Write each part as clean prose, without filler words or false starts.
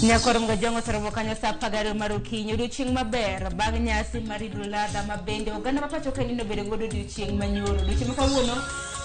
Nyakorom gajongo toromo kanyo sa pagaro marukinyo duching maber bang nyasi maridulada mabende oganda mapacho kanino bede godo duching manyoro duching makawuono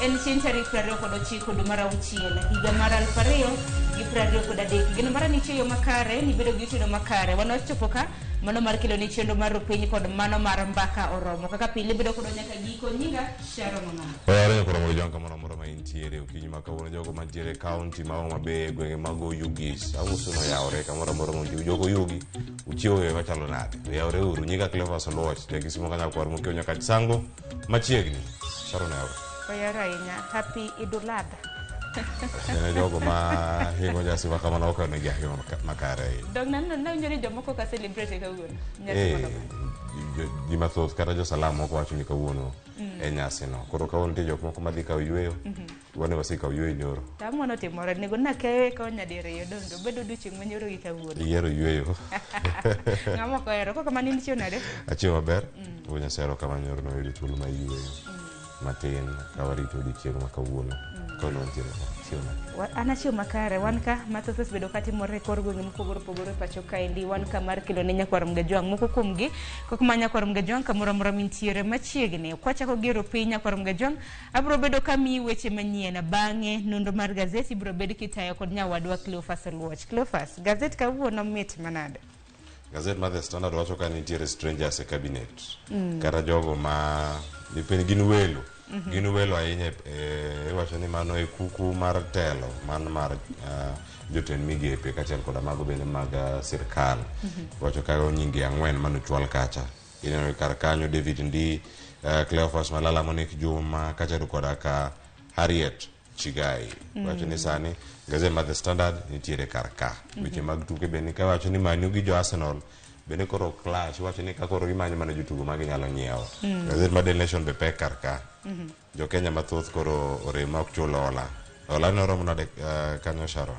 en chieng' tarik 29 dwe mar auchiel higa mar 2023 gino mara ni chiyo makare ni bedo gi tino makare wanochopo ka mano mar kilo ni chendo mar piny kod mano mar Mbaka Oromo kaka pile bedo kodo nyaka giko nyinga Sharon Ng'ama Oyare ko mo jonka moro ma intiere ukinyi makawuono jogo mantiere county ma Homa Bay gwenge mago Yugis auso no yaore kamoro mo jogo Yugi uchiewo e machalo nade yaore uru nyika Clevers Lodge de kisimo kanya kwar mo kionyo ka sango machiegni Sharon yaore oyara inya happy idulada ne jogo ma hingo nyasi wa kama na ne gya makare dog nan na njori jomoko ka celebrate ka wuono nyasi di mathoth kata jo salamo ko wacho ni kawuono e nyasi no koro kawuono ti jok moko madhi ka yweyo wane wasi ka yweyo nyoro tamono timore nego na ke ka nyadire dondo bedo duching manyoro gi kawuono yero yweyo ngamo ko ero ko kama ni nicho nade achio maber wonya sero kama nyoro no yidi tulu ma yweyo matin kawarito di chieng' makawuono kono ntire anachio makare wanka mathoth bedo kati more korgo ngim pogoro pacho kaendi wanka mar kilo ne nyakwarom gajwang moko kumgi kokma nyakwarom gajwang kamoro moro mintiere machiegni kwachako gero piny nyakwarom gajwang abro bedo kami weche manyien bang'e nondo mar gazeti bro bedo kitayo kod nyawadwa Cleophas Luoch Cleophas gazeti kawuono mit manade gazet ma The Standard wacho ka nitiere strangers e cabinet kara jogo ma dipeni gin welo ahinya wacho ni mano e kuku mar telo man mar jotend migepe kaachiel koda mago bende mag sirkal wacho ka nyingi 4 manochwal kacha ineno kar kanyo David Ndi Cleophas Malala Monique Juma kaachiel koda ka Harriet Chigai wacho ni sani gazet ma The Standard nitiere kar ka weche mag tuke bende ka wacho ni Man U gi jo Arsenal bende koro clash wacho ni kakoro gimanyo mana jotugo ma ginyalo nyiewo gazet ma Daily Nation be pek kar ka jo Kenya mathoth koro orem ok chulo hola no romo nade kanyo Sharon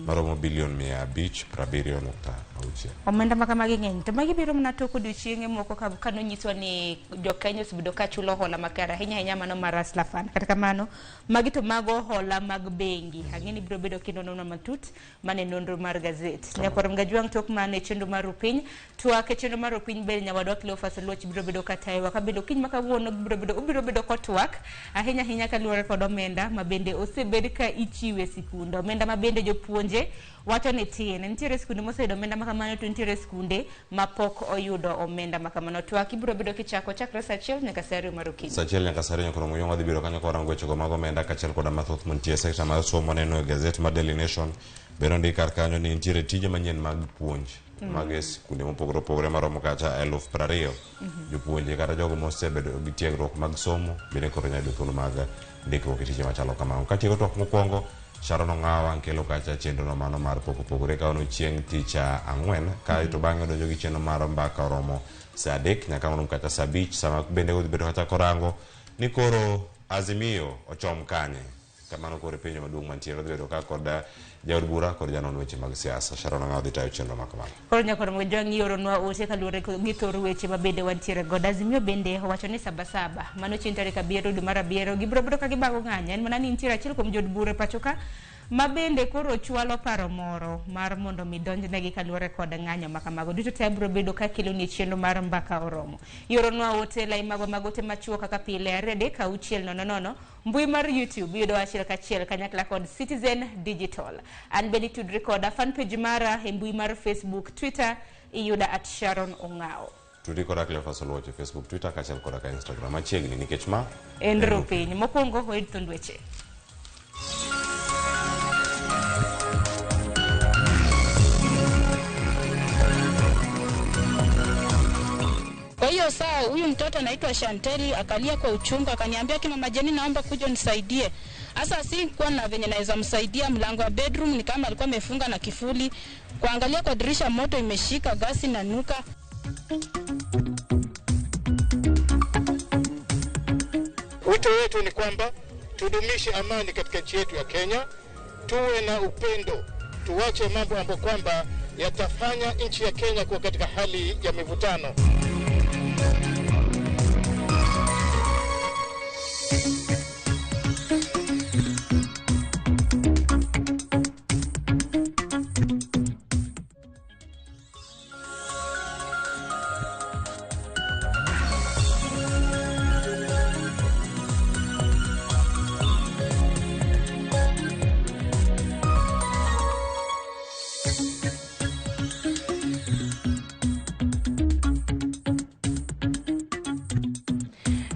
maromo bilion 570.6 omenda makamagi ng'eny to magi biro mna toko duchienge moko kano nyiswa ni jo Kenya subido ka chulo hola makara hinya mano maras lafan kata kamano magi to mago hola mag bengi ang'eni biro bedo kinono matut mane nonro mar gazet nyakorom gajwang tok mane chendo mar piny twake chendo mar piny bel nyawadwa Cleophas Luoch biro bedo katayo wakabedo kiny makawuono biro bedo kotwak ahinya kaluwore kod omenda mabende osebed ka ichiwe sikunde omenda mabende jopuonje wacho ni tin nitiere skunde moseyudo omenda makamano to nitiere skunde mapok oyudo omenda makamano twak ibiro bedo kichako chakre saa 1 nyaka saa 2 mar okinyi saa 1 nyaka saa 2 nyaka moyo dhi biro kanyo korango weche go mag omenda kaachiel koda mathoth montie sekta mar somo neno e gazet ma Daily Nation biro ndi kar kanyo ni nitiere tije manyien mag puonj mag skunde mopogore maromo kacha 20,000 jopuonje kata jogo mosebedo gi tiegruok mag somo bende koro nyalo thuolo mag ndikruok e tije machalo kamano katieko tok mokwongo Sharon Ng'awa nkelo kacha chenro no mano mar pogore kaono chieng' ticha 4 ka to bang'e donjo gi chenro mar Mbaka Oromo saa 3 nyaka mono kacha saa 5 sama bende go bedo kacha korango ni koro Azimio ochom kanye kamano koro penjo maduong' mantiere bedo ka koda jaod bura kod janon weche mag siasa Sharon Ng'awa dhi tayo chenro makamano koro nyakorom gajwang ioro nwa ote kaluwore gi thor weche mabende wantiere god Azimio bende wacho ni sabasaba mano chieng' tarik 7 dwe mar 7 gibiro bedo ka gibago ng'anya en mana ni nitiere achiel kuom jod bura pacho ka mabende koro chwalo paro moro mar mondo mi donjnegi kaluwore kod ng'anyo makamago duto te biro bedo ka kelo ni chenro mar Mbaka Oromo ioro nwa ote lai magote machuo kaka pile arede ka uchiel nono mbui mar YouTube yudo achiel kachiel kanyakla kod Citizen Digital an bende tudri koda fan page mara e mbui mar Facebook Twitter iyuda @Sharon Ong'ao tudi koda Cleophas Luoch e Facebook Twitter kaachiel koda ka Instagram machiegni nikech ma enro piny mokwongo oyud thund weche Kwa hiyo saa huyu mtoto anaitwa Shanteli akalia kwa uchungu akaniambia kima majeni naomba kuja nisaidie. Sasa sikuwa na venye naweza msaidia mlango wa bedroom ni kama alikuwa amefunga na kifuli. Kuangalia kwa dirisha moto imeshika gasi na nuka. Wito wetu ni kwamba tudumishe amani katika nchi yetu ya Kenya, tuwe na upendo, tuwache mambo ambayo kwamba yatafanya nchi ya Kenya kuwa katika hali ya mivutano.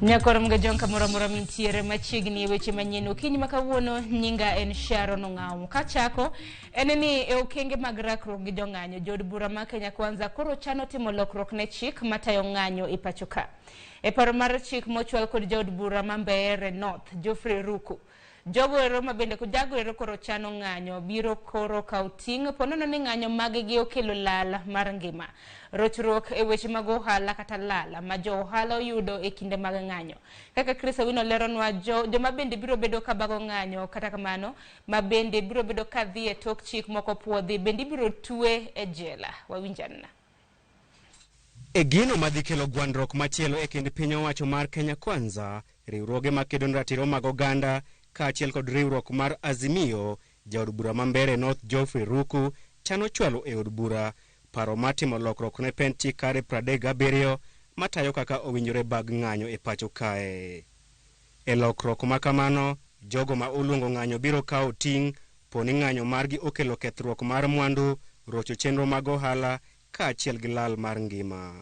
Nyakoro mga jonka mura mintiere machiegni weche manyien okinyi makawuono nyinga en Sharon Ong'aw. Kachako eneni e okenge mag rakruok gi jong'anyo jod bura ma Kenya Kwanza koro chano timo lokruok ne chik matayo ng'anyo e pacho ka. E paro mar chik mochwal kod jod bura ma Mbeere North Geoffrey Ruku. Jogo ero mabende kujago ero koro chano ng'anyo biro koro kauting ponono ni ng'anyo magegi okelo lal mar ngima. Rochruok e weche mag ohala kata lala ma jo ohala oyudo e kinde mag ng'anyo. Kaka Chris Owino leronwa joma bende biro bedo kabago ng'anyo kata kamano mabende biro bedo kadhi e tok chik moko puodhi bende biro twe e jela. Wawinjanna. E gino madhi kelo gwandruok machielo e kind piny owacho mar Kenya Kwanza, riwruoge makedo ratiro mag oganda kaachiel kod riwruok mar Azimio, jaod bura ma Mbeere North Geoffrey Ruku chano chwalo e od bura paro matimo lokruok ne pen chik kare 37 matayo kaka owinjore bag ng'anyo e pacho kae. E lokruok makamano, jogo ma oluongo ng'anyo biro kawo ting' poni ng'anyo margi okelo kethruok mar mwandu, rocho chenro mag ohala kaachiel gi lal mar ngima.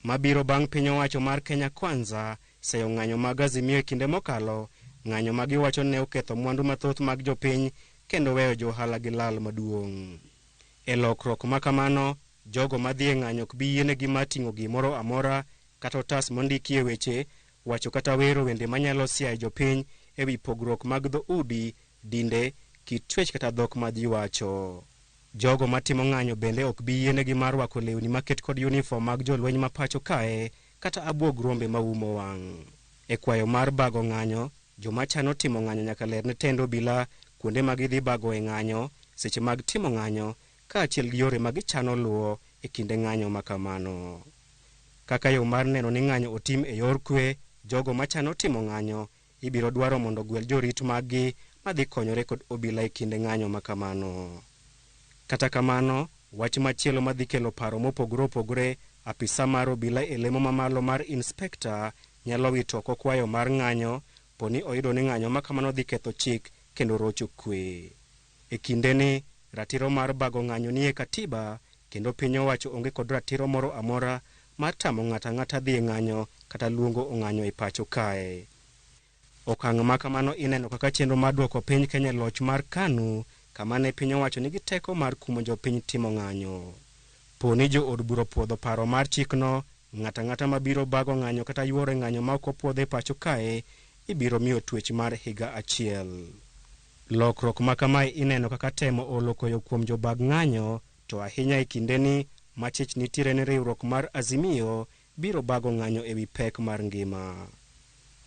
Mabiro bang' piny owacho mar Kenya Kwanza seyo ng'anyo mag Azimio e kinde mokalo, ng'anyo magiwacho ne oketho mwandu mathoth mag jopiny kendo weyo jo ohala gi lal maduong'. E lokruok makamano, jogo madhi e ng'anyo ok bi yienegi mating'o gimoro amora kata otas mondikie weche, wacho kata wero wende manyalo siayo jopiny e wi pogruok mag dhoudi, dinde, kit chwech kata dhok ma ji wacho. Jogo matimo ng'anyo bende ok bi yienegi mar rwako lewni maket kod uniform mag jolweny ma pacho kae kata abuog rombe maumo wang'. E kwayo mar bago ng'anyo, joma chano timo ng'anyo nyaka ler ne tend obila kuonde ma gidhi bago e ng'anyo, seche mag timo ng'anyo kaachiel gi yore magichano luwo e kinde ng'anyo makamano. Kaka yo mar neno ni ng'anyo otim e yor kwe, jogo machano timo ng'anyo ibiro dwaro mondo gwel jorit maggi madhi konyore kod obila e kinde ng'anyo makamano. Kata kamano, wach machielo madhi kelo paro mopogore opogore, apisa mar obila e lemo mamalo mar inspekta nyalo wito oko kwayo mar ng'anyo poni oyudo ni ng'anyo makamano dhi ketho chik kendo rocho kwe. E kindeni, ratiro mar bago ng'anyo nie katiba kendo piny owacho onge kod ratiro moro amora mar tamo ng'ata dhi e ng'anyo kata luongo ng'anyo e pacho kae. Okang' makamano ineno kaka chenro mar duoko piny Kenya loch mar KANU, kama ne piny owacho nigi teko mar kumo jopiny timo ng'anyo. Poni jo od bura puodho paro mar chikno, ng'ata mabiro bago ng'anyo kata yuoro ng'anyo ma ok opuodho e pacho kae ibiro miyo twech mar higa achiel. Lokruok makamae ineno kaka temo olo koyo kuom jobag ng'anyo, to ahinya e kindeni machich nitiere ne riwruok mar Azimio biro bago ng'anyo e wi pek mar ngima.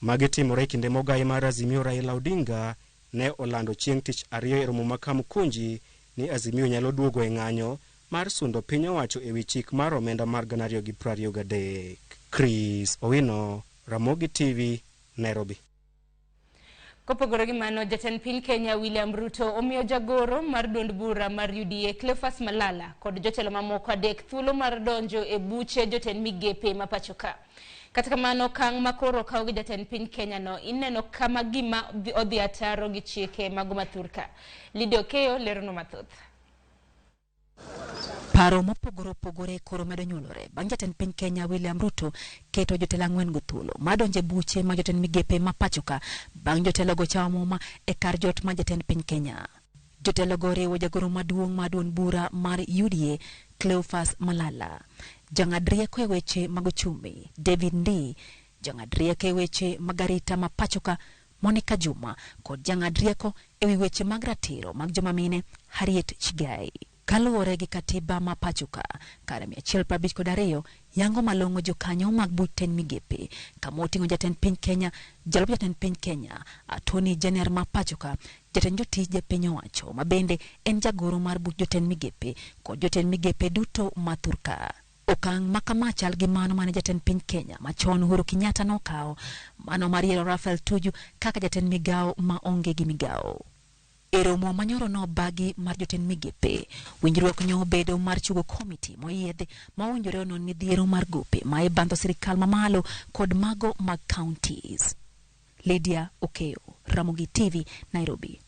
Magitimore e kinde mogai mar Azimio Raila Odinga ne olando chieng' tich ariyo e romo ma Kamukunji ni Azimio nyalo duogo e ng'anyo mar sundo piny owacho e wi chik mar omenda mar 2023. Chris Owino, Ramogi TV, Nairobi. Kopogore gi mano, jatend piny Kenya William Ruto omiyo jagoro mar duond bura mar UDA Cleophas Malala kod jotelo mamoko adek thuolo mar donjo e buche jotend migepe ma pacho ka. Kata kamano, kang' makoro kawo gi jatend piny Kenya no ineno kama gima odhi ataro gi chike mag mathurka. Lidio Keyo lerono mathoth. Paro mopogore opogore koro medo nyuolore bang' jatend piny Kenya William Ruto keto jotelo 4 go thuolo madonje buche ma jotend migepe ma pacho ka bang' jotelo go chawo muma e kar jot ma jatend piny Kenya. Jotelo go riwo jagoro maduong' ma duond bura mar UDA Cleophas Malala, jang'ad rieko e weche mag uchumi David Ndii, jang'ad rieko e weche mag arita ma pacho ka Monica Juma kod jang'ad rieko e wi weche mag ratiro mag joma mine Harriet Chigai. Kaluwore gi katiba ma pacho ka, kara 152 yango malong'o jokanyo mag buch tend migepe kama oting'o jatend piny Kenya, jalup jatend piny Kenya, Attorney General ma pacho ka, jatend jotije piny owacho ma bende en jagoro mar buch jotend migepe kod jotend migepe duto mathurka. Okang' makama chal gi mano mane jatend piny Kenya machon Uhuru Kenyatta nokawo, mano mar yiero Raphael Tuju kaka jatend migao ma onge gi migao. E romo manyoro no bagi mar jotend migepe, winjruok nyo bedo mar chugo komiti moyiedhe ma owinjore onon midhiero mar gope ma ibandho sirikal mamalo kod mago mag counties. Lydia Okeyo, Ramogi TV, Nairobi.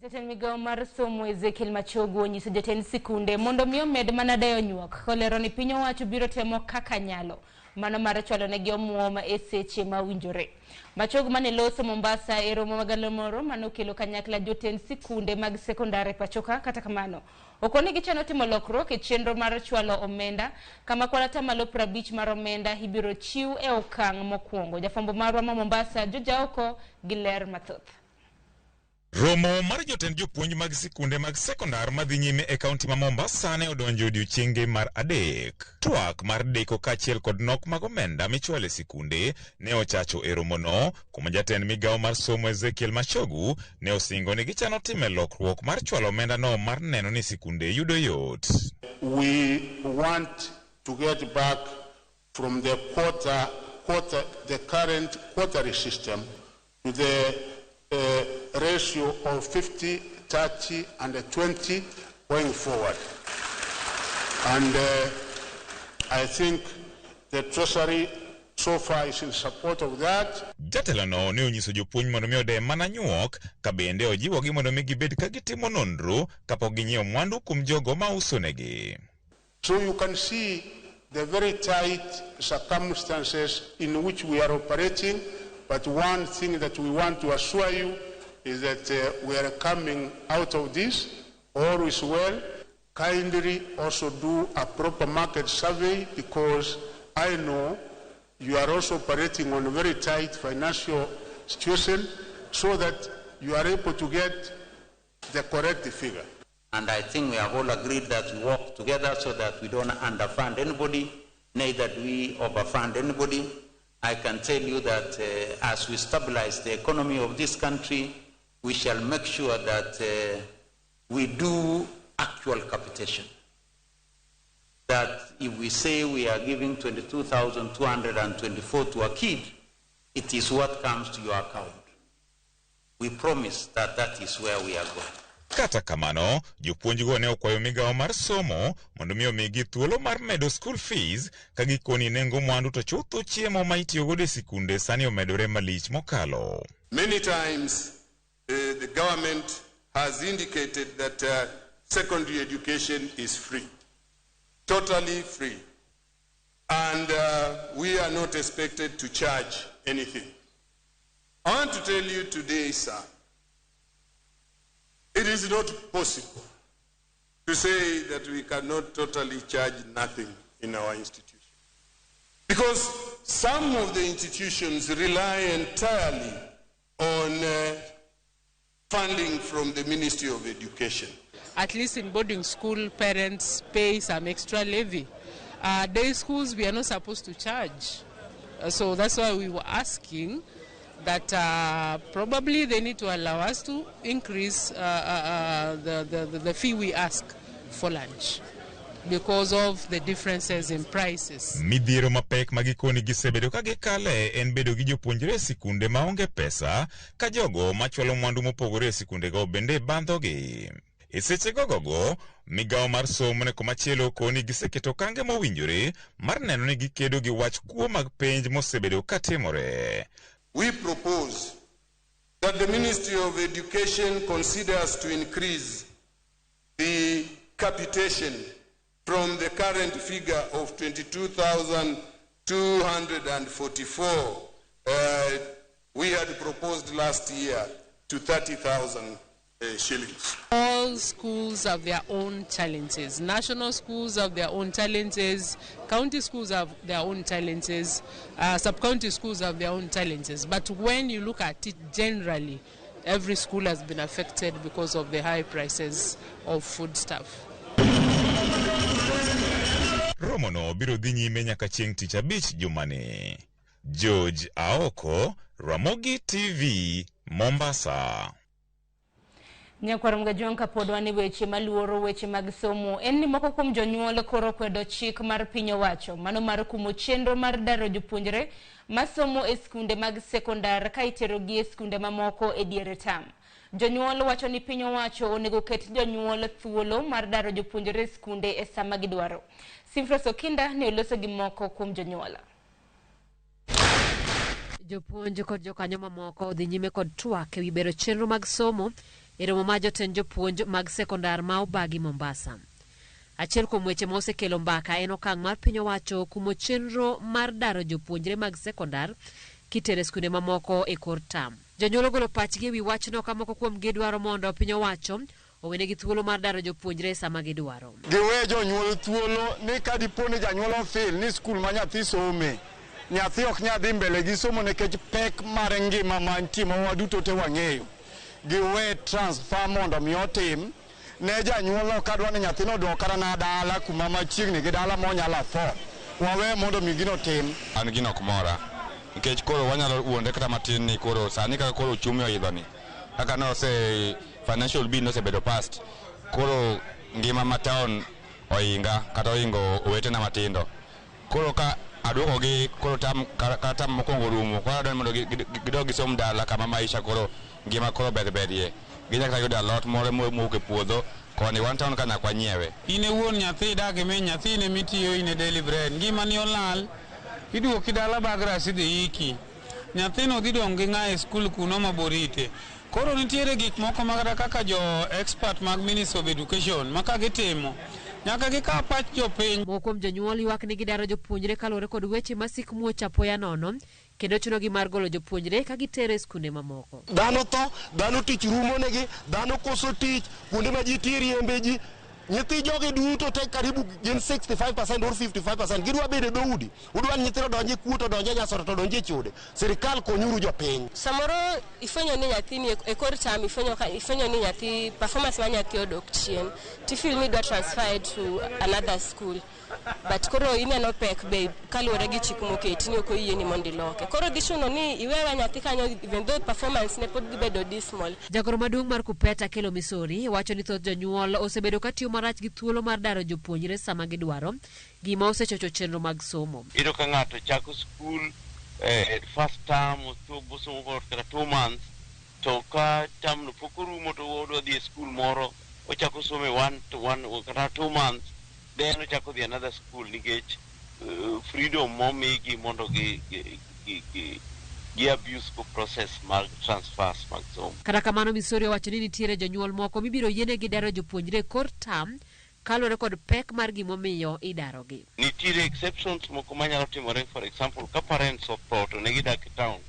Jatend migao mar somo Ezekiel Machogu onyiso jatend sikunde mondo miyo med manadayo nyuok kolero ni piny owacho biro temo kaka nyalo mano mar chwalo negi omuom e seche mawinjore. Machogu mane loso Mombasa e romo magalomoro manokelo kanyakla jotend sikunde mag sekondari pachoka. Kata kamano okoni gichano timo lokruok e chenro mar chwalo omenda kama kwalata malo 50 mar omenda ibiro chiw e okang' mokwongo. Jafambo marwa ma Mombasa Jojaoko giler mathoth. Romo mar jotend jopuonj mag sikunde mag sekondar madhi nyime e kaunti ma Mombasa ne odonjo odiochienge mar adek. Twak mar deko kaachiel kod nok mag omenda michwalo e sikunde ne ochacho e romono, kuma jatend migao mar somo Ezekiel Machogu ne osingo ni gichano time lokruok mar chwalo omenda no mar neno ni sikunde yudo yot. We want to get back from the the current quarterly system to the ratio of 50, 30, and 20 going forward. And I think the Treasury so far is in support of that. Jatelano ne onyiso jopuonj mondo mi ode mana nyuok ka bende ojiwogi mondo mi gibed ka gitimo nonro kapok ginyiewo mwandu kuom jogo ma uso negi. So you can see the very tight circumstances in which we are operating. But one thing that we want to assure you is that we are coming out of this. All is well. Kindly also do a proper market survey, because I know you are also operating on a very tight financial situation, so that you are able to get the correct figure. And I think we have all agreed that we work together so that we don't underfund anybody, neither do we overfund anybody. I can tell you that as we stabilize the economy of this country, we shall make sure that we do actual capitation. That if we say we are giving 22,224 to a kid, it is what comes to your account. We promise that that is where we are going. Kata kamano, jopuonj go ne okwayo migao mar somo mondo mi omigi thuolo mar medo school fees ka gikoni nengo mwandu to chutho chiemo ma itiyo godo e sikunde sani omedore malich mokalo. Many times the government has indicated that secondary education is free, totally free, and we are not expected to charge anything. I want to tell you today, sir, it is not possible to say that we cannot totally charge nothing in our institution. Because some of the institutions rely entirely on funding from the Ministry of Education. At least in boarding school, parents pay some extra levy. Day schools, we are not supposed to charge. So that's why we were asking that probably they need to allow us to increase the fee we ask for lunch because of the differences in prices. Midhiero mapek magikoni gisebedo ka gikale en bedo gi jopuonjre sikunde maonge pesa ka jogo machwalo mwandu mopogore sikunde go bende bandhogi. E seche gogo migao mar somo ne komachielo koni giseketo kange mowinjore mar neno ni gikedo gi wach kuo mag penj mosebedo katimore. We propose that the Ministry of Education considers to increase the capitation from the current figure of 22,244 we had proposed last year to 30,000 shillings. All schools have their own challenges. National schools have their own challenges. County schools have their own challenges. Sub-county schools have their own challenges. But when you look at it generally, every school has been affected because of the high prices of foodstuff. Romono biro dhi nyime nyaka chieng' tich abich jumani. George Aoko, Ramogi TV, Mombasa. Nyakwar mgajonka podwani weche maluoro weche mag somo en ni moko kuom jonyuol koro kwedo chik mar piny owacho mano mar kumo chenro mar daro jopuonjre masomo e skunde mag sekondar ka iterogi e skunde mamoko e diere tam. Jonyuol wacho ni piny owacho onego ket jonyuol thuolo mar daro jopuonjre e skunde e sama gidwaro. Simfra Sokinda ne oloso gi moko kuom jonyuol. Jopuonj kod jokanyo mamoko dhi nyime kod twak ewi bero chenro mag somo e romo ma jotend jopuonj mag sekondar ma Obagi Mombasa. Achiel kuom weche ma osekelo mbaka en okang' mar piny owacho kumo chenro mar daro jopuonjre mag sekondar kitere skunde mamoko e kor tam. Jonyuol ogolo pachgi ewi wachno ka moko kuomgi dwaro mondo piny owacho owenegi thuolo mar daro jopuonjre sama gidwaro. Giwe jonyuol thuolo ni ka dipo ni janyuol ofil ni skul ma nyathi some, nyathi ok nyadhi mbele gi somo nikech pek mar ngima mantie ma waduto te wang'eyo. Giwe transfer mondo mi otim ne janyuol ka dwa ni nyathino dok kata na dala kuma machiegni gi dala monyalo afford. Wawe mondo mi gino tim. An gino kumora nikech koro wanyalo wuonde kata matin ni koro sani kaka koro chumi oidhoni kaka no se financial bill no se bedo past koro ngima ma town oinga kata oingo owetena matindo koro ka aduoko gi koro tam mokongo rumo koro adwani mondo gidog gisom dala kama maisha koro ngima koro bedie ginya kata yudo alot moro mowuok e puodho koni one town kana kwa nyiewe. Ine wuon nyathi dak e nyathi ne mitiyo ine daily bread ngima ni olal iduoki dala bagra sidhi iki nyathino dhi dong gi ng'ae skul kuno maborite. Koro nitiere gik moko magara kaka jo expert mag Ministry of Education maka gitimo nyaka gikaw pach jopiny. Moko kuom jonyuol ywak ni gidaro jopuonjre kaluwore kod weche masik muoch apoya nono kendo chunogi mar golo jopuonjre ka gitere skunde mamoko. Dhano tho, dhano tich rumo negi, dhano koso tich, kuonde ma ji tie riembe ji. Nyithi jogi duto te karibu gin 65% or 55% gidwa bedo dhoudi. Udwa nyithindo donje kuoto donje nyasoro to donje chode. Sirikal konyuru jopiny. Samoro ifwenyo ni nyathini e kor tam ifwenyo ni nyathi performance ma nyathi odok chien. Tifil ni dwa transfer to another school. But koro ineno pek be kaluwore gi chik moketi ni ok oyie ni mondo iloke. Koro dhi chuno ni iwewa nyathi kanyo even though performance ne pod dhi bedo dismal. Jagoro maduong' mar Kupeta Kelo Misori wacho ni thoth jonyuol osebedo katiyo marach gi thuolo mar daro jopuonjre sama gidwaro gima osechocho chenro mag somo. Iro ka ng'ato chako skul first term somo kata 2 months to ka term no pok orumo to odwa dhi e skul moro ochako some 1 to 1 kata 2 months then ochako dhi another school nikech freedom momigi mondo gi abuse ko process mag transfers mag somo. Kata kamano Misori wacho ni nitiere jonyuol moko mibiro yienegi daro jopuonjre kor tam kaluwore kod pek mar gimomiyo idarogi. Nitiere exceptions moko manyalo timore, for example ka parents otho to negi dak e town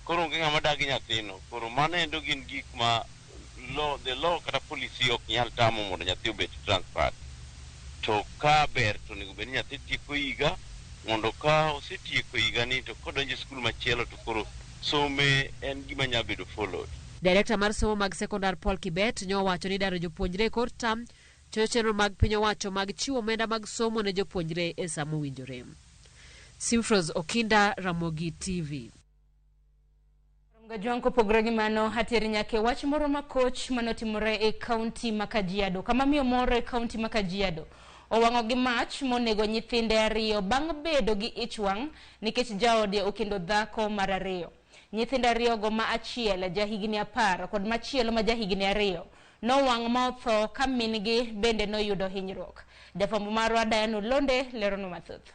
koro onge ng'ama dagi nyathino koro mano endo gin gik ma the law kata policy ok nyal tamo mondo nyathi obed transfer. To ka ber to nego bed nyathi tieko higa mondo ka osetieko higa ni to kodonjo skul machielo to koro some en gima nyalo bedo followed. Director mar somo mag sekondar Paul Kibet nyowacho ni daro jopuonjre kor tam chocho chenro mag piny owacho mag chiwo omenda mag somo ne jopuonjre e saa mowinjore. Simfros Okinda, Ramogi TV. Gajonko pogre gi mano hatieri nyake wach moro makoch manotimore e kaunti ma Kajiado. Kama miyo moro e kaunti ma Kajiado owang'o gi mach monego nyithinde ariyo bang' bedo gi ich wang' nikech jaode okendo dhako mar ariyo. Nyithinde ariyo go ma achiel jahigni 10 kod machielo ma jahigni 2 nowang' ma otho ka min-gi bende noyudo hinyruok. Jafwambo marwa Diana Londe lerono mathoth.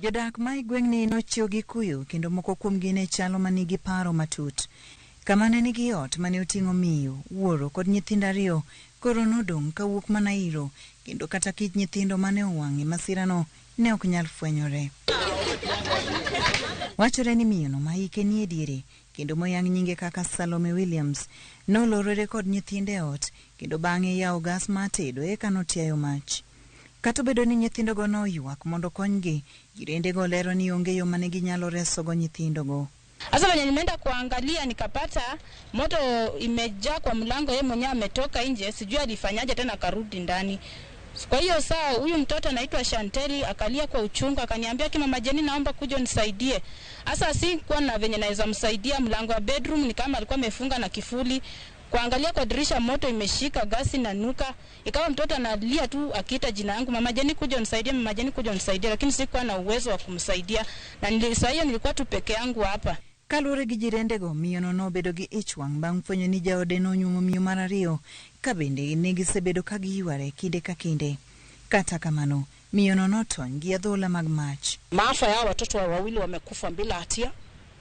Jodak ma igweng'ni nochiwo gi kuyo kendo moko kuomgi ne chalo manigi paro matut. Kama ne nigi ot mane oting'o miyo, wuoro kod nyithindo ariyo koro nodong' kawuok mana iro kendo kata kit nyithindo mane owang'e masirano ne ok nyal fwenyore. Wachore ni miyono ma hike ni e diere kendo moyang' nyinge kaka Salome Williams nolorore kod nyithinde ot kendo bang'e yawo gas matedo eka notiayo mach. Kata bedo ni nyithindo go noywak mondo konygi, jirende go lero ni onge yo mane ginyalo reso go nyithindo go. Sasa wenye nimeenda kuangalia nikapata moto imejaa kwa mlango, yeye mwenyewe ametoka nje, sijui alifanyaje tena karudi ndani. Kwa hiyo saa huyu mtoto anaitwa Shanteli akalia kwa uchungu akaniambia kima majeni naomba kuja nisaidie. Sasa si kwa na venye naweza msaidia, mlango wa bedroom ni kama alikuwa amefunga na kifuli. Kuangalia kwa dirisha moto imeshika, gasi na nuka. Ikawa mtoto analia tu akiita jina yangu, mama Jeni kuja unisaidie, mama Jeni kuja unisaidie, lakini sikuwa na uwezo wa kumsaidia na nilikuwa tu peke yangu hapa. Kalure gi jirende go miyo no bedo gi ich wang' bang' fwenyo ni jaode no nyumo miyo mar ariyo ka bende ne gisebedo ka giyware kinde ka kinde. Kata kamano, miyono notony gi adhola mag mach. Maafa ya watoto wawili wamekufa bila hatia,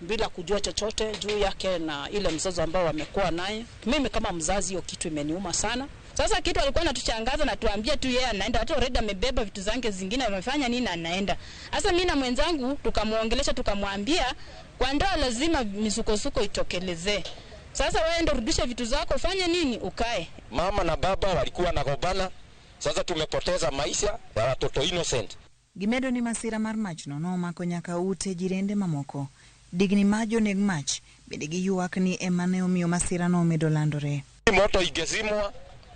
bila kujua chochote juu yake na ile mzozo ambao wamekuwa naye. Mimi kama mzazi hiyo kitu imeniuma sana. Sasa kitu alikuwa anatuchangaza na tuambia tu yeye anaenda, hata already amebeba vitu zangu zingine, amefanya nini anaenda. Sasa mimi na mwenzangu tukamuongelesha, tukamwambia kwa ndoa lazima misukosuko itokelezee. Sasa wewe ndio rudisha vitu zako, fanya nini ukae. Mama na baba walikuwa nagombana. Sasa tumepoteza maisha ya watoto innocent. Gimedo ni masira mar mach no nomako nyaka ute jirende mamoko. Digni majo neg mach bende giyuak ni emane omiyo masira no medo landore. Moto igezimwa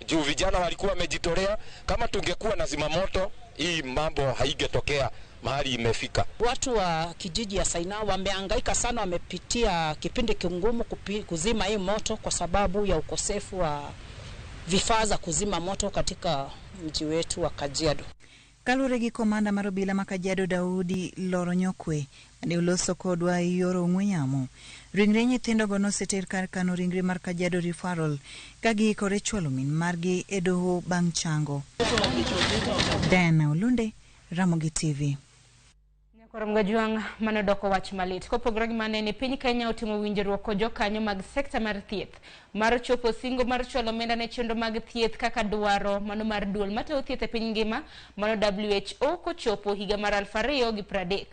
juu vijana walikuwa wamejitolea. Kama tungekuwa na zimamoto hii mambo haigetokea mahali imefika. Watu wa kijiji ya Saina wamehangaika sana, wamepitia kipindi kingumu kuzima hii moto kwa sababu ya ukosefu wa vifaa za kuzima moto katika mji wetu wa Kajiado. Kalure gi komanda mar obila ma Kajiado Daudi Loro Nyokwe ne uloso kodwa yoro ong'we yamo. Ringre nyithindo go noseter kar kano ringre mar Kajiado Referral ka giikore chwalo min margi e doho bang' chango. Diana Olunde, Ramogi TV. Korom gajuang manodoko wach malit. Ko programi manene piny Kenya otimo winjruok kod jokanyo mag sekta mar thieth mar chopo singo mar chwalo omenda ne chenro mag thieth kaka dwaro mano mar duol matao thieth e piny ngima mano WHO kochopo higa mar 2030.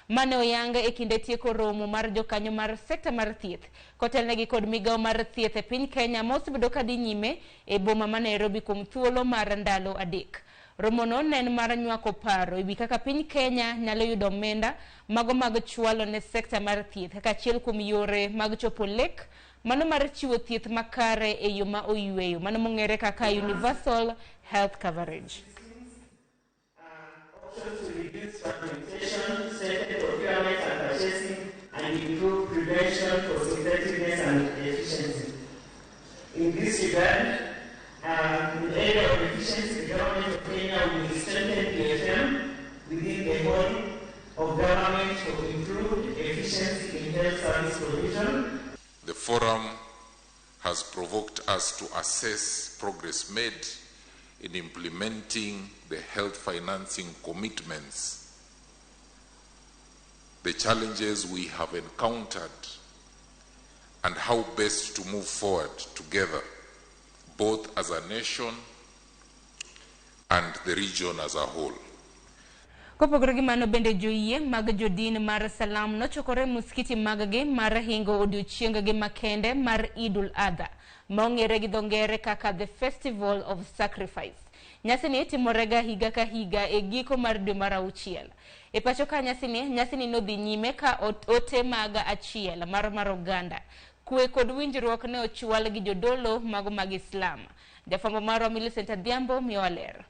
Mane oyanga e kinde tieko romo mar jokanyo mar sekta mar thieth kotelnegi kod migao mar thieth e piny Kenya mosebedo ka dhi nyime e boma ma Nairobi kuom thuolo mar ndalo 3. Romo no nen mar nywako paro ewi kaka piny Kenya nyalo yudo omenda mago mag chwalo ne sekta mar thieth kaka achiel kuom yore mag chopo lek mano mar chiwo thieth makare e yo ma oyweyo mano mong'ere kaka universal health coverage. And improve prevention for synthetics and efficiency. In this regard, in the area of efficiency, the government of Kenya will strengthen PFM within the body of government for improved efficiency in health service provision. The forum has provoked us to assess progress made in implementing the health financing commitments, the challenges we have encountered, and how best to move forward together, both as a nation and the region as a whole. Kopogore gi mano bende joyie mag jodin mar Salam nochokore muskiti maggi mar hingo odiochienggi makende mar Idul Adha maong'ere gi dhongere kaka the Festival of Sacrifice. Nyasi ni timorega higa ka higa e giko mar dwe mar 6. E pacho ka nyasi ni nodhi nyime ka ote maga achiel mar oganda. Kwe kod winjruok ne ochwal gi jodolo mago mag Islam. Jafambo maro Millicent Adhiambo miwaler.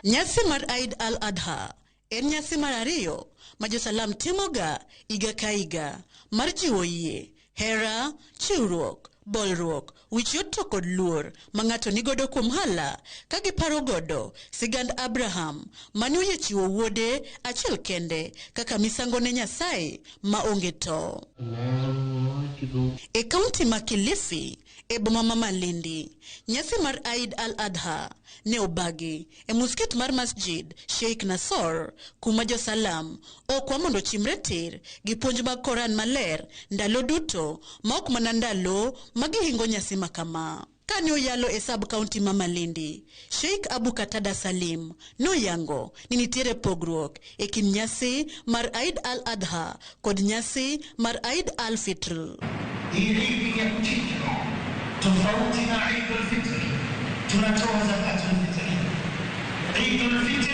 Nyasi mar Eid al-Adha en nyasi mar ariyo ma jo-Salam timoga higa ka higa mar jiwo yie, hera, chiwruok, bolruok, wichot to kod luor ma ng'ato nigodo kuom hala ka giparo godo sigand Abraham mane ochiwo wuode achiel kende kaka misango ne Nyasaye ma onge to. E kaunti ma Kilifi e boma ma Malindi, nyasi mar Eid al-Adha ne obagi e muskit mar Masjid Sheikh Nasor kuma jo-Salam okwa mondo chimre tir gi puonj mag Koran maler ndalo duto ma ok mana ndalo magihingo nyasi makama. Kane oyalo e sub-county ma Malindi, Sheikh Abu Katada Salim noyango ni nitiere pogruok e kind nyasi mar Eid al-Adha kod nyasi mar Eid al-Fitr. Tofauti na Eid al-Fitr, tunatoa zakatul fitr. Eid al-Fitr,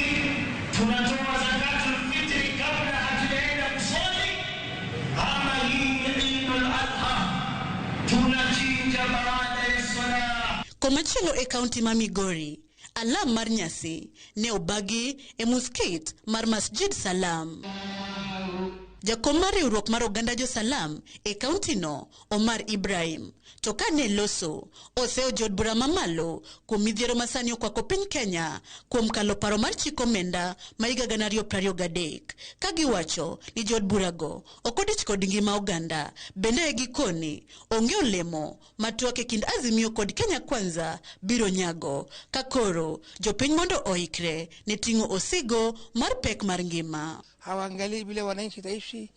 tunatoa zakatul fitr kabla hatujaenda kusali. Ama hii Eid al-Adha, tunachinja baada ya sala. Komachielo e kaunti ma Migori, alam mar nyasi ne obagi e muskit mar Masjid Salam. Jakom mar riwruok mar oganda Jo-Salam e kaunti no, Omar Ibrahim, to kane loso oseo jod bura mamalo kuom midhiero masani okwako piny Kenya kuom kalo paro mar chiko omenda ma higa 2023 ka giwacho ni jod burago ok odich kod ngima oganda. Bende e gikoni onge olemo matwak e kind Azimio kod Kenya Kwanza biro nyago ka koro jopiny mondo oikre ne ting'o osigo mar pek mar ngima. Hawaangalii vile wananchi taishi,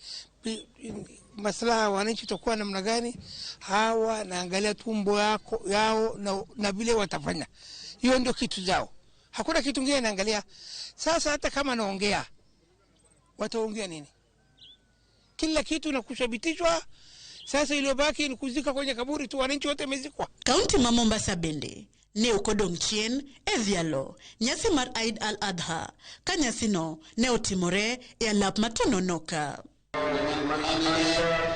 maslaha wananchi takuwa namna gani. Hawa naangalia tumbo yao na vile watafanya. Hiyo ndio kitu zao, hakuna kitu kingine naangalia. Sasa hata kama naongea, wataongea nini? Kila kitu nakushabitishwa. Sasa iliyobaki ni kuzika kwenye kaburi tu, wananchi wote wamezikwa. Kaunti ma Mombasa bende ne okodong' chien e dhialo nyasi mar Eid al-Adha ka nyasino ne otimore e alap matononoka.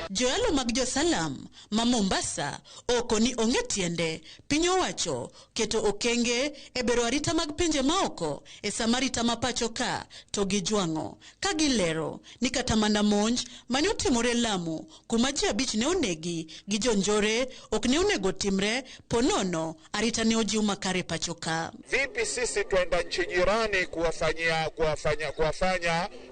Joyalo mag Jo-Salam ma Mombasa oko ni onge tiende piny owacho keto okenge e bero arita mag pinje maoko e sama arita ma pacho ka to gi jwang'o ka gilero ni kata mana monj mane otimore Lamu kuma ji 5 ne onegi gi jonjore ok ne onego timre ponono arita ne ojiw makare pacho ka. Vipi sisi tuenda nchi jirani kuwafanya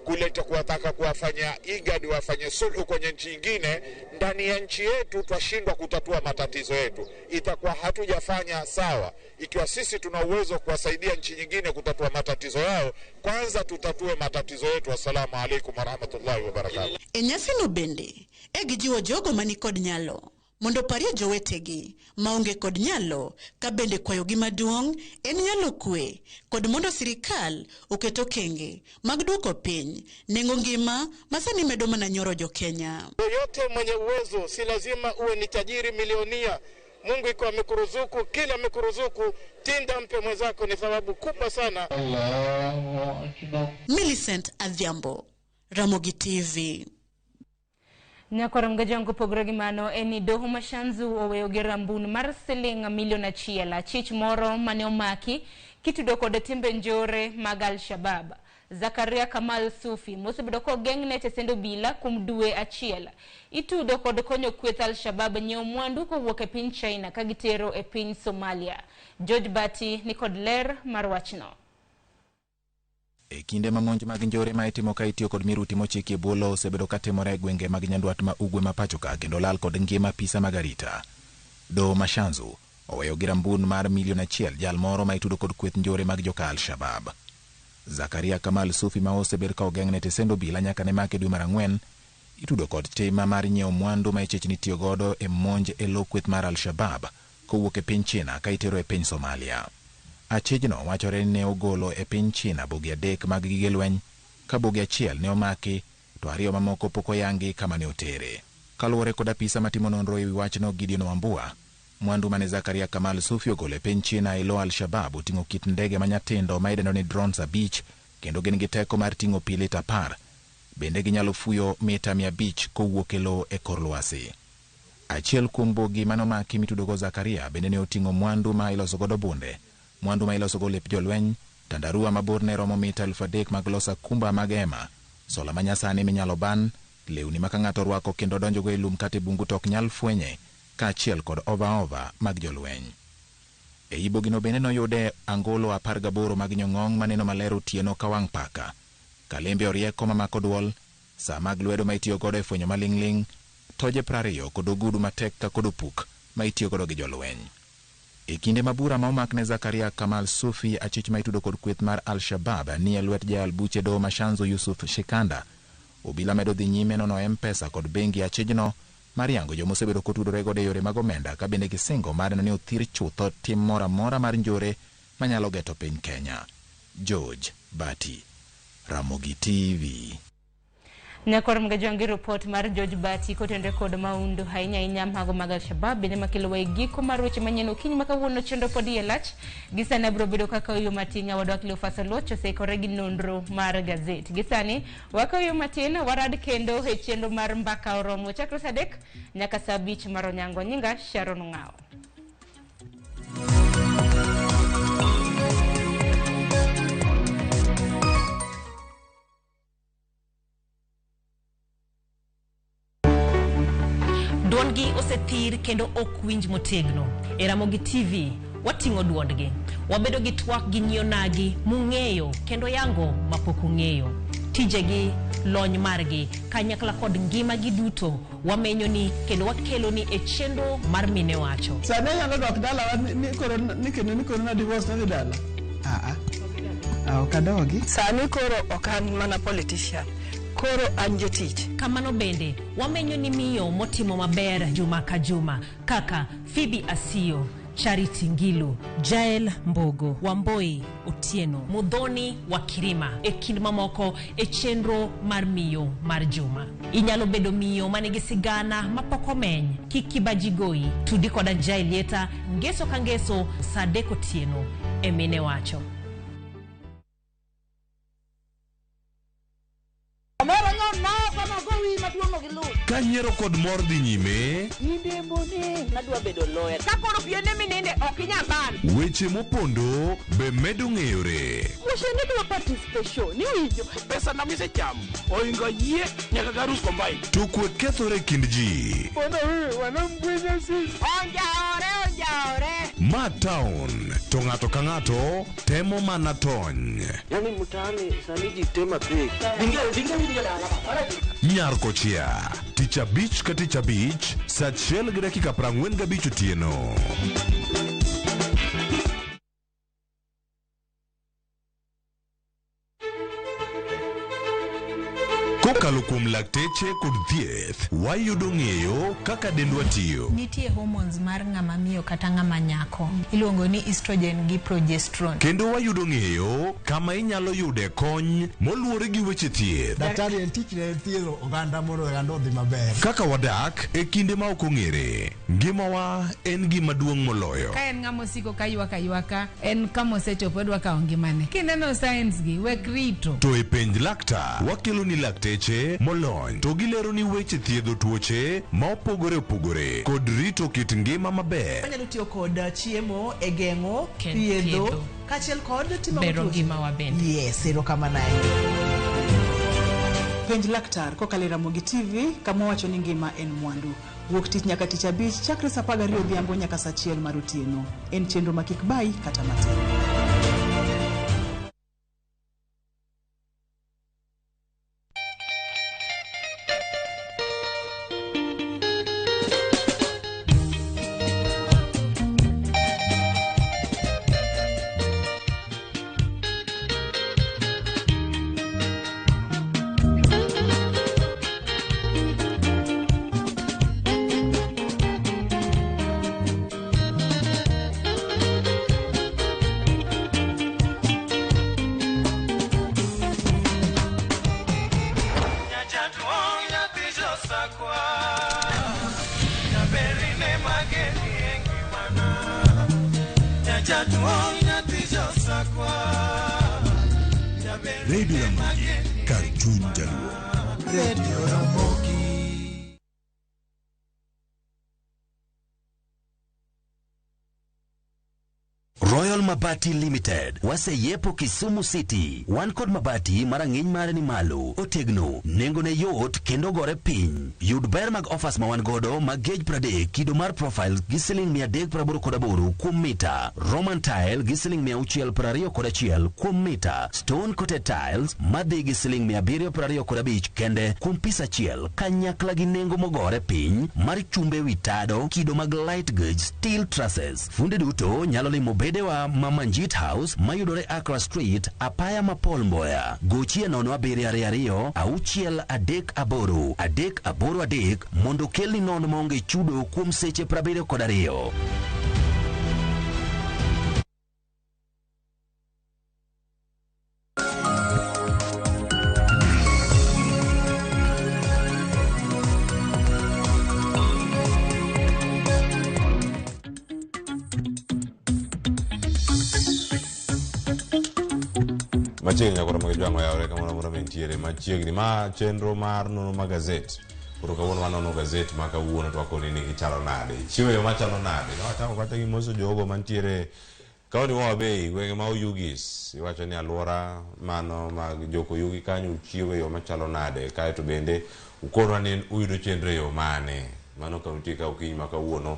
kuleta kuwataka kuwafanya igadi wafanye suluhu kwenye nchi nyingine, ndani ya nchi yetu twashindwa kutatua matatizo yetu. Itakuwa hatujafanya sawa. Ikiwa sisi tuna uwezo kuwasaidia nchi nyingine kutatua matatizo yao, kwanza tutatue matatizo yetu. Assalamu alaikum warahmatullahi wabarakatuh. Enyasi no bende gijiwo jogo mani kod nyalo mondo parie jowetegi maonge kod nyalo ka bende kwayo gi maduong' en nyalo kwe kod mondo sirikal oketo kenge mag duoko piny nengo ngima masani medo mana nyoro Jo-Kenya. Yoyote mwenye uwezo, si lazima uwe ni tajiri milionia. Mungu iko amekuruzuku, kila amekuruzuku, tinda mpe mwenzako, ni thawabu kubwa sana. Millicent Adhiambo, Ramogi TV. Nyakoram gajango pogro gimano eni doho mashanzu oweyo gi rambun mar siling milion 1 achich moro mane omaki kitudo kod timbe njore mag Al-Shabab. Zakaria Kamal Sufi mosebedo ko gengne tesendo bila kuom dwe achiel. Itudo kod konyo kweth Al-Shabab nyiewo mwandu kowuok e piny China ka gitero e piny Somalia. George Bati ni kod ler mar wachno. E kinde ma monj mag njore ma itimo ka itiyo kod miruti mochiki bulo osebedo ka timore e gwenge mag nyandwat ma ugwe ma pacho ka kendo lal kod ngima pisa mag arita. Doho mashanzu oweyo gi rambun mar milion 1 jal moro ma itudo kod kweth njore mag joka Al-Shabab. Zakaria Kamal Sufi ma osebedo ka ogeng'ne tesendo bila nyaka ne make dwe mar 4 itudo kod tema mar nyiewo mwandu ma ichechni tiyo godo e monj e lo kweth mar Al-Shabab kowuok e piny China ka itero e piny Somalia. Achijno wachore ne ogolo e piny China bogi 3 mag gige lweny ka bogi 1 ne omaki to 2 mamoko pok oyangi kama ne otere. Kaluwore kod apisa matimo nonro e wi wachno Gideon Wambua, mwandu mane Zakaria Kamal Sufi ogolo e piny China e lo Al-Shabab oting'o kit ndege manyatindo ma idendo ni drones 5 kendo gin gi teko mar ting'o pi lita 10. Bende ginyalo fuyo mita 500 kowuok e lo e kor lwasi. Achiel kuom bogi manomaki mitudogo Zakaria bende ne oting'o mwandu ma iloso godo bunde, mwandu ma iloso go lep jolweny, tandarua mabor ne romo mita 3,000 mag losa kumba mag ema, sola manyasani minyalo ban, lewni ma ka ng'ato rwako kendo donjo go e lum kata bungu tok nyal fwenye, ka achiel kod ova mag jolweny. E ibogino bende noyude angolo 18 mag nyong'ong maneno maler otieno ka wang' paka, kalembe orieko mamako duol, sa mag lwedo ma itiyo godo e fwenyo maling'ling, toje 20 kod ogudu matek ka kod opuk ma itiyo godo gi jolweny. E kinde mabura ma omak ne Zakaria Kamal Sufi achich ma itudo kod kweth mar Al-Shabab ni e lwet jal buche do mashanzo Yusuf Shikanda, obila medo dhi nyime nono M-Pesa kod bengi achijno mar yango jo mosebedo kotudore godo e yore mag omenda ka bende gisingo mar neno ni othir chutho tim mora mora mar njore manyalo geto piny Kenya. George Bati, Ramogi TV. Nyakoram gajangi report mar George Bati kotende kod maundu hainya inyam hago mag Al-Shabab bende makilo wa giko mar weche manyeno kiny makawuono chendo podi elach gisane bro bedo kaka yo matinga wadwak leo fasalocho se koregi nonro mar gazet gisani waka yo matina warad kendo he chendo mar Mbaka Oromo chakro sadek nyaka sabich maro nyango nyinga Sharon Ngao. Duondgi osethir kendo ok winj motegno. E Ramogi TV wating'o duondgi. Wabedo gi twak gi nyionagi mung'eyo kendo yango mapok ung'eyo. Tijegi, lony margi, kanyakla kod ngima gi duto wamenyoni kendo wakeloni e chenro mar mine wacho. Sane nyalo dok dala ni koro na divorce na dala. Okadogi. Sani koro okan mana politician. Koro an jatich. Kamano bende, wamenyo ni miyo motimo maber juma ka juma, kaka Phoebe Asio, Charity Ngilu, Jael Mbogo, Wamboi Otieno, Mudhoni Wakirima, e kind mamoko e chenro mar miyo mar juma. Inyalo bedo miyo manigi sigana mapoko meny, kikibajigoi, tudi koda Jael Yeta, ngeso ka ngeso, Sadeko Otieno, e mine wacho. Kanyiero kod mor dhi nyime, nadwa bedo lawyer. Kaporo piene mininde okinyaban. weche mopondo be medo ng'eyore. Musheni dwa participation. Ni winjo. Pesa na mise cham. Oingo yie nyaka garus combine. To kwe kethore kind ji. Bona wanamgwenya sisi. Onjaore. Ma town, to ng'ato ka ng'ato temo mana tony. Yani mtaani sani ji tema pek. Dinge dala. Nyarkochia, tich abich ka tich abich, saa 1 gi dakika 45 otieno. Kokalo kuom lakteche kod thieth, wayudo ng'eyo kaka dendwa tiyo. Nitie hormones mar ng'ama miyo kata ng'ama nyako. Iluongo ni estrogen gi progesterone. Kendo wayudo ng'eyo kama inyalo yude kony moluwore gi weche thieth. Daktari en tich ne thiedho oganda mondo oganda odhi maber. Kaka wadak e kinde ma ok ong'ere, ngimawa en gima duong' moloyo. Ka en ng'ama osiko ka ywaka, en kama osechopo dwa kawo ngimane. Kineno science gi, wek rito. To e penj laktar, wakelo ni lakteche molony to gilero ni weche thiedho tuoche ma opogore opogore kod rito kit ngima maber. Wanyalo tiyo kod chiemo e geng'o thiedho kachiel kod timo bero ngima wa bende. Yes, erokamano. Penj laktar kokalo e Ramogi TV kama wacho ni ngima en mwandu. Wuok tich nyaka tich abich chakre saa 12 odhiambo nyaka saa 1 mar otieno. En chenro ma kik bai kata matin. Radio Ramogi, kar chuny jaluo. Radio Ramogi. Royal Mabati Limited, waseyepo Kisumu City. Wan kod mabati marang'iny mare ni malo, otegno, nengone yot kendo gore piny. Yud ber mag offers ma wan godo mag gauge 30, kido mar profile gi siling 388 kuom mita. Roman tile gi siling 621 kuom mita. Stone coated tiles madhi gi siling 725 kende kuom pisa achiel, kanyakla gi nengo mogore piny mar chumbe witado, kido mag light gauge steel trusses. Funde duto nyalo limo bedewa Mamanjit House mayudore Accra Street, apaya mapol Mboya. Gochie 072 638 mondo kelni nono maonge chudo kuom seche 72. Machiegni nyakoro magijwango yawre kamoro moro mentiere machiegni ma chenro mar nono magazet. Koro kawuono wanono gazet ma kawuono to wakoni ni gichalo nade. Chiwo yo machalo nade. Wachako kata gi moso jogo mantiere kaunti ma Wabei, gwenge ma Oyugis. Iwacho ni alwora mano mag joko Yugi kanyo chiwo yo machalo nade. Kae to bende ukonwa ni uyudo chenro yo mane. mano ka nitie ka okinyi ma kawuono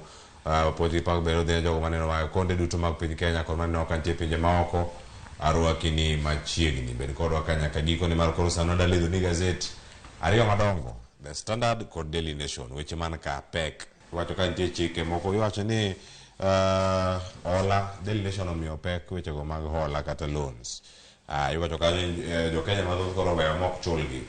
poti pak bero dhe jogo maneno ma konde duto mag piny Kenya kod maneno ka nitie pinje maoko arwaki ni machiegni bed kodwa ka nyaka gikone mar koro sano daledo ni gazet ariyo madongo The Standard kod Daily Nation weche man ka pek wacho ka nitie chike moko iwacho ni hola Daily Nation omiyo pek weche go mag hola kata loans iwacho ka jo Kenya mathoth koro weyo mok chulgi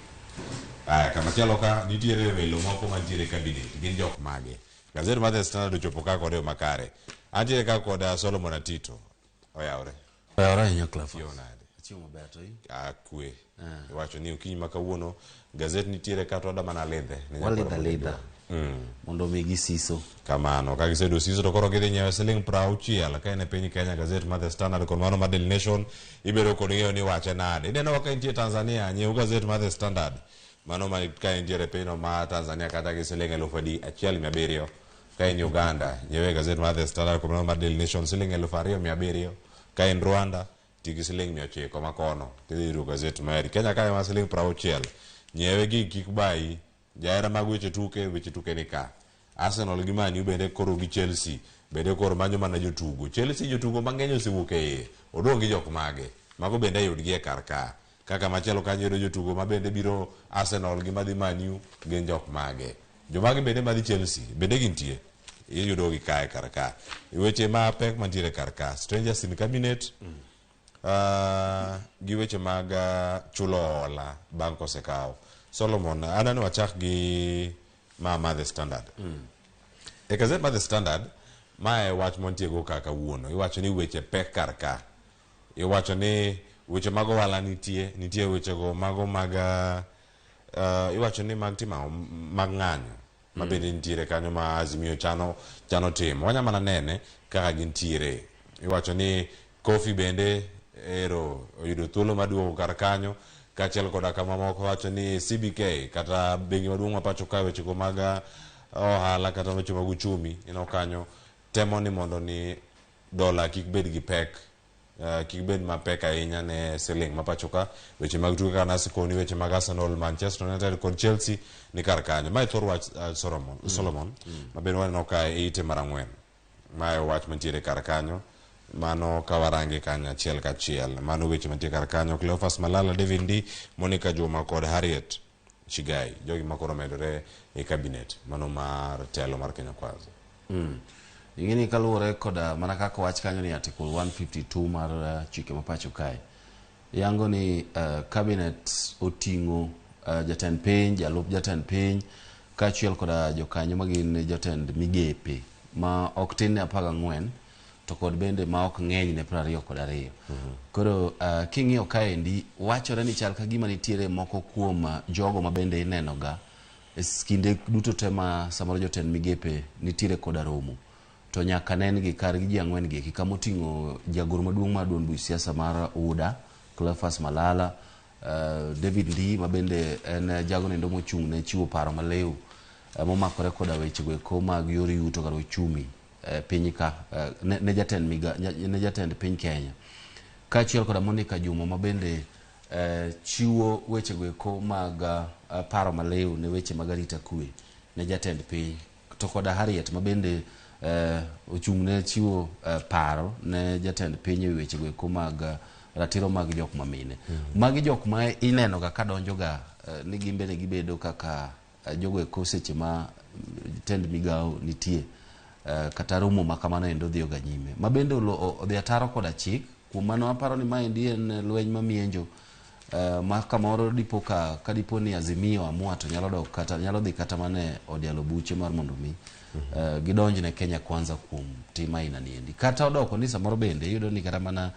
kama chielo ka nitiere welo moko mantiere cabinet gin jok mage gazet mar The Standard ochopo ka kod yo makare antiere ka kod Solomon Atito oyawre ahinya Klafa chiemo maber to kwe iwacho ni okinyi ma kawuono gazet nitiere ka to mana lidhe walidha mondo mi gisiso kamano ka gisedo siso to koro gidhi nyiewo siling 60 ka en piny Kenya gazet mar The Standard kod mano mar Daily Nation ibero kod ng'eyo ni wache nade ineno ka nitie Tanzania nyiew gazet mar The Standard mano ma ka nitie piny ma Tanzania kata gi siling 1,700 ka en Uganda nyiewe gazet mar The Standard kod mano mar Daily Nation siling 2,700 ka en Rwanda tigi siling 900 makono tidhi ru gazet mari Kenya ka ma siling 60 nyewe gi kik bai jaera mag weche tuke ni ka Arsenal gi Man U bende koro gi Chelsea bende koro manyo mana jotugo Chelsea jotugo mang'eny osewuok e odong' gi jok mage mago bende yudgi e kar ka kaka machielo kanyo jotugo ma bende biro Arsenal gi madhi Man U gin jok mage jomage bende madhi Chelsea bende gintie iyudo gi kae kar ka weche ma pek mantiere kar ka strangers in cabinet gi weche mag chulo hola bang' kosekaw Solomon anano wachak gi ma The Standard e gazet mar The Standard mae wach montiego kaka wuono iwacho ni weche pek kar ka iwacho ni weche mag ohala nitie weche go mago mag iwacho ni mag timo mag ng'anyo mabende nitiere kanyo ma Azimio chano timo wanya mana nene kaka gintiere iwacho ni Kofi bende ero oyudo thuolo maduogo kar kanyo kachiel koda kama moko wacho ni CBK kata bengi maduong' ma pacho ka weche go mag ohala kata weche mag uchumi kanyo temo ni mondo ni dola kik bed gi pek kik bed mapek ahinya ne siling ma pacho ka weche mag tuke kana sikoni weche mag Arsenal Manchester United kod Chelsea ni kar kanyo mai thor wach Solomon ma bende waneno ka ite marang'wen mai wach mantiere kar kanyo mano kawarange kanya achiel kachiel mano weche mantie kar kanyo Cleophas Malala David Ndii Monica Juma kod Harriet Chigai jogi makoro medore e cabinet mano mar telo mar Kenya Kwanza ingeni kaluwore kod mana kaka wach kanyo ni article 152 mar chike mapacho kae yango ni cabinet oting'o jatend piny jalup jatend piny kachiel kod jokanyo magin jatend migepe ma ok tin 14 to kod bende ma ok ng'eny ne 22 koro king'iyo kaendi wachore ni chal ka gima nitiere moko kuom jogo ma bende ineno ga kinde duto te ma samoro jotend migepe nitiere kod romo to nyaka nen gi kar gi ji ang'wen gi kama oting'o jagoro maduong' mar duond buch siasa mar UDA Cleophas Malala David Ndii ma bende en jago nendo mochung' ne chiwo paro maliw momakore kod wechego eko mag yor yuto kod uchumi piny ka ne jatend piny Kenya kachiel kod Monica Juma ma bende chiwo wechego eko mag paro maliw ne weche mag arita kwe ne jatend piny to kod Harriet ma bende ochung' ne chiwo paro ne jatend piny e wechego eko mag ratiro mag jok mamine magi jok ma ineno ga kadonjo ga ni gimbe ne gibedo kaka jogo eko seche ma jatend migao nitie kata romo makamano endo dhiyo ga nyime ma bende odhi ataro koda chik kuom mano aparo ni maendi en lweny mamienjo ma kamoro dipo ka dipo ni Azimio amua to nyalo dhi kata mane odialo buche mar mondo mi gidonj ne Kenya Kwanza kuom tima ina niendi kata odoko ni samoro bende yudo ni kata mana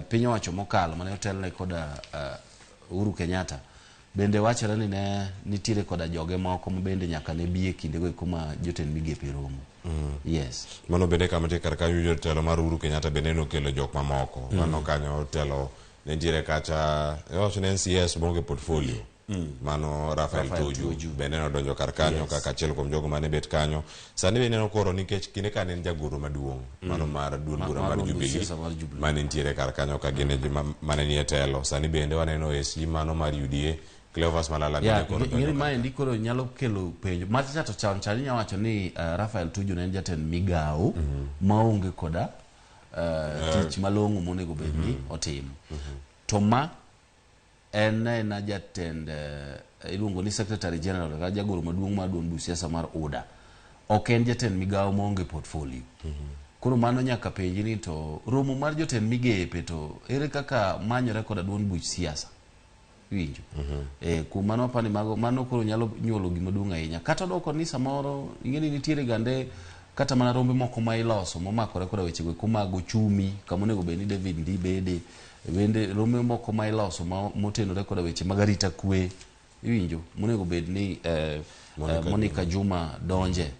piny owacho mokalo mane otelne koda Uhuru Kenyatta bende wachore ni ne nitiere koda joge moko ma bende nyaka ne bie kinde go kuma jotend migepe romo yes mano bende kama te kar kanyo jotelo mar Uhuru Kenyatta bende nokelo jok mamoko mano kanyo telo ne nitiere kacha owacho ne NCS bonge portfolio mano Rafael Tuju bende nodonjo kar kanyo kaka achiel kuom jogo mane bet kanyo sani bende nokoro nikech kinde ka ne en jagoro maduong' mano mar duond bura mar Jubilee mane nitiere kar kanyo ka gine mane nie telo sani bende waneno SG mano mar UDA Cleophas Malala ngiri mae ndikoro nyalo kelo penjo macha to chani nyawacho ni Rafael Tuju ne jatend migao maonge koda tich malongo monego bedni otimo to ma en na jatend iluongo ni secretary general ka jagoro maduong' mar duond buch siasa mar UDA ok en jatend migao maonge portfolio koro mano nyaka penji ni to romo mar jotend migepe to ere kaka manyore koda duond buch siasa winjo ku mano pani mago mano koro nyalo nyuolo gima duong' ahinya kata doko ni samoro ingeni nitiere gande kata mana rombe moko ma iloso momakore koda weche go kumago chumi kamonego be ni David ndi bende rombe moko ma iloso motenore koda weche magarita kwe iwinjo monego bed ni Monica Juma donje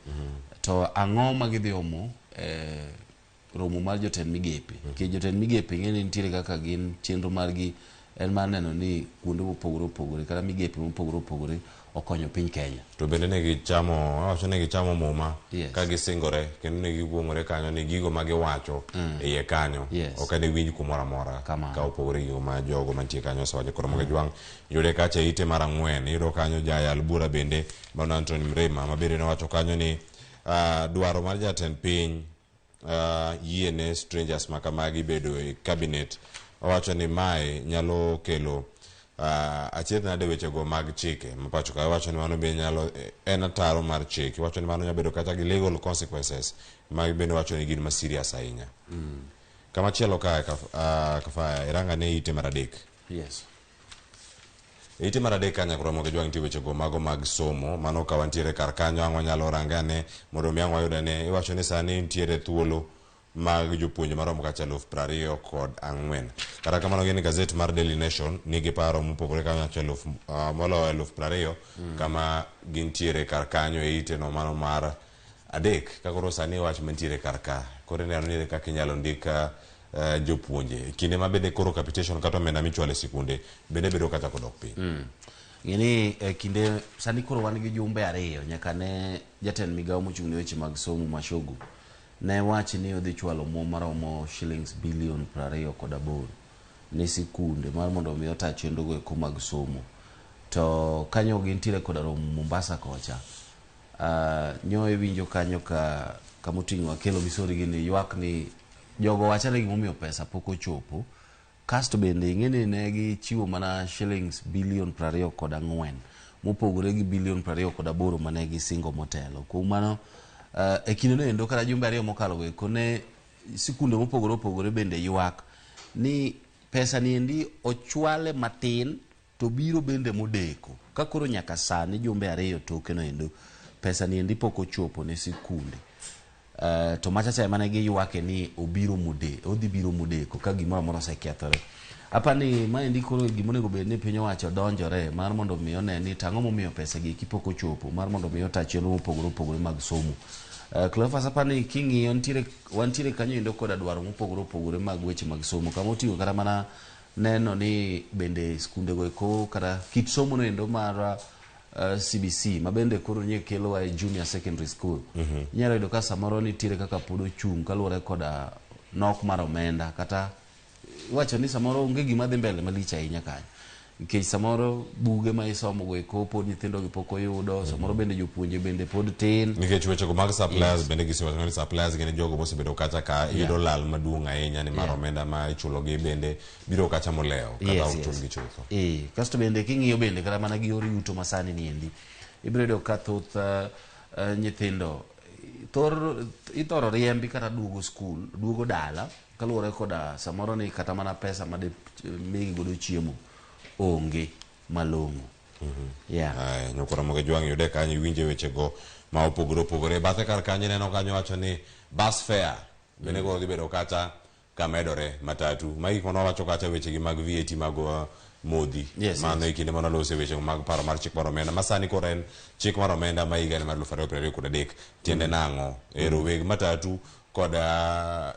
to ang'o magidhi omo romo mar jotend migepe ke jotend migepe ng'eni nitiere kaka gin chenro margi en mar neno ni kuonde mopogore kata migepe mopogore okonyo piny Kenya to bende ne gichamo muma ka gisingore kendo ne giwuongore kanyo ni gigo ma giwacho e iye kanyo ok ane winj kumoro amora ka opogore gigo ma jogo mantie kanyo osewacho koro moge jwang' yude kacha ite mar ang'wen yudo kanyo jayal bura bende Bwana Anthony Mrema ma bende nowacho kanyo ni dwaro mar jatend piny yiene strangers makamagi bedo e cabinet owacho ni mae nyalo kelo achiedh nade weche go mag chike mapacho ka wacho ni mano be nyalo en ataro mar chike wacho ni mano nyalo bedo kata gi legal consequences mag bende wacho ni gin ma serious ahinya kama chielo ka kafaya iranga ne ite maradek ite maradek kanya kuro moge jwang' weche go mago mag somo mano ka wantiere kar kanyo ang'o nyalo rangane mondo mi ang'o yudane iwacho ni sani nitiere thuolo mag jopuonj maromo kacha 24,000 kata kamano gin gazet mar Daily Nation nigi paro mopogore kanyo moloyo 20,000 kama gintiere kar kanyo e ite no mano mar adek kakoro sani wach mantiere kar ka koro neno ni kaka inyalo ndika jopuonje kinde mabende koro capitation kata omenda michwalo e sikunde bende bedo kata kodok piny ngeni kinde sani koro wan gi jumbe ariyo nyaka ne jatend migao mochung' ne weche mag somo Mashogu ne wachi ni odhi chwalo maromo shillings bilion 28 ne sikunde mar mondo mi ota chenro go eko mag somo to kanyo gintiere koda romo Mombasa kocha nyoe winjo kanyo ka moting'o akelo misori gini ywak ni jogo wachane gimomiyo pesa pok ochopo kasto bende ing'eni ne gichiwo mana shillings bilion 24 mopogore gi bilion 28 mane gisingo motelo kuom mano e kinde no endo kata jumbe ariyo mokalo go eko ne sikunde mopogore bende ywak ni pesa ni endi ochwale matin to biro bende modeko ka koro nyaka sani jumbe ariyo toke no endo pesa ni endi pok ochopo ne sikunde to machacha mane gi ywake ni odhi biro modeko ka gimoro amora osekethore apa ni ma endi koro gimonego bed ni piny owacho donjore mar mondo mi one ni tang'o momiyo pesa gi pok ochopo mar mondo mi ota chenro mopogore mag somo Cleophas apa ni king'iyo wantiere kanyo endo koda dwaro mopogore mag weche mag somo kama oting'o kata mana neno ni bende skunde go eko kata kit somo no endo mar CBC ma bende koro nye kelo e junior secondary school nyalo yudo ka samoro nitiere kaka pod ochung' kaluwore koda nok mar omenda kata wacho ni samoro onge gima dhi mbele malich ahinya kanyo nikech samoro buge ma isomo go eko pod nyithindo gi pok oyudo samoro bende jopuonje bende pod tin nikech weche go mag suppliers bende gisiwacho ni suppliers gin jogo mosebedo kacha ka yudo lal maduong' ahinya ni mar omenda ma ichulo gi bende biro kacha moleo kata ochul gi chutho kasto bende king'iyo bende kata mana gi yore yuto masani ni endi ibiro yudo ka thoth nyithindo ithoro riembi kata duogo dala kaluwore koda samoro ni kata mana pesa made migi godo chiemo onge malong'o nyokora moge jwang' yude kanyo winje weche go ma opogore bathe kar kanyo neno kanyo wacho ni bus fare bende go dhi bedo kacha kamedore matatu ma gik mano wacho kacha weche gi mag VAT mag modhi mano e kinde mano lose weche mag paro mar chik mar omenda masani koro en chik mar omenda ma higa mar 2023 tiende nang'o e roweg matatu koda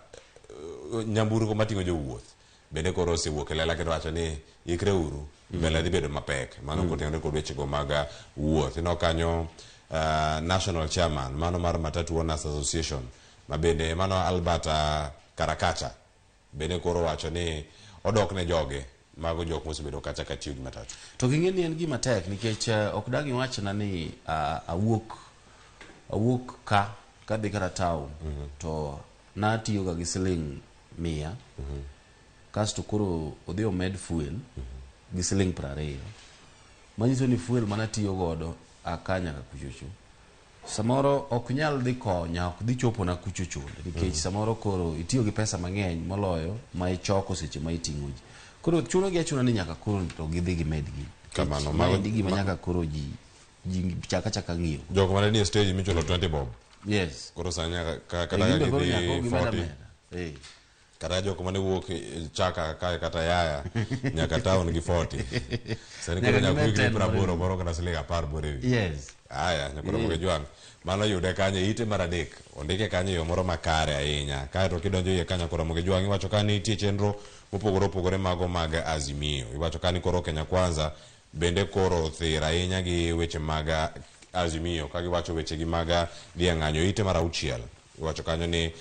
nyamburko mating'o jowuoth bende koro osewuok e lela kendo wacho ni ikre uru mbele dhi bedo mapek mano kotenore kod weche go mag wuoth ino kanyo national chairman mano mar Matatu Owners Association ma bende mano Albert Karakacha bende koro wacho ni odok ne joge mago jok mosebedo kacha ka tiyo gi matatu. To ging'e ni en gima tek nikech ok dagi wachna ni awuok ka kadhi kata town to natiyo ga gi siling 100 kasto koro odhi omed fuel gi siling 20 manyiso ni fuel manatiyo godo akanya ka kuchuchu samoro ok nyal dhi konya ok dhi chopo na kuchuchu nikech samoro koro itiyo gi pesa mang'eny moloyo ma ichoko seche ma iting'o ji koro chuno gi achuna ni nyaka koro to gidhi gi medgi kamano mago digi manyaka koro ji chaka ng'iyo jogo mane ni stage michulo 20 bob. Yes. Koro sanya kata gidhi 40 kata jok mane wuok chaka kae kata yaya nyaka town gi 40 sani koro nyaka wigni 80 moro kata siling 10 borewi. Yes. Aya nyakoro moge jwang mano yude kanye ite mar adek ondike kanye yo moro makare ahinya kae to kidonjo iye kanya koro moge jwang iwacho ka nitie chenro mopogore opogore mago mag Azimio iwacho ka ni koro Kenya Kwanza bende koro thira ahinya gi weche mag Azimio ka giwacho weche gi mag dhiang'anyo ite mar 6 iwacho kanyo ni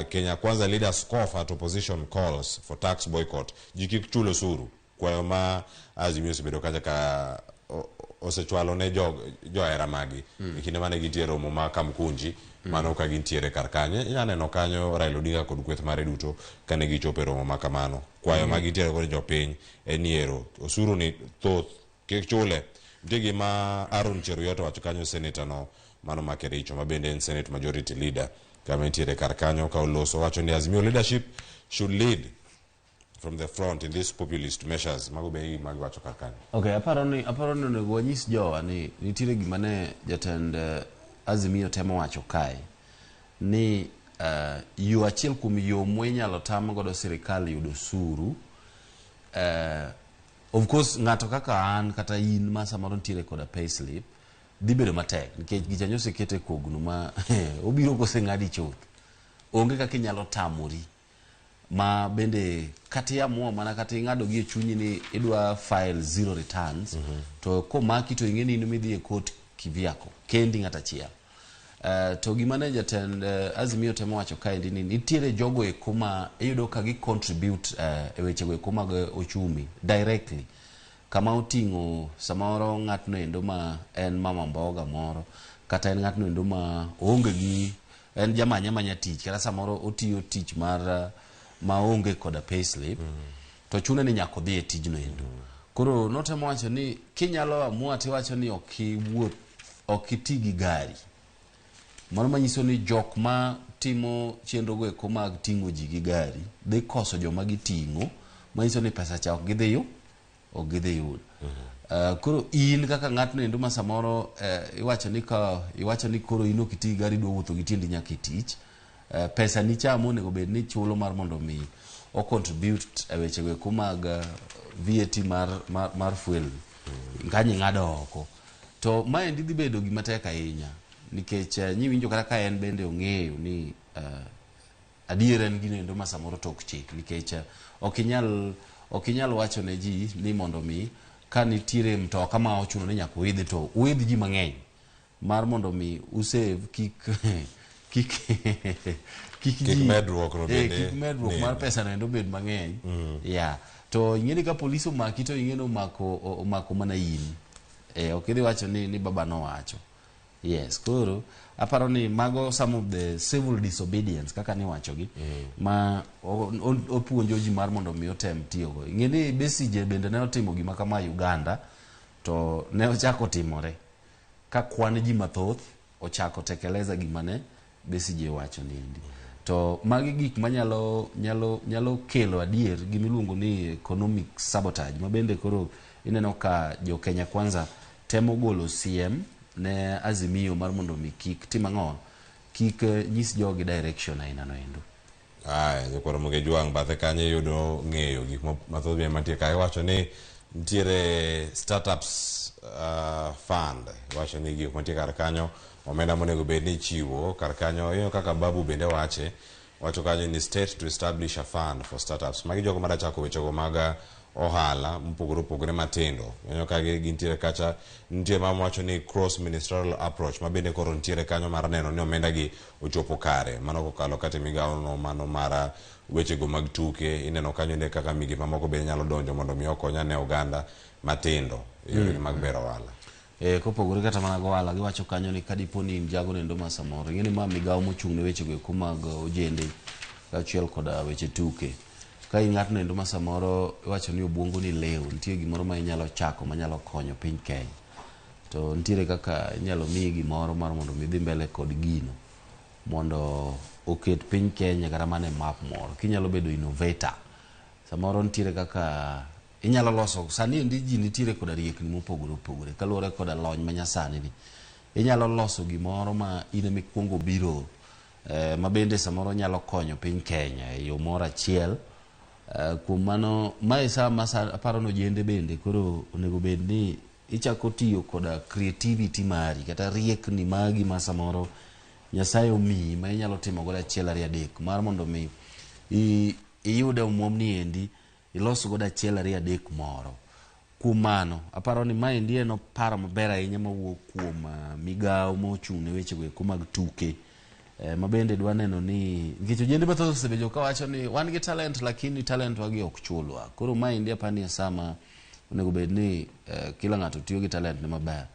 Kenya Kwanza leaders scoff at opposition calls for tax boycott jikik chulo suru kwayo ma Azimio sebedo kaja ka osechwalo ne johera magi kinde mane gintiere romo ma Kamkunji mano ka gintiere kar kanyo inyaneno kanyo Raila Odinga kod kweth mare duto kane gichopo romo ma kamano kwayo ma gintiere kod jopiny eniero osuru ni thoth kik chule ndigi ma Aaron Cheruiyot wacho kanyo senator no mano ma Kericho ma bende en Senate majority leader kama entiere kar kanyo ka oloso wacho ni Azimio leadership should lead from the front in these populist measures mago be magi wacho kar kanyo. Okay, aparo ni onego wanyis jowa ni nitiere gima ne jatend Azimio temo wacho kae ni yo achiel kuom yo mwenyalo tam godo sirikal yudo suru of course ng'ato kaka an kata in ma samoro ntiere koda payslip dhi bedo matek nikech gichanyo osekete kogno ma obiro koseng'adi chuth onge kaka inyalo tamori ma bende kata iamua mana kata ing'ado gi e chunyi ni idwa file 0 returns to komaki to ing'e ni in midhi e court kivyako kendi ng'ata achiel to gima ne jatend Azimio temo wacho kaendi ni nitiere jogo eko ma iyudo ka gi contribute e wechego eko mag ochumi directly kama oting'o samoro ng'atno endo ma en mama mboga moro kata en ng'atno endo ma onge gi en jamanya tich kata samoro otiyo tich mar maonge koda payslip to chune ni nyako dhi e tijno endo koro notemo wacho ni kinyalo amua tiwacho ni ok iti gi gari mano manyiso ni jok ma timo chenro go eko mag ting'o ji gi gari dhi koso joma giting'o manyiso ni pesa cha ok gidhi yud koro in kaka ng'atno endo ma samoro iwacho ni koro in ok iti gi gari dwa wuotho gi tiendi nyaka e tich pesa ni chamo onego bed ni chulo mar mondo mi o contribute e wechego eko mag VAT mar fuel kanyi ng'ado oko to maendi dhi bedo gima tek ahinya nikech nyiwinjo kata ka en bende ong'eyo ni adier en gino endo ma samoro tok chik nikech ok inyal wacho ne ji ni mondo mi ka nitiere mtoka ma ochuno ni nyaka uidhi to uidh ji mang'eny mar mondo mi usave kik medruok no bende kik medruok mar pesa no endo bed mang'eny to ing'eni ka polisi omaki to ing'eni omako mana in ok idhi wacho ni baba nowacho yes koro aparo ni mago some of the civil disobedience kaka ni wachogi ma opuonjo ji mar mondo mi otem tiyogo ing'eni Besigye bende ne otimo gima kama Uganda to ne ochako timore ka kwan ji mathoth ochako tekeleza gima ne Besigye wacho nindi to magi gik manyalo kelo adier gimiluongo ni economic sabotage ma bende koro ineno ka jo Kenya Kwanza temo golo CM ne Azimio mar mondo mi kik timang'o kik nyis jogi direction aina no endo koro moge jwang bathe kanye yudo ng'eyo gik mathoth be mantie kae wacho ni nitiere startups fund wacho ni gik mantie kar kanyo omenda monego bed ni chiwo kar kanyo iyo kaka Babu bende wacho kanyo ni state to establish a fund for startups magi jogo madachako wechego mag ohala mpogore opogore matindo. Ineno ka gintiere kacha, nitie mama wacho ni cross ministerial approach, ma bende koro nitiere kanyo mar neno ni omenda gi ochopo kare. Mano kokalo kata migawo no mano mara weche go mag tuke, ineno kanyo ne kaka migepe mamoko bende nyalo donjo mondo mi okonya ne oganda matindo yore mag bero ohala. Kopogore kata mana gohala, giwacho kanyo ni kadiponi in jago nendo ma samoro ing'eni ma migawo mochung' ne weche go mag ojende kaachiel koda weche tuke. Ka in ng'at nendo ma samoro iwacho ni obwongo ni leo, nitie gimoro ma inyalo chako manyalo konyo piny Kenya, to nitiere kaka inyalo miyi gimoro mar mondo midhi mbele kod gino mondo oket piny Kenya kata mana map moro. Kinyalo bedo innovator, samoro nitiere kaka inyalo loso, sani endi ji nitiere koda riekni mopogore opogore kaluwore koda lony manyasani ni. Inyalo loso gimoro ma in emikwongo biro, ma bende samoro nyalo konyo piny Kenya e yo moro achiel. Kuom mano mae sama aparo no jende bende koro onego bed ni ichako tiyo koda creativity mari kata riekni magi ma samoro Nyasaye omiyi ma inyalo timo godo achiel ariyo adek mar mondo mi iyude omuom ni endi ilos godo achiel ariyo adek moro. Kuom mano aparo ni mae endi en paro maber ahinya mawuok kuom migawo mochung' ne weche go mag tuke. Ma bende dwa neno ni nikech ojende mathoth osebedo ka wacho ni wan gi talent lakini talent wagi ok chulwa. Koro mae endi apani sama onego bed ni kila ng'ato tiyo gi talent ne maber.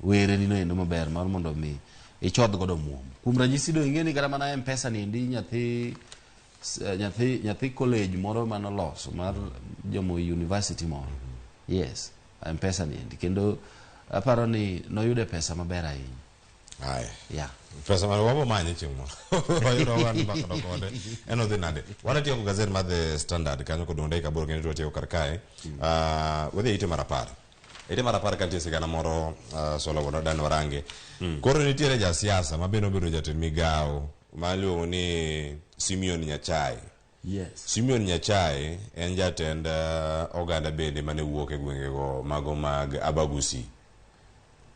Were ni no endo maber mar mondo mi ichodh godo muom. Kuom ranyisi do ing'eni kata mana M-Pesa ni endi nyathi college moro manoloso mar jomo university moro. Yes, M-Pesa ni endi kendo aparo ni noyude pesa maber ahinya. Yeah. Pesa mano wabo manye chimo. Wayudo wan Mbaka no kode. Eno dhi nade. Wana tiyo gazet mar The Standard kanyo kod ndai kaboro kendo tiyo kar kae. Wedhe ite marapar. Ite marapar kantie sigana moro solo wono Dan Warange. Koro nitiere ja siasa mabeno bedo jatend migawo maluongo ni Simeon Nyachae. Yes. Simeon Nyachae en jatend oganda bende mane wuok e gwenge go mago mag Abagusi.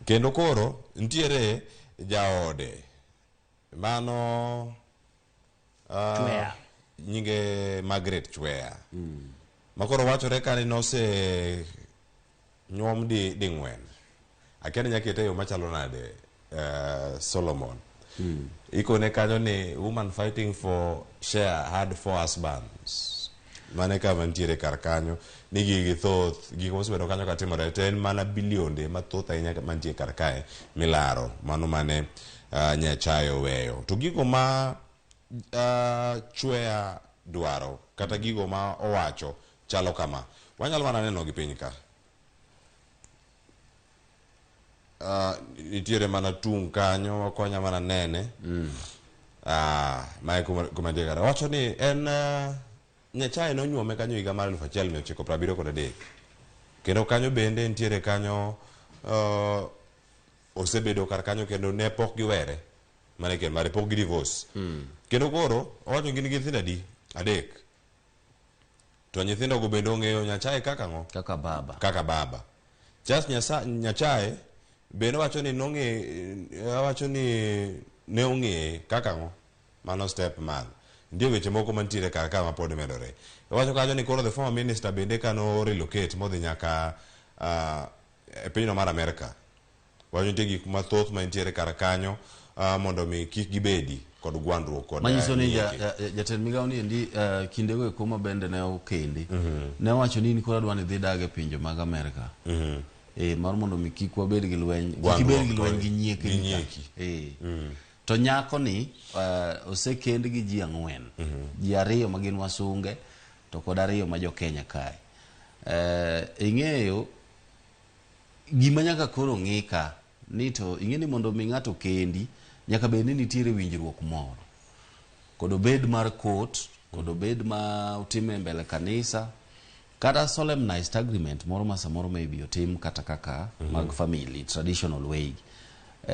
Kendo koro nitiere jaode mano nyinge Margaret Chwea makoro wachore kani nose nyuom di ng'wen akene nyakete yo machalo nade Solomon ikone kanyo ni woman fighting for share had 4 husbands mane kama nitiere kar kanyo ni gigi thoth gigi mosebedo kanyo katimore ten mana bilionde mathoth ahinya mantie kar kae milaro mano mane Nyachae oweyo to gigo ma Chwea dwaro kata gigo ma owacho chalo kama wanyalo mana neno gi piny ka nitiere mana tung kanyo wakonya mana nene mae kuma ntie kara wacho ni en Nyachae nonyuome kanyo higa mar 1973 kendo kanyo bende nitiere kanyo osebedo kar kanyo kendo ne pok giwere mane ken mare pok gi divorce kendo koro owacho gin gi nyithindo adek to nyithindo go bende ong'eyo Nyachae kaka ng'o kaka baba just Nyachae bende wacho ni ne ong'eye kaka ng'o mano step man. Ndio weche moko mantiere kar ka mapod medore. Wacho kanyo ni koro the former minister bende kano relocate modhi nyaka e pinyno mar Amerika. Wacho nitie gik mathoth mantiere kar kanyo mondo mi kik gibedi kod gwandruok kod manyiso ni jatend migawo ni endi kindego eko ma bende ne okendi ne wacho ni koro dwani dhi dage pinje mag Amerika mar mondo mi kik wabed gi lweny gi nyieki to nyako ni osekend gi ji 4 ji 2 ma gin wasunge to kod 2 ma jo Kenya kae ing'eyo gima nyaka koro ng'ika ni to ing'eni mondo mi ng'ato kendi nyaka bed ni nitiere winjruok moro kod obed mar court kod obed ma utime mbele kanisa kata solemnized agreement moro ma samoro maybe otim kata kaka mag family traditional way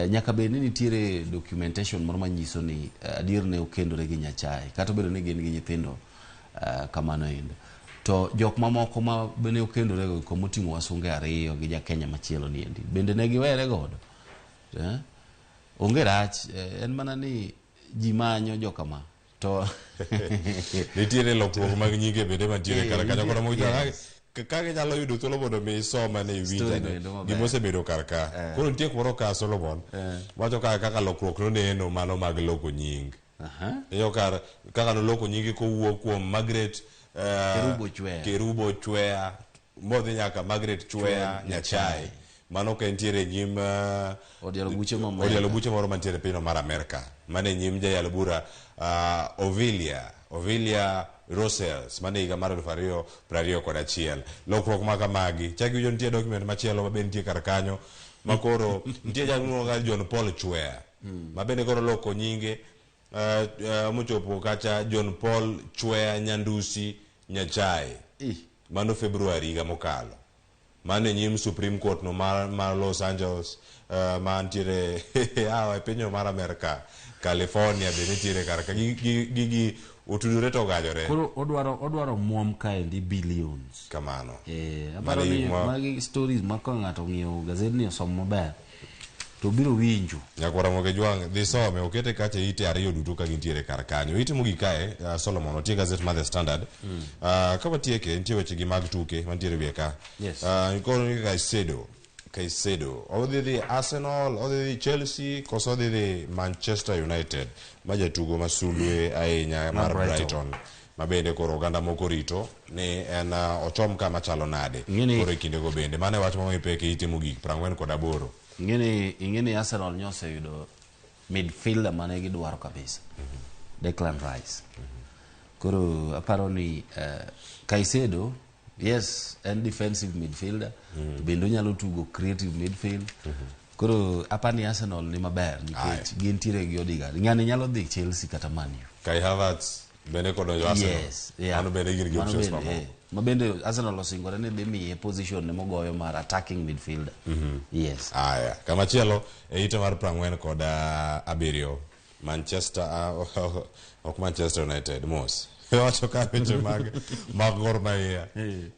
nyaka bed ni nitiere documentation moro manyiso ni adier ne okendore gi Nyachae kata bedo ni gin gi nyithindo kamano endo to jok mamoko ma bende okendore go komoting'o wasunge 2 gi ja Kenya machielo ni endi bende ne giwere godo onge rach en mana ni ji manyo jokama to to nitiere lokruok mag nyinge bende mantiere kar kanyo kono mojang kaka nyalo yudo thuolo mondo mi soma ne winjane gima osebedo kar ka koro nitie kumoro ka Solomon wacho kaka lokruok noneno mano mag loko nying iyo kaka noloko nyingi kowuok kuom Margaret Kerubo Chwea modhi nyaka Margaret Chwea Nyachae mano ka entiere nyim odialo buche moro mantiere piny mar Amerika mane nyim jayalo bura Ovilia Rosales mane higa mar 2021 lokruok maka magi chaki jo nitie document machielo ma bende nitie kar kanyo makoro nitie jang'uoga John Paul Chwea ma bende koro loko nyinge mochopo kacha John Paul Chwea Nyandusi Nyachae mano February higa mokalo mane nyim Supreme Court no mar Los Angeles mantiere e piny mar Amerika California bende nitiere kar ka gigi otudore to gajore koro odwaro muom kaendi billions kamano aparo ni magi stories ma ka ng'ato ng'iyo gazeti osomo maber to biro winjo nyakwara moge jwang dhi some okete kacha ite ariyo duto ka gintiere kar kanyo ite mogik kae Solomon otie gazet mar The Standard ka watieke nitie weche gi mag tuke mantiere wie ka koro ni Caicedo odhi dhi Arsenal odhi dhi Chelsea koso odhi dhi Manchester United ma jatugo masulwe ahinya mar Brighton ma bende koro oganda moko rito ni en ochom kama chalo nade koro e kindego bende mane wach mamo ipeke ite mogik 48 ingeni Arsenal nyose yudo midfielder mane gidwaro kabisa Declan Rice koro aparo ni Caicedo yes and defensive midfielder bendo nyalo tugo creative midfield koro apani Arsenal ni maber nikech gintiere gi Odegaard ng'ani nyalo dhi Chelsea kata Man U Kai Havertz bende kodonjo Arsenal mano bende gin gi options mamoko ma bende Arsenal osingore ni dhi miye position ne mogoyo mar attacking midfielder yes kama chielo e ite mar 47 Manchester ok Manchester United mos wacho ka weche mag Gor Mahia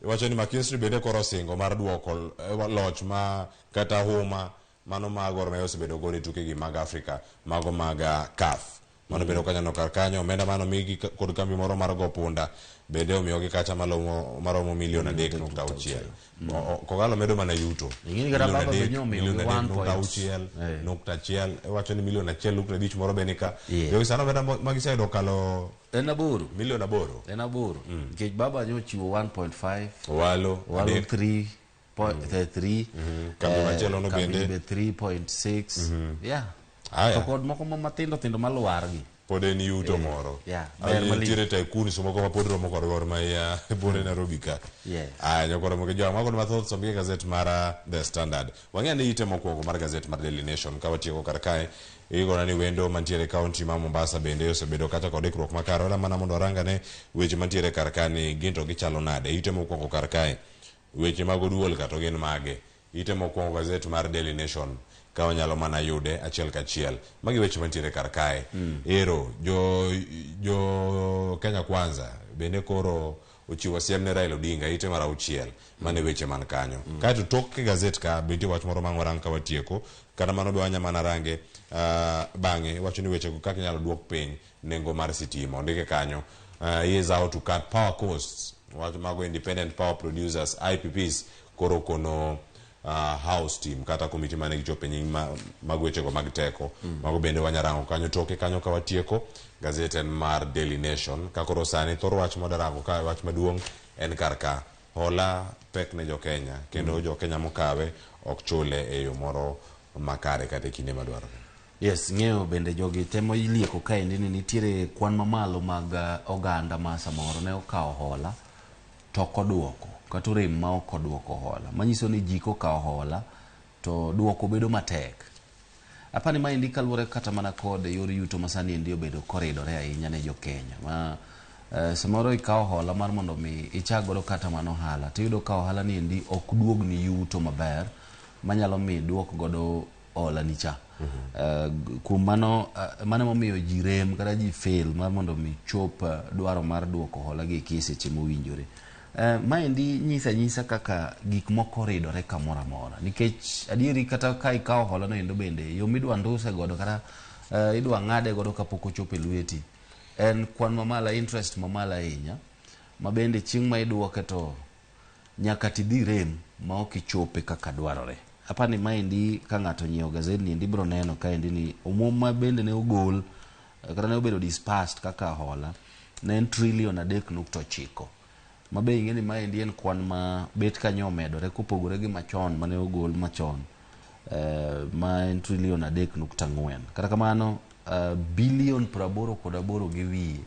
wacho ni McKinstry bende koro singo mar duoko loch ma kata huma mano ma Gor Mahia osebedo gori tuke gi mag Afrika mago mag CAF mano bedo kanyano kar kanyo omenda mano migi kod kambi moro mar go punda bende omiyogi kacha maromo $3.6 kogalo medo mana yuto $1.6 wacho ni $1.5 moro bende ka jogi sano omenda magiseyudo kalo en aboro $1 nikech baba nyochiwo 1.5 walo 3.3 kambi machielo no bende 3.6 to kod moko matindo maluwargi pod en yuto moro nitiere tycoon moko ma pod romo kod Gor Mahia bore Nairobi ka nyakoro moke jwa mago mathoth sombie gazet mar The Standard wang'e ni ite mokwongo mar gazet mar Daily Nation ka watieko kar kae igona ni wendo mantiere kaunti ma Mombasa bende osebedo kata kod ikruok makare ola mana mondo arangane weche mantiere kar kae ni ginto gichalo nade ite mokwongo kar kae weche mag duol kato gin mage ite mokwongo gazet mar Daily Nation ka wanyalo mana yude achiel kachiel magi weche mantiere kar kae ero jo Kenya Kwanza bende koro ochiwo siem ne Raila Odinga ite mar 6 mane weche man kanyo kaeto tok gazet ka bende wach moro mang'warang ka watieko kata mano be wanya mana range bang'e wacho ni weche go kaka nyalo duok piny nengo mar sitima ondike kanyo is out to cut power costs wacho mago independent power producers IPPs koro kono house team kata komiti mane gichope nying mag wechego mag teko mago bende wanyarango kanyo toke kanyo ka watieko gazet en mar Daily Nation kakoro sani thor wach modarango ka wach maduong' en karka hola pek ne jo Kenya kendo jo Kenya mokawe ok chule e yo moro makare kata kinde madwarore yes ng'eyo bende jogi temo ilieko kaendi ni nitiere kwan mamalo mag oganda ma samoro ne okawo hola to koduoko kata rem ma ok oduoko hola manyiso ni ji kokawo hola to duoko bedo matek apani ma indi kaluwore kata mana kod yor yuto masani endi obedo koridore ahinya ne jo Kenya ma samoro ikawo hola mar mondo mi ichak godo kata mana ohala tiyudo ka ohala ni endi ok duogni yuto maber manyalo mi duok godo hola ni cha kuom mano momiyo ji rem kata ji fail mar mondo mi chop dwaro mar duoko hola gi seche mowinjore maendi nyisa kaka gik moko ridore kamoro amora nikech adieri kata ka ikawo hola no endo bende yo midwa nduse godo kata idwa ng'ade godo kapok ochopo e lweti en kwan mamala, interest mamala ahinya, mabende chieng' ma iduoke to nyaka tidhi rem ma ok ichope kaka dwarore. Apani maendi ka ng'ato nyiewo gazet ni biro neno kaendi ni omuom ma bende ne ogol kata ne obedo dispersed kaka hola ne en $3.9 mabe ing'e ni maendi en kwan ma bet kanyo omedore kopogore gi machon mane ogol machon ma en $3.4. Kata kamano bilion 88 gi wiye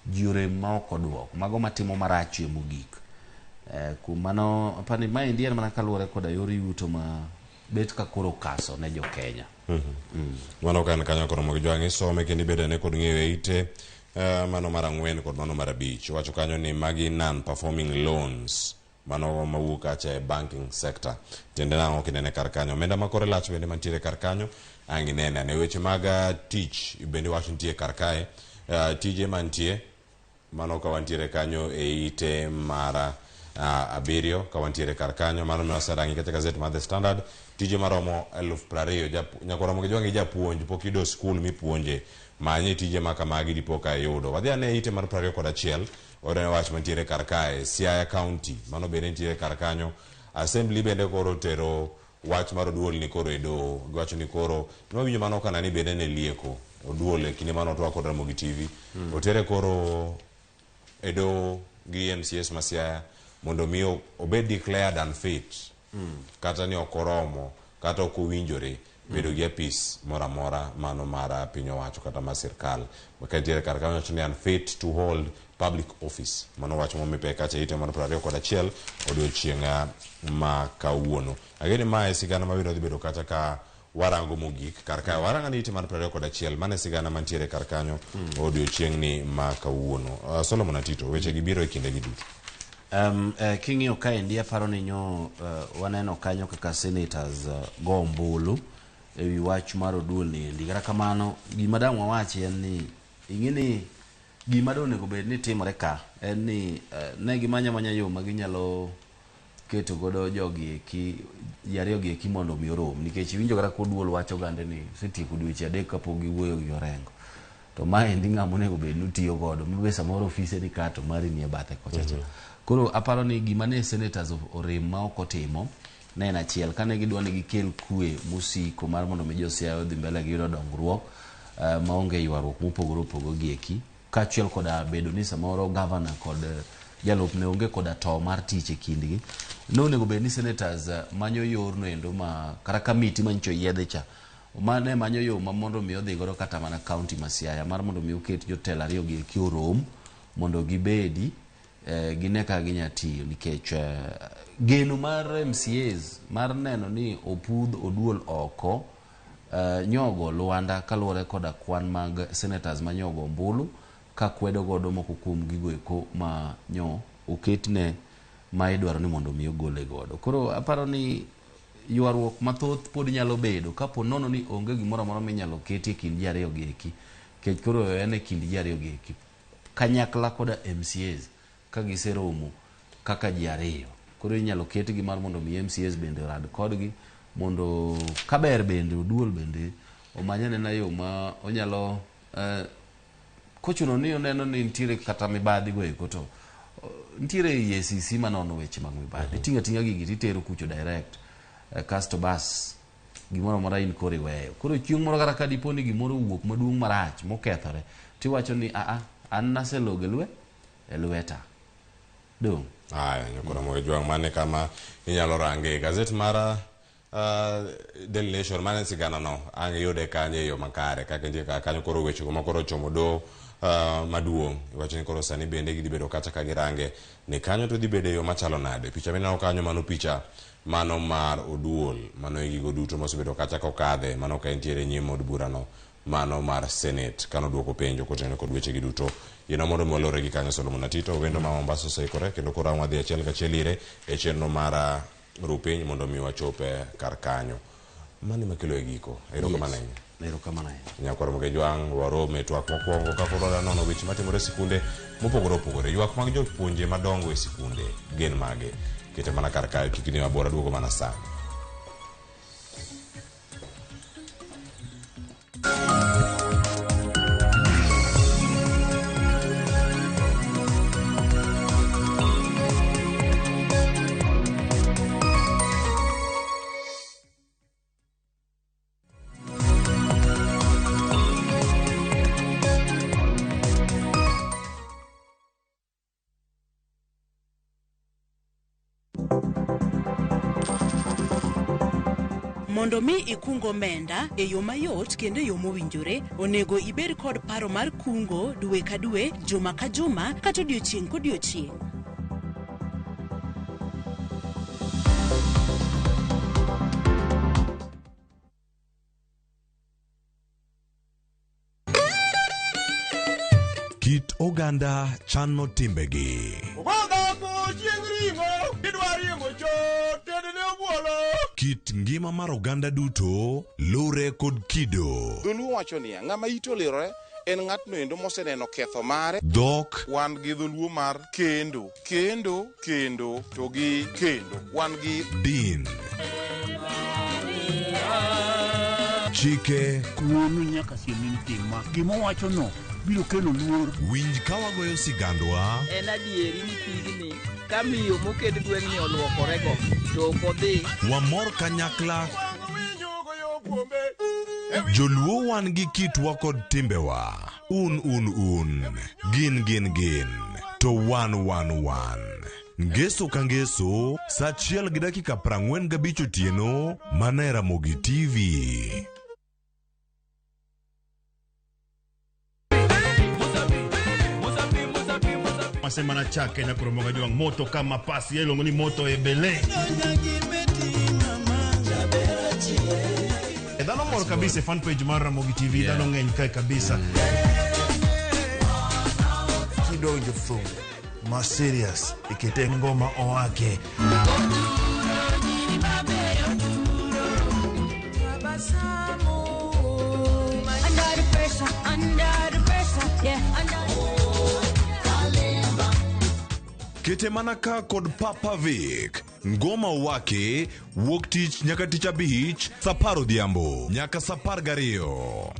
ji orem ma ok oduoko, mago matimo marach e mogik. Kumano apani maendi en mana kaluwore koda yor yuto ma bet ka koro kaso ne jo Kenya. Mano kan kanyo koro mo jwangi some kendi bede ne kod ng'eyo ite mano mar 4 kod mano mar 5 wacho kanyo ni magi non performing loans mano mawuok acha e banking sector tende nang'o kinene kar kanyo omenda makore lach bende mantiere kar kanyo anginene ne weche mag tich bende wacho nitie kar kae tije mantie mano ka wantiere kanyo e ite mara 7 ka wantiere kar kanyo mano mewaserangi kata gazet mar The Standard tije maromo 20,000 nyakoromo jwangi japuonj pok yudo skul mipuonje manye tije maka magi dipo ka yudo wadhi ane ite mar 21 ore wach mantiere kar kae Siaya County mano bende nitiere kar kanyo assembly bende koro tero wach mar duol ni koro edo wacho ni koro nwawinjo mano kana ni bende ne lieko oduol e kinde mano to kod Ramogi TV otere koro edo gi MCS ma Siaya mondo mi obed declared unfit kata ni okoromo kata ok owinjore bedo gi apis mora mora mano mara piny owacho kata ma sirkal wakatiere kar kanyo ni unfit to hold public office mano wach mo mipe kacha ite mar 21 odiochieng' ma kawuono ageni mae sigana mabiro dhi bedo kacha ka warango mogik kar kae waranga ni ite mar 21 mane sigana mantiere kar kanyo odiochieng' ni ma kawuono. Solomon Atito weche gibiro e kinde gi duto. King'iyo kaendi aparo ni nyo waneno kanyo kaka senators go ombulu e wi wach mar oduol ni endi. Kata kamano gima dang' wawachi en ni ing'e ni gima do onego bed ni timore ka en ni ne gimanya manya yo ma ginyalo keto godo jogi eki yariyo gi eki mondo mi orom nikech winjo kata ko duol wacho gande ni setieko dweche 3 kapok giwuoyo gi orengo to maendi ng'ama onego bed ni tiyo godo mabe samoro ofise ni kato mari ni e bathe kochacha. Koro aparo ni gima ne senators orem ma ok otimo ne en achiel kane gidwa ni gikel kwe musiko mar mondo mi Siaya odhi mbele gi yudo dongruok maonge ywaruok mopogore opogore gi eki kaachiel koda bedo ni samoro governor kod jalup ne onge koda to mar tich e kindgi no onego bed ni senators manyo yorno endo ma kata kamiti mancho yiedhe cha mane manyo yo ma mondo mi odhi godo kata mana county ma Siaya mar mondo mi oket jotelo ariyo gi eki orom mondo gibedi gine ka ginyatiyo nikech geno mar MCAs mar neno ni opudh oduol oko nyogo Luanda kaluwore koda kwan mag senators ma nyogo ombulu ka kwedo godo moko kuom gigo eko ma nyo oketne ma idwaro ni mondo mi ogole godo. Koro aparo ni ywaruok mathoth pod nyalo bedo kapo nono ni onge gimoro amora minyalo keti e kind ji ariyo gi eki kech koro en e kind ji ariyo gi eki kanyakla koda MCAs ka giseromo kaka ji ariyo koro inyalo ketgi mar mondo mi MCAs bende rad kodgi mondo kaber bende oduol bende omanyane na yo ma onyalo kochuno ni oneno ni nitiere kata mibadhi go eko to nitiere EACC manono weche mag mibadhi tinga gigi titero kucho direct kasto bas gimoro mora in kore weyo koro chieng' moro kata ka dipo ni gimoro wuok maduong' marach mokethore tiwacho ni an naseloge e lweta dong nyakora mo jwang mane kama inyalo range gazet mara Daily Nation mane sigana no ange yude kanye yo makare kaka nje kanyo koro weche go makoro chomo do maduong' wacho ni koro sani bende gidhi bedo kata ka girange ni kanyo to dhi bedo yo machalo nade picha mineno kanyo mano picha mano mar oduol mano gigo duto mosebedo kata kokadhe mano ka entiere nyim od burano mano mar Senate kano duoko penjo kotene kod weche gi duto yeno mondo molore gi kanyo Solomon Atito wendo ma Mombasa oseikore kendo koro wadhi achiel kachiel ire e chenro mar rupiny mondo mi wachope kar kanyo mani makelo e giko erokamano nyakoro moge jwang warome twak mokwongo ka koro nono weche matimore sikunde mopogore opogore ywak mag jopuonje madongo e sikunde gen mage kete mana kar kae tukini mabora duogo mana sani. Mondo mi ikungo omenda e yo mayot kendo e yo mowinjore, onego ibed kod paro mar kungo dwe ka dwe, juma ka juma, kata odiochieng' kodiochieng'. Kit oganda chano timbegi. Kit ngima mar oganda duto lure kod kido. Dholuo wacho niya, ng'ama ito lirore en ng'atno endo moseneno ketho mare. Dhok wan gi dholuo mar kendo to gi kendo wan gi din. Chike kuono nyaka siem timma gima wacho no biro kelo luor. Winj ka wagoyo sigandwa. En adieri ni pigni ka miyo moket gweng'ni oluokorego to ok odhi. Wamor kanyakla. Joluo wan gi kitwa kod timbewa. Un. Gin. To wan. Ngeso ka ngeso, sa 1:45 otieno, mana e Ramogi TV. Masemana chake na kuromoga juang moto kama pasi ya ilongo ni moto ebele. Dhano moro kabisa fan page mar Ramogi TV, dhano ng'eny kae kabisa. Kidonjo thum ma serious ikete ngoma owake. Kete manaka kod Papa Vic. Ngoma wake wuok tich nyaka tich abich, saa 10 odhiambo nyaka saa 12.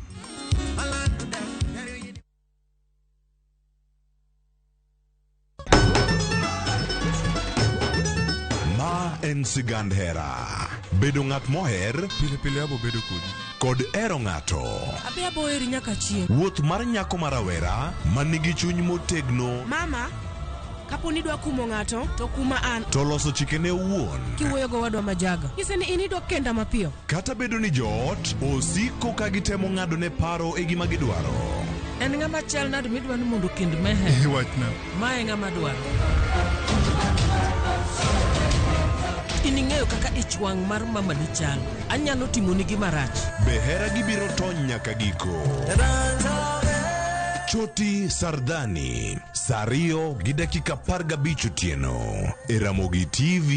Ma en sigand hera. Bedo ng'at moher, pile abo bedo kod ero ng'ato. Abe abo eri nyaka chieng'. Wuoth mar nyako marawera manigi chuny motegno. Mama, kaponi dwa kumo ng'ato to kuma an. To loso chikene owuon. Kiwuoyo go wadwa majaga. Nyise ni inidwa kenda mapiyo. Kata bedo ni joot osiko ka gitemo ng'ado ne paro e gima gidwaro. En ng'ama chal nade midwa ni mondo kend mehe. Wachna. Mae ng'ama dwaro. Ining'eyo kaka ichwang' mar mama ni chal. Anyalo timo ni gima rach. Behera gibiro tony nyaka giko. Choti Sardani, Sario gi dakika 15 otieno e Ramogi TV.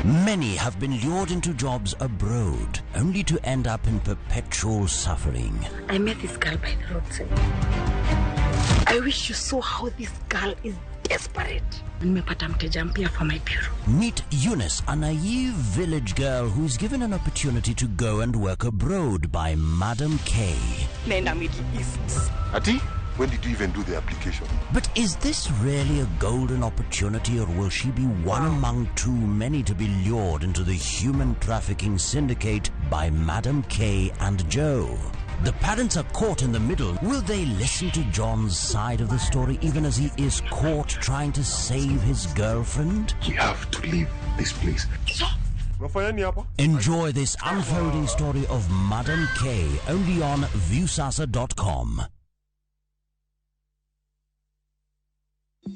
Many have been lured into jobs abroad, only to end up in perpetual suffering. I met this girl by the roadside. I wish you saw how this girl is desperate. Nimepata mteja mpya for my bureau. Meet Eunice, a naive village girl who is given an opportunity to go and work abroad by Madam K. Nenda Middle East. Ati? When did you even do the application? But is this really a golden opportunity, or will she be one among too many to be lured into the human trafficking syndicate by Madam K and Joe? The parents are caught in the middle. Will they listen to John's side of the story even as he is caught trying to save his girlfriend? We have to leave this place. Enjoy this unfolding story of Madam K only on viewsasa.com.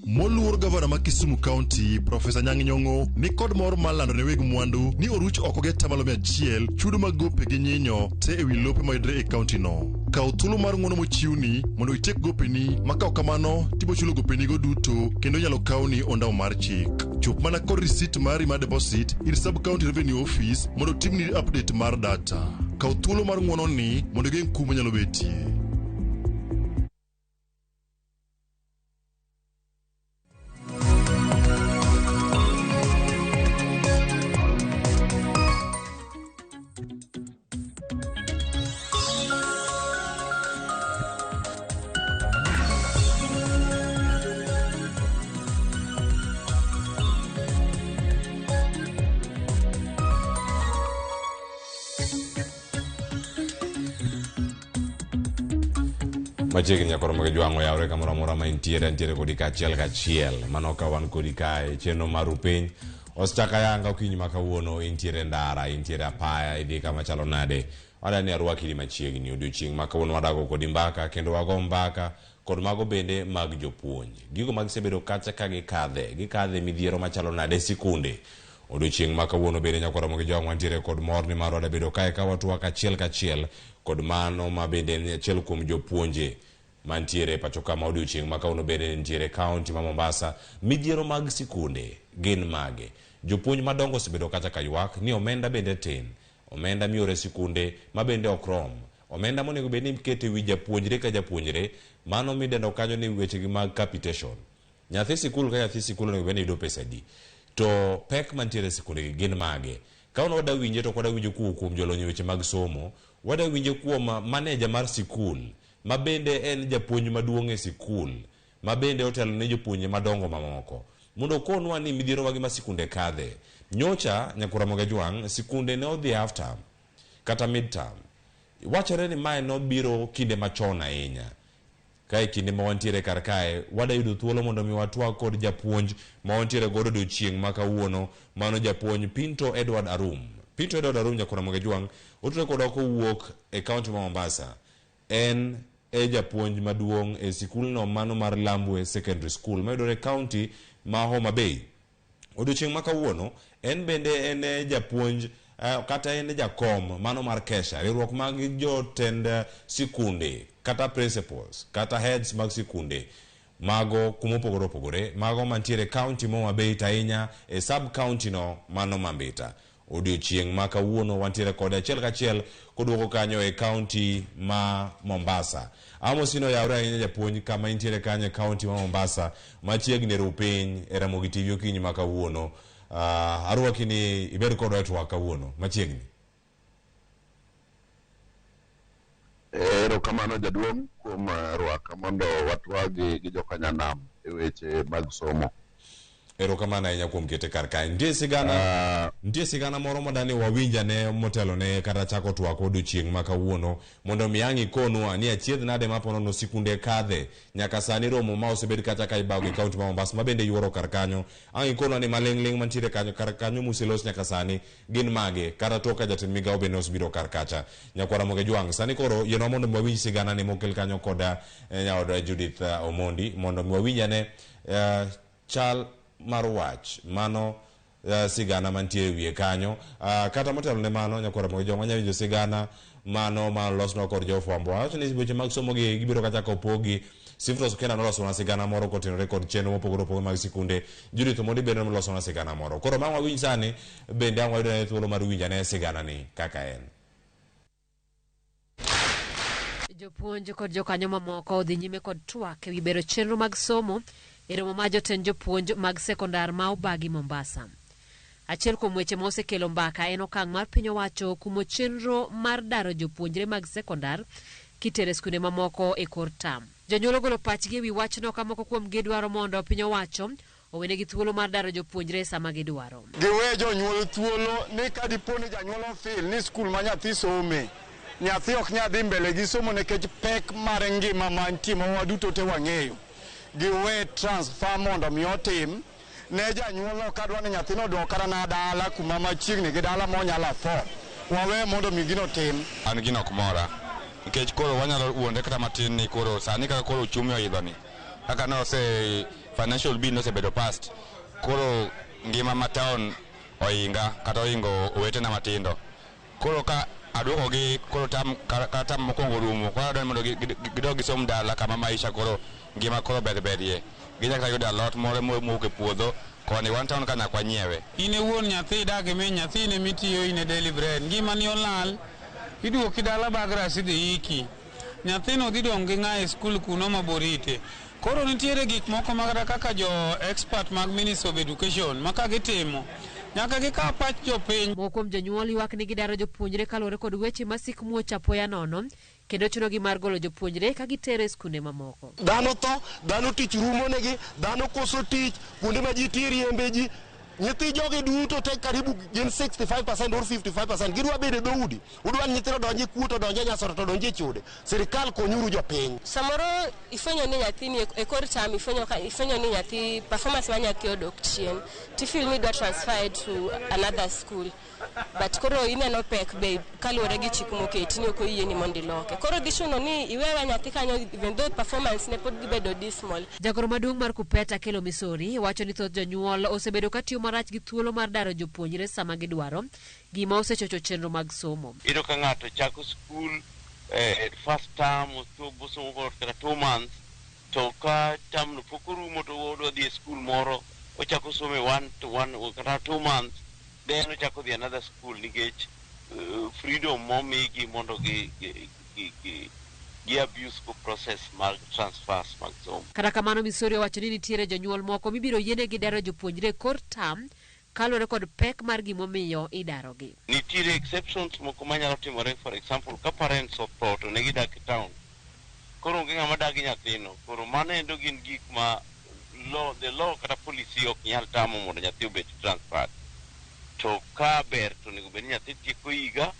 Moluor gavana ma Kisumu County, Professor Nyang' Nyong'o, ni kod mor malando ne weg mwandu ni oruch oko ge tamalo 100 chudo mag gope gi nyinyo te ewi lope mayudre e county no. Kaw thuolo mar ng'uono mochiwni mondo itek gopeni, ma kaw kamano tibo chulo gopeni go duto kendo nyalo kawni ondao mar chik. Chop mana kod receipt mari mar deposit ir sub county revenue office mondo timni update mar data. Kaw thuolo mar ng'uono ni mondo geng' kum nyalo betie. Machiegni nyakoro mag jwang'o yawre kamoro amora ma intiere kodi kachiel kachiel mano ka wan kodi kae chenro maru piny osechaka yanga okinyi ma kawuono intiere ndara intiere apaya idhi kama chalo nade wadani arwakiri machiegni odiochieng' ma kawuono wadago kodi mbaka kendo wago mbaka kod mago bende mag jopuonj gigo mag sebedo kacha ka gikadhe midhiero machalo nade sikunde odiochieng' ma kawuono bende nyakoro mag jwang'o wantiere kod mor ni mar wadabedo kae ka watwak achiel kachiel kod mano ma bende ni achiel kuom jopuonje mantiere pacho kama odiochieng' ma kawuono bende nitiere kaunti ma Mombasa midhiero mag sikunde gin mage jopuonj madongo osebedo kacha ka ywak ni omenda bende tin omenda miore sikunde ma bende ok rom omenda monego bed ni ikete wi japuonjre ka japuonjre mano midendo kanyo ni wechegi mag capitation nyathi sikul ka nyathi sikul onego bed ni yudo pesa di to pek mantiere sikunde gin mage kawuono wada winje to wada winjo kuom jolony weche mag somo wada winje kuom maneja mar sikul ma bende en japuonj maduong' e sikul ma bende otelo ne jopuonje madongo mamoko mondo konwa ni midhiero magi ma sikunde kadhe nyocha nyakura moga jwang' sikunde ne odhi half term kata mid term wachore ni mae nobiro kinde machon ahinya kae kinde ma wantiere kar kae wada yudo thuolo mondo mi watwag kod japuonj ma wantiere godo odiochieng' ma kawuono mano japuonj Pinto Edward Arum nyakura moga jwang' otudore kodwa kowuok e kaunti ma Mombasa en japuonj maduong' e sikul no mano mar Lambwe Secondary School mayudore kaunti ma Homa Bay odiochieng' ma kawuono en bende en japuonj kata en jakom mano mar Kesha riwruok mag jotend sikunde kata principals kata heads mag sikunde mago kumopogore opogore mago mantiere kaunti ma Homa Bay tainya e sub county no mano Mambita odiochieng' ma kawuono wantiere kod achiel kachiel koduoko kanyo e kaunti ma Mombasa amosino yawre ahinya japuonj kama intiere kanyo e kaunti ma Mombasa machiegni rupiny e Ramogi TV okinyi ma kawuono arwaki ni ibed kodwa e twak kawuono machiegni erokamano jaduong' kuom rwaka mondo watwagi gi jokanyanam e weche mag somo erokamano ahinya kuom kete kar kae nitie sigana moro madani wawinja ne motelo ne kata chako twak odiochieng' ma kawuono mondo mi ang' ikonwa ni achiedh nade maponono sikunde kadhe nyaka sani romo ma osebed kata ka ibago gi kaunti ma Mombasa ma bende yuoro kar kanyo ang' ikonwa ni maling'ling mantiere kanyo kar kanyo muselos nyaka sani gin mage kata tok ka jatend migawo bende osebiro kar kacha nyakwara moge jwang' sani koro yienwa mondo mi wawinj sigana ne mokel kanyo koda nyaoda Judith Omondi mondo mi wawinjane chal mar wach mano sigana mantie wiye kanyo kata motelo ne mano nyakora moge joma nyawinjo sigana mano ma losno kod jofwambo wacho ni weche mag somo gi gibiro kata kopogi Sifros kena noloso na sigana moro kotenore kod chenro mopogore opogore mag sikunde Judith Omondi bende noloso na sigana moro koro ma wawinj sani bende ang' wayudo ne thuolo mar winjane sigana ni kaka en jopuonj kod jokanyo mamoko odhi nyime kod twak ewi bero chenro mag somo e romo ma jotend jopuonj mag sekondar ma Obagi Mombasa. Achiel kuom weche ma osekelo mbaka en okang' mar piny owacho kumo chenro mar daro jopuonjre mag sekondar kitere skunde mamoko e kor tam. Jonyuol ogolo pachgi ewi wachno ka moko kuom gidwaro mondo piny owacho owenegi thuolo mar daro jopuonjre sama gidwaro. Giwe jonyuol thuolo ni ka dipo ni janyuol ofil ni skul ma nyathi some nyathi ok nyadhi mbele gi somo nikech pek mar ngima mantie ma waduto te wang'eyo. Giwe transfer mondo mi otim ne janyuolno kadwa ni nyathino dok kata na dala kuma machiegni gi dala monyalo afford wawe mondo mi gino tim. An gino ok mora nikech koro wanyalo wuonde kata matin ni koro sani kaka koro uchumi oidho ni kaka no se financial bill no se bedo past koro ngima ma town oinga kata oingo owetena matindo koro ka aduoko gi koro tam mokwongo rumo koro adwani mondo gidog gisom dala kama maisha koro ngima koro bedie ginyaka yudo alot moro mowuok e puodho koni one town ka nyaka nyiewe. Ine wuon nyathi dak e min nyathine mitiyo ine daily bread ngima ni olal iduoki dala bag rasidi iki nyathino dhi dong' gi ng'a e skul kuno maborite koro nitiere gik moko magara kaka jo expert mag Ministry of Education maka gitimo nyaka gikaw pach jopiny. Moko kuom jonyuol ywak ni gidaro jopuonjre kaluwore kod weche masik muoch apoya nono kendo chunogi mar golo jopuonjre ka gitere skunde mamoko. Dhano tho, dhano tich rumo negi, dhano koso tich, kuonde ma ji tie riembe ji nyithi jogi duto te karibu gin 65% or 55% gidwa bedo dhoudi udwa nyithindo donje kuo to donje nyasore to donje chude sirikal konyuru jopiny samoro ifwenyo ni nyathini e kor tam ifwenyo ni nyathi performance ma nyathi odok chien tifil ni dwa transfer to another school but koro ineno pek be kaluwore gi chik moketi ni ok oyie ni mondo iloke koro dhi chuno ni iwewa nyathi kanyo even though performance ne pod gibedo dismal. Jagoro maduong' mar Kupeta Kelo Misori wacho ni thoth jonyuol osebedo katiyo marach gi thuolo mar daro jopuonjre sama gidwaro gima osechocho chenro mag somo. Iyudo ka ng'ato chako skul first term osomo kata 2 months to ka term no pok orumo to odwa dhi e skul moro ochako some 1 to 1 kata 2 months then ochako dhi another school nikech freedom momigi mondo gi abuse ko process mag transfers mag somo. Kata kamano Misori wacho ni nitiere jonyuol moko mibiro yienegi daro jopuonjre kor tam kaluwore kod pek mar gimomiyo idarogi. Nitiere exceptions moko manyalo timore, for example ka parents otho to ne gidak e town koro onge ng'ama dagi nyathino koro mano endo gin gik ma the law kata policy ok nyal tamo mondo nyathi obed transferred to ka ber to onego bed ni nyathi tieko higa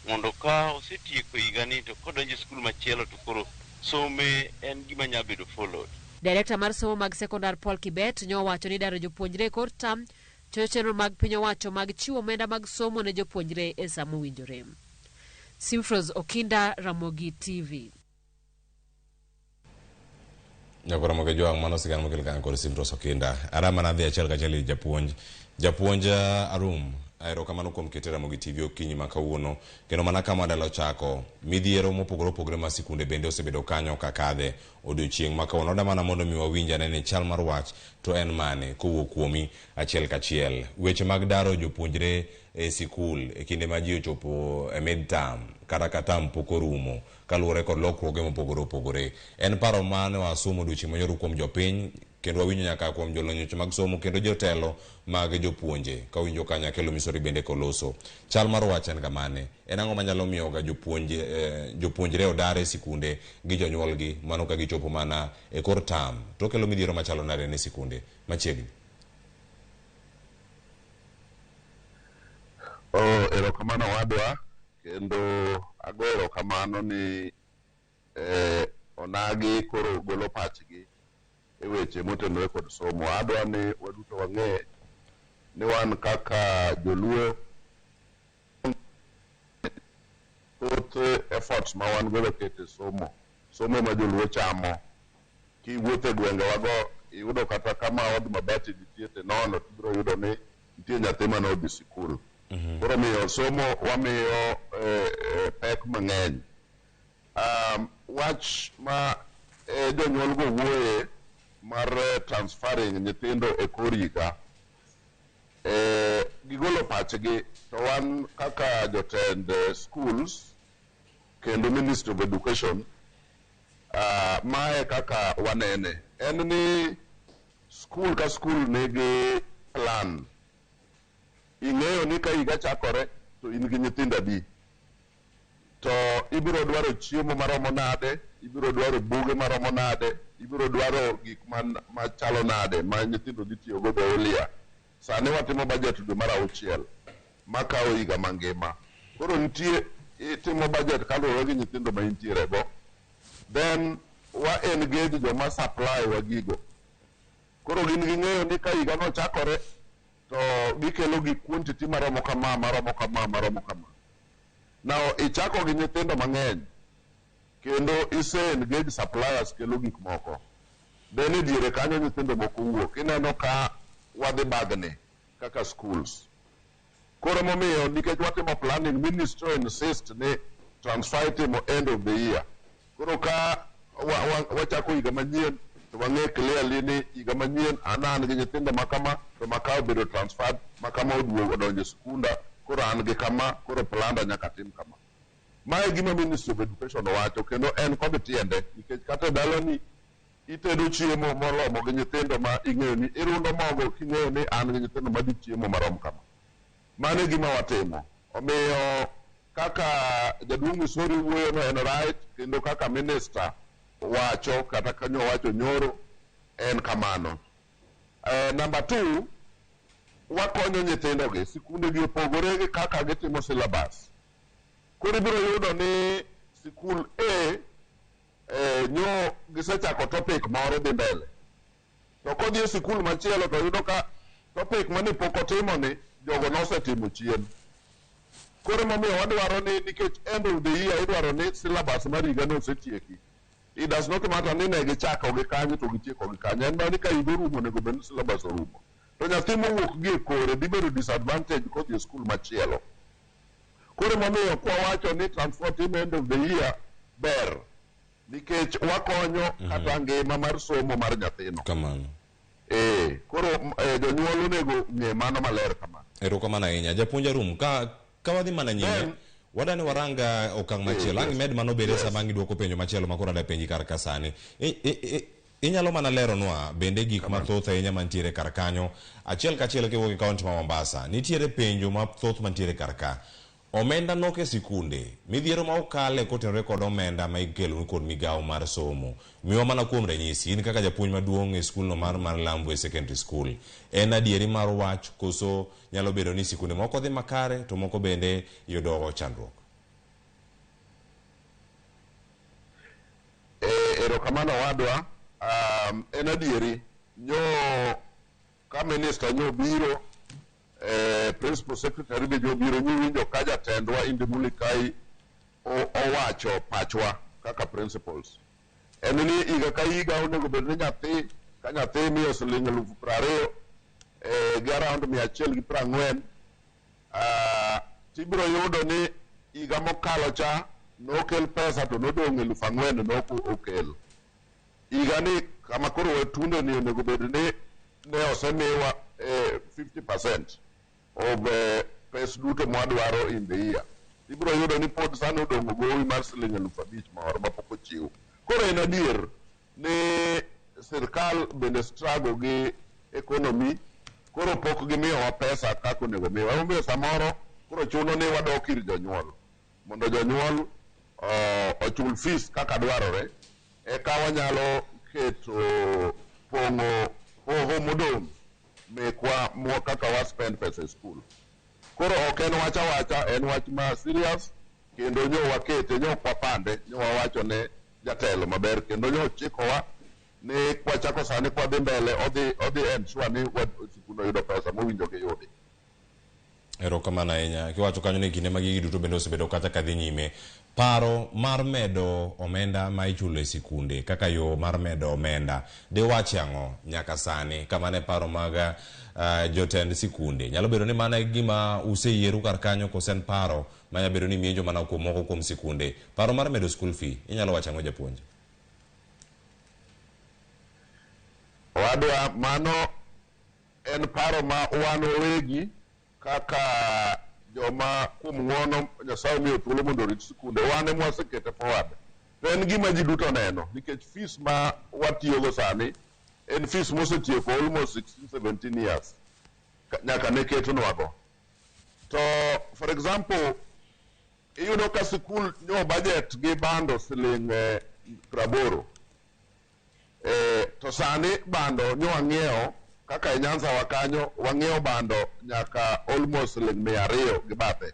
mondo ka osetieko higa ni to kodonjo skul machielo to koro some en gima nyalo bedo followed. Director mar somo mag sekondar Paul Kibet nyo wacho ni daro jopuonjre kor tam chocho chenro mag piny owacho mag chiwo omenda mag somo ne jopuonjre e sa mowinjore. Simfros Okinda, Ramogi TV. Nyakora moke joang mano sigana mokel kan kod Simfros Okinda. Arama na dhi achiel kachiel japuonj Arum aero kamano kuom kete Ramogi TV okinyi ma kawuono kendo mana kama dalo chako midhiero mopogore opogore ma sikunde bende osebedo kanyo kakadhe odiochieng' ma kawuono oda mana mondo mi wawinja ne chal mar wach to en mane kowuok kuomi achiel kachiel weche mag daro jopuonjre e sikul e kinde ma ji ochopo e midterm kata tam pok orumo kaluwore kod lokruoge mopogore opogore en paro mane wasumo odiochieng' manyoro kuom jopiny kendo wawinjo nyaka kuom jolony mag somo kendo jotelo mag jopuonje ka winjo kanya Kelo Misori bende koloso chal mar wach en kamane en ang'o manyalo miyo ga jopuonjre odare sikunde gi jonyuolgi mano ka gichopo mana e kor tam to kelo midhiero machalo nade ne sikunde machiegni. Erokamano wadwa kendo ago erokamano ni onagi koro golo pachgi e weche motenore kod somo. Adwa ni waduto wang'e ni wan kaka joluo thoth efforts ma wan godo kete somo ma joluo chamo kiwuotho e gwengewago iyudo kata kama od mabati nitie te nono tibiro yudo ni nitie nyathi mane odhi sikul koro miyo somo wamiyo pek mang'eny. Wach ma jonyuol go wuoye mar transferring nyithindo e kor higa gigolo pachgi to wan kaka jotend schools kendo Ministry of Education mae kaka wanene en ni school ka school nigi plan. Ing'eyo ni ka higa chakore to in gi nyithindo adi to ibiro dwaro chiemo maromo nade, ibiro dwaro buge maromo nade, ibiro dwaro gik machalo nade ma nyithindo dhi tiyo godo olia. Sani watimo budget dwe mar 6 makawo higa mangima koro nitie itimo budget kaluwore gi nyithindo ma intiere go then wa engage joma supply wa gigo koro gin ging'eyo ni ka higa no chakore to gikelo gi quantity maromo kama. Now ichako gi nyithindo mang'eny kendo ise engage suppliers kelo gik moko then e diere kanyo nyithindo moko wuok ineno ka wadhi bagni kaka schools. Koro momiyo nikech watimo planning ministry insist ni transfer itimo end of the year. Koro ka wachako higa manyien to wang'e clearly ni higa manyien an gi nyithindo makama to makawo bedo transferred makama oduogo odonjo sikunda koro an gi kama koro planda nyaka tim kama. Mae gima Ministry of Education wacho kendo en kod tiende nikech kata dalani itedo chiemo moromo gi nyithindo ma ing'eyo ni irundo mogo king'eyo ni an gi nyithindo ma di chiemo marom kama. Mane gima watimo. Omiyo kaka jaduong' Misori wuoyo no en right kendo kaka minister wacho kata kanyo wacho nyoro en kamano. Number 2 wakonyo nyithindogi sikunde gi opogore gi kaka gitimo syllabus. Koro ibiro yudo ni sikul nyo gisechako topic moro dhi mbele, to kodhi e sikul machielo to yudo ka topic mane pok otimo ni jogo nosetimo chien. Koro momiyo wadwaro ni nikech end of the year idwaro ni syllabus mar higa no osetieki. It does not matter ni ne gichako gi kanyo to gitieko gi kanyo. En ni ka higa orumo onego bed ni syllabus orumo. To nyathi mowuok gi e kore dhi bedo disadvantage kodhi e skul machielo. Koro momiyo kwawacho ni transfer tim end of the year ber nikech wakonyo kata ngima mar somo mar nyathino. Kamano. Koro jonyuol onego ng'e mano maler kamano. Erokamano ahinya. Japuonj Arum, ka wadhi mana nyime, wadani waranga okang' machielo. Ang' med mano bere sama ng'iduoko penjo machielo makoro ada penji kar ka sani. Inyalo mana leronwa bende gik mathoth ahinya mantiere kar kanyo. Achiel kachiel kiwuok e kaunti ma Mombasa. Nitiere penjo mathoth mantiere kar ka. Omenda nok e sikunde, midhiero ma okale kotenore kod omenda ma ikelo kod migawo mar somo. Miwa mana kuom ranyisi, in kaka japuonj maduong' e skul no mar Lambwe Secondary School. En adieri mar wach koso nyalo bedo ni sikunde moko dhi makare to moko bende yudo chandruok. Erokamano wadwa, en adieri nyo ka minister nyo biro principal secretary be jobiro nyinjo ka jatendwa Indimuli Kai owacho pachwa kaka principals. En ni higa ka higa onego bed ni nyathi ka nyathi miyo siling 20,000 gi around 140, tibiro yudo ni higa mokalo cha nokel pesa to nodong' 4,000 nokel. Higa ni kama koro wetundo ni onego bed ni ne osemiwa 50% of pes duto mwadwaro in the year. Ibiro yudo ni pod sano odong' gowi mar siling 5,000 moro mapok ochiw. Koro en adier ni sirkal bende struggle gi economy, koro pok gimiyowa pesa kaka onego miwa. Omiyo samoro koro chuno ni wadok ir jonyuol mondo jonyuol ochul fees kaka dwarore, eka wanyalo keto pong'o hoho modong' mekwa kaka wa spend pesa e school. Koro ok en wach awacha, en wach ma serious kendo nyo wakete, nyo kwapande, nyo wawacho ne jatelo maber kendo nyo chikowa ni kwachako sani kwa dhi mbele odhi ensure ni sikuno yudo pesa mowinjo giyudi. Erokamano ahinya. Kiwacho kanyo ni kinde magigi duto bende osebedo kata kadhi nyime. Paro mar medo omenda ma ichulo e sikunde kaka yo mar medo omenda de wachi ang'o nyaka sani kamane paro mag jotend sikunde. Nyalo bedo ni mana gima useyieru kar kanyo kosen paro manya bedo ni mienjo mana kuom moko kuom sikunde. Paro mar medo school fee inyalo wacho ang'o japuonj? Wadwa mano en paro ma wan wegi kaka joma kuom ng'uono Nyasaye miyo thuolo mondo orit sikunde, wan ema wasekete forward. To en gima ji duto neno nikech fees ma watiyogo sani en fees mosetieko almost 16-17 years nyaka ne ketonwago. To for example, iyudo ka sikul nyo budget gi bando siling 80. To sani bando nyo wang'iewo kaka e Nyanza wa kanyo wang'iewo bando nyaka almost siling 200 gi bathe.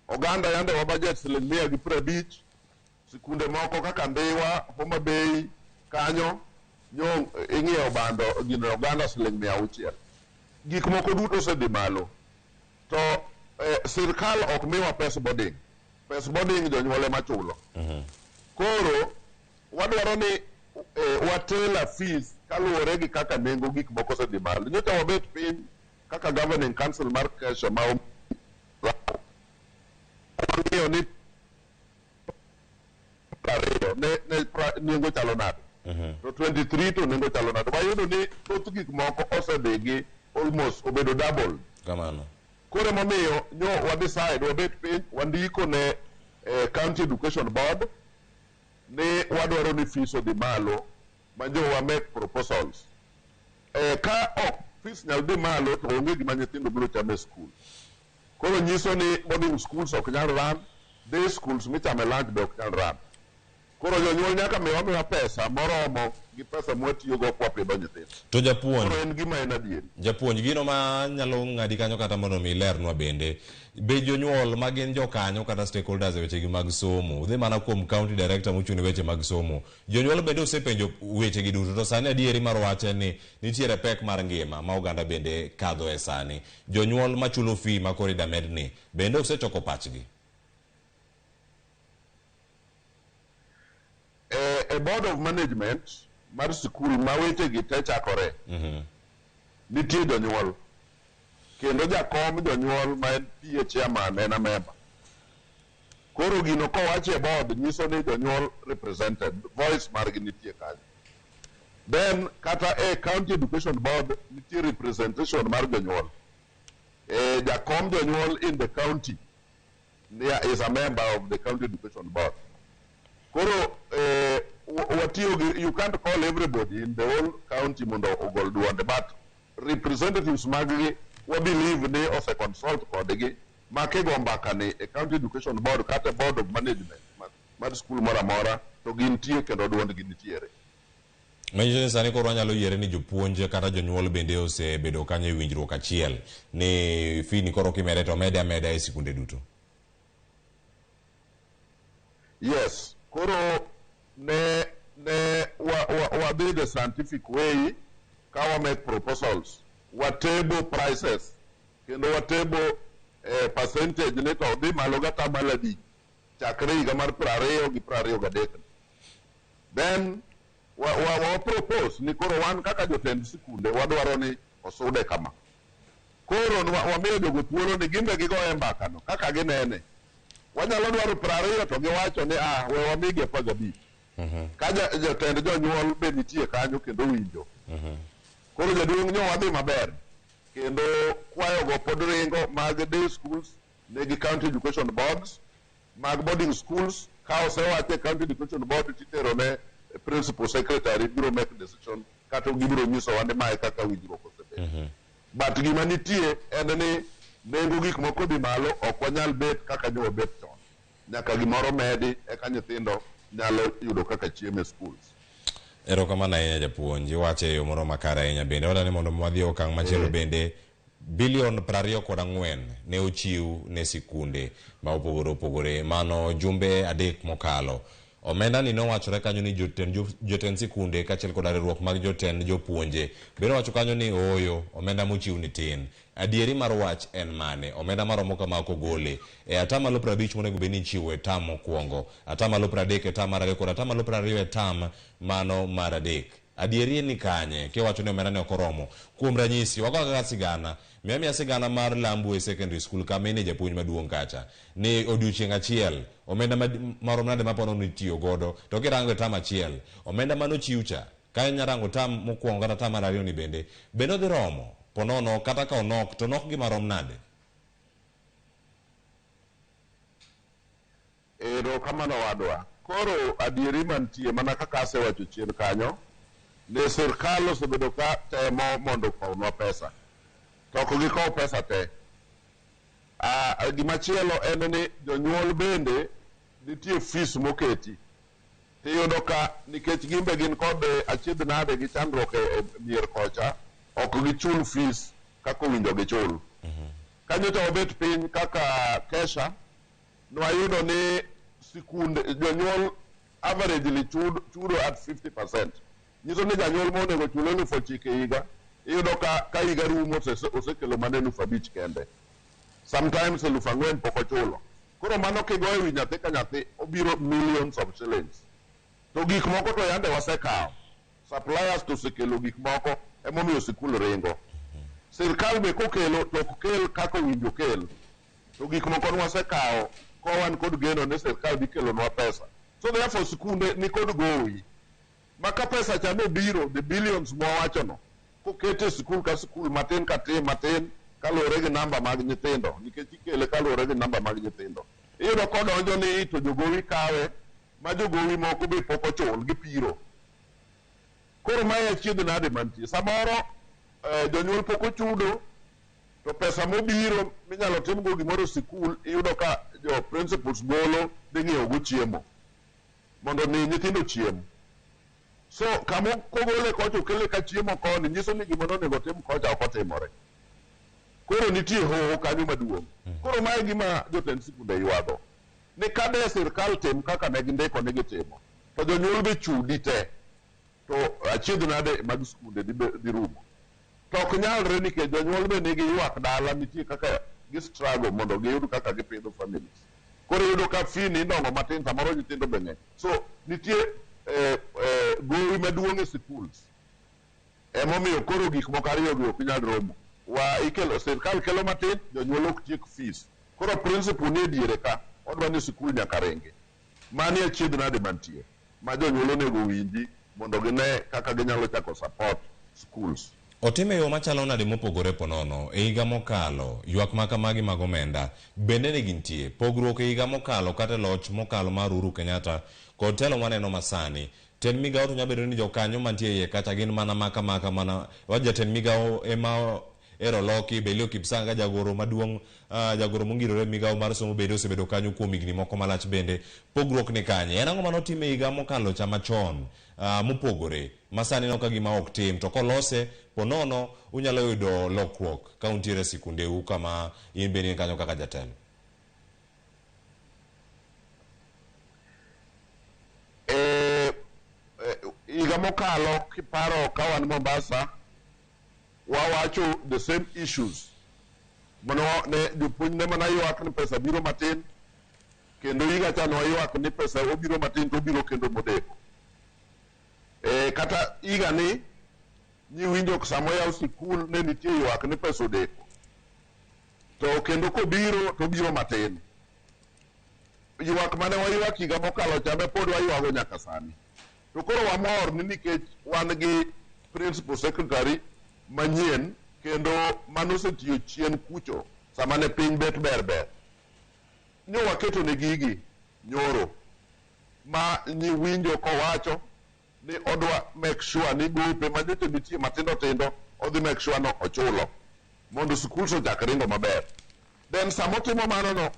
Oganda yande wa budget siling 150. Sikunde moko kaka Ndiwa, Homa Bay kanyo nyo ing'iewo bando gino oganda siling 600. Gik moko duto osedhi malo. To sirkal ok miwa pes boarding. Pes boarding jonyuol ema chulo. Koro wadwaro ni watela fees kaluwore gi kaka nengo gik moko osedhi malo. Nyocha wabet piny kaka governing council mar Kesha ma ong'iyo ni nengo chalo nade. To 23 to nengo chalo nade. Wayudo ni thoth gik moko osedhi gi almost obedo double. Kamano. Koro momiyo nyo wadecide wabet piny wandiko ne County Education Board ni wadwaro ni fees odhi malo ma jo wa make proposals. Ka ok fees nyalo dhi malo to onge gima nyithindo biro chamo e school. Koro nyiso ni boarding schools ok nyal run, day schools michame lunch be ok nyal run. Koro jonyuol nyaka miwa pesa moromo gi pesa mwatiyogo kwa pidho nyithindo. To japuonj, koro en gima en adier. Japuonj, gino ma nyalo ng'adi kanyo kata mondo mi lernwa bende, be jonyuol ma gin jokanyo kata stakeholders e wechegi mag somo, udhi mana kuom county director mochung' ne weche mag somo, jonyuol bende osepenjo wechegi duto, to sani adieri mar wache ni nitiere pek mar ngima ma oganda bende kadho e sani. Jonyuol machulo fee ma koro ida medni bende osechoko pachgi. A board of management mar skul ma wechegi te chakore nitie jonyuol, kendo jakom jonyuol ma en PA chairman en a member. Koro gino kowache board nyiso ni jonyuol represented, voice margi nitie kanyo. Then kata a county education board nitie representation mar jonyuol. Jakom jonyuol in the county is a member of the county education board. Koro you can't call everybody in the whole county mondo ogol duonde, but representatives maggi we believe ni ose consult kodgi makego mbaka ni a county education board kata board of management mar school mora mora to gintie kendo duondgi nitiere. Manyiso ni sani koro wanyalo yiere ni jopuonje kata jonyuol bende osebedo kanyo e winjruok achiel ni fee ni koro kimede to mede ameda e sikunde duto. Yes, koro wa do the scientific way, kawa make proposals, wa table prices, kendo wa table percentage ne to di maloga tamaladi chakre higa mar 20 gi 23. Then wa propose ni koro wan kaka jotend sikunde wadwaro ni osude kama. Koro wamiyo jogo thuolo ni gimbe gigoye mbaka no kaka ginene. Wanyalo dwaro 20 to giwacho ni we wamigi 15. Ka jotend jonyuol be nitie kanyo kendo winjo. Koro jaduong' wadhi maber, kendo kwayogo pod ringo mag day schools negi county education boards, mag boarding schools ka osewache county education board titero ne principal secretary biro make decision kata gibiro nyiso wande mae kaka winjruok osebedo. But gima nitie en ni nengo gik moko dhi malo, ok wanyal bet kaka nyo bet chon. Nyaka gimoro medi eka nyithindo nyalo yudo kaka chiemo e schools. Erokamano ahinya japuonj, iwache e yo moro makare ahinya. Bende wadwani mondo mwadhi okang' machielo bende bilion 24 ne ochiw ne sikunde ma opogore opogore, mano jumbe 3 mokalo. Omenda ni nowachore kanyo ni jotend sikunde kachiel kod riwruok mag jotend jopuonje bende wacho kanyo ni oyo omenda mochiw ni tin. Adieri mar wach en mane? Omenda maromo kama kogole e atamalo 50 monego bed ni chiwo e tam mokwongo, atamalo 30 e tam mar ariyo kod atamalo 20 e tam mano mar adek. Adieri ni kanye kiwacho ni omenda ne ok oromo? Kuom ranyisi wago kaka sigana miya sigana mar Lambu e secondary school kama ine japuonj maduong' kacha ni odiochieng' achiel omenda marom nade mapono nitiyo godo, to kirango e tam achiel omenda manochiw cha ka nyarango tam mokwongo kata tam mar ariyo ni bende odhi romo ponono, kata ka onok to nok gima rom nade? Kamano wadwa. Koro adieri mantie mana kaka asewacho chien kanyo, ne sirkal osebedo ka temo mondo okawnwa pesa, to ok gikow pesa te. Gimachielo en ni jonyuol bende nitie fees moketi, tiyudo ka nikech gimbe gin kod achiedh nade gi chandruok e mier kocha, ok gichul fees kaka owinjo gichul. Kanyo to obet piny kaka kesha, nwayudo ni sikunde jonyuol averagely chudo at 50%. Nyiso ni janyuol monego chul 9,000 higa, iyudo ka higa rumo osekelo mana 5,000 kende. Sometimes 4,000 pok ochulo. Koro mano kigoyo wi nyathi ka nyathi obiro millions of shillings. To gik moko to yande wasekawo. Suppliers to sekelo gik moko emomiyo sikul ringo. Sirkal be kokelo to ok kel kaka owinjo kel. To gik moko wasekawo kowan kod geno ni sirkal dhi kelonwa pesa. So therefore sikunde ni kod gowi. Maka pesa cha nobiro, the billions mwawachono, kokete sikul ka sikul matin ka matin kaluwore gi namba mag nyithindo, nikech ikele kaluwore gi namba mag nyithindo. Iyudo kodonjo ni to jogowi kawe, ma jogowi moko be pok ochul gi piro. Koro mae achiedh nade mantie. Samoro jonyuol pok ochudo, to pesa mobiro minyalo timgo gimoro sikul, iyudo ka jo principals golo dhi ng'iewo go chiemo. mondo ni nyithindo chiem. So kamo kogole kocha okele ka chiemo koni nyiso ni gima onego tim kocha ok otimore. Koro nitie hoho kanyo maduong'. Koro mae gima jotend sikunde ywago. Ni kade sirkal tim kaka ne gindiko ni gitimo. To jonyuol be chudi te. To achiedh nade mag sikunde dhi rumo. To ok nyalre nikech jonyuol be nigi ywak dala nitie kaka gi-struggle mondo giyud kaka gipidho families. Koro yudo ka fee ni idongo matin samoro nyithindo be ng'eny. So nitie gowi maduong' e schools. Emomiyo koro gik moko ariyogi ok nyal romo. Sirkal kelo matin, jonyuol ok tiek fees. Koro principle ni diere ka, odwa ni sikul nyaka ringi. Mani achiedh nade mantie. Ma jonyuol onego winji mondo gine kaka ginyalo chako support schools. Otime yo machalo nade mopogore ponono e higa mokalo ywak makamagi mag omenda bende ne gintie pogruok e higa mokalo kata loch mokalo mar Uhuru Kenyatta kod telo maneno masani ten migao to nyabedo ni jokanyo mantie iye kata gin mana mana wajatend migao ema ero loki Belio Kipsanga jagoro maduong' jagoro mongirore migao mar somo bende osebedo kanyo kuom higni moko malach bende pogruok ni kanye en ang'o manotime higa mokalo cha machon mopogore masani no ka gima ok tim to kolose ponono unyalo yudo lokruok ka untiere sikunde u kama in bende kanyo kaka jatelo. Higa mokalo kiparo ka wan Mombasa wawacho the same issues. Mono ne jopuonj ne mana ywak ni pesa biro matin kendo higa cha no ywak ni pesa obiro matin to biro kendo modeko. Kata higa ni winjo samo yaw sikul ne nitie ywak ni pesa odeko. To kendo kobiro to biro matin. Ywak mane waywak higa mokalo cha be pod waywago nyaka sani. To koro wamor ni nikech wan gi principal secretary manyien kendo manosetiyo chien kucho sama ne piny bet ber. Nyo waketo ne gigi nyoro ma winjo kowacho ni odwa make sure ni gope ma nyote nitie matindo tindo odhi make sure no ochulo mondo sikul so chak ringo maber. Then samotimo mano no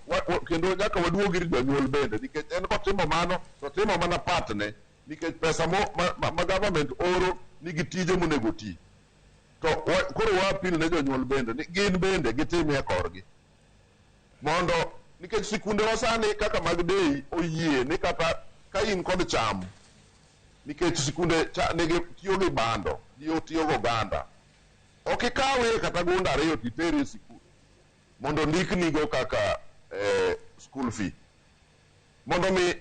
kendo nyaka waduogi ir jonyuol bende nikech en kotimo mano to timo mana partne nikech pesa ma government oro nigi tije monego ti. To koro wapil ne jonyuol bende ni gin bende gitimie korgi mondo nikech sikunde wasani kaka mag dei oyie ni kata ka in kod cham nikech sikunde nigi tiyo gi bando tiyo go ganda ok ikawe kata gunda ariyo titeri e sikul mondo ndiknigo kaka school fee mondo mi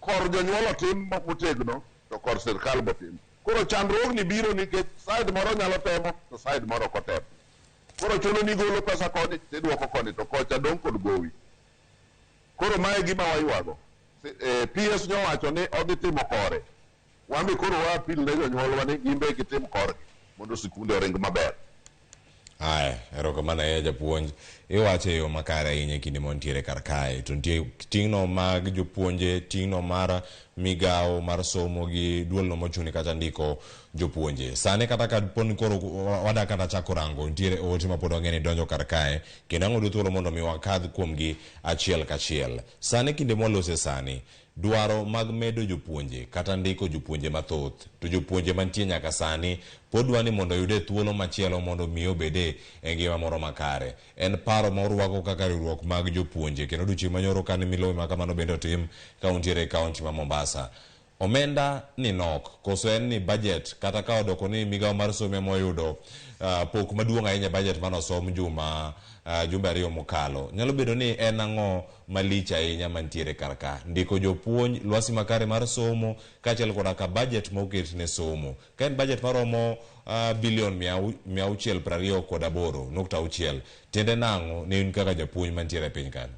kor jonyuol otim motegno to kor sirkal botim. Koro chandruogni biro nikech side moro nyalo temo to side moro ok otemo. Koro chuno ni golo pesa koni tidwoko koni to kocha dong' kod gowi. Koro mae gima waywago. PS nyowacho ni odhi timo kore. Wambe koro wapil ne jonyuolwa ni gimbe gitim korgi mondo sikunde oring maber. Aya, erokamano ahinya japuonj. Iwacho e yo makare ahinya e kinde montiere kar kae. To nitie ting'no mag jopuonje, ting'no mar migao mar somo gi duolno mochuni kata ndiko jopuonje. Sane kata ka poni koro wada kata chako rango ntiere ote ma pod wang'eni donjo kar kae kendo ang'o thuolo mondo mi wakadh kuomgi achiel kachiel. Sane kinde mwalose sani dwaro mag medo jopuonje kata ndiko jopuonje mathoth to jopuonje mantie nyaka sani pod dwani mondo yude thuolo machielo mondo mi obede e ngima moro makare. En paro ma urwako kaka riwruok mag jopuonje kendo odiochieng' manyoro kane milowe ma kamano bende otim ka untiere e kaunti ma Mombasa. Omenda ni nok koso en ni budget kata ka odoko ni migao mar somo moyudo pok maduong' ahinya budget manosom jumbe ariyo mokalo. Nyalo bedo ni en ang'o malich ahinya mantiere kar ka ndiko jopuonj lwasi makare mar somo kaachiel koda ka budget ma oket ne somo. Ka en budget maromo bilion 628.6 tiende nang'o ne in kaka japuonj mantiere e piny kanyo?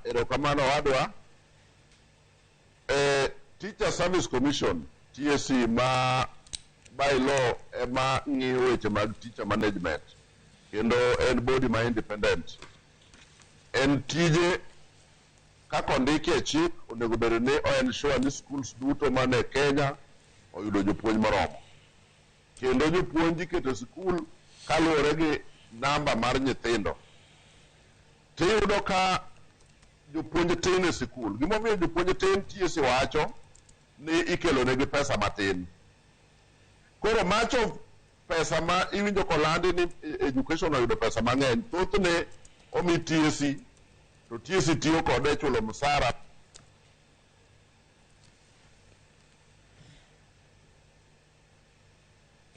Erokamano wadwa Teacher Service Commission TSC ma by law ema ng'iyo weche mag teacher management kendo en body ma independent. En tije kaka ondiki e chik onego bed ni ensure ni schools duto mane Kenya oyudo jopuonj moromo kendo jopuonj iketo sikul kaluwore gi namba mar nyithindo. Tiyudo ka jopuonj tin e sikul. Gimomiyo jopuonj tin TSC wacho ni ikelo negi pesa matin. Koro much of pesa ma iwinjo kolandi ni education oyudo pesa mang'eny, thothne omi TSC, to TSC tiyo kode chulo msara.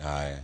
Aya,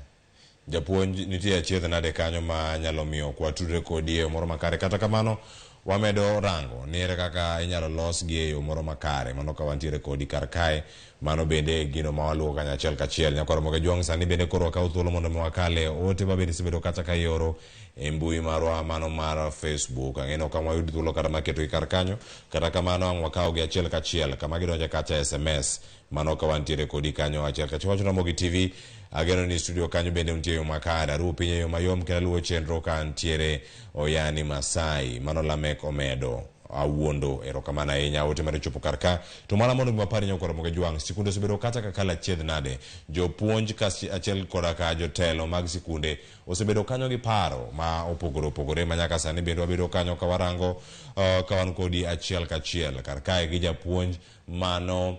japuonj nitie achiedh nade kanyo ma nyalo miyo kwa tudre kodi e moro makare. Kata kamano wamedo rango ni ere kaka inyalo los gi e yo moro makare, mano ka wantiere kodi kar kae. Mano bende gino ma waluwo kanyachiel kachiel. Nyakoro Ramogi Jwang sani bende koro wakaw thuolo mondo wakale ote ma bende sebedo kata ka ioro e mbui marwa mano mar Facebook. Ang'eno kama wayud thuolo kata maketo kar kanyo, kata kamano ang' wakaw gi achiel kachiel kama gidonjo kacha SMS mano ka wantiere kodi kanyo achiel kachiel. Wacho Ramogi TV, ageno ni studio kanyo bende nitie yo makare, aruwo piny e yo mayom kendo luwo chenro ka ntiere Oyani Masai, mano Lamek Omedo awuondo. Erokamano ahinya ote mar chopo kar ka. To mana mondo mapari nyako Ramogi Jwang, sikunde osebedo kata kakala achiedh nade, jopuonj achiel koda ka jotelo mag sikunde osebedo kanyo gi paro ma opogore ma nyaka sani bende wabedo kanyo ka warango ka wan kodi achiel kachiel kar kae gi japuonj mano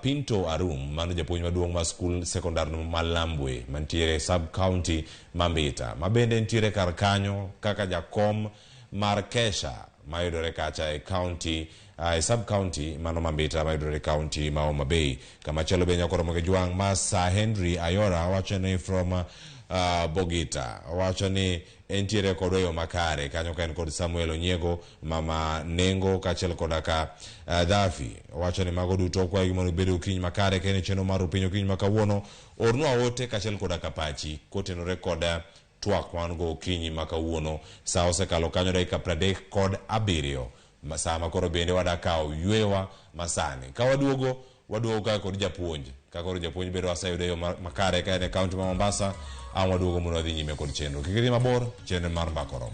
Pinto Arum, mano japuonj maduong' ma skul sekondar ma Lambwe mantiere sub county Mambita, ma bende ntiere kar kanyo kaka jakom mar Kesha mayudore kacha e county sub county mano Mambita mayudore county ma Homa Bay. Kama chelo bende nyako Ramogi Jwang ma Sir Henry Ayora wacho ni from Bogita, wacho ni entiere kod yo makare kanyo ka en kod Samuel Onyego, mama Nengo kachiel koda ka Dafi. Wacho ni mago duto kwa gimono bedo kiny makare kene cheno mar piny kiny makawuono. Ornwa ote kachiel koda ka pachi kotenore koda twak wan go kinyi makawuono. Sa osekalo kanyo dakika 37 saa makoro bende wadakaw ywewa masani. Ka waduogo ka kod japuonj, ka koro japuonj bedo asayudo yo makare ka ne county ma Mombasa, ang' waduogo mondo wadhi nyime kod chenro. Kikidhi mabor, chenro mar Mbaka Oromo.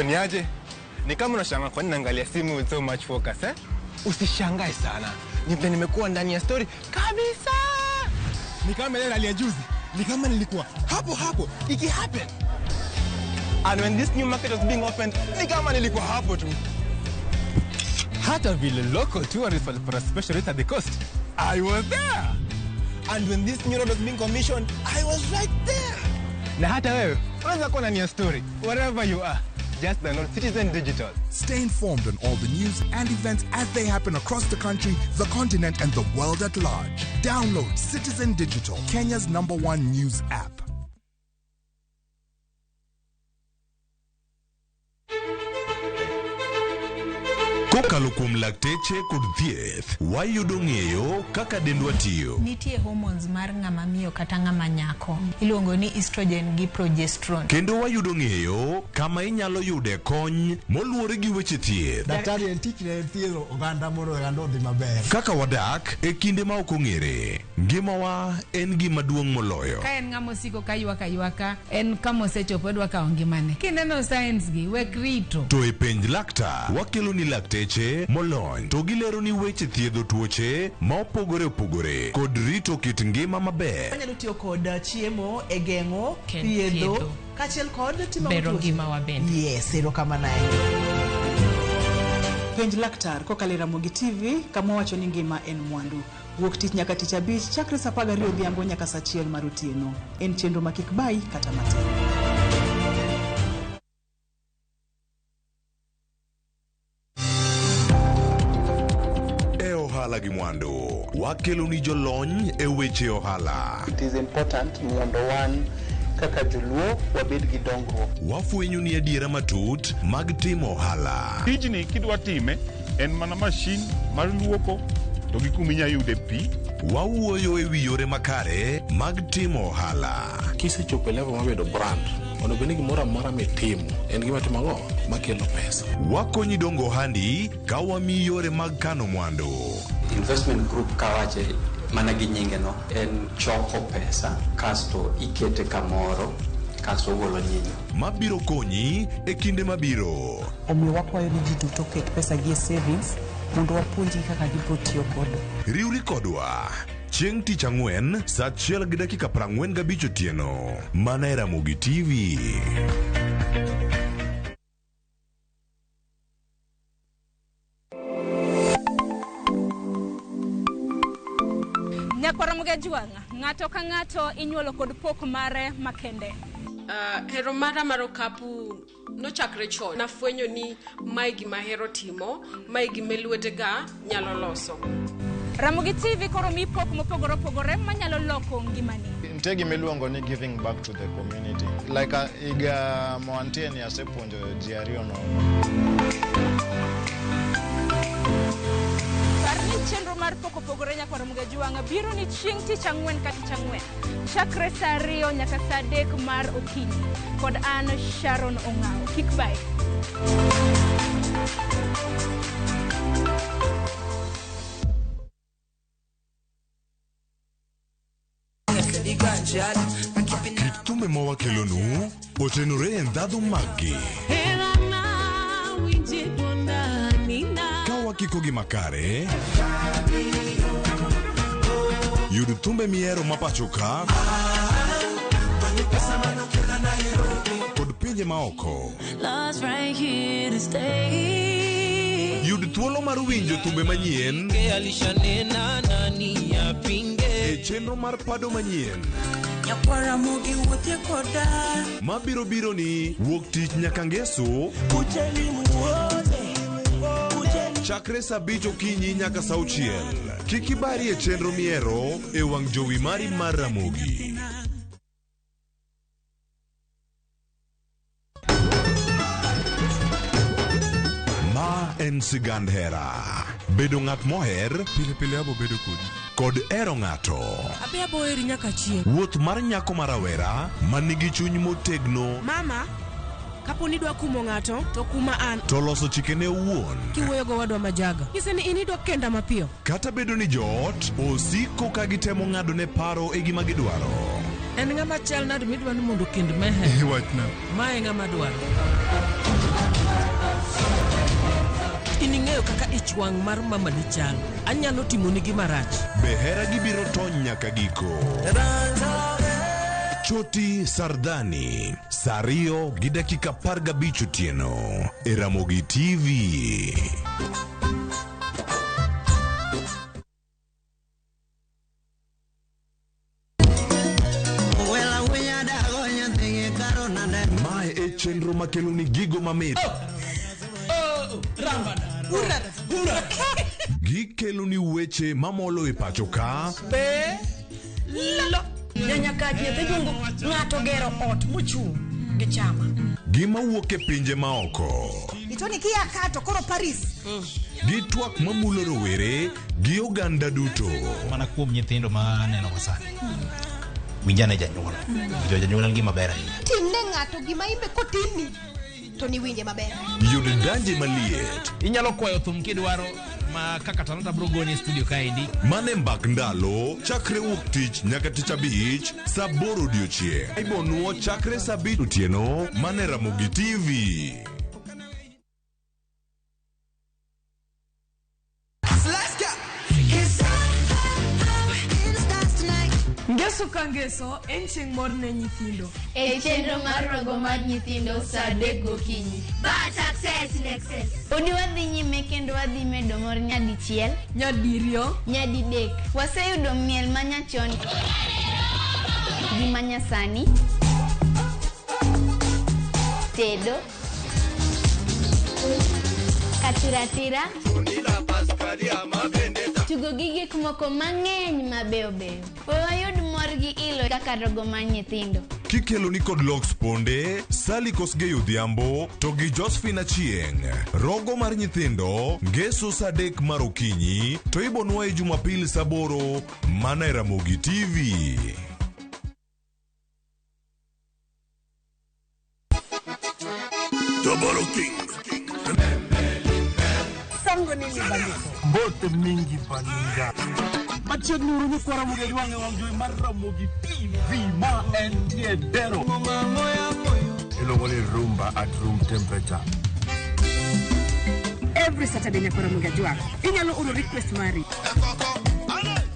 Niaje? Ni kama unashangaa kwa nini naangalia simu with so much focus eh? Usishangae sana. Nimekuwa ndani ya story kabisa. Ni kama ile hali ya juzi. Ni kama nilikuwa hapo iki happen. And when this new market was being opened, ni kama nilikuwa hapo tu. Hata vile local tourists for a special rate at the coast, I was there. And when this new road was being commissioned, I was right there. Na hata wewe, unaweza kuwa ndani ya story wherever you are. Just download Citizen Digital. Stay informed on all the news and events as they happen across the country, the continent, and the world at large. Download Citizen Digital, Kenya's #1 news app. Kokalo kuom lakteche kod thieth, wayudo ng'eyo kaka dendwa tiyo. Nitie hormones mar ng'ama miyo kata ng'ama nyako. Iluongo ni estrogen gi progesterone. Kendo wayudo ng'eyo kama inyalo yude kony moluwore gi weche thieth. Daktari en tich ne thiedho oganda mondo oganda odhi maber. Kaka wadak e kinde ma ok ong'ere. Ngimawa en gima duong' moloyo. Ka en ng'ama osiko ka ywaka, en kama osechopo dwa kawo ngimane. Kineno science gi wek rito. To e penj laktar, wakelo ni lakteche molony to gilero ni weche thiedho tuoche ma opogore kod rito kit ngima maber. Anyalo tiyo kod chiemo e geng'o thiedho kachiel kod timo bero ngima wa bende. Yes, erokamano ahinya. Penj laktar kokalo Ramogi TV, kama wacho ni ngima en mwandu. Wuok tich nyaka tich abich chakre saa 12 odhiambo nyaka saa 1 mar otieno. En chenro ma kik bai kata matin. Ohala gi mwandu, wakelo ni jolony e weche ohala. It is important mondo wan kaka joluo wabed gi dongruok. Wafwenyo ni adiera matut mag timo ohala. Tijni kidwa time en mana mashin mar luoko to gi kuminya yude pi. Wawuoyo e wi yore makare mag timo ohala. Kisechopo level mabedo brand, onego bed ni gimoro amora mitimo en gima timo ang'o makelo pesa. Wakonyi dongo handi ka wamiyi yore mag kano mwandu. Investment group kawache mana gi nyinge no en choko pesa kasto ikete kamoro kaso golo nyinyo. Mabiro konyi e kinde mabiro. Omiyo wakwayo ni ji duto ket pesa gi e savings mondo wapuonji kaka gibiro tiyo godo. Riwri kodwa chieng' tich ang'wen saa 1:45 otieno. Mana e Ramogi TV. Ramogi juanga ng'ato ka ng'ato inyuolo kod pok mare makende. Hero mara marokapu nochakre chon. Nafwenyo ni mae gima hero timo, mae gima lwetega nyalo loso. Ramogi TV koro mi pok mopogore opogore manyalo loko ngimani. Nitie gima iluongo ni giving back to the community. Like iga moantie ni asepuonjo ji ariyo no. Chenro mar pok opogore nyaka Ramogi juanga biro ni chieng' tich ang'wen ka tich ang'wen chakre saa 2 nyaka saa 3 mar okinyi kod an Sharon Ong'ao. Kik bai. Thumbe ma wakelonu otenore e ndhadhu maggi. Ka wakiko gi makare, yud thumbe miero mapacho ka kod pinje maoko. Yud thuolo mar winjo thumbe manyien e chenro mar pado manyien mabiro biro ni wuok tich nyaka ngeso chakre saa 5 okinyi nyaka saa 6. Kik ibari e chenro miero e wang' jowi mari mar Ramogi. Ma en sigand hera. Bedo ng'at moher pile pile abo bedo kod ero ng'ato. Abe abo eri nyaka chieng'. Wuoth mar nyako marawera man nigi chuny motegno. Mama, kapo ni dwa kumo ng'ato to kuma an. To loso chikene owuon. Kiwuoyo go wadwa majaga. Kise ni inidwa kenda mapiyo. Kata bedo ni joot osiko ka gitemo ng'ado ne paro e gima gidwaro. En ng'ama chal nade midwa ni mondo kend mehe. Wachna. Mae ng'ama dwaro. Ining'eyo kaka ich wang' mar mama ni chal. Anyalo timo ni gima rach. Behera gibiro tony nyaka giko. Choti Sardani, Sario gi dakika 15 otieno e Ramogi TV. Mae e chenro makelo ni gigo mamit. Gikelo ni weche mamolo e pacho ka. Nyanya kaji edhidungo ng'ato gero ot mochung' gi chama. Gima wuok e pinje maoko. Itoni kia kato koro Paris. Gi twak mamulo rowere gi oganda duto. Mana kuom nyithindo ma neno masani. Winjane janyuol. Janyuol gima ber ahinya. Timne ng'ato gima imbe kotimi to ni winje maber. Yud danje maliet. Inyalo kwayo thum kidwaro ma kaka talanta bro goni studio kaendi. Mane mbak ndalo chakre wuok tich nyaka tich abich saa 8 odiochieng'. Ibonuo chakre saa 5 otieno mane Ramogi TV. Ngeso ka ngeso en chieng' mor ne nyithindo. E chenro mar rogo mar nyithindo saa 3 gokinyi. But success in excess. Odi wadhi nyime kendo wadhi medo mor nyadichiel, nyadiriyo, nyadidek. Waseyudo miel manyachon gi manyasani, tedo, katiratira, tugo gi gik moko mang'eny mabeyo beyo. Wayud mor gi ilo kaka rogo mar nyithindo. Kikelo ni kod Lox Ponde, Sally Kosgei Odhiambo, to gi Josephine Achieng'. Rogo mar nyithindo, ngeso saa 3 mar okinyi, to ibonwa e Jumapil saa 8 mana e Ramogi TV. Double King. Sango nini bandiko? Bote mingi baninga. machiegni uru nyikwara Ramogi jwang'e wang' jowi mar Ramogi TV ma en tiedero. Iluongo ni rumba at room temperature. Every Saturday nyakwara Ramogi jwang'. Inyalo oro request mari.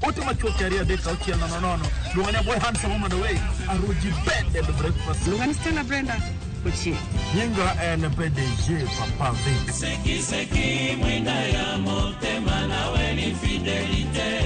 Ote machuok charia deka uchiel nono. Luongo ni boy handsome woman away. Aroji bed the breakfast. Luongo ni Stella Brenda. Kuchi. Nyinga en PDG Papa Vic. Seki mwenda ya motema na weni fidelite.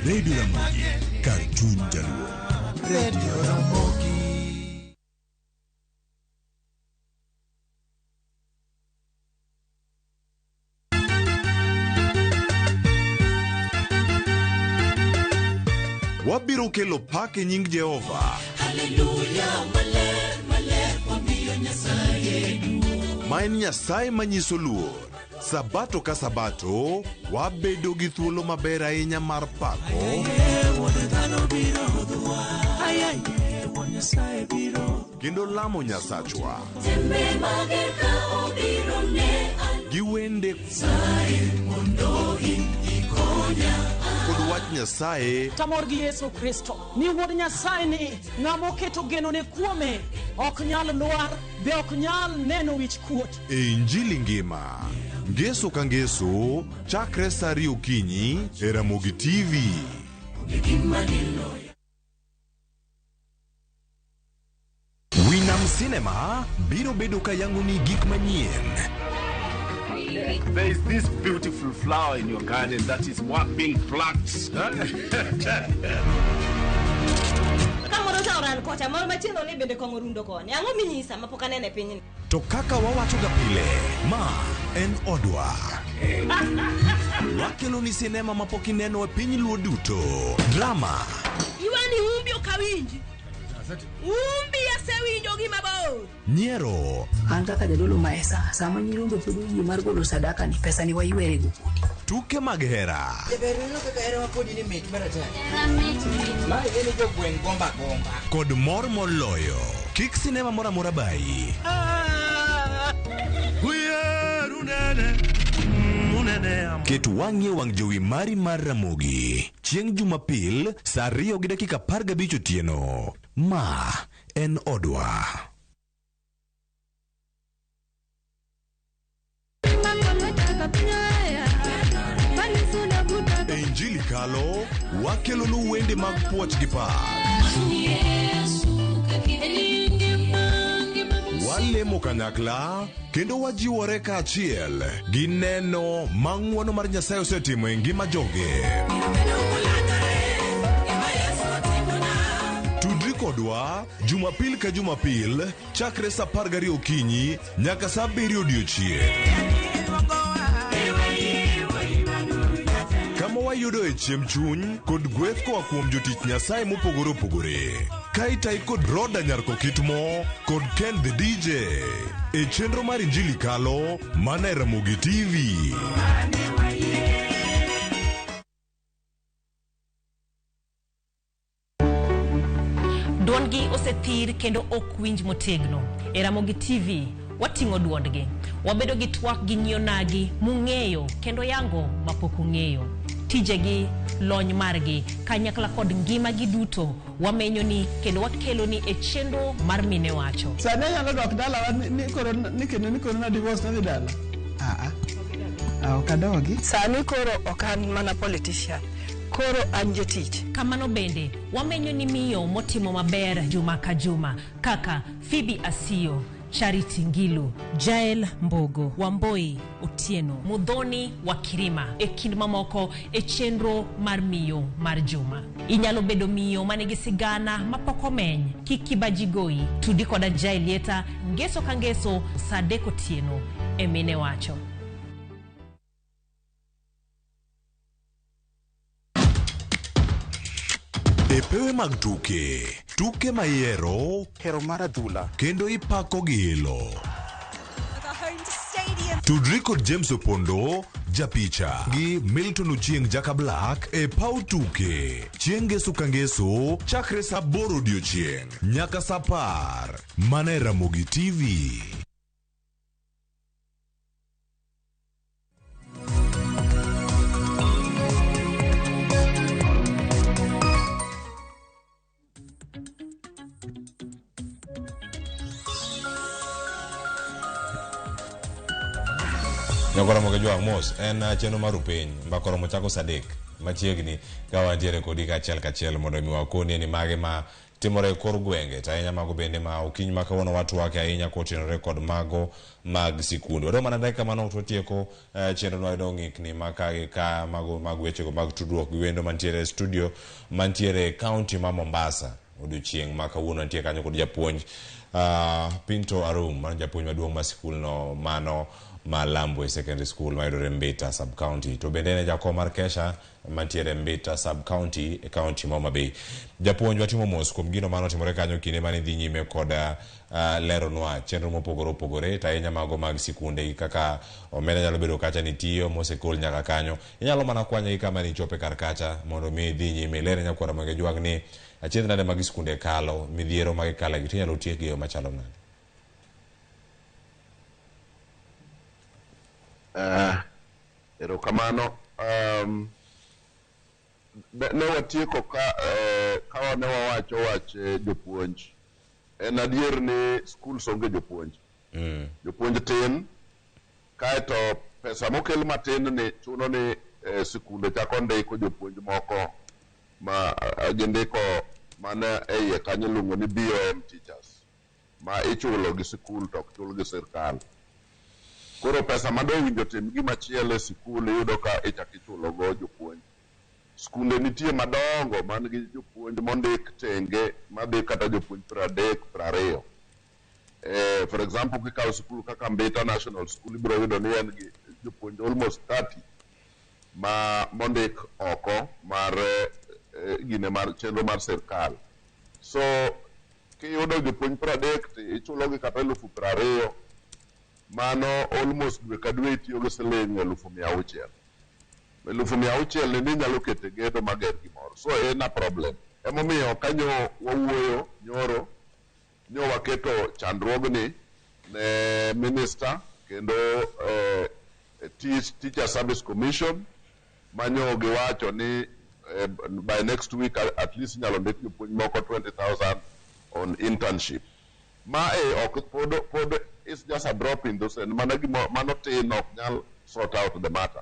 Radio Ramogi, Cartoon Jaluo. Radio Ramogi. Wabiro kelo pak e nying Jehova. Hallelujah, maler, wamiyo Nyasaye. Ma en Nyasaye manyiso luor. Sabato ka sabato, wabedo gi thuolo maber ahinya mar pako. Kendo lamo Nyasachwa. Gi wende kod wach Nyasaye. Tamor gi Yesu Kristo. Ni wuod Nyasaye ni ng'amo keto geno ne kuome ok nyal lwar be ok nyal neno wich kuot. E Injili ngima. Ngeso ka ngeso, chakre saa 2 okinyi e Ramogi TV. Winam Cinema biro bedo ka yang'oni gik manyien. There is this beautiful flower in your garden that is being plucked. To kaka wawacho ga pile, ma en odwa. Wakelo ni sinema mapok ineno e piny luo duto. Drama. Iwani umbi okawinji. Umbi asewinjo gi mabor. Nyiero. An kaka jadolo maesa, sama nyirombe pod yie mar golo sadaka ni pesa ni waywere go kudi. Tuke mag hera. Jaberino kaka hera mapodi ni mit barata. Ma ene jo gweng gomba. Kod mor moloyo. Kik sinema mora mora bai. Ket wang'e wang' jowi mari mar Ramogi. Chieng' Jumapil, saa 2:15 otieno. Ma en odwa. E Injili kalo, wakelo nu wende mag puoch gi pak. Walemo kanyakla, kendo wajiwore ka achiel gi neno mang'wono mar Nyasaye osetimo e ngima joge. Tudri kodwa Jumapil ka Jumapil chakre saa 12 okinyi nyaka saa 7 odiechieng'. Kama wayudo e chiemb chuny kod gweth koa kuom jotich Nyasaye mopogore opogore. Kaitai kod Roda Nyarko Kitmo kod Ken the DJ. E chenro mar Injili kalo mana e Ramogi TV. Duondgi osethir kendo ok winj motegno. E Ramogi TV wating'o duondgi. Wabedo gi twak gi nyionagi mung'eyo kendo yango mapok ung'eyo. Tijegi, lony margi, kanyakla kod ngima gi duto wamenyo ni kendo wakelo ni e chenro mar mine wacho. Sane nyalo dok dala ni koro na divorce na dala. Okadogi. Sani koro okan mana politician. Koro an jatich. Kamano bende, wamenyo ni miyo motimo maber juma ka juma, kaka Phoebe Asio, Charity Ngilu, Jael Mbogo, Wamboi Otieno, Mudhoni wa Kirima, e kind mamoko e chenro mar miyo mar juma. Inyalo bedo miyo manigi sigana mapoko meny, kikibajigoi, tudi koda Jaelieta, ngeso kangeso, Sadek Otieno, emine wacho. Epewe mag tuke mayero, hero mar adhula, kendo ipako gilo. Tudri kod James Opondo, japicha, gi Milton Ochieng Jaka Black, e pau tuke. Chieng' ngeso ka ngeso, chakre sa 8 odiochieng' nyaka sa 10. Mana Ramogi TV. Nyakoromo ke juang mos en cheno mar upiny Mbaka Oromo chako Sadek machiegni ka wantiere kodi kachiel mondo mi wakoni ni mage ma timore kor gwenge ta ahinya mago bende ma okiny ma kawuono watwake ahinya kotenore kod mago mag sikunde. Wadwa mana dakika mano to tieko chenro no idong ikni maka ka mago mag wechego mag tudruok gi wendo mantiere studio mantiere county ma Mombasa. Odiochieng' ma kawuono nitie kanyo kod japuonj Pinto Arum, man japuonj maduong' ma sikul no mano Malambwe Secondary School mayudore Mbita Sub County. To bende ne jakom mar Kesha mantiere Mbita Sub County e county Homa Bay. Japuonj watimo mos kuom gino mano timore kanyo kinde mane dhi nyime kod lero nwa chenro mopogore ta ahinya mago mag sikunde kaka omenda nyalo bedo kacha ni tiyo mosekol nyaka kanyo. Inyalo mana kwanya kama ni chope kar kacha mondo mi dhi nyime lere nyakwara mage juang ni achiedh nade mag sikunde kalo midhiero mag kala gi tinyalo tiek gi yo machalo nade. Erokamano. Ne watieko ka ne wawacho wach jopuonj. En adier ni skul songe jopuonj. Jopuonj tin, kaeto pesa mokel matin ni chuno ni sikunde chako ndiko jopuonj moko ma gindiko mana iye kanyo luongo ni BOM teachers ma ichulo gi sikul to ok chul gi sirkal. Koro pesa madowinjo tim gima chielo e sikul iyudo ka ichak ichulo go jopuonj. Skunde nitie madongo man gi jopuonj mondik tenge madhi kata jopuonj 30, 20. For example, kikawo sikul kaka Mbita National School ibiro yudo ni en gi jopuonj almost 30 ma mondik oko mar gine mar chenro mar sirkal. So kiyudo jopuonj 30 ichulo gi kata 20,000, mano almost dwe ka dwe itiyo gi siling 100,000. 100,000 ni nyalo kete gedo mager gimoro. So en a problem. Emomiyo kanyo wawuoyo nyoro nyo waketo chandruogni ne minister kendo Teacher Service Commission manyo giwacho ni by next week at least nyalo ndik jopuonj moko 20,000 on internship. Pod it's just a drop in those and mano tin ok nyal sort out the matter.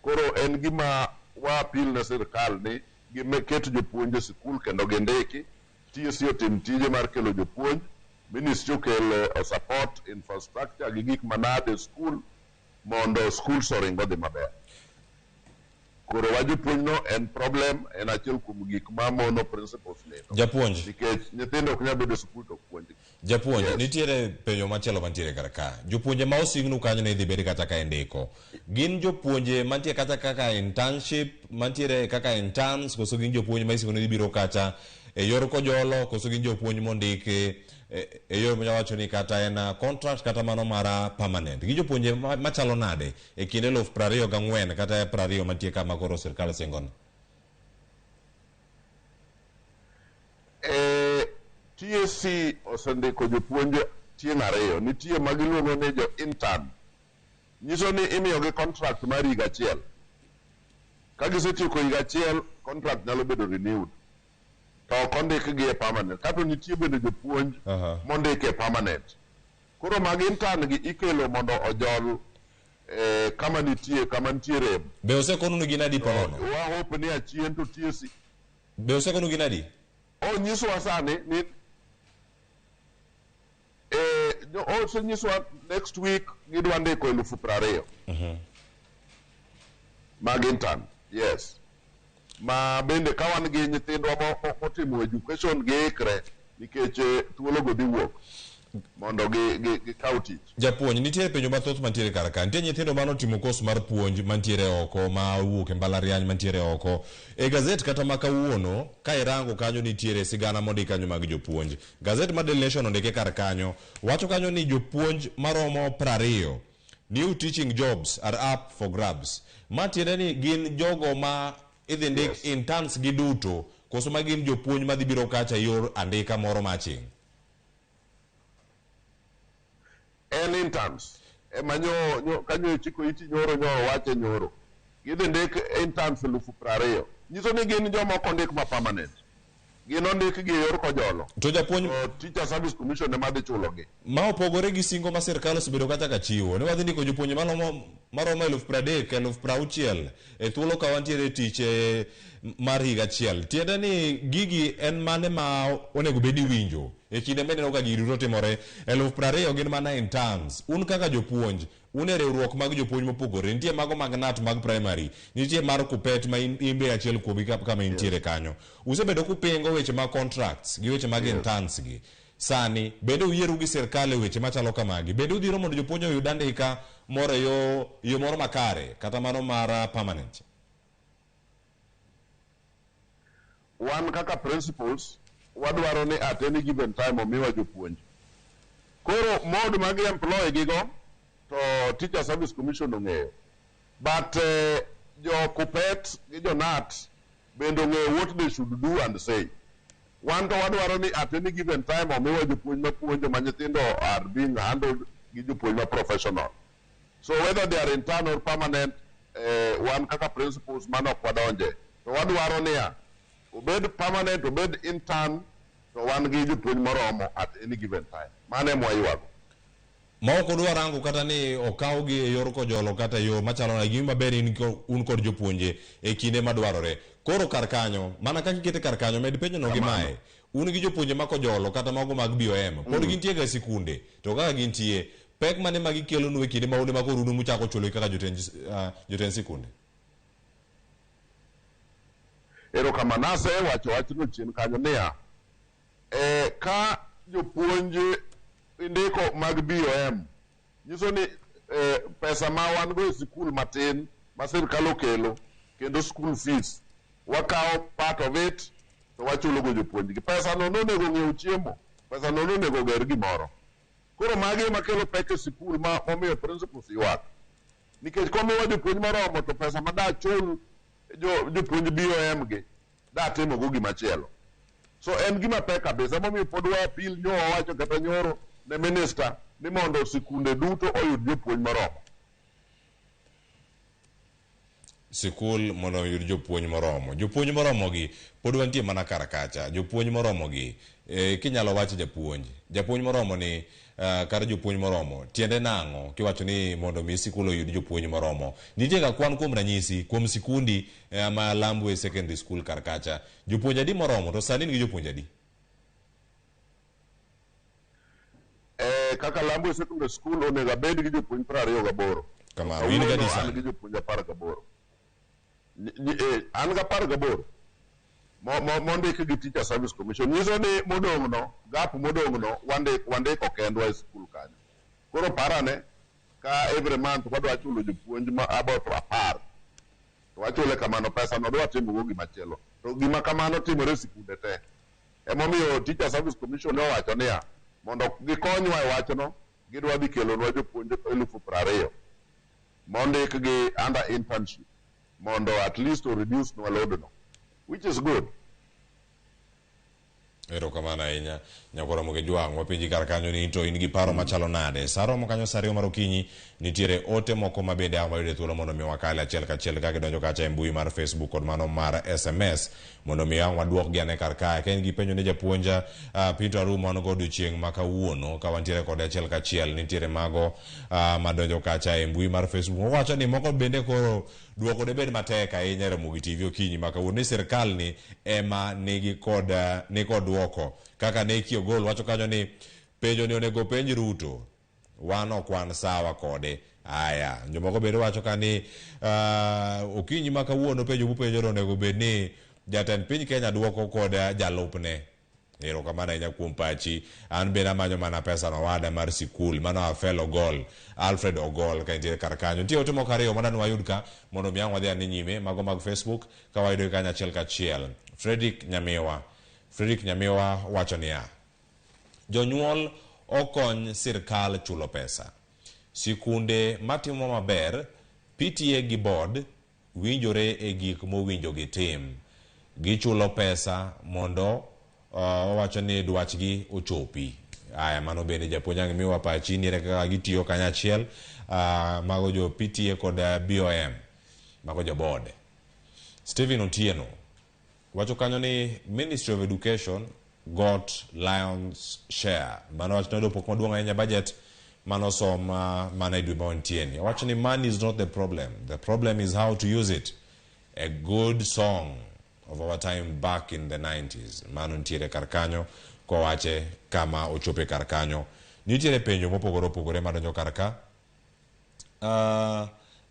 Koro en gima wa appeal na sirkal ni gimeketo jopuonj e sikul kendo gendeki TSC otim tije mar kelo jopuonj, ministry okel support infrastructure gi gik manade school mondo schools oringo dhi maber. Koro wa jopuonj no en problem, en achiel kuom gik mamono principals neto. Japuonj nikech nyithindo ok nyal bedo sikul to puonj. Japuonj nitiere penjo machielo mantiere kar ka. Jopuonje ma osingnu kanyo ne dhi bedo kata ka ndiko. Gin jopuonje mantiere kata kaka internship, mantiere kaka interns, koso gin jopuonje ma isingnu biro kacha e yor kojolo, koso gin jopuonj mondike e yor mwacho ni kata en contract kata mano mara permanent. Gin jopuonje machalo nade e kinde 2024 kata 20 mantie kama koro sirkal singona. TSC osendiko jopuonje tieng' 2. Nitie magiluongo ni jo intern. Nyiso ni imiyo gi contract mar higa achiel. Ka gisetieko higa achiel, contract nyalo bedo renewed. To ok ondik gi e permanent. Kato nitie bende jopuonj mondik e permanent. Koro mag intern gi ikelo mondo ojol kama nitiere. Be osekonu gi nadi ponono? Wa hope ni achien to TSC. Be osekonu gi nadi? Nyiso wasani ni osenyiswa next week gidwa ndiko 20,000 mag intern. Yes. Ma bende ka wan gi nyithindwa motimo education giikre nikech thuolo go dhi wuok mondo gikaw tich. Japuonj, nitie penjo mathoth mantiere kar ka. Nitie nyithindo manotimo kos mar puonj mantiere oko, ma wuok e mbalariany mantiere oko. E gazet kata ma kawuono, ka irango kanyo nitiere sigana mondik kanyo mag jopuonj. Gazet ma Daily Nation ondike kar kanyo, wacho kanyo ni jopuonj maromo 20 new teaching jobs are up for grabs. Ma tiende ni gin jogo ma idhi ndik interns gi duto, koso ma gin jopuonj madhi biro kacha yor andika moro maching. En interns. Kanyo chiko iti nyoro wache nyoro. Gidhi ndik interns 20,000. Nyiso ni gin joma kondik ma permanent. Gin ondik gi yor kojolo. To japuonj Teacher Service Commission ema dhi chulogi. Ma opogore gi singo ma sirkal osebedo kacha ka chiwo. Ne wadhi ndiko jopuonj maromo 30,000, 60,000 e thuolo ka wantiere tich mar higa achiel. Tiende ni gigi en mane ma onego bedi winjo e kinde meneno ka gigi duto timore. 20,000 gin mana interns. Un kaka jopuonj, un e riwruok mag jopuonj mopogore. Nitie mago mag nat mag primary, nitie mar kupet ma imbe achiel kuomi kama intiere kanyo. Usebedo kupingo weche mag contracts gi weche mag interns gi. Sani bende uyieru gi sirkal e weche machalo kamagi. Bende udhiro mondo jopuonj oyud andika moro yo moro makare kata mano mar permanent. Wan kaka principals wadwaro ni at any given time omiwa jopuonj. Koro mod mag employ gigo to Teacher Service Commission ong'eyo. But jo kupet gi jo nat bende ong'eyo what they should do and say. Wan to wadwaro ni at any given time omiwa jopuonj mapuonjo ma nyithindo are being handled gi jopuonj ma professional. So whether they are intern or permanent, wan kaka principals manok wadonje. To wadwaro niya, obed permanent, obed intern, to wan gi jopuonj moromo at any given time. Mane mwaywago. Ma ok odwa rango kata ni okaw gi e yor kojolo kata yo machalo na gima ber un kod jopuonje e kinde madwarore. Koro kar kanyo, mana kaka ikete kar kanyo, med penjo no gi mae. Un gi jopuonje ma kojolo kata mago mag BOM. Pod gintie ga sikunde. To kaka gintie, pek mane magi kelo nu e kinde ma une makoro unu muchako chulo kaka joten sikunde. Erokamano wacho wachno chien kanyo niya, ka jopuonje ndiko mag BOM nyiso ni pesa ma wan go e sikul matin ma sirkal okelo kendo school fees wakawo part of it to wachulo go jopuonjgi. Pesa no nonego ng'iew chiemo, pesa no nonego ger gimoro. Koro magi makelo pek e sikul ma omiyo principals ywak. Nikech komiwa jopuonj moromo to pesa ma da chul jopuonj BOM gi da timo go gimachielo. So en gima pek kabisa momiyo pod wa appeal nyo wacho kata nyoro ne minister ni mondo sikunde duto oyud jopuonj moromo. Sikul mondo oyud jopuonj moromo. Jopuonj moromo gi pod wantie mana kar kacha. Jopuonj moromo gi kinyalo wacho japuonj moromo ni kar jopuonj moromo tiende nang'o kiwacho ni mondo mi sikul oyud jopuonj moromo. Nitie ga kwan kuom ranyisi kuom sikundi ma Lambwe Secondary School kar kacha jopuonj adi moromo to sani nigi jopuonj adi? Kaka Lambwe Secondary School onego bed gi jopuonj 28. Kamano in ga disa gi jopuonj 18. An ga 18 mondik gi Teacher Service Commission. Nyiso ni modong' no, gap modong' no wandiko kendwa e school kanyo. Koro parane ka every month wadwa chulo jopuonj ma about 10. To wachule kamano pesa no dwa timo go gimachielo. To gima kamano timore sikunde te. Emomiyo Teacher Service Commission owacho niya mondo gikonywa e wachno gidwa dhi kelonwa jopuonj 20,000 mondik gi under internship mondo at least to reduce nwa load no, which is good. Erokamano ahinya nyakoro moge jwang' wapenji kar kanyo ni to in gi paro machalo nade. Saro mo kanyo sario mar okinyi nitiere ote moko ma bende ang' wayude thuolo mondo mi wakale achiel kachiel ka gidonjo kacha e mbui mar Facebook kod mano mar SMS mondo mi ang' waduok gi ane kar kae. Ka in gi penjo ne japuonja Pinto Arumo an god chieng' ma kawuono ka wantiere kod achiel kachiel nitiere mago madonjo kacha e mbui mar Facebook. Wacho ni moko bende koro duoko de bed matek ahinya Ramogi TV okinyi ma kawuono ni sirkal ni ema nigi kod duoko kaka ne Kiogol wacho kanyo ni penjo ni onego penj Ruto wan ok wan sawa kode. Aya, jomoko bedo wacho ka ni okinyi ma kawuono penjo mupenjo onego bed ni jatend piny Kenya duoko kod jalupne. Erokamano ahinya kuom pachi. An bende amanyo mana pesa no wada mar sikul mano afelo gol Alfred Ogol ka intiere kar kanyo. Nitie ote moko ariyo madwa wayud ka mondo mi ang' wadhi ane nyime mago mag Facebook ka wayudo kanyo achiel kachiel. Fredrick Nyamiwa wacho niya: jonyuol okony sirkal chulo pesa. Sikunde matimo maber, PTA gi board winjore e gik mowinjo gitim. Gichulo pesa mondo owacho ni dwachgi ochopi. Aya, mano bende japuonj Nyamiwa pachi nire kaka gitiyo kanyachiel, mago jo PTA kod BOM, mago jo board. Stephen Otieno wacho kanyo ni Ministry of Education got lion's share. Mano wacho ni pok maduong' ahinya budget mano som mana idwe mawantieni. Wacho ni money is not the problem. The problem is how to use it. A good song of our time back in the 90s. Mano ntiere kar kanyo kwa wache kama ochope kar kanyo. Nitiere penjo mopogore madonjo kar ka.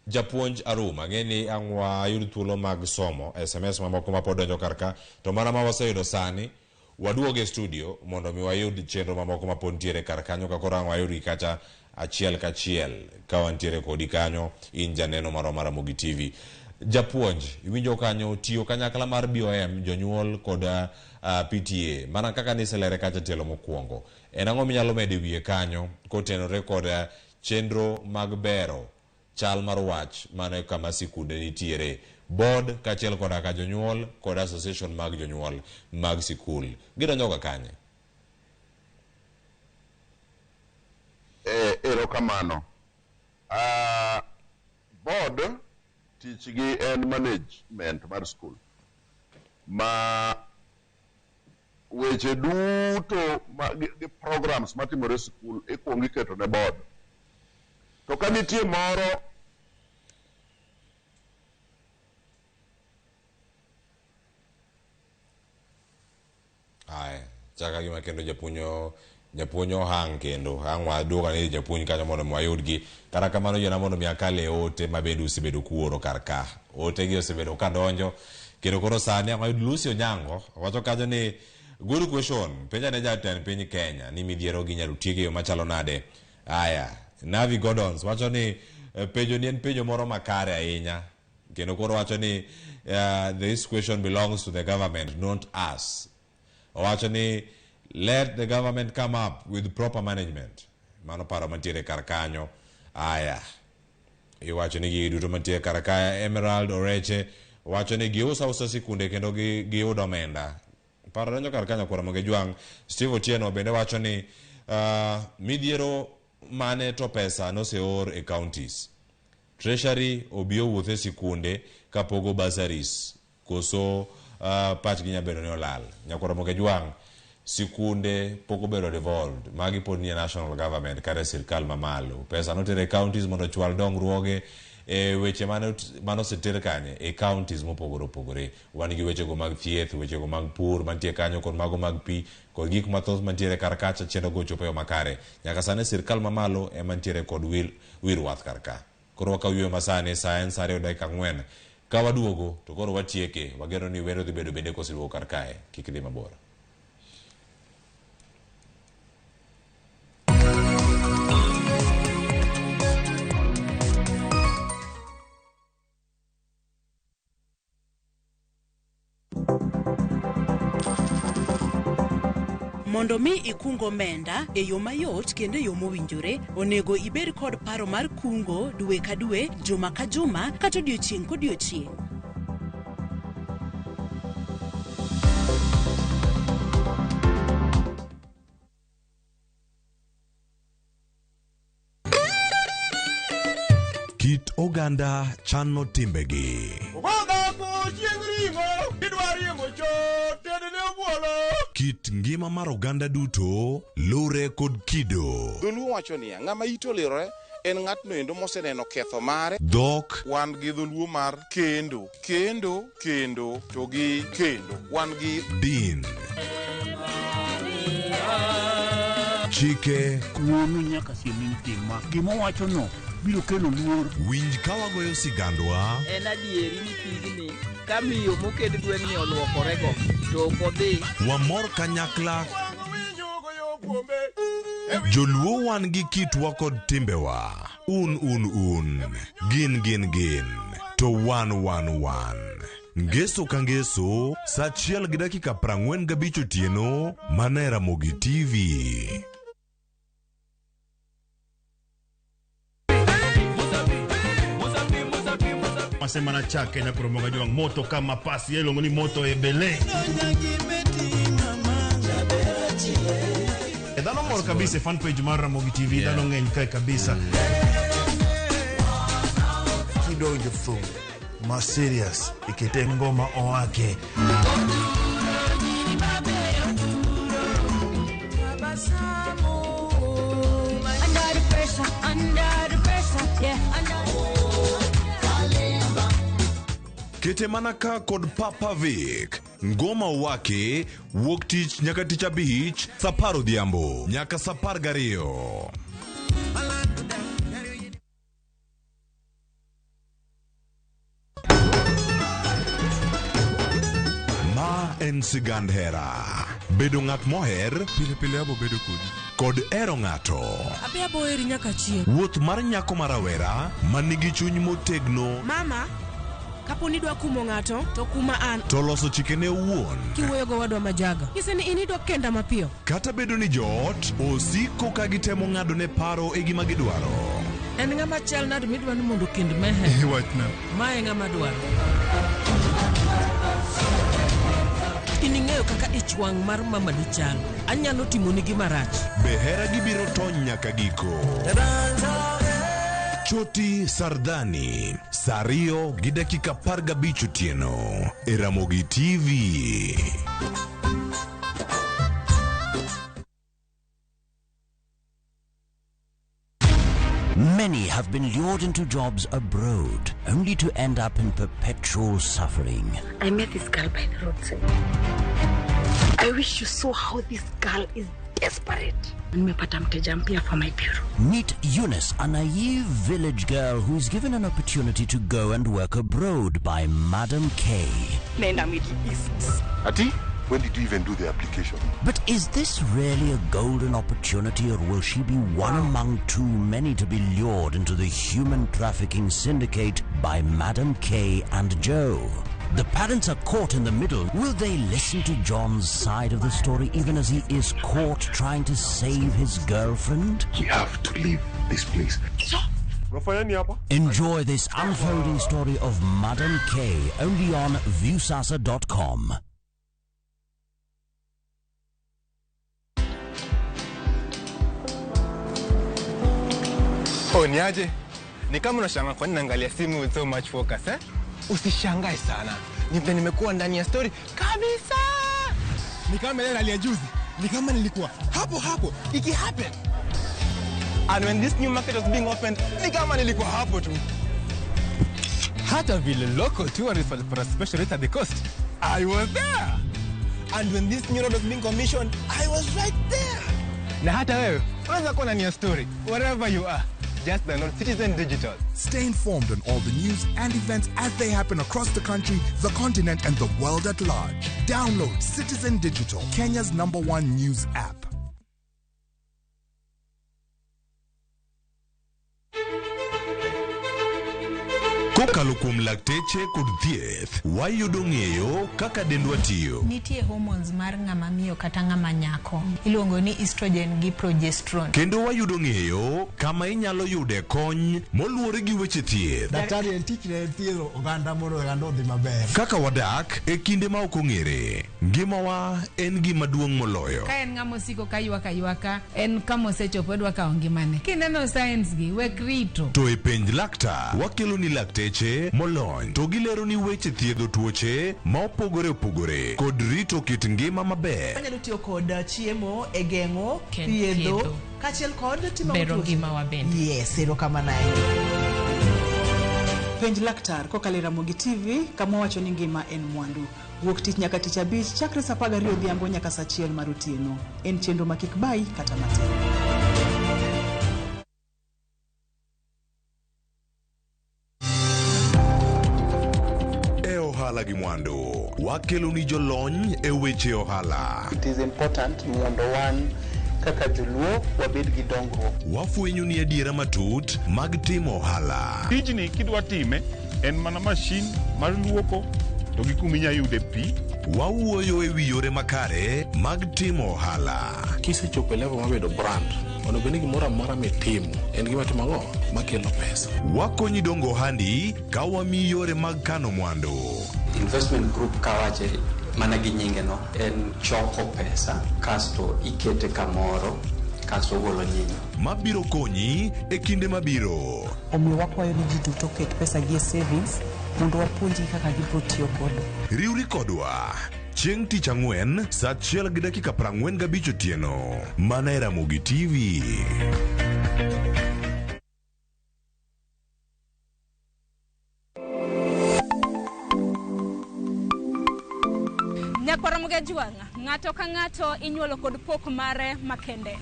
Japuonj Aruma ngeni angwa yud thuolo mag somo SMS mamoko mapod donjo kar ka, to mana ma waseyudo sani waduoge studio mondo mi wayud chenro mamoko mapod ntiere kar kanyo ka koro angwa yudi kacha achiel kachiel ka wantiere kodi kanyo in janeno maro Ramogi TV. Japuonj iwinjo kanyo tiyo kanyakla mar BOM jonyuol kod PTA mana kaka niselere kacha telo mokwongo. En ang'o minyalo medo wiye kanyo kotenore kod chenro mag bero chal mar wach mane kama sikunde nitiere, board kachiel kod ka jonyuol kod association mag jonyuol mag sikul gidonjo ga kanye? Erokamano. Board tichgi en management mar school, ma weche duto gi programs matimore school ikuongo iketo ne board. To ka nitie moro chaka gima kendo japuonyo hang kendo hang waduoga ni japuonj kanyo mondo mwayudgi. Kata kamano yena mondo miakale ote mabedo usibedo kuoro kar ka. Ote gi osebedo kadonjo kendo koro sani wayud Lucy Onyango wacho kanyo ni good question. Penja ne jatend piny Kenya ni midhiero gi nyalo tiege yo machalo nade. Aya, Navi Gordons wacho ni penjo ni en penjo moro makare ahinya kendo koro wacho ni this question belongs to the government, not us. Wacho ni let the government come up with proper management. Mano paro mantiere kar kanyo. Aya, iwacho ni gi duto mantiere kar ka. Emerald Oreche wacho ni giusa sikunde kendo giyudo omenda. Paro donjo kar kanyo kwara Moge Jwang. Steve Otieno bende wacho ni midhiero mane to pesa no se or e counties. Treasury obio wuothe sikunde kapogo bursaries koso patch ginya bedo ne olal. Nyakwara Moge Jwang, sikunde poko bedo devolved magi pod ni national government kare sirkal mamalo. Pesa no tere counties mondo chwal dongruoge e weche mano setere kanye e counties mopogore. Wan gi weche go mag thieth, weche go mag pur mantie kanyo kod mago mag pi kod gik mathoth mantiere kar kacha chendo go chopo yo makare. Nyaka sane sirkal mamalo e mantiere kod wirwath kar ka. Koro wakawiyo masane science are dakika 4 ka waduogo to koro watieke wagero ni wero dhi bedo bende kosiduogo kar kae kik dhi mabor. Mondo mi ikungo omenda e yo mayot kendo e yo mowinjore, onego ibed kod paro mar kungo dwe ka dwe, juma ka juma, kata odiochieng' kodiochieng'. Kit oganda chano timbegi. Kit ngima mar oganda duto lure kod kido. Dholuo wacho niya, ng'ama ito olirore en ng'atno endo moseneno ketho mare. Dhok wan gi dholuo mar kendo to gi kendo wan gi din. chike, kuomi nyaka siemini tima. Gima wacho no biro kelo luor. Winj ka wagoyo sigandwa. En adieri ni pigni ka miyo moked gwen ni oluokorego to ok odhi. Wamor kanyakla. Joluo wan gi kitwa kod timbewa. Un. Gin. To wan. Ngeso ka ngeso, sa 1:45 otieno, mana e Ramogi TV. Masemana chake na kuromoga juang moto kama pasi yelongo ni moto ebele. Dano mor kabisa fan page mar Ramogi TV dano ngeny kai kabisa. Kido njofu ma serious ikite ngoma oake. Kete manaka kod Papa Vic. Ngoma wake wuok tich nyaka tich abich, sapar odhiambo nyaka sapar gariyo. Ma en sigand hera. Bedo ng'at moher, pile abo bedo kod ero ng'ato. Abe abo eri nyaka chieng'. Wuoth mar nyako marawera manigi chuny motegno. Mama, kaponi dwa kumo ng'ato to kuma an. To loso chikene owuon. Kiwuoyo go wadwa majaga. Nyise ni inidwa kenda mapiyo. Kata bedo ni joot osiko ka gitemo ng'ado ne paro e gima gidwaro. En ng'ama chal nade midwa ni mondo kend mehe. Wachna. Mae ng'ama dwaro. Ining'eyo kaka ich wang' mar mama dichal. Anyalo timoni gima rach. Be hera gibiro tony nyaka giko. Choti Sardani, Sario gi dakika 15 otieno e Ramogi TV. Many have been lured into jobs abroad, only to end up in perpetual suffering. I met this girl by the roadside. I wish you saw how this girl is desperate. Nimepata mteja mpya for my bureau. Meet Eunice, a naive village girl who is given an opportunity to go and work abroad by Madam K. Nenda Middle East. Ati? When did you even do the application? But is this really a golden opportunity, or will she be one among too many to be lured into the human trafficking syndicate by Madam K and Joe? The parents are caught in the middle. Will they listen to John's side of the story even as he is caught trying to save his girlfriend? We have to leave this place. Enjoy this unfolding story of Madam K only on viewsasa.com. Oh, niaje? Ni kama unashangaa kwa nini naangalia simu with so much focus, eh? Usishangae sana. Nimekuwa ndani ya story kabisa. Ni kama ile hali ya juzi. Ni kama nilikuwa hapo iki happen. And when this new market was being opened, ni kama nilikuwa hapo tu. Hata vile local tourists for a special rate at the coast, I was there. And when this new road was being commissioned, I was right there. Na hata wewe, unaweza kuwa ndani ya story wherever you are. Just download Citizen Digital. Stay informed on all the news and events as they happen across the country, the continent, and the world at large. Download Citizen Digital, Kenya's #1 news app. Kokalo kuom lakteche kod thieth, wayudo ng'eyo kaka dendwa tiyo. Nitie hormones mar ng'ama miyo kata ng'ama nyako. Iluongo ni estrogen gi progesterone. Kendo wayudo ng'eyo kama inyalo yude kony moluwore gi weche thieth. Daktari en tich ne thiedho oganda mondo oganda odhi maber. Kaka wadak e kinde ma ok ong'ere. Ngimawa en gima duong' moloyo. Ka en ng'ama osiko ka ywaka, en kama osechopo dwa kawo ngimane. Kineno science gi wek rito. To e penj laktar, wakelo ni lakteche molony to gilero ni weche thiedho tuoche ma opogore kod rito kit ngima maber. Anyalo tiyo kod chiemo e geng'o thiedho kachiel kod timo bero ngima waben. Yes, erokamano ahinya. Penj laktar kokalo Ramogi TV kama wacho ni ngima en mwandu. Wuok tich nyaka tich abich chakre saa 12 odhiambo nyaka saa 1 mar otieno. En chenro makik bai kata matin. ohala gi mwandu. Wakelo ni jolony e weche ohala. It is important mondo wan kaka joluo wabed gi dongruok. Wafwenyo ni adiera matut mag timo ohala. Tijni kidwa time en mana mashin mar luoko to gi kuminya yude pi. Wawuoyo e wi yore makare mag timo ohala. Kisechopo level mabedo brand, onego ni gimoro amora mitimo en gima timo ang'o makelo pesa. Wakonyi dongo ohandi ka wamiyi yore mag kano mwandu. Investment group kawache mana gi nyinge no en choko pesa kasto ikete kamoro kasto golo nyinyo. Mabiro konyi e kinde mabiro. Omiyo wakwayo ni ji duto ket pesa gi e savings mondo wapuonji kaka gibiro tiyo godo. Riwri kodwa chieng' tich ang'wen saa 1:45 otieno mana e Ramogi TV. Ramogi juanga ng'ato ka ng'ato inyuolo kod pok mare makende.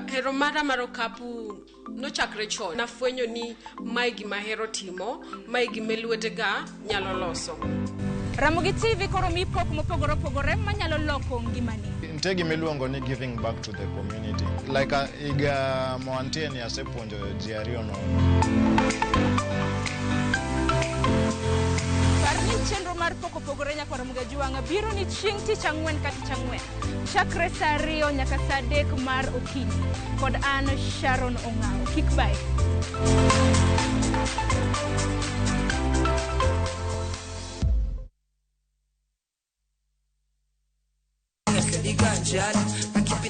Hero mara marokapu nochakre chon. Nafwenyo ni mae gima hero timo, mae gima lwetega nyalo loso. Ramogi TV koro mi pok mopogore opogore manyalo loko ngimani. Nitie gima iluongo ni giving back to the community. Like iga moantie ni asepuonjo ji ariyo no. Chenro mar pok opogore nyaka Ramogi juanga biro ni chieng' tich ang'wen ka tich ang'wen chakre saa 2 nyaka saa 3 mar okinyi kod an Sharon Ong'ao. Kik bai.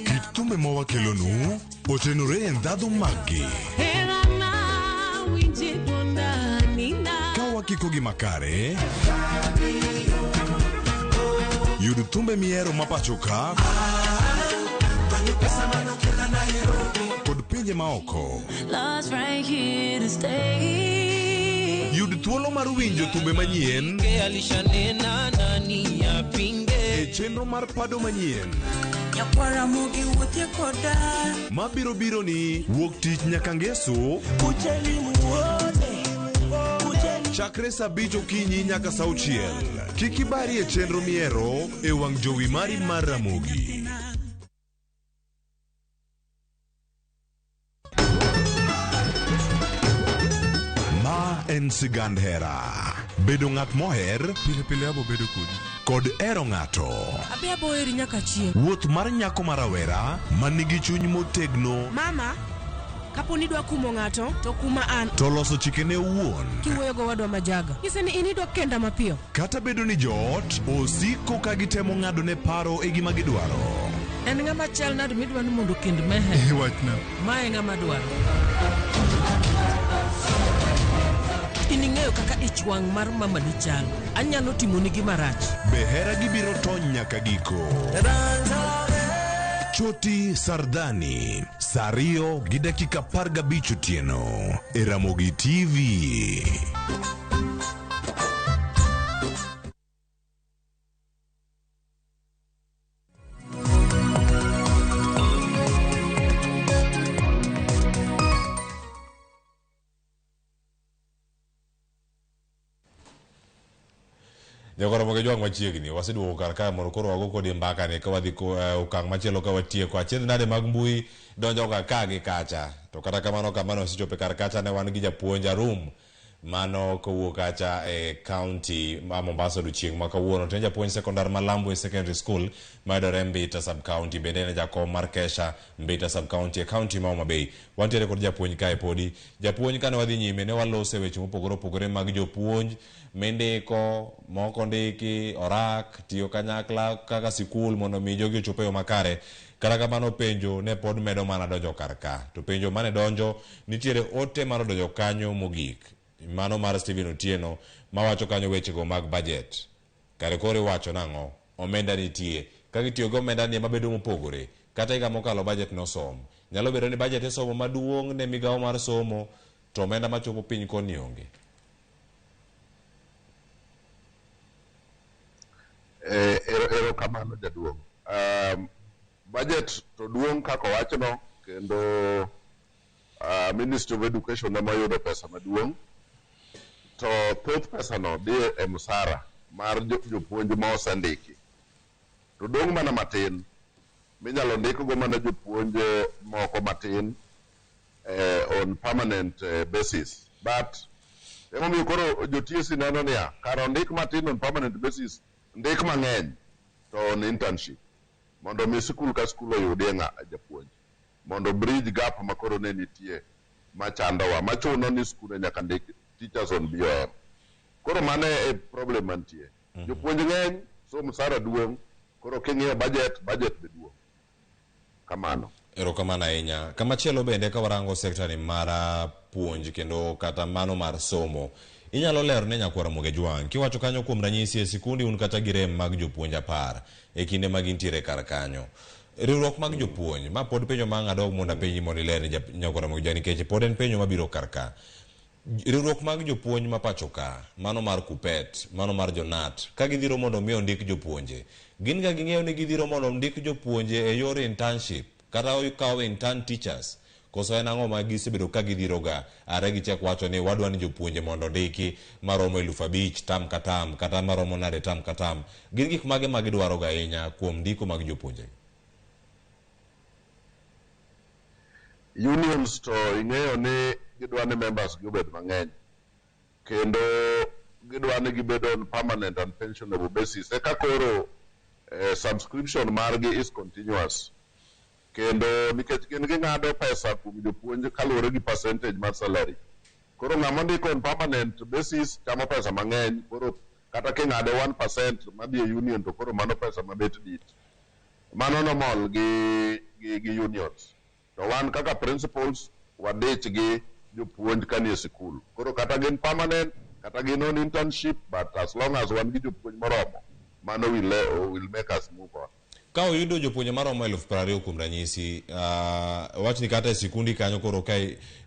Kitume mawakelonu otenore e ndhadhu magi. Kiko gi makare yud thumbe miero mapachoka kod pinje maoko. Yud thuolo mar winjo thumbe manyien e chenro mar pado manyien mabiro biro ni wuok tich nyaka ngeso chakre saa 5 okinyi nyaka saa 6. Kik ibari e chenro miero e wang' jowi mari mar Ramogi. Ma en sigand hera. Bedo ng'at moher pile pile abo bedo kod ero ng'ato. Abe abo eri nyaka chieng'. Wuoth mar nyako marawera manigi chuny motegno. Mama kapo ni dwa kumo ng'ato to kuma an to loso chikene owuon. Kiwuoyo go wadwa majaga nyise ni inidwa kenda mapiyo. Kata bedo ni joot osiko ka gitemo ng'ado ne paro e gima gidwaro. En ng'ama chal nade midwa ni mondo kend mehe wachna mae ng'ama dwaro. Ining'eyo kaka ich wang' mar mama ni chal anyalo timoni gima rach. Behera gibiro tony nyaka giko. Choti Sardani Sario gi dakika 15 otieno e Ramogi TV. Jagoro Ramogi juang machiegni waseduogo kar kae mondo koro wago kod Mbaka ne ka wadhi okang' machielo ka watieko achiedh nade mag mbui donjoga ka gi kacha to kata kamano wasechopo kar kacha ne wan gi japuonj Arum mano kowuok kacha e county ma Mombasa odiochieng' ma kawuono to en japuonj sekondar ma Lambwe Secondary School mayudore Mbita sub county bende en jakom mar Kesha Mbita sub county e county ma Homa Bay. Wantiere kod japuonj kae podi. Japuonj kane wadhi nyime ne walose weche mopogore opogore mag jopuonj mendiko moko ndiki orak tiyo kanyakla kaka sikul mondo mi jogi ochopo yo makare. Kata kamano penjo ne pod medo mana donjo kar ka to penjo mane donjo nitiere ote mar donjo kanyo mogik mano mar Steven Otieno mawacho kanyo weche go mag budget. Kare kore wacho nang'o omenda nitie kaka itiyo go omenda ni mabedo mopogore kata higa mokalo budget no som nyalo bedo ni budget e somo maduong' ne migawo mar somo to omenda machopo piny koni onge. Ero kamano jaduong'. Budget to duong' kako wachno kendo Ministry of Education ema yudo pesa maduong' to thoth pesa no dhi e musara mar jopuonj ma osendiki. To dong' mana matin minyalo ndik go mana jopuonj moko matin on permanent basis. But emomiyo koro jo-TSC neno niya, kar ndik matin on permanent basis, ndik mang'eny to on internship, mondo mi skul ka skul oyudie japuonj, mondo bridge gap makoro ne nitie machandowa, machuno ni skunde nyaka ndik teachers on BOM. Koro mane e problem mantie. Jopuonj ng'eny, so msara duong', koro king'iyo budget be duong'. Kamano. Erokamano ahinya. Kamachielo bende ka warango sekta ni mar puonj kendo kata mano mar somo, inyalo lero ne nyakwara Ramogi Jwang' kiwacho kanyo kuom ranyisi e sikundi un kata gi rem mag jopuonj 10 e kinde mag intiere kar kanyo. Riwruok mag jopuonj ma pod penjo ma ng'ado mondo apenji mondo iler ni nyakwara Ramogi Jwang' nikech pod en penjo mabiro kar ka. Riwruok mag jopuonj ma pacho ka, mano mar Kupet, mano mar Jonat, ka gidhiro mondo mi ondik jopuonje, gin ga ging'eyo ni gidhiro mondo ondik jopuonje e yor internship kata kawo intern teachers, koso en ang'o ma gisebedo ka gidhiro ga are gichak wacho ni wadwa ni jopuonje mondo ndiki maromo 5,000 tam ka tam kata maromo nade tam ka tam. Gin gik mage ma gidwaro ga ahinya kuom ndiko mag jopuonje? Unions to ing'eyo ni gidwa ni members gi obed mang'eny, kendo gidwa ni gibed on permanent and pensionable basis. Eka koro subscription margi is continuous, kendo nikech gin ging'ado pesa kuom jopuonj kaluwore gi percentage mar salary. Koro ng'ama ndiko on permanent basis chamo pesa mang'eny, koro kata king'ade 1% madhi e union to koro mano pesa mabet dit. Mano normal gi unions. To wan kaka principals wadich gi jopuonj kanie sikul. Koro kata gin permanent, kata gin on internship, but as long as wan gi jopuonj moromo, mano will make us move on. Ka oyudo jopuonje maromo 20,000 kuom ranyisi, wach ni kata e sikundi kanyo koro ka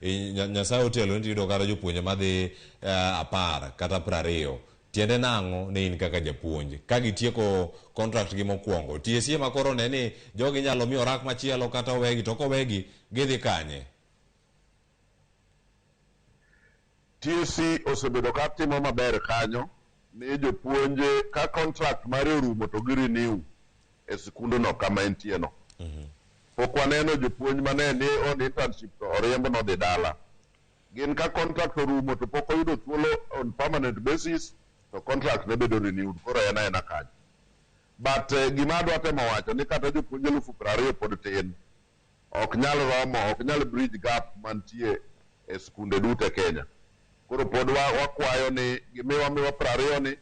Nyasaye otelo ni yudo kata jopuonje madhi 10 kata 20, tiende nang'o ne in kaka japuonj ka gitieko contract gi mokwongo? TSC ma koro ne ni jogi nyalo miyo rak machielo kata owegi, to kowegi gidhi kanye? TSC osebedo ka timo maber kanyo ni jopuonje ka contract mare orumo to gi-renew e sikundono kama entie no. Pok waneno jopuonj mane ni on internship to oriemb nodhi dala. Gin ka contract orumo to pok oyudo thuolo on permanent basis, to contract ne bedo renewed, koro en aena kanyo. But gima adwa temo wacho ni kata jopuonj 20,000 pod tin, ok nyal romo, ok nyal bridge gap mantie e sikunde duto e Kenya. Koro pod wakwayo ni gimiwa 20 ni,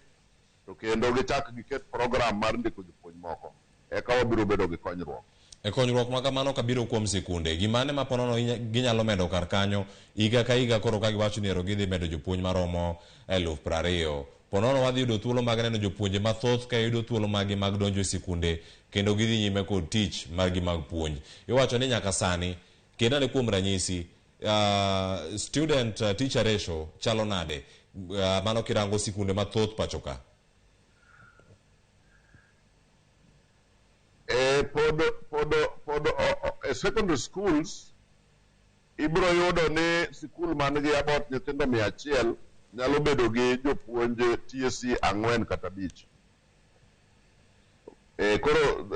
to kendo gichak giket program mar ndiko jopuonj moko, eka wabiro bedo gi konyruok. E konyruok ma kamano kabiro kuom sikunde, gimane ma ponono ginyalo medo kar kanyo higa ka higa? Koro ka giwacho ni ero gidhi medo jopuonj maromo 20,000, ponono wadhi yudo thuolo mag neno jopuonje mathoth ka yudo thuolo magi mag donjo e sikunde kendo gidhi nyime kod tich margi mag puonj. Iwacho ni nyaka sani kendo ne kuom ranyisi student teacher ratio chalo nade mano kirango sikunde mathoth pacho ka? Secondary schools ibro yudo ni sikul man gi about nyithindo 100 nyalo bedo gi jopuonje TSC 4 kata 5. Koro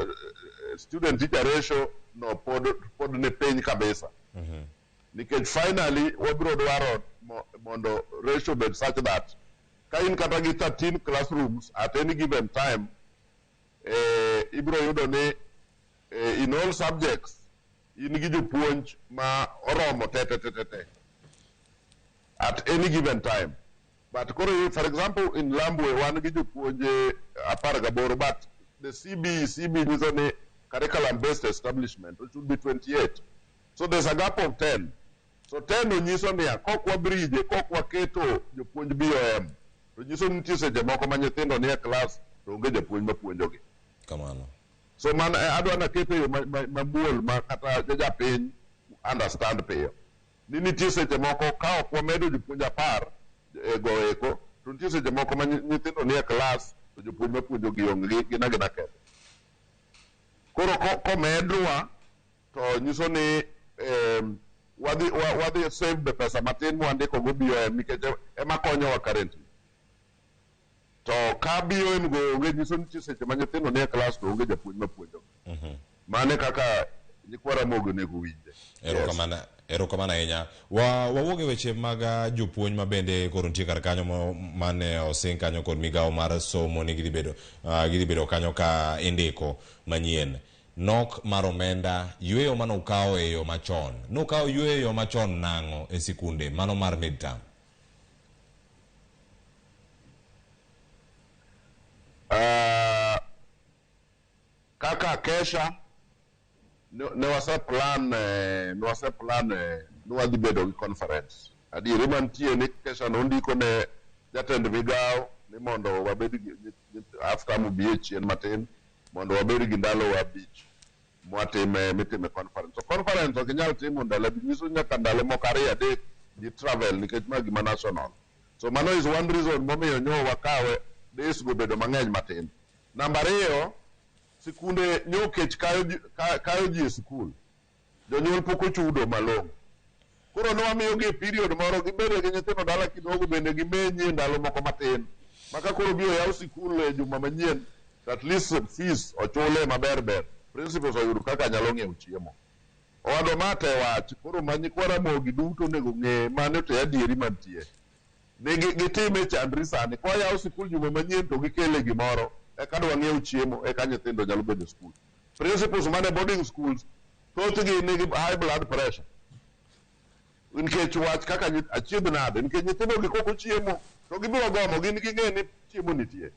student teacher ratio no pod ne piny kabisa. Nikech finally wabiro dwaro mondo ratio bed such that ka in kata gi 13 classrooms at any given time, ibiro yudo ni in all subjects in gi jopuonj ma oromo te at any given time. But koro, for example, in Lambwe wan gi jopuonje 18, but the CB nyiso ni curriculum based establishment, it should be 28. So there's a gap of 10. So 10 onyiso ni kok wabridge, kok waketo jopuonj BOM, to nyiso ni nitie seche moko ma nyithindo nie class to onge japuonj mapuonjogi. Kamano. So man adwa na keto yo mabuol ma kata japiny understand piyo. Ni nitie seche moko ka ok wamedo jopuonj 10 go eko, to nitie seche moko ma nyithindo nie class to jopuonj mapuonjogi onge gina ketho. Koro komedwa to nyiso ni wadhi save the pesa matin mwandiko go BOM nikech ema konyowa currently. To ka BOM go onge nyiso ni seche ma nyithindo nie klas to onge japuonj mapuonjo. Mane kaka nyikwa Ramogi onego winje. Erokamano ahinya. Wawuog e weche mag jopuonj ma bende koro nitie kar kanyo mane osing kanyo kod migawo mar somo ni gidhi bedo kanyo ka indiko manyien. Nok mar omenda, yueyo mano ukawo e yo machon. Nukawo yueyo e yo machon nang'o e sikunde mano mar midterm? Kaka kesha ne wase plan nwadhi bedo gi conference. Adieri mantie ni kesha nondiko ne jatend migawo ni mondo wabed gi after mobie chien matin mondo wabed gi ndalo abich mitime conference. So conference ok inyal timo ndalo nyiso nyaka ndalo moko 2-3 di travel nikech ma gima national. So mano is one reason momiyo nyo wakawe days go bedo mang'eny matin. Namba 2, sikunde nyokech kayo ji e sikul. Jonyuol pok ochudo malong'o. Koro nwamiyo gi period moro gibedo gi nyithindo dala kidogo bende gimenye ndalo moko matin. Maka koro biro yaw sikul e juma manyien, at least fees ochule maber. Principals oyudo kaka nyalo ng'iewo chiemo. Owado mate wach koro manyikwa Ramogi duto nego ng'e mane to adieri mantie. Ne gitime chandri sani. Kwa yaw sikul juma manyien to gikele gimoro. Eka dwa ng'iewo chiemo eka nyithindo nyalo bedo skul. Principals mane boarding schools thothgi nigi high blood pressure. Nikech wach kaka achiedh nade nikech nyithindo gi koko chiemo to gibiro gomo gin ging'e ni chiemo nitie.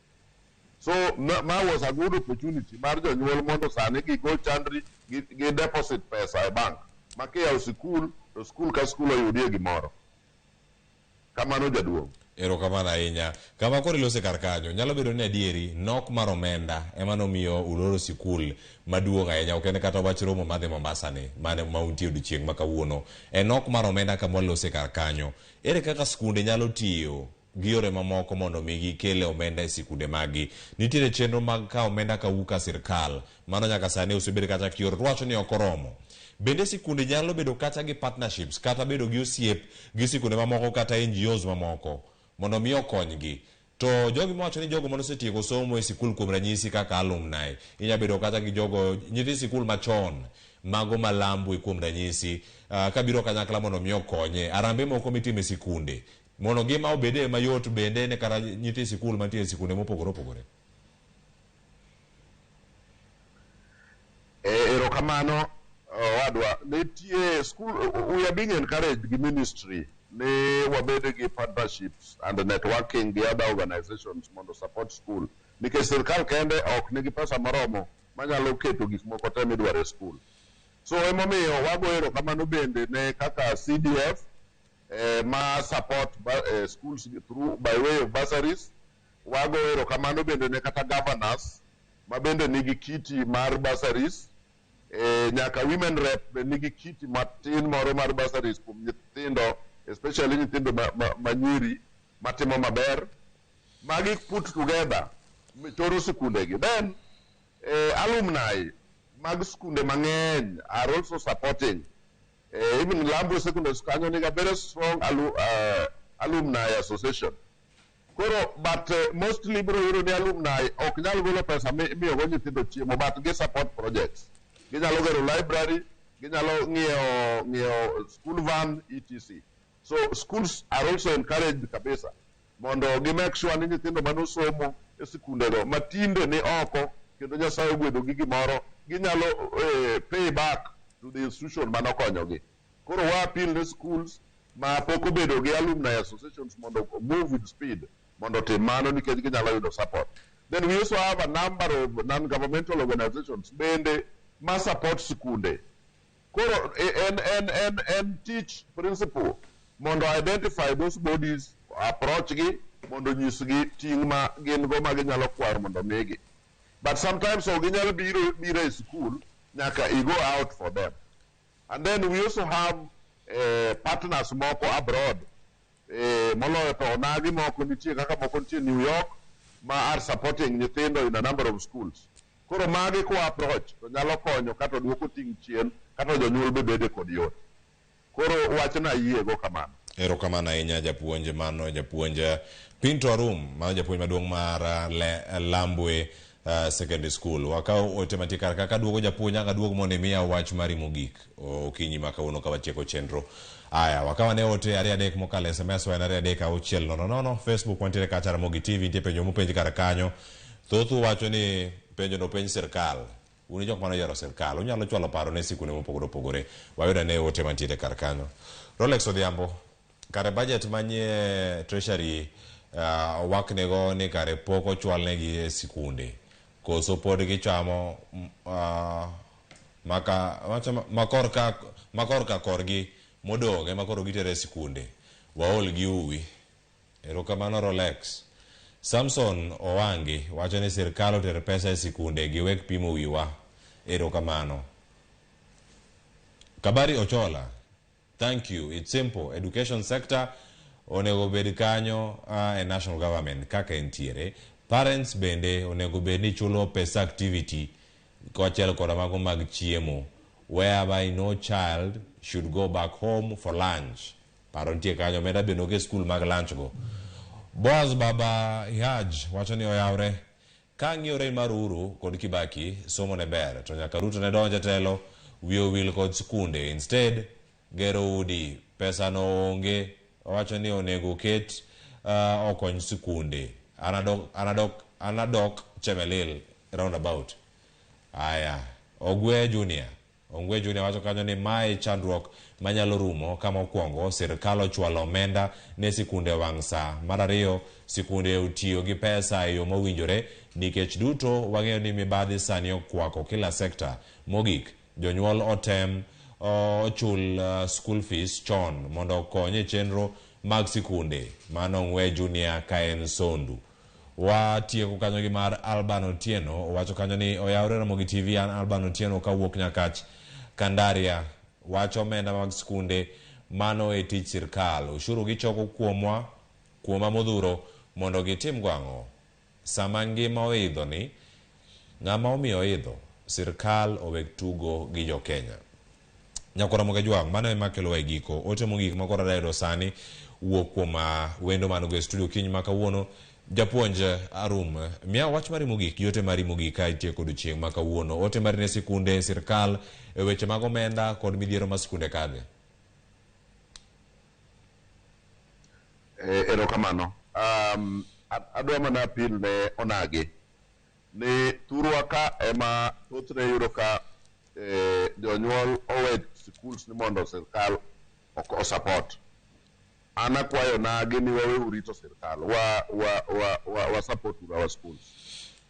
So ma was a good opportunity mar jonyuol mondo sani gigo chandri gi deposit pesa e bank. Ma kiyawo sikul to skul ka skul oyudie gimoro. Kamano jaduong'. Erokamano ahinya. Kama koro ilose kar kanyo, nyalo bedo ni adieri nok mar omenda ema nomiyo uloro sikul maduong' ahinya. Ok en kata wach romo madhi Mombasa ni, mane mauntie odiochieng' ma kawuono. Nok mar omenda kama walose kar kanyo. Ere kaka skunde nyalo tiyo gi yore mamoko mondo migi kele omenda e sikunde magi? Nitiere chenro mag ka omenda kawuok sirkal. Mano nyaka sani osebed kata kior wacho ni ok oromo. Bende sikunde nyalo bedo kata gi partnerships, kata bedo gi osiep gi sikunde mamoko kata NGOs mamoko mondo mi okonygi. To jogi mawacho ni jogo manosetieko somo e sikul kuom ranyisi kaka alumni, inya bedo kata gi jogo nyithi sikul machon mago malambu kuom ranyisi, kabiro kanyakla mondo mi okonye arambe moko mitime sikunde mondo gima obede mayot bende ne kata nyithi sikul mantie e sikunde mopogore opogore. Erokamano wadwa nitie school we are being encouraged gi ministry ne wabede gi partnerships and networking gi other organizations mondo support school nikech sirkal kende ok nigi pesa moromo manyalo keto gik moko te midwaro e school. So emomiyo wago erokamano bende ne kaka CDF ma support schools through by way of bursaries. Wago erokamano bende ne kata governors ma bende nigi kiti mar bursaries. Nyaka women rep nigi kiti matin moro mar bursaries kuom nyithindo, especially nyithindo manyiri matimo maber. Magi put together toro sikundegi. Then alumni mag skunde mang'eny are also supporting. Even Lambo Secondary School nigi a very strong alumni association. Koro but mostly bro yuro ni alumni ok nyal golo pesa miyo go nyithindo chiemo, but gi support projects. Ginyalo gero library, ginyalo ng'iewo school van etc. So schools are also encouraged kabisa mondo gi make sure ni nyithindo manosomo e sikundego matinde ni oko kendo Nyasaye ogwedo gi gimoro ginyalo pay back to the institution manokonyogi. Koro wa appeal ne schools ma pok obedo gi alumni associations mondo move with speed mondo tim mano nikech ginyalo yudo support. Then we also have a number of non-governmental organizations bende ma support sikunde. Koro and teach principle mondo identify those bodies, approach gi mondo nyisgi ting' ma gin go ma ginyalo kwaro mondo migi. But sometimes so ginyalo biro e school nyaka go out for them. And then we also have partners moko abroad. Moloyo to onagi moko nitie kaka moko nitie New York ma are supporting nyithindo in a number of schools. Koro magi ko approach to nyalo konyo kata duoko ting' chien kata jonyuol bede kod yot. Koro wachna yie go kamano. Erokamano ahinya japuonj mano japuonj Pinto Arum mano japuonj maduong' mar Lambwe secondary school. Wakao otemati kaka duogo japuonj anga duogo mondo miya wach mari mogik okinyi ma kawuono ka watieko chenro. Aya wakawa ne ote ari adek mokale SMS wa ari adek auchiel no Facebook wantiere kacha Ramogi TV nitie penjo mopenj kar kanyo. Thothu wacho ni penjo no penj sirkal. Uni jok mano yaro sirkal. Unyalo chwalo paro ne sikunde mopogore. Wayuda ne ote mantiere kar kanyo. Rolex Odhiambo. Kare budget manye treasury waknego ni kare poko chwalnegi e sikunde. Koso pod gichamo makorka korgi modong makoro gitere sikunde. Waol gi uwi. Erokamano Rolex. Samson Owangi wacho ni sirkal otere pesa e sikunde giwek pimo wiwa. Erokamano. Kabari Ochola. Thank you. It's simple. Education sector onego bed kanyo a national government kaka entiere. Parents bende onego bed ni chulo pesa activity koachiel koda mago mag chiemo whereby no child should go back home for lunch. Paro ntie kanyo meda beno ke school mag lunch go. Boaz Baba Ihaj wacho ni oyawre ka ng'iore mar Uhuru kod Kibaki somo ne ber to nyaka Ruto ne donje telo wiyo wil kod skunde. Instead gero udi pesa no onge wacho ni onego ket okony sikunde. Anadok Chemelil roundabout. Aya Ogwe Junior wacho kanyo ni mae chandruok manyalo rumo kama okwongo sirkal ochwalo omenda ne sikunde wang' saa. Mar ariyo sikunde utiyo gi pesa e yo mowinjore nikech duto wang'eyo ni mibadhi sani okwako kila sekta. Mogik jonyuol otem ochul school fees chon mondo konye chenro mag sikunde. Mano Ogwe Junior kaen Sondu. Watieko kanyo gi mar Alban Otieno wacho kanyo ni oyawre Ramogi TV an Alban Otieno kawuok Nyakach Kandaria wacho omenda mag skunde mano e tich sirkal. Ushuru gichoko kuoma modhuro mondo gitim gwang'o. Sama ngima oidho ni ng'ama omiyo oidho sirkal owek tugo gi jo Kenya. Nyakora Moga Jwang mano ema kelo giko ote mogik makora dayudo sani wuok kuom wendo manogo e studio kiny ma kawuono. Japuonj Arum miya wach mari mogik yote mari mogik ka itie kod chieng' ma kawuono ote mari ne sikunde sirkal e weche mag omenda kod midhiero ma sikunde kadhe. Erokamano. Adwa mana apil ne onage ni thurwa ka ema thothne yudo ka jonyuol owe schools ni mondo sirkal o support. An akwayo nage ni wawe urito sirkal wa support our schools.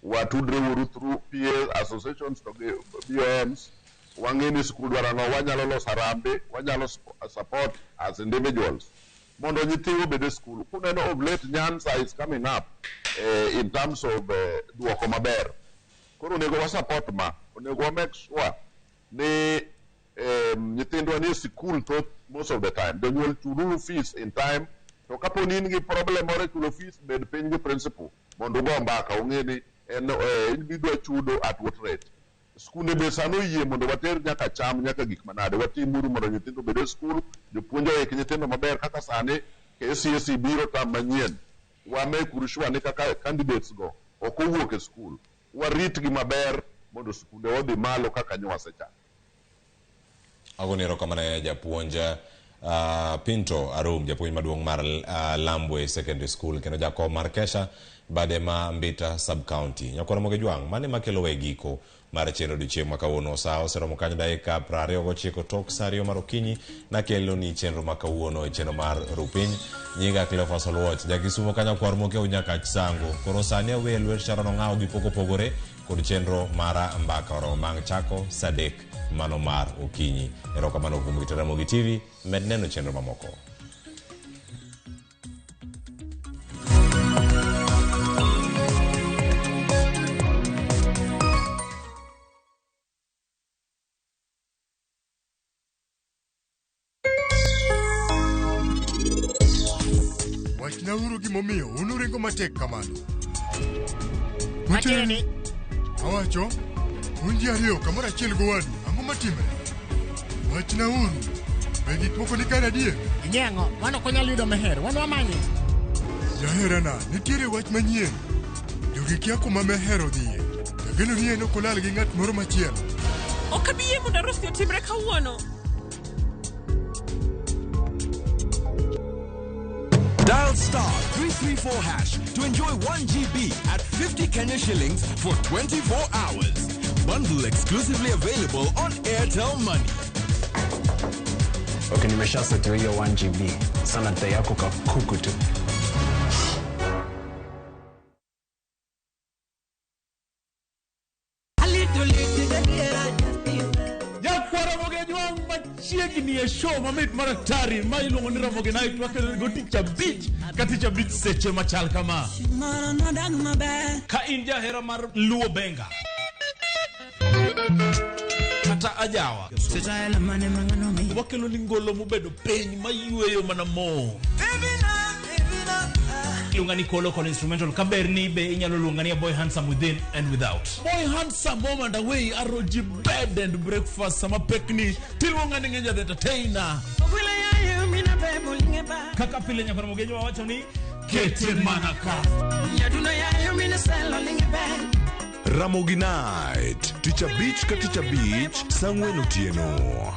Watudre uru through PA associations to BOMs. Wangeni school dwarano wanyalo loso arambe, wanyalo support as individuals. Mondo nyithindo bede school. Kuneno of late Nyanza is coming up in terms of duoko maber. Koro onego wa support ma, onego wa make sure ni nyithindo ni school to most of the time. Jonyuol chulu fees in time. To kapo ni ngi problem moro chulo fees bed piny gi principal. Mondo go mbaka ungeni individual chudo at what rate. Skunde be sano yie mondo water nyaka cham nyaka gik manade watimuru mondo nyithindo bede school jopuonjo e nyithindo maber kaka sane KCSE biro tam manyien wame kurushwa ni kaka candidates go okowuok e school warit gi maber mondo skunde odhi malo kaka nywasechako. Agonero kamane japuonj Pinto Arum japuonj maduong' mar Lambwe secondary school kendo jakom mar Kesha bade ma Mbita sub county. Nyakora Moga Jwang mane makelo giko mar chenro dichieng' ma kawuono saa oseromo kanyo dakika 29 tok saa 2 mar okinyi na kelo ni chenro ma kawuono e chenro mar Rupiny. Nyinga Cleophas Oluoch jakisumo kanyo kwar moke Nyakach Sango. Koro sani awe lwer Sharon Ong'aw gi pogore kod chenro mara Mbaka Oromo mang chako Sadek mano mar okinyi. Erokamano kuom gitara Ramogi TV med neno chenro mamoko. Wachnauru gimomiyo unuringo matek kamano. Matieni awacho unji ariyo kamoro achiel gowadu ang'o matimre? Wachnauru Be gik moko ni kar adier. Inyengo, wano konyal yudo meher, wano wamanye. Jaherana, nitiere wach manyien. Jogi kia kuma mehero dhiye. Ageno ni en ok olal gi ng'at moro machielo. Ok abi yie mondo arus otimre kawuono. Dial *334# to enjoy 1 GB at 50 Kenya shillings for 24 hours. Bundle exclusively available on Airtel Money. Okay, nimesha set hiyo 1 GB. Sana data yako kakuku tu. Chiegni e show mamit maratari ma iluongo ni Ramogi Night wakelo go Teacher Beach ka Teacher Beach seche machal kama. Ka in jahera mar luo benga kata ajawa wakelo ni ngolo mobedo piny mayueyo mana mo. Lungani kolo con instrumental kaberni be inyalo lungani Boy Handsome Within and Without. Boy Handsome moment away aroji bed and breakfast sama pekni tilungani ngenja the entertainer. Kaka pile nya Ramogi wacho ni kete manaka. Ramogi Night, Teacher Beach ka Teacher Beach, Sangwen Otieno.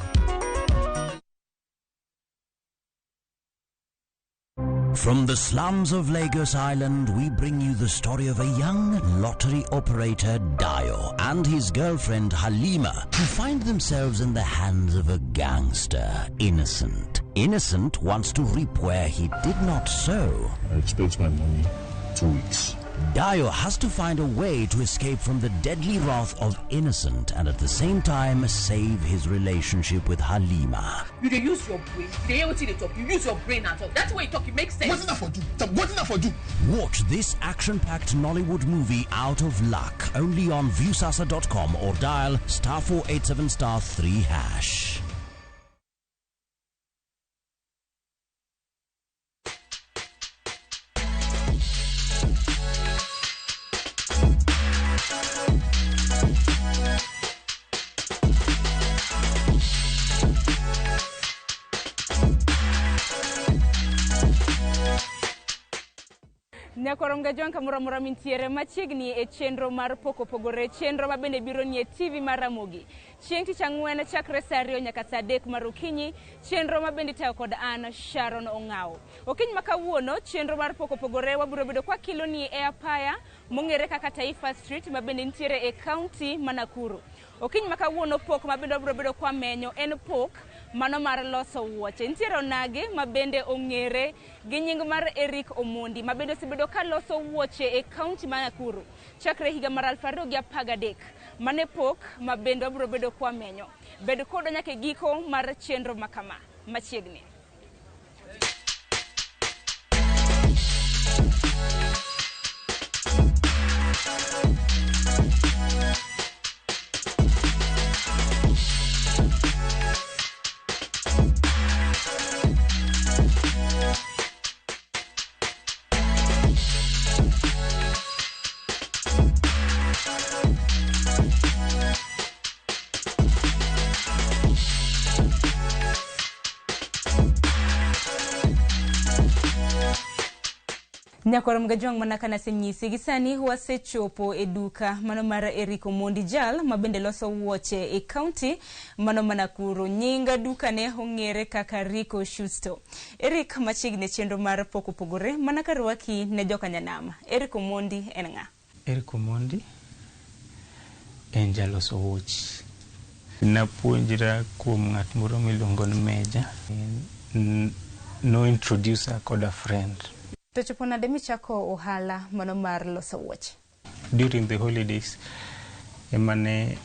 From the slums of Lagos Island, we bring you the story of a young lottery operator, Dio, and his girlfriend, Halima, who find themselves in the hands of a gangster, Innocent. Innocent wants to reap where he did not sow. I expect my money 2 weeks. Dio has to find a way to escape from the deadly wrath of Innocent and at the same time save his relationship with Halima. You dey use your brain. You hear what they talk. You use your brain at all. That's why you talk. It makes sense. What's enough for you? What's enough for you? Watch this action-packed Nollywood movie Out of Luck only on viewsasa.com or dial *487*3#. Nyakoronga jonka muramura mintiere machiegni e chenro mar poko pogore chenro mabende biro nie TV mar Ramogi. Chieng' tich ang'wen chakre saa 2 nyaka saa 3 mar okinyi, chenro mabende tayo kod an Sharon Ongao. Okiny makawuono chenro mar poko pogore wabiro bedo kwa kilo ni e apaya mong'ere kaka Taifa Street mabende nitiere e county ma Nakuru. Okiny makawuono pok mabende wabiro bedo kwa menyo en pok mano mar loso wuoche. Nitiere onage mabende ong'ere gi nying mar Eric Omondi mabende osebedo ka loso wuoche e county ma Nakuru chakre higa mar 2013. Mane pok mabende wabiro bedo kwa menyo. Bedo kodo nyaka giko mar chenro makama machiegni. Nyakoro mgajong manaka na senyisi gisani wasechopo e duka mano mara Eric Omondi jal mabende loso wuoche e county mano Nakuru. Nyinga duka ne ong'ere kaka Rico Schuster. Eric machiegni chenro mar poko pogore manaka rwaki ne joka nyanama. Eric Omondi en ng'a? Eric Omondi en jaloso wuoche. Napuonjra kuom ng'at moro miluongo ni Meja. No introducer kod a friend. To chopona demi chako ohala mano mar loso wuoche. During the holidays emane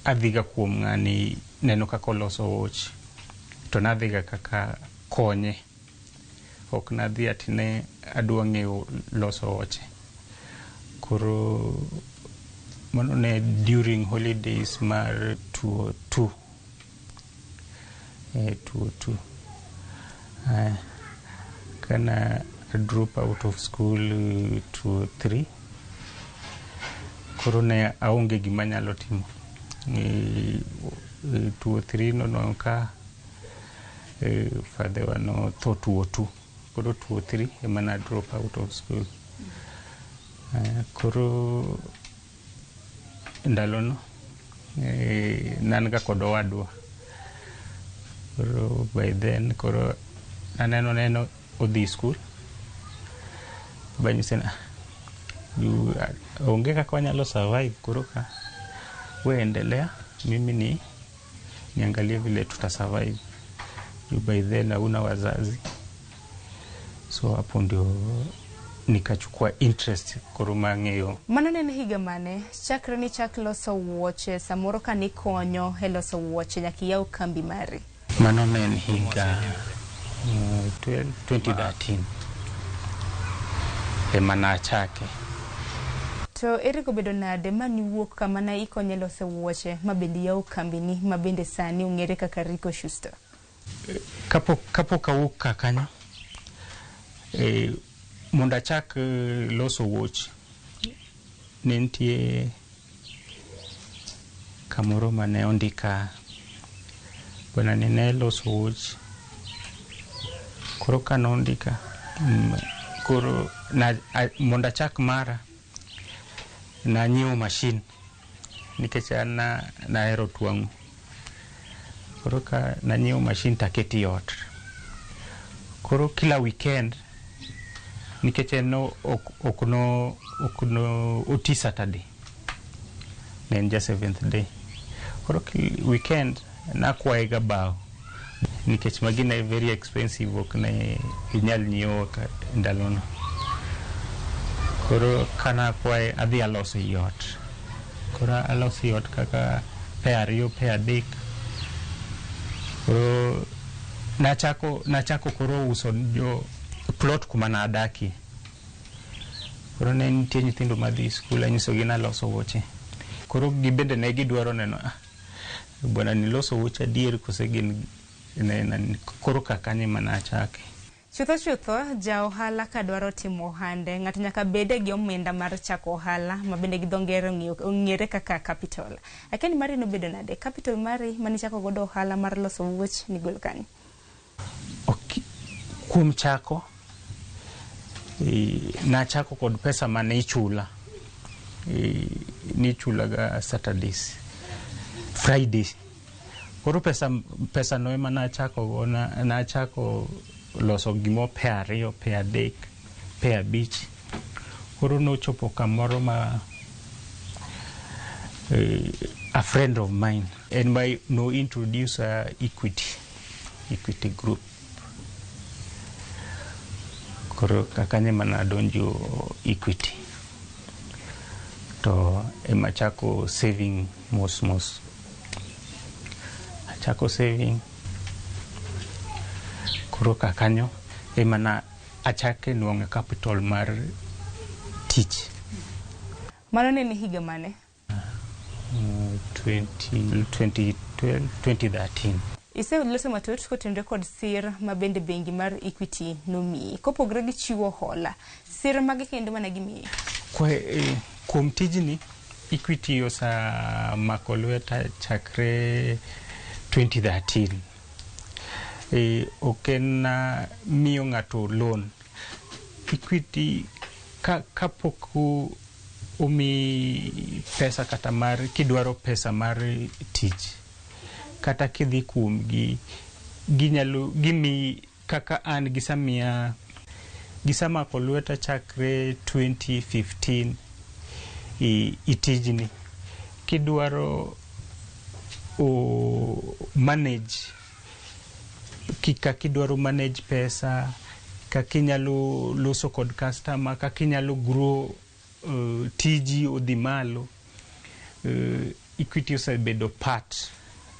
adhiga kuom ng'ani neno kako loso wuoche to nadhiga kaka konye, ok nadhi atine adwa ng'eyo loso wuoche. Koro mano ne during holidays mar 2002 kana I dropped out of school 2003. Korone aonge gima nyalo timo. 2003 no ka Father wa no thought to koro 2 3 emana drop out of school. Koro ndalono nan ga kod owadwa. Koro by then koro neno odhi school. Banyisena onge kaka wanyalo survive, koro ka endelea, mimi niangalie vile tuta survive. By then hauna wazazi, so hapo ndio nikachukua interest koro mang'eyo. Mano ne higa mane chakre ni chak loso wuoche samoro ka ni konyo e loso wuoche nyaka yaw kambi mari? Mano ne higa 2013 emana chake. To ere ko bedo nade mani wuok kama na ikonye loso wuoche mabende yaw kambi ni mabende sani ung'ere kaka Rico Schuster? Kapo kawuok kanyo monda chak loso wuoch ne nitie kamoro mane ondika bwana ne loso wuoch, koro kano ondika koro monda chak mara na nyiewo machine nikech na hero tuang'o. Koro ka na nyiewo machine taketi ot, koro kila weekend nikech no okno oti Saturday ne ja 7th day, koro weekend na kwae ga bao nikech magina very expensive, okne inyal nyiewo ka ndalono. Koro kana kwae adhi aloso yot, koro aloso yot kaka pe ariyo pe adek. Koro nachako koro uso jo plot kuma na adaki. Koro ne nitie nyithindo madhi skul, anyisogi naloso wuoche. Koro gibende ne gidwaro neno bwana niloso wuoche adier kose gin koro kakanye mana chake. Chutho ja ohala ka dwaro timo ohande ng'ato nyaka bede gi omenda mar chako ohala mabende gi dhongere ong'ere kaka capital. Akeni mari no bedo nade capital mari mani chako godo ohala mar loso wuoch ni gol kanye? Kuom chako na chako kod pesa mane ichula, ni chula ga Saturdays, Fridays. Koro pesa no ema na chako loso gimo pe ariyo pe adek pe abich. Koro no chopo kamoro ma a friend of mine and my no introduce equity group. Koro kakanye mana donjo equity to ema chako saving mos achako saving. Koro kakanyo emana achake nuonge capital mar tich. Mano ne higa mane? 2013. Ise loso matut kotenre kod sir mabende bengi mar Equity nomi kopogre gi chiwo hola, sir mage kendo mana gimi? Kuom tijni Equity osa mako lweta chakre 2013. Okena miyo ng'ato loan. Equity kapok umi pesa kata mar kidwaro pesa mar tich kata kidhi kuom ginyalo gimi kaka an gisamako lweta chakre 2015 itijni kidwaro manage kidwaro manage pesa, kakinyalo loso kod customer, kakinyalo grow tiji odhi malo. Equity osebedo part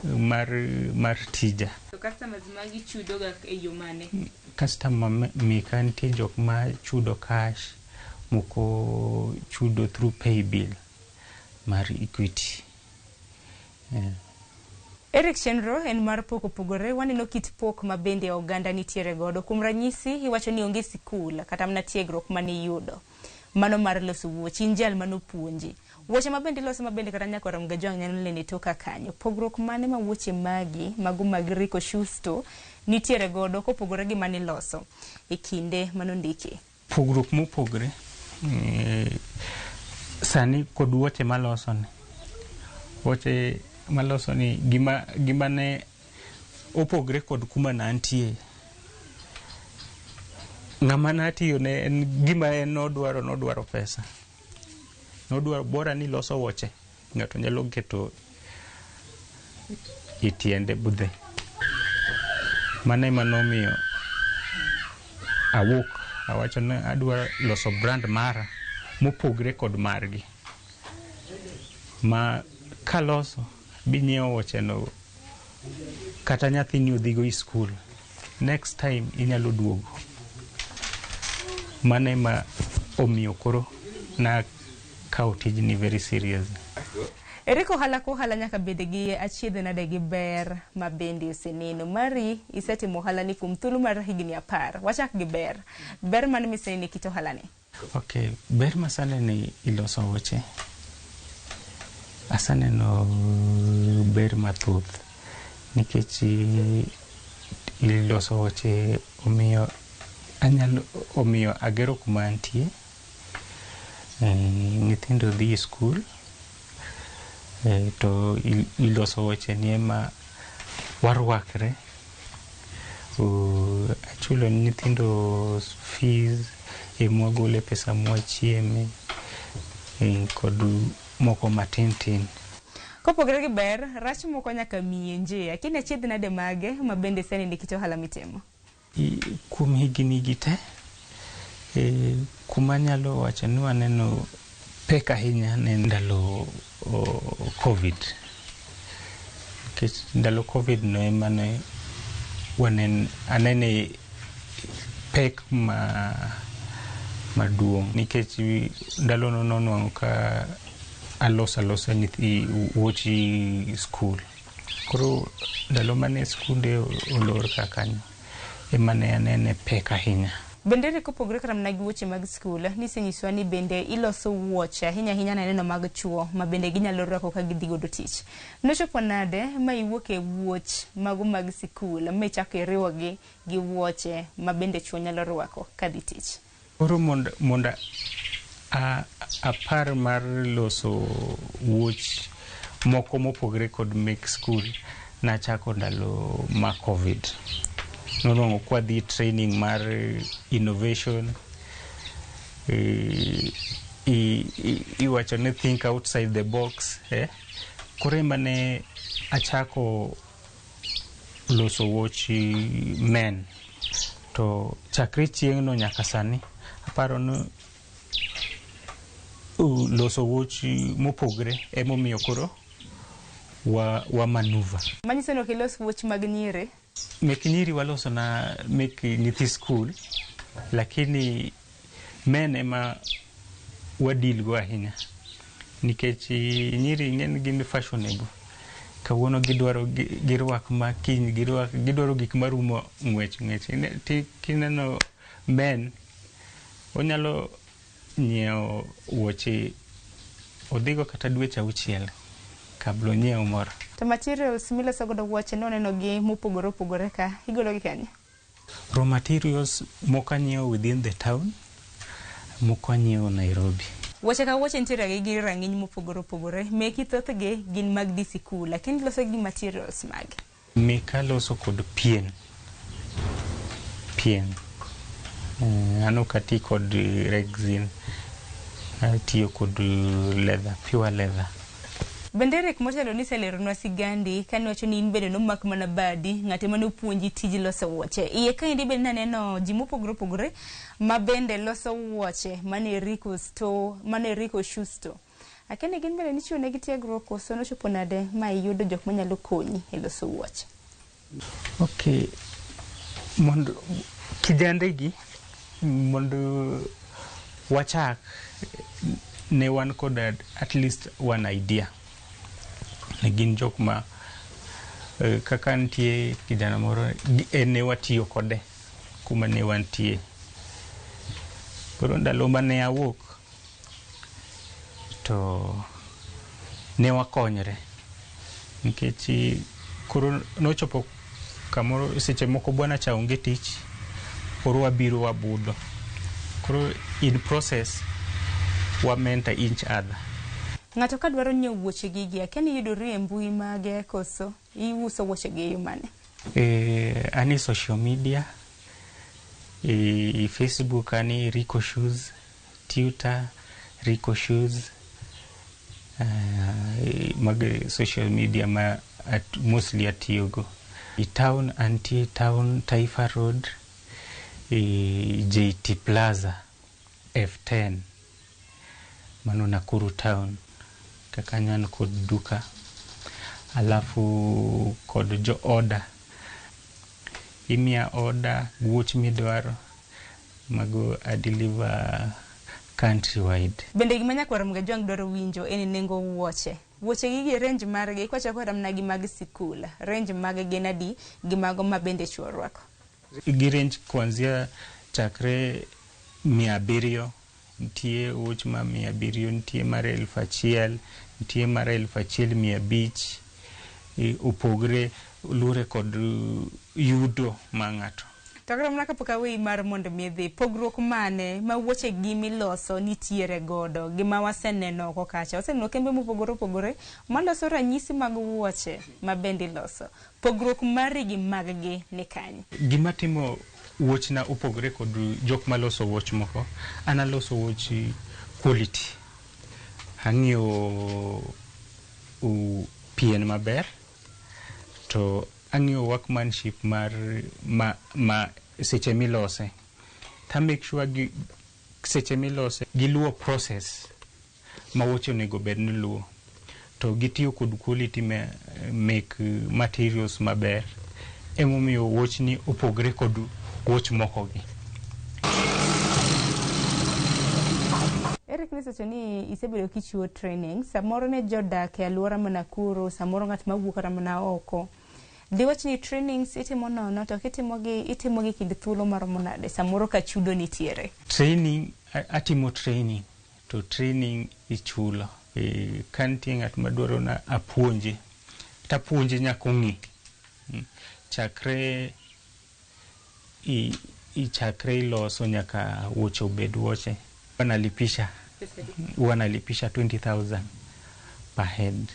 mar tija. To customers magi chudo ga e yo mane? Customer meka nitie jok ma chudo cash, moko chudo through pay bill mar Equity. Eric Chenro en mar poko pogore waneno kit pok mabende oganda nitiere godo. Kuom ranyisi iwacho ni onge sikul kata mna tiegruok mani yudo mano mar loso wuoche, injal mano puonji wuoche mabende loso mabende kata nyako ramga jwang' nyalo lene toka kanyo. Pogruok mane ma wuoche magi mago mag Rico Schuster nitiere godo kopogore gi mani loso e kinde manondiki. Pogruok mopogre sani kod wuoche maloso ni. Wuoche maloso ni gima ne opogre kod kuma nantie. Ng'ama natiyo ne en gima en nodwaro pesa. Nodwaro bora ni loso wuoche. Ng'ato nyalo keto itiende budhe. Mane manomiyo awuok awacho ni adwa loso brand mara mopogre kod margi. Ma kaloso binyiewo wuoche no kata nyathini odhigo i school. Next time inyalo duogo. Mane ma omiyo koro na kao tijni very serious. Eriko ohala nyaka bed gi achiedh nade gi ber ma bende oseneno. Mari isetimo ohala ni kuom thuolo mar higni 10. Wachak gi ber. Ber mane miseneno kit ohala ni? Okay, ber masane ni iloso wuoche. Asaneno ber mathoth. Nikech iloso wuoche omiyo agero kuma antie. Nyithindo dhi school. To iloso wuoche ni ema warwakre. Achulo nyithindo fees, mwagole pesa mwachieme kod moko matin. Kopogre gi ber, rach moko nyaka miye nje. Akini achiedh nade mage ma bende seneno kit ohala mitimo? Kuom higni gite kuma nyalo wacho ni waneno pek ahinya ne ndalo COVID. Ndalo COVID no ema ne anene pek maduong' nikech ndalo no nonwang'o ka alosa nyithi wuochi school. Koro ndalo mane skunde olor kakanyo ema ne anene pek ahinya. Bende kopogre kram na wuoche mag skul nisenyiswa ni bende iloso wuoche ahinya naneno mag chuo ma bende ginyalo rwako ka gidhi godo tich. Nochopo nade ma iwuok e wuoch mago mag skul ma ichako iriwogi gi wuoche ma bende chuo nyalo rwako ka dhi tich? Koro monda apar mar loso wuoch moko mopogre kod mek skul na chako ndalo ma COVID. Nonwang'o kwa dhi training mar innovation. Iwacho ni think outside the box. Kore mane achako loso wuoch men. To chakre chieng' no nyaka sani aparo no loso wuoch mopogre emomiyo koro wa manuva. Manyiso ni okilos wuoch mag nyiri? Mek nyiri waloso na mek nyithi school, lakini men ema wadil go ahinya. Nikech nyiri ng'en gin fashionable. Kawuono gidwaro girwak makiny, gidwaro gik marumo ng'wech. Kineno men, onyalo nyiewo wuoche odhigo kata dweche 6 kablo nyiewo moro. To materials miloso godo wuoche noneno gi mopogore ka igolo gi kanye? Raw materials moko nyiewo within the town, moko nyiewo Nairobi. Wuoche ka wuoche nitiere gi rang'iny mopogore. Meki thothgi gin mag dhi sikul, lakini loso gi materials mag. Meka loso kod pien. Ano kati kod resin, tiyo kod leather, pure leather. Benderek motelo ni seleronwa sigandi kani wacho ni inbede no mak mana badi ng'ate mane opuonji tiji loso wuoche. Iye ka indi bende naneno ji mopogore ma bende loso wuoche mane Rico store, mane Rico shoe store. Akene gin bende nichiwo negi tiegruok koso nochopo nade ma iyudo jok manyalo konyi e loso wuoche? Okay. Mondo kijandegi mondo wachak ne wan kod at least one idea. Gin jok ma kaka nitie kijana moro ne watiyo kode kuma ne wantie. Koro ndalo mane awuok to ne wakonyre nikech koro nochopo kamoro seche moko bwana cha onge tich koro wabiro wabudo koro in process wa mentor each other. Ng'ato ka dwaro nyiewo wuoche gigi akeni yudori e mbui mage koso iuso wuoche gi yo mane? Ani social media, Facebook ani Rico Shoes, Twitter Rico Shoes, mag social media ma mostly atiyogo. Town anti town Taifa Road, JT Plaza F10 mano Nakuru town kakanyan kod duka alafu kod jo order imia order wuoch midwaro mago a deliver countrywide. Bende gima nyakwara mga jwang dwaro winjo en nengo wuoche gigi range margi kwa chako ramna gi mag sikula range mag genadi gi mago mabende chuorwako gi range kuanzia chakre 700 ntie wuoch ma 700 ntie mara 1000 ntie mara 1500 upogre lure kod yudo mang'ato. Takram naka poka wei mar mondo miedhi pogruok mane ma wuoche gi miloso nitiere godo gima waseneno ko kacha waseneno kembe mopogore maloso ranyisi mag wuoche ma bende loso pogruok mari gi maggi ni kanye gima timo wuoch na upogre kod jok maloso wuoch moko analoso wuoch quality hang'io pien maber to ang'io workmanship mar ma seche milose ta make sure gi seche milose giluo process ma wuoche onego bed ni luo to gitiyo kod quality make materials maber emomiyo wuoch ni opogre kod wuoch moko gi. Eric nisecho ni isebedo kichiwo training samoro ne jodak e alwora ma Nakuru samoro ng'at mawuok kata mana oko diwach ni trainings itimo nono to itimo gi kind thuolo maromo nade samoro ka chudo nitiere? Training atimo training to training ichulo kantie ng'at madwaro na apuonje tapuonje nyaka ong'e chakre chakre iloso nyaka wuoche obed wuoche wanalipisha 20,000 per head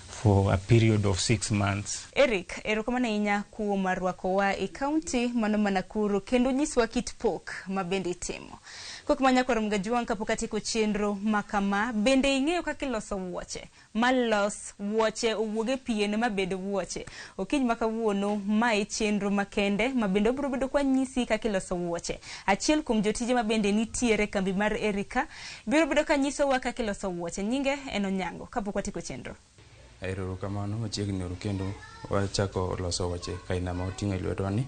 for a period of 6 months. Eric, erokamano ahinya kuom rwakowa e kaunti mano ma Nakuru kendo nyiswa kit pok ma bende itimo. Kok manyakwaro mga juang kapok atieko chenro makama bende ing'eyo kaka iloso wuoche malos wuoche owuoge pien mabed wuoche okiny makawuono mae chenro makende mabende obiro bedo kwa nyisi kaka iloso wuoche achiel kuom jotije mabende nitiere kambi mar Erika biro bedo ka nyisowa kaka iloso wuoche nyinge en Onyango kapok atieko chenro. Aero kamano machiegni oru kendo wachako loso wuoche kaina ma oting'o e lwedo ni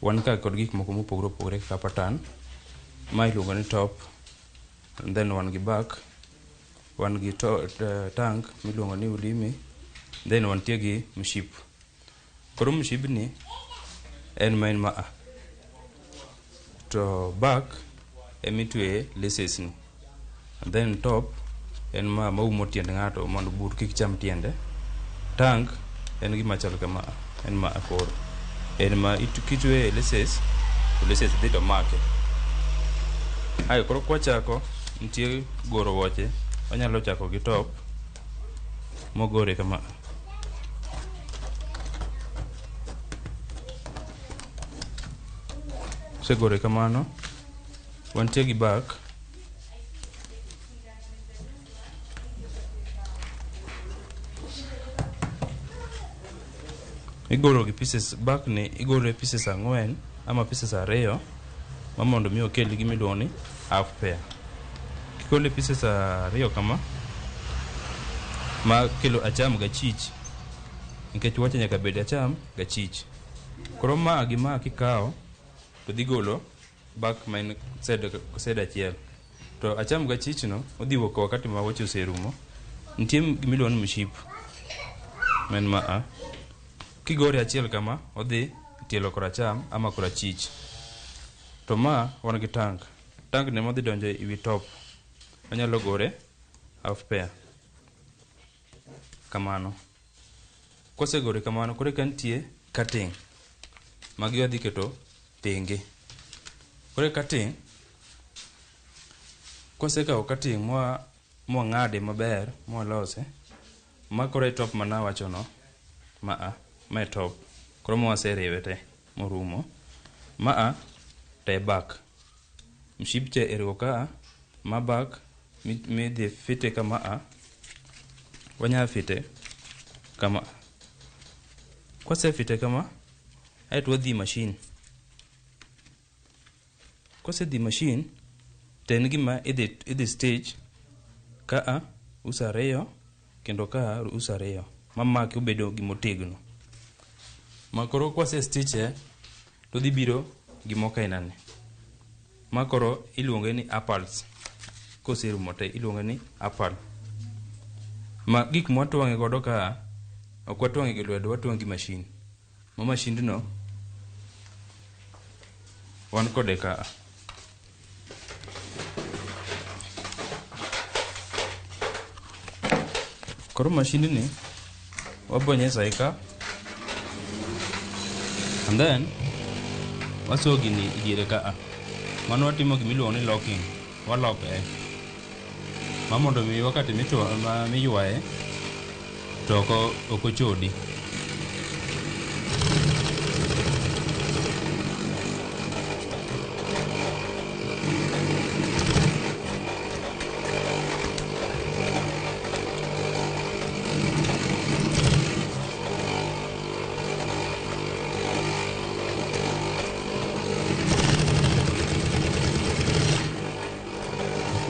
wan ka kod gik moko mopogore opogore kaka pattern ma iluongo ni top and then wan gi back wan gi tank miluongo ni ulimi then wantie gi mship koro mship ni en main maa to back emitwe laces ni and then top en maumo tiend ng'ato mondo bur kik cham tiende tank en gima chalo kama en maa koro en ma kitwe laces dhi to make ayo koro kwa chako nitie goro wuoche wanyalo chako gi top mogore kama segore kamano wantie gi back igoro gi pieces back ni igoro pieces 4 ama pieces 2 ma mondo mi okel gi miluongo ni half pair kikole pieces 2 kama ma kelo acham ga chich nikech wacha nyaka bed acham ga chich koro ma gi ma kikao to dhi golo back main side achiel to acham ga chich no odhi wuok wakati ma wacha oserumo nitie miluongo ni mship men ma kigore achiel kama odhi tielo koracham ama korachich to ma wan gi tank ne modhi donjo e wi top wanyalo gore half pair kamano kosegore kamano kore kantie cutting magi wadhi keto tenge. Koro cutting, kwasekawo cutting mwang'ade maber mwalose, ma koro e top manawachono, ma e top, koro mwaseriwe te morumo, to e back. Mship cha eriwo ka, ma back midhi fite kama wanya fite kama. Kwase fite kama, aeto wadhi machine. Kwase dhi machine, to en gima idhi stage ka uso ariyo kendo ka uso ariyo mamaki obedo gimotegno. Makoro kwase stiche to dhi biro gimokainani. Makoro iluonge ni apples. Koserumo te iluonge ni apple. Ma gik mwatwang'e godo ka ok watwang'e gi lwedo, watwang'e gi machine. Ma machine no wan kode ka. Koro machine ni wabonye saika, and then waso gini idiere ka. Mano watimo gimiluongo ni locking. Waloke ma mondo mi wakati miywaye to ok ochodi.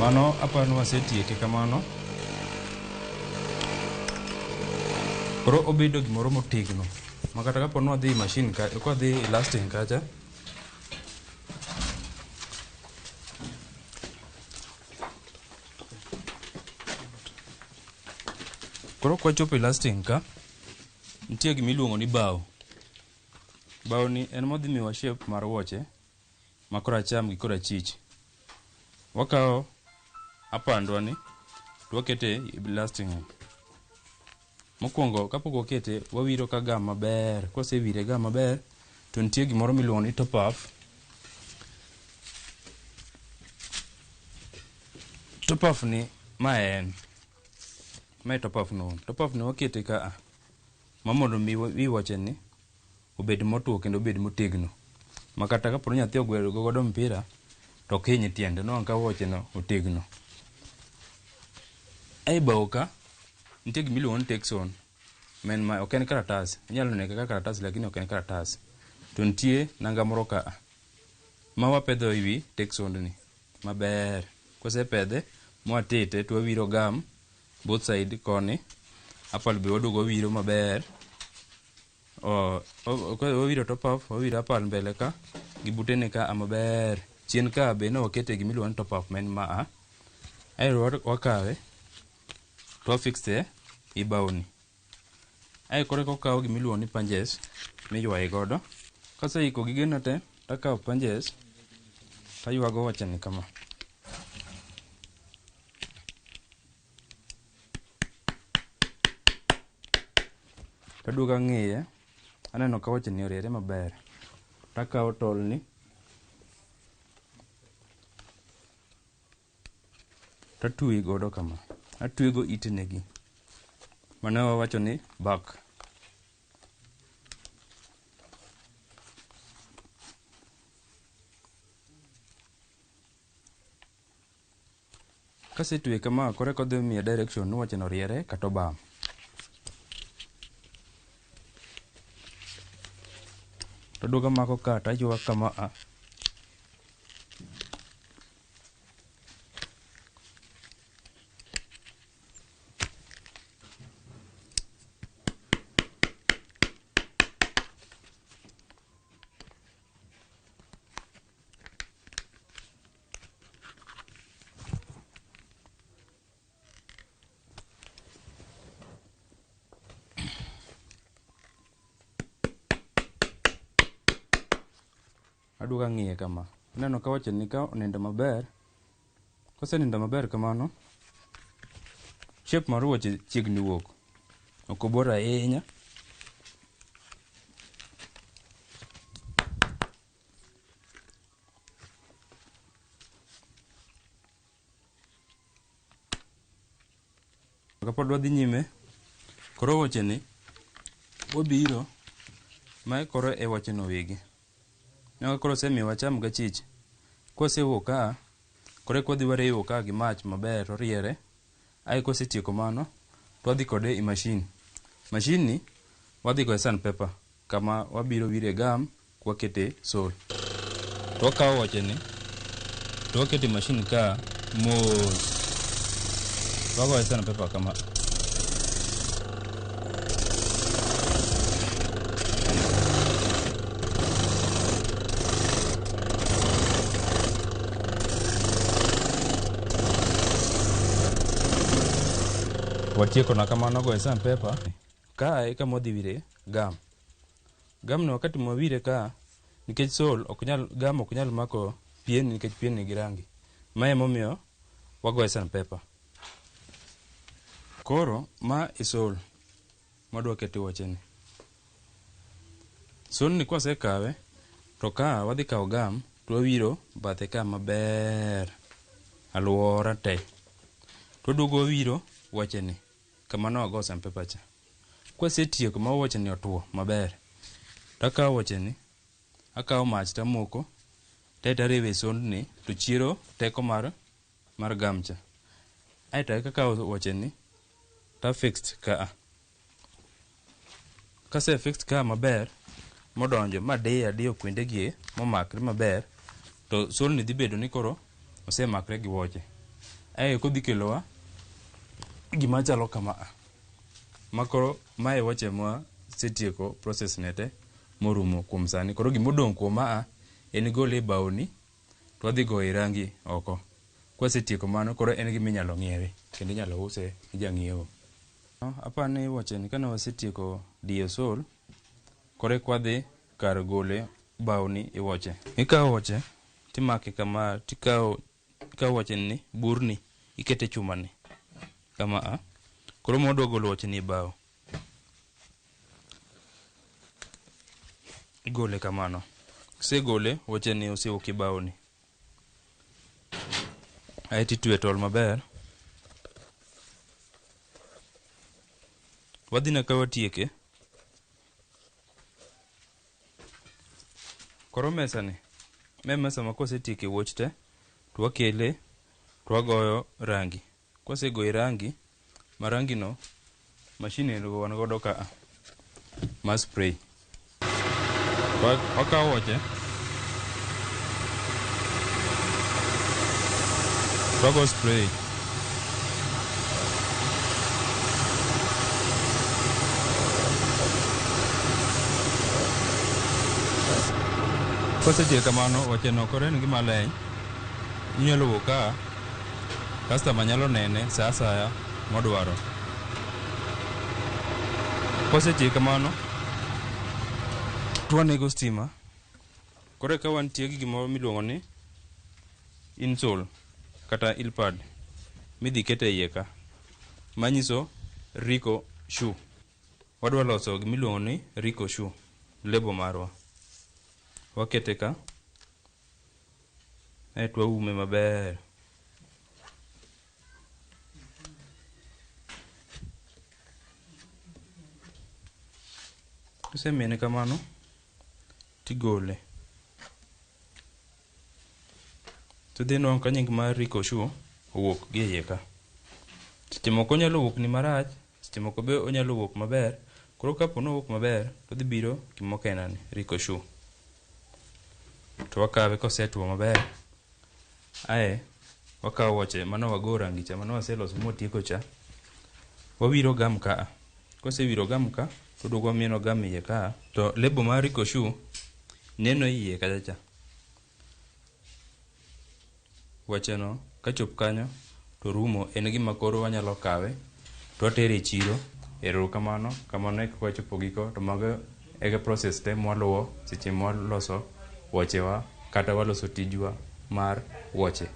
Mano aparo ni wasetieke kamano. Koro obedo gimoro motegno. Makata kapo ni wadhi machine ka, kwa dhi elasting kacha. Koro kwa chopo elasting ka, nitie gimiluongo ni bao. Bao ni en modhi miwa shape mar wuoche, ma koracham gi korachich. Wakao apandwa ni to wakete elasting ni. Mokwongo kapok wakete wawiro ka gam maber. Kosewire gam maber to nitie gimoro miluongo ni top off. Top off ni ma top off no. Top off ni wakete ka ma mondo mi wi wuoche ni obed motuo kendo obed motegno. Makata kapo nyathi ogwero godo mpira to kiny tiende no ka wuoche no otegno. Ai bao ka nitie gimiluongo ni texon. Men ma ok en karatas. Inyalo nene kaka karatas lakini ok en karatas. To nitie nanga moro ka ma wapedho ewi texon ni maber. Kosepedhe mwatete to wawiro gam both side koni. Apple be waduogo wawiro maber. Wawiro top off, wawiro apple mbele ka gibutene ka maber. Chien ka be no wakete gimiluongo ni top off men ma aero wakawe to wafixe i baoni. Ai kore kokawo gimiluongo ni punches miywaye godo. Kaseiko gigeno te takawo punches taywago wuoche ni kama. Taduogo ang'iye, aneno ka wuoche ni oriere maber. Takawo tol ni tatwe godo kama. Atwego itnegi. Mano wawacho ni back. Kasetwe kama kore kodhi miya direction ni wuoche no riere kata obam. Taduogo mako ka taywa kama aduogo ang'iye kama. Neno ka wuoche ni ka onindo maber. Kosenindo maber kamano, shape mar wuoche chiegni wuok. Ok obor ahinya. Kapod wadhi nyime, koro woche ni wabiro mae koro e woche no wegi. Nyaka koro semiyo wacham gachich. Kwasewuok ka, koro kwadhi warewo ka gi mach maber oriere. Ae kosetieko mano, to wadhi kode i mashin. Mashin ni wadhi go e sandpaper kama wabiro wire gam kwakete sol. To wakawo woche ni to wakete mashin ka mos. Wago e sandpaper kama. Watieko na kamano go e sandpaper. Kae kama wadhi wire gam. Gam no wakati mwawire ka, nikech sol gam ok nyal mako pien nikech pien nigi rangi. Mae momiyo wago e sandpaper. Koro ma e sol madwa kete woche ni. Sol ni kwase kawe, to ka wadhi kawo gam to wawiro bathe ka maber aluora te. To duogo wawiro woche ni kama no wago sandpaper cha. Kwasetieko ma woche ni otuo maber, takawo woche ni, akawo mach tamoko, tarewe sond ni to chiro teko mar gam cha. Aeto akawo woche ni ta fixed ka. Kase fixed ka maber modonjo ma adiyo kwende gi momakre maber, to sol ni dhi bedo ni koro osemakre gi woche. Ae kodhi kelowa gima chalo kama. Makoro mae woche mwa setieko process nete morumo kuom sani. Koro gimodong' kuom en gole e baoni to wadhi go e rangi oko. Kwasetieko mano koro en gima inyalo ng'iewe kendo inyalo use gi jang'iewo. Apani woche ni kane wasetieko diyo sol, koro kwadhi kar gole baoni e woche. Ikawo woche timake kama, tikawo woche ni burni ikete chuma ni kama. Koro modwa golo woche ni bao, igole kamano. Kisegole woche ni osewuok e bao ni. Aeto itwe tol maber. Wadhi na ka watieke. Koro mesa ni, mesa ma kosetieke woch te, to wakele to wagoyo rangi. Kwasegoyo rangi, marangi no mashine ni wan godo ka ma spray. Wakawo woche wago spray. Kosetieko kamano, woche no koro en gima leny. Inyalo wuok ka customer nyalo nene sa asaya modwaro. Kosetieko kamano, to wanego stima. Koro ka wantie gi gimoro miluongo ni insole kata ilpad midhi kete iye ka, manyiso Rico shoe. Wadwa loso gimiluongo ni Rico shoe, lebo marwa. Wakete ka, aeto waume maber. Kosemene kamano, tigole. To dhi nwang' ka nying mar Rico shoe owuok gi iye ka. Seche moko onyalo wuok ni marach, seche moko be onyalo wuok maber. Koro kapo no wuok maber, to dhi biro kimokena ni Rico shoe. To wakawe kosetuo maber. Ae wakawo woche mano wago rangi cha, mano waseloso motieko cha. Wawiro gam ka. Kosewiro gam ka, to duogo wamieno gam iye ka. To lebo mar Rico shoe neno iye kacha cha. Woche no kachop kanyo to rumo, en gima koro wanyalo kawe to watere e chiro. Erokamano, kamano e kaka wachopo giko. To mago e process te mwaluwo seche mwaloso wochewa kata waloso tijwa mar woche.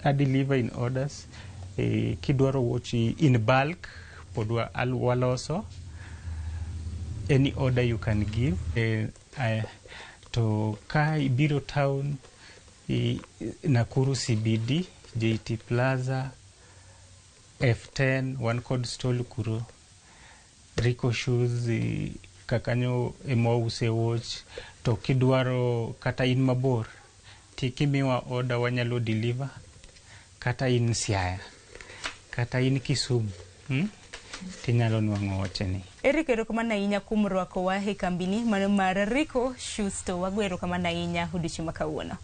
I deliver in orders. Kidwaro wochi in bulk, pod waloso. any order you can give. To ka ibiro town, Nakuru CBD, JT Plaza, F10, one code stall Kuro, Rico Shoes, kakanyo emo use watch, to kidwaro kata in mabor, tikimiwa order wanyalo deliver, kata in Siaya, kata in Kisumu, tinyalo nwang'o wacheni. Eric, erokamano ahinya kuom rwakowa e kambini mano mar Rico Shoes, to wagwero kamano ahinya odiochieng' ma kawuono.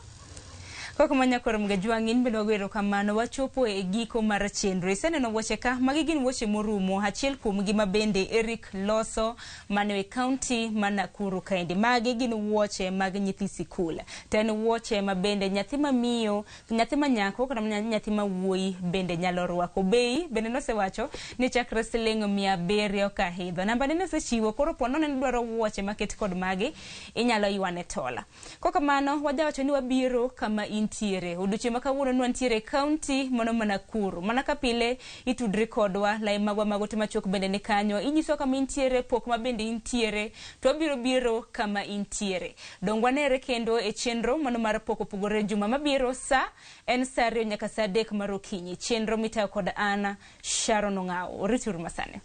Koko manyakoro mgajwang'in bende wagwero kamano wachopo e giko mar chenro. Iseneno wuoche ka, magi gin wuoche morumo, achiel kuom gima bende Eric loso mano e county ma Nakuru kaendi. Magi gin wuoche mag nyithi sikul. To en wuoche ma bende nyathi mamiyo, nyathi manyako kata nyathi mawuoyi bende nyalo rwako. Bei bende nosewacho ni chakre siling 700 ka hidho. Namba nene sechiwo, koro pono ne dwaro wuoche maket kod magi, inyalo ywane tola. Koko mano wajawacho ni wabiro kama intiere. Odiochieng' ma kawuono nwantiere county mono ma Nakuru. Mana ka pile itudri kodwa, lai magwa magote machok bende ni kanyo. Inyiso kama intiere, pok ma bende intiere, to biro kama intiere. Dongwanere kendo e chenro mono mar poko pogore juma mabiro sa en saa 2 nyaka saa 3 mar okinyi. Chenro mitayo kod Ana Sharon Ong'ao. Orituru masane.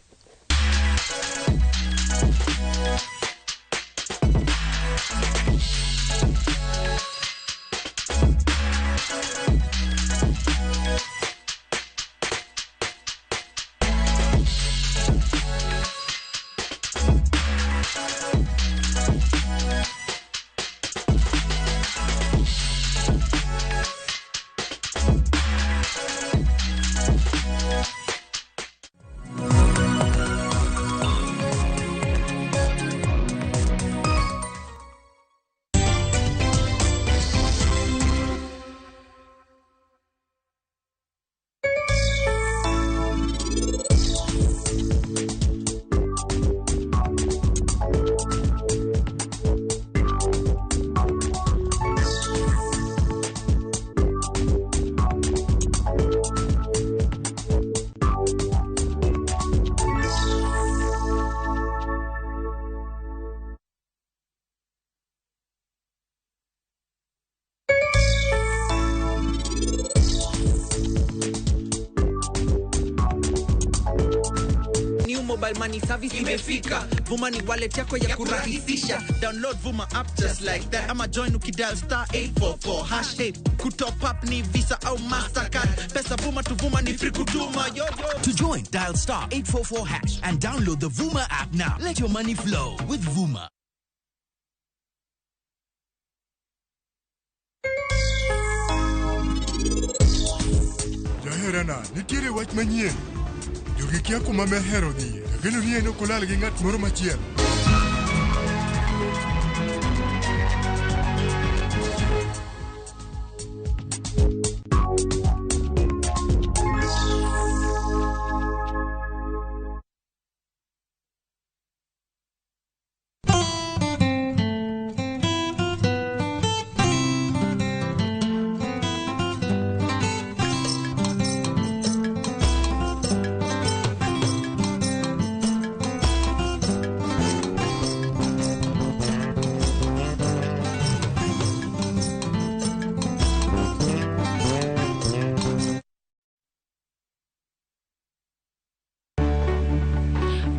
Mobile money service imefika. Vuma ni wallet yako ya kurahisisha. Download Vuma app just like that. Ama join ukidial star 844 #8. Kutop up ni Visa au Mastercard. Pesa Vuma to Vuma ni free kutuma. Yo. To join, dial star 844 # and download the Vuma app now. Let your money flow with Vuma. Jaherana, nitiere wach manyien. Jogi kia kuma mehero dhie. Geno ni eno kolal gi ng'at moro machielo.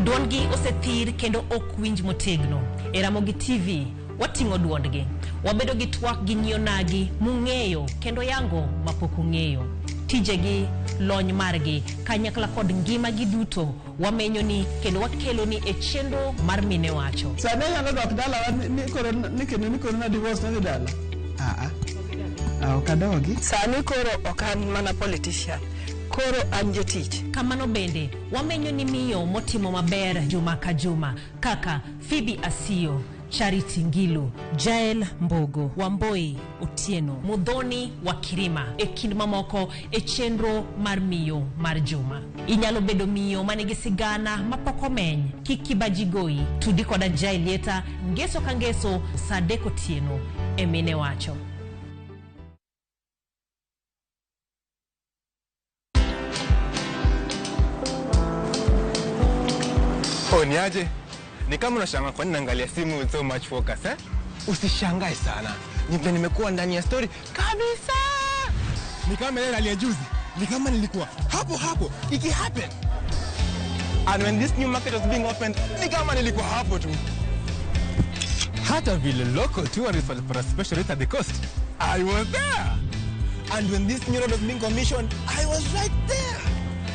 Duondgi osethir kendo ok winj motegno. E Ramogi TV, wating'o duondgi. Wabedo gi twak gi nyionagi mung'eyo kendo yango mapok ung'eyo. Tijegi, lony margi, kanyakla kod ngima gi duto, wamenyo ni kendo wakelo ni e chenro mar mine wacho. Sane nyalo dok dala ni koro na divorce na dala. Okadogi. Sani koro okan mana politician. Koro an jatich. Kamano bende, wamenyo ni miyo motimo maber juma ka juma, kaka Phoebe Asio, Charity Ngilu, Jael Mbogo, Wamboi Otieno, Mudhoni Wakirima, e kind mamoko e chenro mar miyo mar juma. Inyalo bedo miyo manigi sigana mapoko meny, kikibajigoi, tudi koda Jaelieta, ngeso ka ngeso, saa 3 otieno, e mine wacho. Niaje? Ni kama unashangaa kwa nini naangalia simu with so much focus, eh? Usishangae sana. Nimekuwa ndani ya story kabisa. Ni kama ile hali ya juzi. Ni kama nilikuwa hapo iki happen. And when this new market was being opened, ni kama nilikuwa hapo tu. Hata vile local tourists for a special rate at the coast, I was there. And when this new road was being commissioned, I was right there.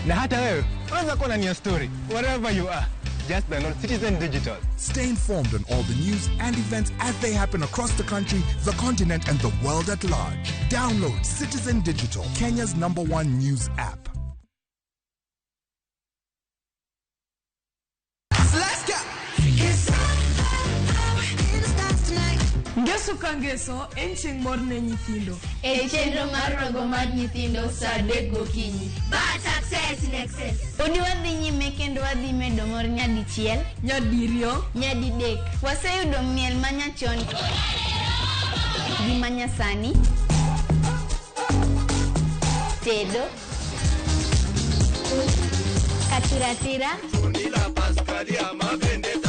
Na hata wewe, unaweza kuwa ndani ya story, wherever you are. Just download Citizen Digital. Stay informed on all the news and events as they happen across the country, the continent, and the world at large. Download Citizen Digital, Kenya's #1 news app. Let's go! Ngeso kangeso encheng morne nyithindo. Chenro mar rogo mar nyithindo saa 3 gokinyi. But success in excess. Odi wadhi nyime kendo wadhi medo mor nyadichiel, nyadiriyo, nyadidek. Waseyudo miel manyachon gi manyasani. Tedo, katiratira,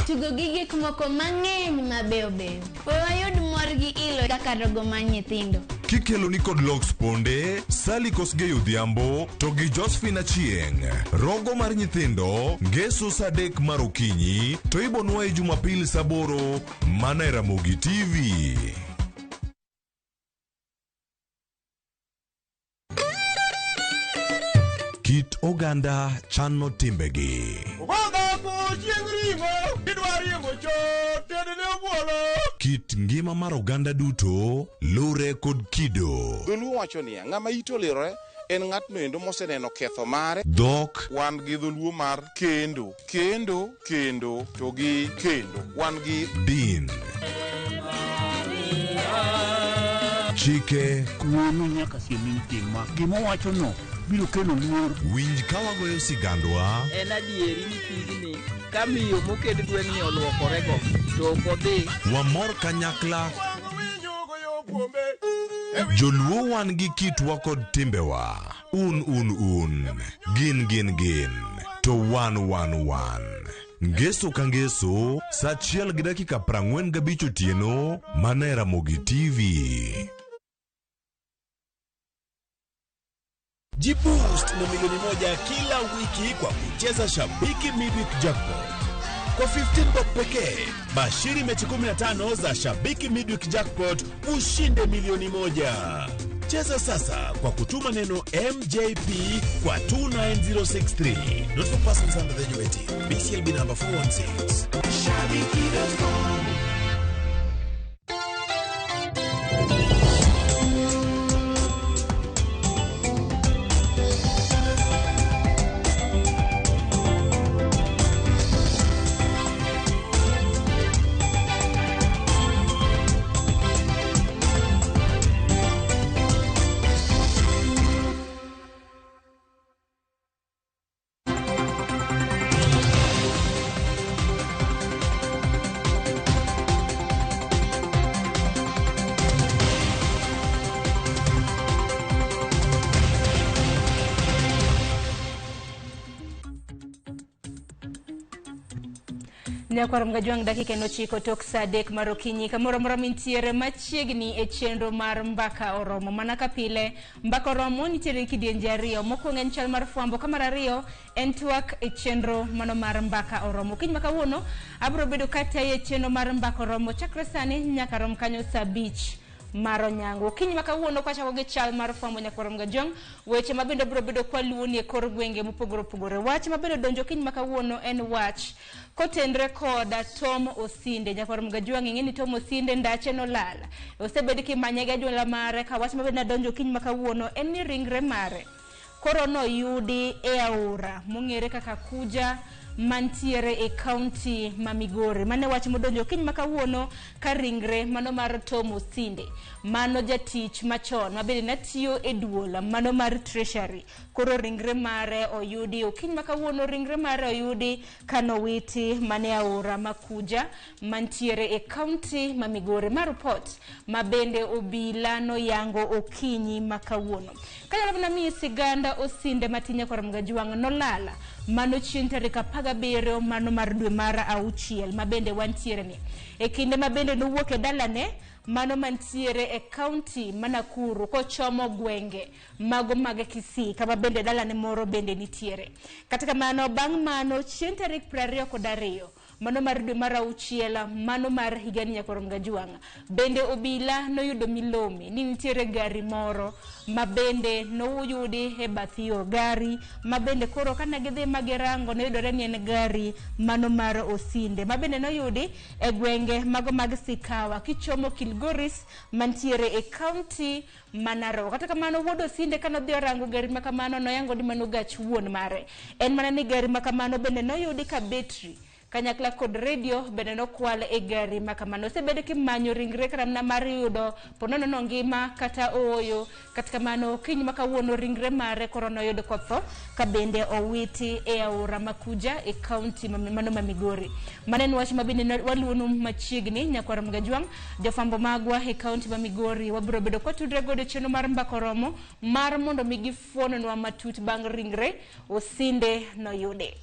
tugo gige kumoko mang'eny mabeyo beyo. Wayud mor gi ilo kaka rogo mar nyithindo. Kikelo ni kod Logs Ponde, Sally Kosgei Odhiambo, to gi Josephine Achieng. Rogo mar nyithindo, ngeso saa 3 mar okinyi, to ibonwa e Jumapil saa 8 mana e Ramogi TV. Kit oganda chano timbegi. Kit ngima mar oganda duto lure kod kido. Dholuo wacho niya, ng'ama ito lirore en ng'atno endo moseneno ketho mare. Dhok. Wan gi dholuo mar kendo to gi kendo. Wan gi din. Chike. Kuono nyaka siemin tima. Gima wacho no biro kelo luor. Winj ka wagoyo sigandwa. En adieri ni pigni ka miyo moked gweng'ni oluokorego to ok odhi. Wamor kanyakla. Joluo wan gi kitwa kod timbewa. Un. Gin. To wan. Ngeso ka ngeso, saa 1:45 otieno, mana e Ramogi TV. Jiboost na milioni 1 kila wiki kwa kucheza Shabiki Midweek Jackpot. Kwa 15 bob pekee, bashiri mechi 15 za Shabiki Midweek Jackpot ushinde milioni 1. Cheza sasa kwa kutuma neno MJP kwa 29063. Not for persons under the age of 18. BCLB number 416. Shabiki.com. Nyakwar mgajwang dakika nochiko tok saa 3 mar okinyi kamoro mora mintiere machiegni e chenro mar Mbaka Oromo. Mana ka pile Mbaka Oromo nitiere kidienje ariyo. Mokwongo en chal mar fwambo, ka mar ariyo en twak e chenro mano mar Mbaka Oromo. Kiny makawuono abro bedo katayo e chenro mar Mbaka Oromo chakre sani nyaka rom kanyo saa 5 maro nyango. Kiny makawuono kwachako gi chal mar fwambo Nyakwar mgajwang, weche mabende bro bedo kwa luoni e kor gwenge mopogore opogore. Wach mabende donjo kiny makawuono en wach kotenre koda Tom Osinde. Nyakwar mgajwang ing'e ni Tom Osinde ndache no lala. Osebed kimanye ga jwala mare. Ka wach mabende donjo kiny makawuono en ni ringre mare koro no yudi e aora mong'ere kaka Kuja mantiere e county ma Migori. Mane wach modonjo kiny makawuono ka ringre mano mar Tom Osinde, mano jatich machon mabende natiyo e duola mano mar treasury, koro ringre mare oyudi kiny makawuono. Ringre mare oyudi kanowiti mane aora Makuja mantiere e county ma Migori. Ma report mabende obila no yango okinyi makawuono. Kanyalo na mi siganda Osinde matinya kwa mgajwang no lala mano chieng' tarik 17 mano mar dwe mar auchiel mabende wantiere ni e kinde mabende nowuok e dalane mano mantiere e county Manakuru kochomo gwenge mago mag Kisii kama bende dalane moro bende nitiere. Kata kamano bang' mano chieng' tarik 22 mano mar dwe mar auchiel mano mar higani nyakorom Gajwang' bende obila noyudo milome ni nitiere gari moro mabende noyudi e bath yo gari mabende koro kana gidhi magirango noyudore ni en gari mano mar Osinde mabende noyudi e gwenge mago mag Sikawa kichomo Kilgoris mantiere e county Manaro. Kata kamano wuod Osinde kanodhi orango gari makamano noyango ni mano gach wuon mare en mana ni gari makamano bende noyudi ka betri kanyakla kod radio bende nokwal e gari makamano. Osebede kimanyo ringre karamna mar yudo ponono no ngima kata oyo kata kamano kiny makawuono ringre mare korono yudo kotho ka bende owiti e aora Makuja e county mano ma Migori. Manen wach mabende waluonu machiegni nyakorom Gajwang' jofambo magwa e county ma Migori wabiro bedo kotudre godo chenro mar Mbaka Oromo mar mondo migi fuononwa matut bang' ringre Osinde noyude.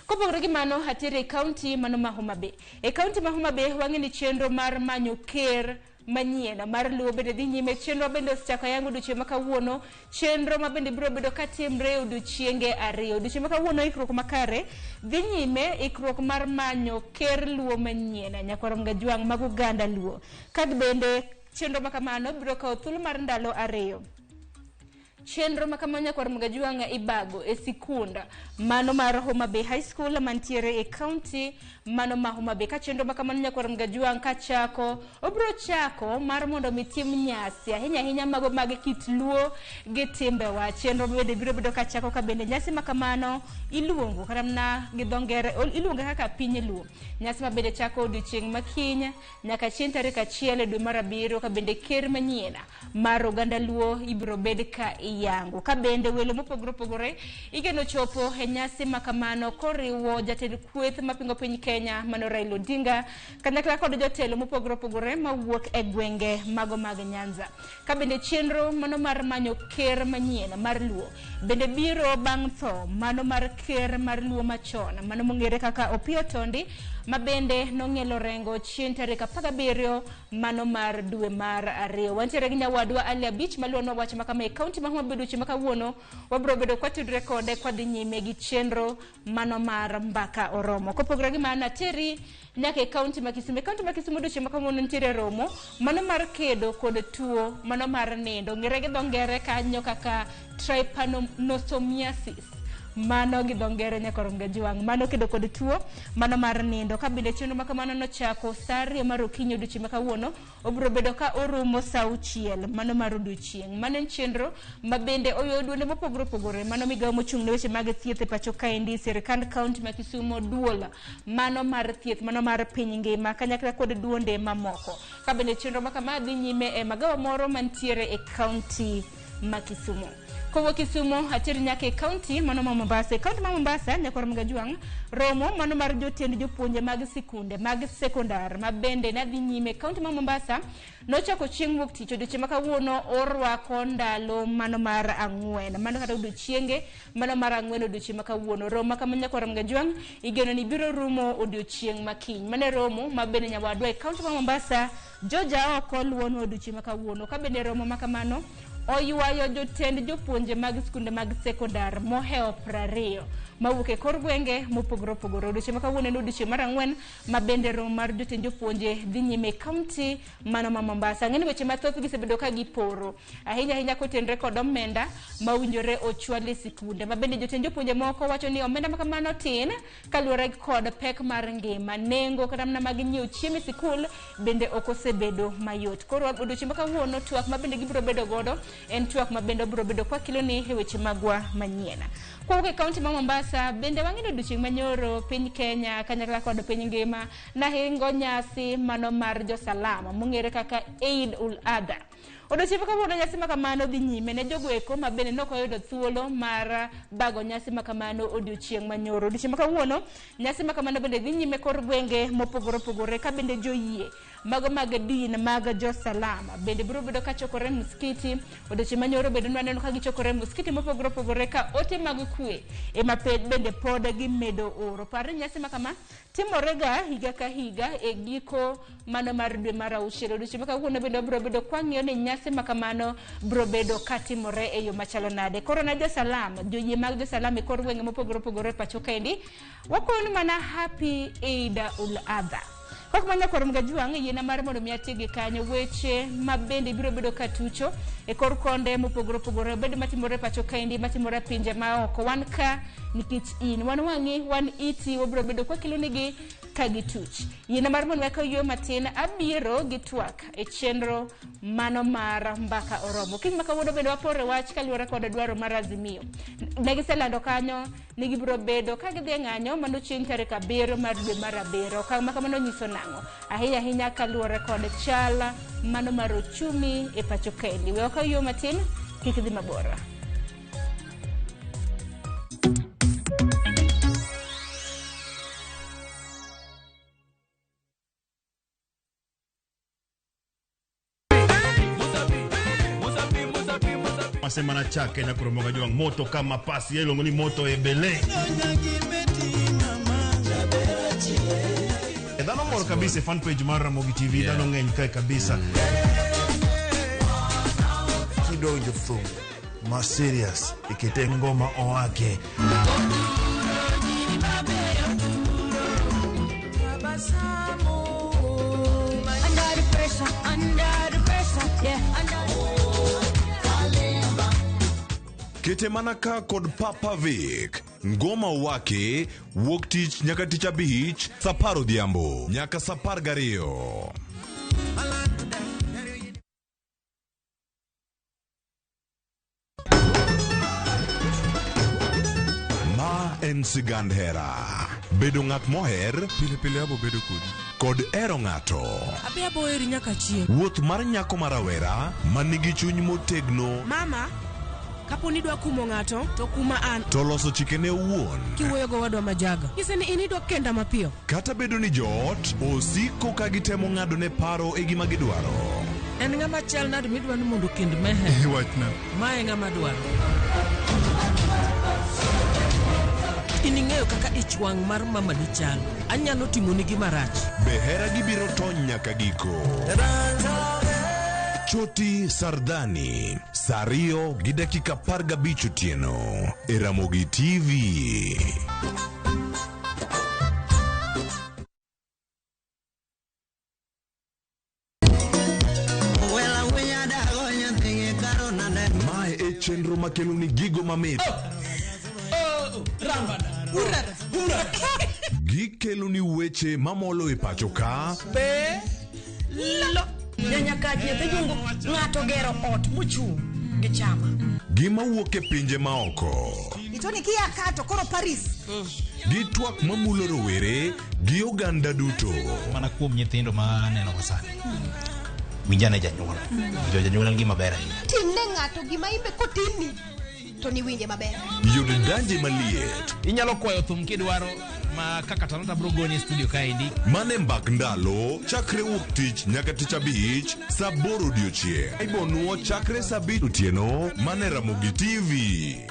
Kopogore gi mano hatiere e county mano ma Homa Bay. E county ma Homa Bay wang'eni chenro mar manyo ker manyien mar luo bende dhi nyime. Chenro bende osechako yango odiochieng' makawuono, chenro mabende biro bedo katimre odiochienge 2. Odiochieng' makawuono ikruok makare dhi nyime, ikruok mar manyo ker luo manyien nyakorom Gajwang' mag Uganda luo. Kad bende chenro makamano biro kawo thuolo mar ndalo 2. Chenro makamanya nyakorom Gajwang' ibago e sikunda mano mar Homa Bay High School mantiere e county mano ma Homa Bay. Ka chenro makamano nyakorom Gajwang' kachako obro chako mar mondo mitim nyasi ahinya mago mag kit luo gi timbewa. Chenro bende biro bedo kachako ka bende nyasi makamano iluongo karamna gi dhongere iluongo kaka piny luo. Nyasi mabende chako odiochieng' makiny nyaka chieng' tarik 1 dwe mar 7 ka bende ker manyien mar oganda luo ibiro bed ka yango. Ka bende welo mopogore opogore igeno chopo e nyasi makamano koriwo jatend kweth mapingo piny Kenya mano Raila Odinga kanyakla kod jotelo mopogore opogore mawuok e gwenge mago mag Nyanza. Ka bende chenro mano mar manyo ker manyien mar luo bende biro bang' tho mano mar ker mar luo machon mano mong'ere kaka Opiyo Tondi mabende nong'elo rengo chieng' tarik 17 mano mar dwe mar 2. Wantiere gi nyawadwa Ali Abich maluonwa wach makama e county ma Homa Bay duche makawuono wabiro bedo kwatudre kode kwadhi nyime gi chenro mano mar Mbaka Oromo. Kopogore gi mano ateri nyaka e county ma Kisumu. County ma Kisumu duche makawuono nitiere romo mano mar kedo kod tuo mano mar nindo ng'ere gi dhongere kanyo kaka trypanosomiasis mano gi dhongere nyakorom Gajwang' mano kedo kod tuo mano mar nindo. Ka bende chenro makamano nochako saa 2 mar okinyi odiochieng' makawuono obiro bedo ka orumo saa 6 mano mar odiochieng'. Mano en chenro mabende oyudo mopogore opogore mano migawo mochung' ne weche mag thieth e pacho kaendi sirikand county ma Kisumu duola mano mar thieth mano mar piny ngima kanyakla kod duonde mamoko. Ka bende chenro makama dhi nyime e magawa moro mantiere e county ma Kisumu. Kowo Kisumu atiri nyaka e county mano ma Mombasa. County ma Mombasa nyakorom Gajwang' romo mano mar jotend jopuonje mag sikunde mag sekondar mabende nadhi nyime. County ma Mombasa nochako chieng' wuok tich odiochieng' makawuono orwako ndalo mano mar 4 mano kata odiochienge mano mar 4 odiochieng' makawuono. Romo makama nyakorom Gajwang' igeno ni biro rumo odiochieng' makiny. Mane romo mabende nyawadwa e county ma Mombasa Joja oko luon odiochieng' makawuono. Ka bende romo makamano oywayo jotend jopuonje mag skunde mag sekondar moheo 20 mawuok e kor gwenge mopogore opogore. Odiochieng' makawuono en odiochieng' mar 4 mabende romo mar jotend jopuonje dhi nyime county mano ma Mombasa. Ng'eni weche mathoth gisebedo ka giporo ahinya kotenre kod omenda mawinjore ochwal e sikunde mabende jotend jopuonje moko wacho ni omenda makamano tin kaluwore kod pek mar ngima. Nengo kata mana mag nyiewo chiemo e sikul bende ok osebedo mayot. Koro odiochieng' makawuono twak mabende gibiro bedo godo en twak mabende biro bedo kwa kiloni e weche magwa manyien. Kwa e county ma Mombasa bende wang'eyo odiochieng' manyoro piny Kenya kanyakla kod piny ngima na hingo nyasi mano mar jo salama mong'ere kaka Eid ul Adha. Odiochieng' kawuono nyasi ma kamano dhi nyime ne jogo eko ma bende nok oyudo thuolo mar bago nyasi ma kamano odiochieng' manyoro. Odiochieng' ma kawuono nyasi ma kamano bende dhi nyime kor gwenge mopogore opogore ka bende joyie mago mag din mag jo-Salam bende biro bedo ka chokore muskiti. Odiochieng' manyoro bende naneno ka gichokore muskiti mopogore opogore ka ote mag kwe ema bende pod gimedo oro. Par nyasi ma kama timorega higa ka higa e giko mano mar dwe mar auchiel. Odiochieng' ma kawuono bende biro bedo kwang'iyo ni nyasi ma kamano biro bedo ka timore e yo machalo nade. Koro na jo-Salam, joyie mag jo-Salam e kor gwenge mopogore opogore pacho kaendi wakoni mana happy Eid ul-Adha. Kok manya korum ga juang' yiena mar mondo mi atigi kanyo weche ma bende biro bedo katucho e kor konde mopogore opogore bende matimore pacho kaendi matimore pinje ma oko. Wan ka nikech in wan wang'i wan iti wabiro bedo kwa kilo nigi ka gituch. Yiena mar mondo weka yo matin abiro gi twak e chenro mano mar mbaka oromo. Kiny maka wuodo bende wapore wach kaluwore kod dwaro mar Azimio. Negiselando kanyo ni gibiro bedo ka gidhi ng'anyo mano chieng' tarik 7 mar dwe mar 7. Okang' ma kamano nyiso nang'o ahinya ahinya kaluwore kod chal mano mar ochumi e pacho kaendi. We waka yo matin kik dhi mabor. Semana chake na kuromoga juang moto kama pasi yelo ngoni moto ebele. Dano mor kabisa fan page mar Ramogi TV dano ngeny kai kabisa. Kidonjo thum ma serious ikite ngoma oake. Kete manaka kod Papa Vic ngoma wake wuok tich nyaka tich abich sapar odhiambo nyaka sapar gariyo. Ma en sigand hera bedo ng'at moher pile pile abo bedo kod ero ng'ato abe abo eri nyaka chieng' wuoth mar nyako marawera manigi chuny motegno mama kaponi dwa kumo ng'ato to kuma an to loso chikene owuon kiwuoyo go wadwa majaga nyise ni inidwa kenda mapiyo kata bedo ni joot osiko ka gitemo ng'ado ne paro e gima gidwaro. En ng'ama chal nade midwa ni mondo kend mehe wachna mae ng'ama dwaro ining'eyo kaka ich wang' mar mama ni chal anyalo timoni gi marach be hera gibiro tony nyaka giko. Choti Sardani Sario gi dakika 15 otieno e Ramogi TV. Mae e chenro makelo ni gigo mamit gikelo ni weche mamolo e pacho ka be lo nyaka nyethe jungo ng'ato gero ot mochung' gi chama gima wuok e pinje maoko itoni kia kato koro Paris gi twak mamulo rowere gi oganda duto mana kuom nyithindo ma neno masani winjane janyuol janyuol en gima ber ahinya timne ng'ato gima imbe kotimi to ni winje maber yud danje maliet inyalo kwayo thum kidwaro ma kaka talanta bro goni studio kaendi mane mbak ndalo chakre wuok tich nyaka tich abich saa 8 odiochieng' ibonuo chakre saa 5 otieno mane Ramogi TV.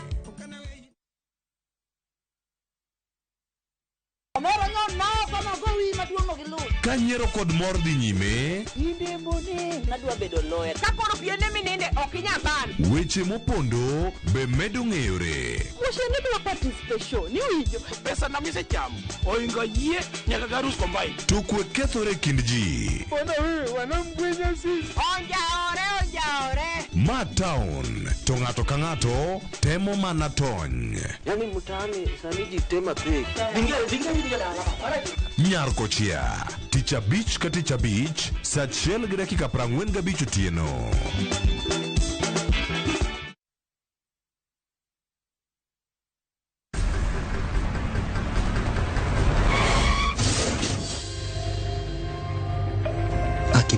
Kanyiero kod mor dhi nyime inde mone nadwa bedo lawyer kaporo piene mininde okinyaban weche mopondo be medo ng'eyore moshene dwa participation ni winjo pesa na mise cham oinga yie nyaka garus kombai to kwe kethore kind ji ona wanamgwenya si onjaore ma town to ng'ato ka ng'ato temo mana tony yani mutani sani ji tema pek nyar kochia tich abich ka tich abich saa 1 gi dakika 45 otieno.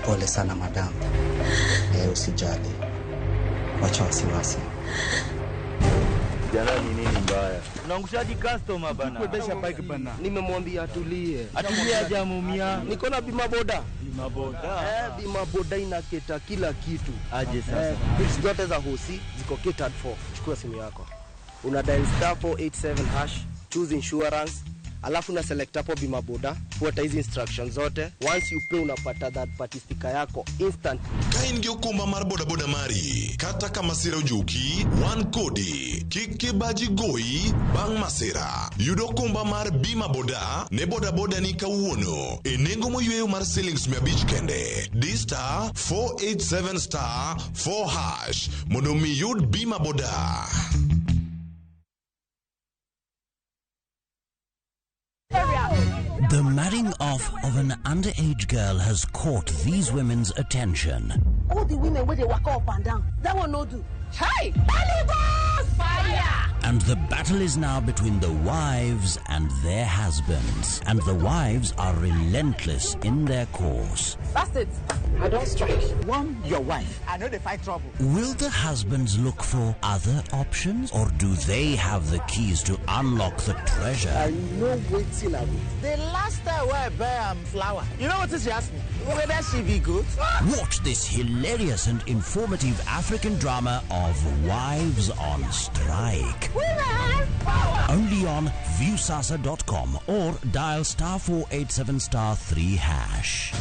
Pole sana madam. wewe usijali. Wacha wasiwasi. Jana ni nini mbaya? Unaangushaji customer bana. Kuendesha bike bana. Nimemwambia atulie. Atulie aje mumia. Niko na bima boda. Bima boda. Bima boda inaketa kila kitu. Aje sasa. Bills zote za hosi ziko catered for. Chukua simu yako. Una dial *487#, choose insurance. Alafu na select hapo bima boda, fuata hizi instructions zote. Once you pay unapata that party sticker yako instant. Kaingi okumba mar boda boda mari kata kama sira ujuki one kodi kike baji goi bang masira yudo kumba mar bima boda ne boda boda ni kawuono e nengo moyweyo mar shillings 100 kende *487*4# mondo mi yud bima boda. The marrying off of an underage girl has caught these women's attention. All the women where they walk up and down, that one no do. Hey! Fire! And the battle is now between the wives and their husbands. And the wives are relentless in their course. That's it. I don't strike. One, your wife. I know they fight trouble. Will the husbands look for other options? Or do they have the keys to unlock the treasure? I know waiting a bit. The last time I buy flour, you know what she asked me? Whether she be good? Watch this hilarious and informative African drama of Wives on Strike. Women power! Only on viewsasa.com or dial *487*3#.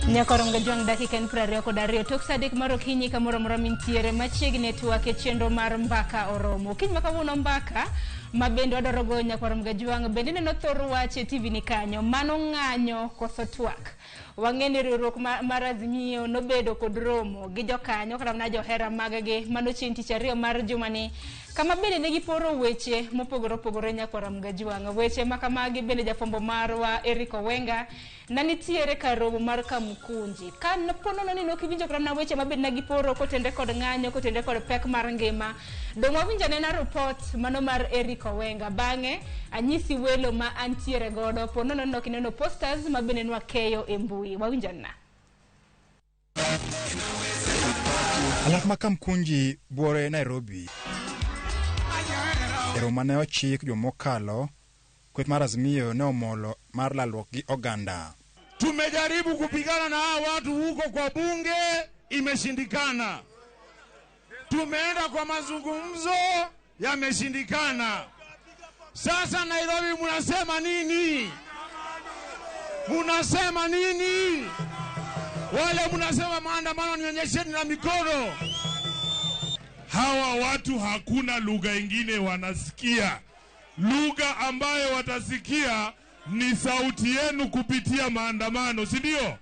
Nyakoronga juang dakika en 22 tok sadek maro kinyi kamoro moro mintiere machiegni tuake chenro mar Mbaka Oromo. Kiny makawuono Mbaka mabende wadorogo nyakoronga juang bende neno thor wache TV ni kanyo mano ng'anyo koso twak. Wang'eni riwruok mar Azimio nobedo kod romo gi jokanyo kata na johera maggi mano chieng' tich ariyo mar jumani. Kama bende negi poro weche mopogore opogore nyakoronga juang. Weche makamagi bende jafombo marwa Eriko Wenga na nitiere karomo mar Kamukunji. Kan ponono ni nokiwinjo kata na weche mabende negi poro kotende kod ng'anyo kotende kod pek mar ngima. Dong wawinja nena report mano mar Eriko Wenga. Bang'e anyisi welo ma antiere godo ponono no kineno posters mabende nwa keyo e mbui. Wawinja na. Alak ma Kamukunji buore Nairobi. Romo ne ochik jomokalo kweth mar Azimio ne omolo mar lalruok gi oganda. Tumejaribu kupigana na hawa watu huko kwa bunge, imeshindikana. Tumeenda kwa mazungumzo, yameshindikana. Sasa Nairobi munasema nini? Munasema nini? Wale munasema maandamano nionyesheni na mikono. Hawa watu hakuna lugha ingine wanasikia. Lugha ambayo watasikia ni sauti yenu kupitia maandamano, si ndio?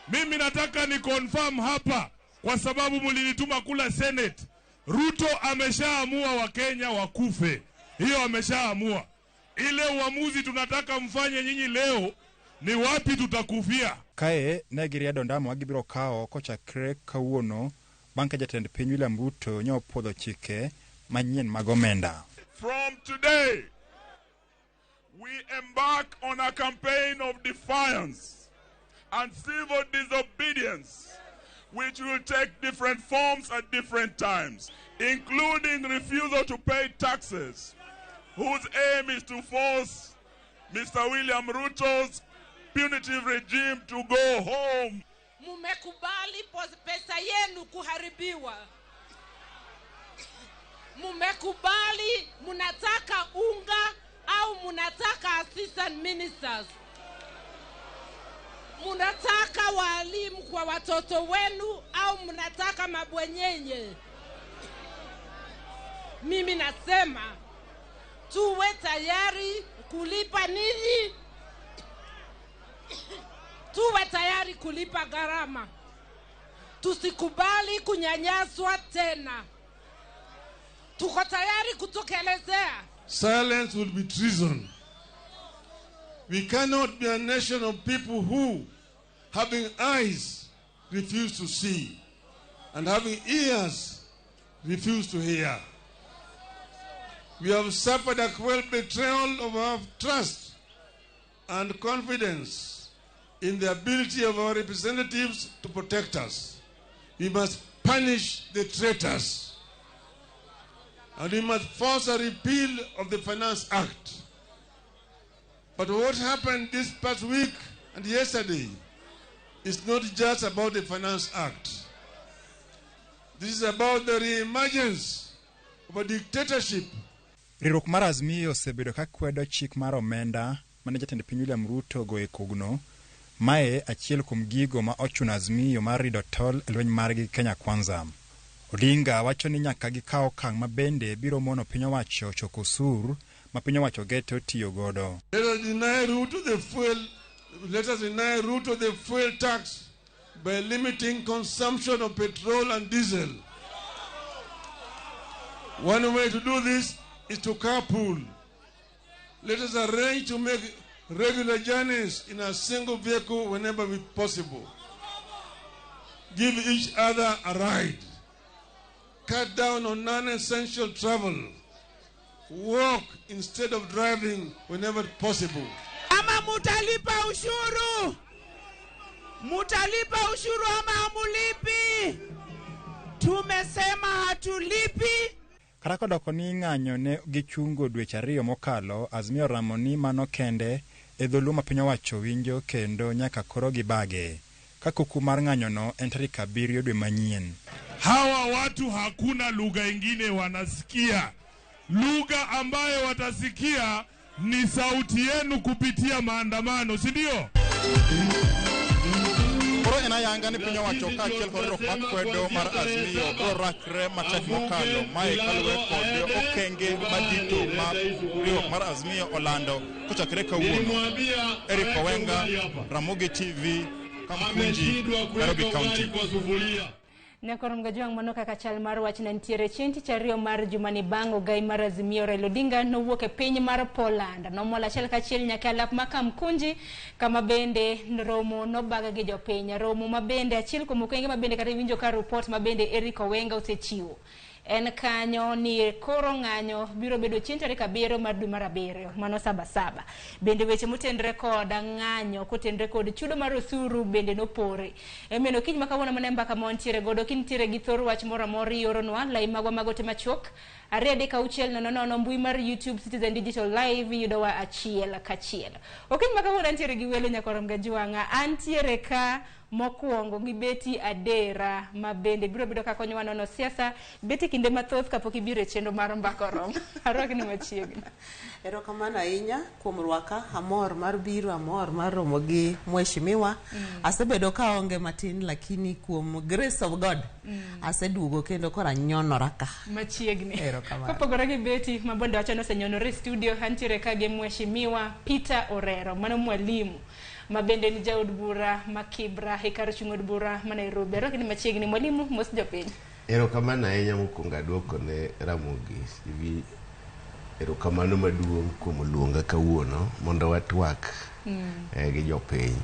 Mimi nataka ni confirm hapa kwa sababu mlinituma kula Senate. Ruto ameshaamua Wakenya wakufe. Hiyo ameshaamua. Ile uamuzi tunataka mfanye nyinyi leo ni wapi tutakufia. Kae negiriedo ndamo agibiro kao kochakre kawuono banka jatend piny William Ruto nyo podho chike manyien magomenda. From today, we embark on a campaign of defiance and civil disobedience, which will take different forms at different times, including refusal to pay taxes, whose aim is to force Mr. William Ruto's punitive regime to go home. Mumekubali pesa yenu kuharibiwa. Mumekubali munataka unga au munataka assistant ministers. Mnataka walimu kwa watoto wenu au mnataka mabwenyenye? Mimi nasema tuwe tayari kulipa nini? Tuwe tayari kulipa gharama. Tusikubali kunyanyaswa tena. Tuko tayari kutokelezea. Silence will be treason. We cannot be a nation of people who, having eyes, refuse to see, and having ears, refuse to hear. We have suffered a cruel betrayal of our trust and confidence in the ability of our representatives to protect us. We must punish the traitors, and we must force a repeal of the Finance Act. But what happened this past week and yesterday is not just about the Finance Act. This is about the re-emergence of a dictatorship. Riwruok mar Azimio osebedo ka kwedo chik mar omenda mane jatend piny William Ruto goyo kogno. Mae achiel kuom gigo ma ochuno Azimio mar rido tol e lweny margi Kenya Kwanza. Odinga wacho ni nyaka gikaw okang' ma bende biro mono piny owacho choko osuru ma piny owacho geto tiyo godo. Let us deny Ruto the fuel tax by limiting consumption of petrol and diesel. One way to do this is to carpool. Let us arrange to make regular journeys in a single vehicle whenever possible. Give each other a ride. Cut down on non-essential travel. Walk instead of driving whenever possible. Ama mutalipa ushuru. Mutalipa ushuru ama amulipi. Tumesema hatulipi. Karako doko ni ng'anyo ne gichungo dweche 2 mokalo, Azimio ramo ni mano kende e dholu ma piny owacho winjo kendo nyaka koro gibage. Ka kuku mar ng'anyo no en tarik 7 dwe manyien. Hawa watu hakuna lugha ingine wanasikia. Lugha ambayo watasikia ni sauti yenu kupitia maandamano, si ndio? Koro ena yanga ni piny owacho ka achiel kod riwruok mar kwedo mar Azimio biro rakre matek mokalo mae kaluwore kod okenge madito ma riwruok mar Azimio olando kochakre kawuono. Eric Owenga, Ramogi TV, Kamkunji, Nairobi County. Nekoro mgajuang mano kaka chal mar wach na ntiere chieng' chario mar jumani bango gai mar Azimio Raila Odinga nowuok e piny mar Poland. Nomola achiel kachiel nyaka alap ma Kamkunji kama bende romo nobaga gi jopiny. Romo mabende achiel kuom okenge mabende kata winjo ka report mabende Eric Owenga osechiwo. En kanyo ni koro ng'anyo biro bedo chieng' tarik 7 mar dwe mar 7 mano saba. Bende weche motendre kod ng'anyo kotendre kod chudo mar osuru bende nopore. Emeno kiny makawuono mane Mbaka montiere godo kintiere gi thor wach moro amora ioronwa lai magwa magote machok 2:600 mbui mar YouTube Citizen Digital Live yudowa achiel kachiel. Okiny makawuono antiere gi welo nyakoro mgajuanga antiere ka mokuongo gi Beti Adera ma bende biro bedo ka konyowa nono siasa. Beti kinde mathoth kapok ibiro e chenro mar Mbaka Oromo. Arwak ni machiegni. Erokamano ahinya kuom rwaka, amor mar biro, amor mar romo gi mheshimiwa. Asebedo ka onge matin lakini kuom grace of God aseduogo kendo kora nyonora ka machiegni. Erokamano. Kopogore gi Beti mabonde wacho no senyonore studio antiere ka gi mheshimiwa Peter Orero mano mwalimu mabende ni jaod bura makibra hekar chungod bura ma Nairobi. Arwak ni machiegni mwalimu mos jopiny. Erokamano ahinya mokwongo duoko ne Ramogi TV. Erokamano maduong' kuom luonga kawuono mondo watwak gi jopiny.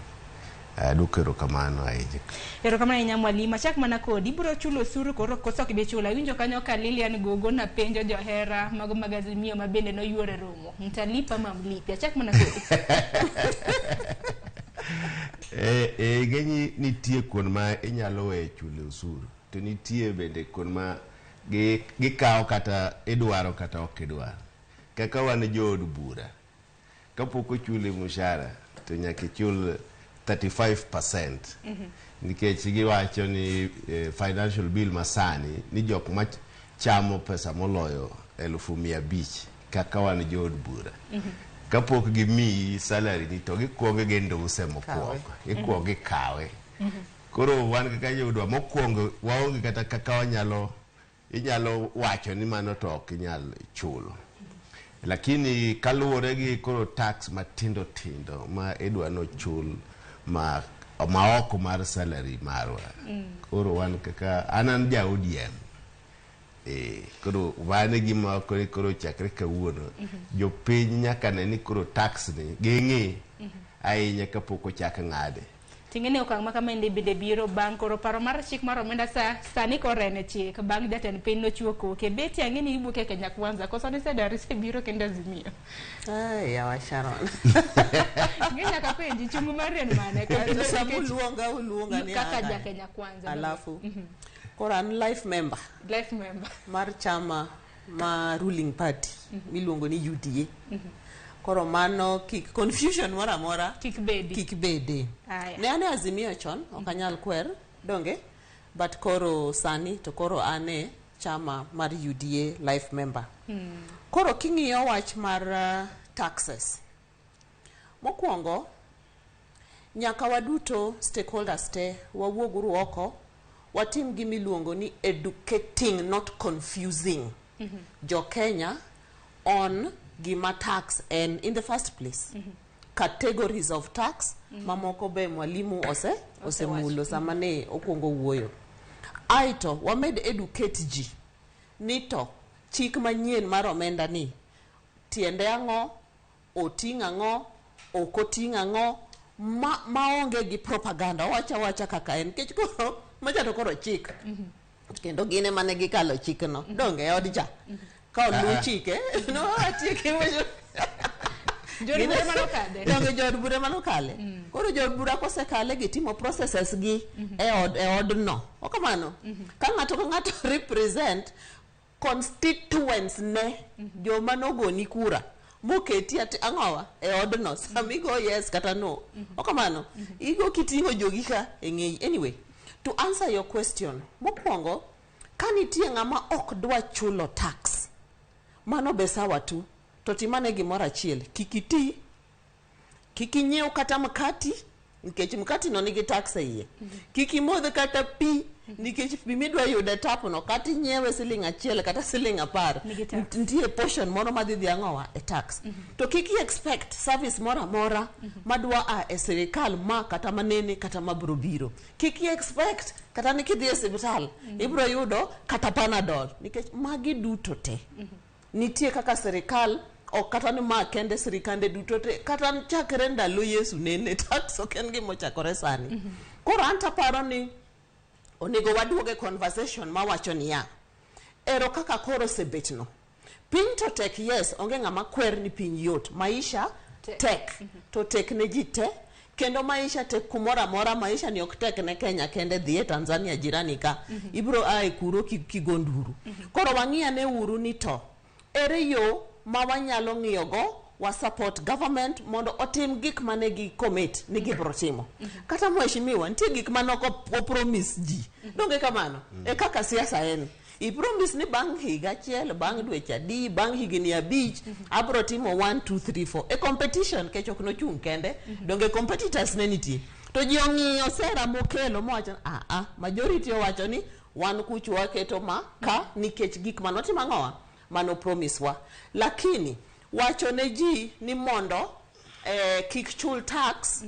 Duoko erokamano ahinya. Erokamano ahinya mwalimu. Achak mana kodi biro chulo osuru koro koso kibichulo. Winjo kanyo ka Lilian Gogo na penjo johera mago mag Azimio mabende no yuore romo. Mtalipa mamlipi. Achak mana kodi. Genyi nitie kuon ma inyalo we chulo osuru. To nitie bende kuon ma gikawo kata idwaro kata ok idwaro. Kaka wan jood bura. Kapok ochuli mshahara to nyaka ichul 35%. Nikech giwacho ni financial bill masani ni jok ma chamo pesa moloyo 1,500 kaka wan jood bura. kapok gimiyi salary ni to gikwongo gi nduse mokwongo ikwongo gikawe koro wan kaka jodwa mokwongo waonge kata kaka inyalo wacho ni mano to ok inyal chulo, lakini kaluwore gi koro tax matindo tindo ma idwa no chul ma oko mar salary marwa koro wan kaka anan ja ODM koro wane gima koro chakre kawuono jopiny nyaka ne ni koro tax ni geng'e ahinya kapok ochak ng'ade. Tingene okang' ma kamende bende biro bang' koro paro mar chik mar omenda sani korene chik bang' jatend piny nochiwo koke beti ang'eni ibuke Kenya Kwanza koso ni sedari biro kendo Azimio. Yawa Sharon. Ngenya ka penji chungu mar en mane samu luonga ni kaka ja Kenya Kwanza. Alafu koran life member mar chama ma ruling party miluongo ni UDA. Koro mano kik confusion mora mora kik bede. Ne ane Azimio chon okanyal kwer donge but koro sani to koro ane chama mar UDA life member. Koro king'iyo wach mar taxes mokwongo nyaka waduto stakeholders te wawuoguru oko watim gimiluongo ni educating not confusing jo Kenya on gima tax and in the first place categories of tax mamoko be mwalimu osemulo samane okwongo wuoyo aito wamed educate ji nito chik manyien mar omenda ni tiende ang'o oting' ang'o okoting' ang'o maonge gi propaganda wacha kaka en kech koro machato koro chik kendo gine mane gikalo chikno donge odja ka olu chike no atieke wejo jod bura manokale koro jod bura kosekale gitimo processes gi e odno okamano ka ng'ato represent constituents ne joma nogoni kura moketi ang'owa e odno samigo yes kata no okamano igo kiting'o jogi ka eng'ei. Anyway, to answer your question mokwongo kanitie ng'ama ok dwa chulo tax mano be sawa tu to timane gimoro achiel kik inyiew kata mkati nikech mkati no nigi tax e iye kik imodh kata pi nikech pi midwa yude tap no kata inyiewe $1 kata $10 nitie portion moro madhi ang'owa e tax to kik expect service moro amora madwa e sirikal ma kata manene kata mabro biro kik expect kata nikidhi e hospital ibro yudo kata Panadol nikech magi duto te nitie kaka sirikal o kata ni ma kende sirikande duto te kata chakre ndalo Yesu nene tax ok en gima ochakore sani koro anta paro ni onego waduoge conversation mawacho niya ero kaka koro sebetno piny to tek yes onge ng'ama kwer ni piny yot maisha tek to tek ne ji te kendo maisha tek kumora mora maisha ni ok tek ne Kenya kende dhi e Tanzania jirani ka ibro ai kuro kigonduru koro wang'iya ne uru ni to ere yo ma wanyalo ng'iyogo wa support government mondo otim gik mane gi commit ni gibro timo kata mheshimiwa nitie gik manoko promise ji donge kamano e kaka siasa en I promise ni bang' higa achiel bang' dweche adi bang' higni 5 abro timo 1 2 3 4 e competition kech ok nochung' kende donge competitors ne nitie to ji ong'iyo sera mokelo mowacho majority owacho ni wan kucho waketo ma ka nikech gik manotimo ang'owa mano promise wa lakini wacho ne ji ni mondo kik chul tax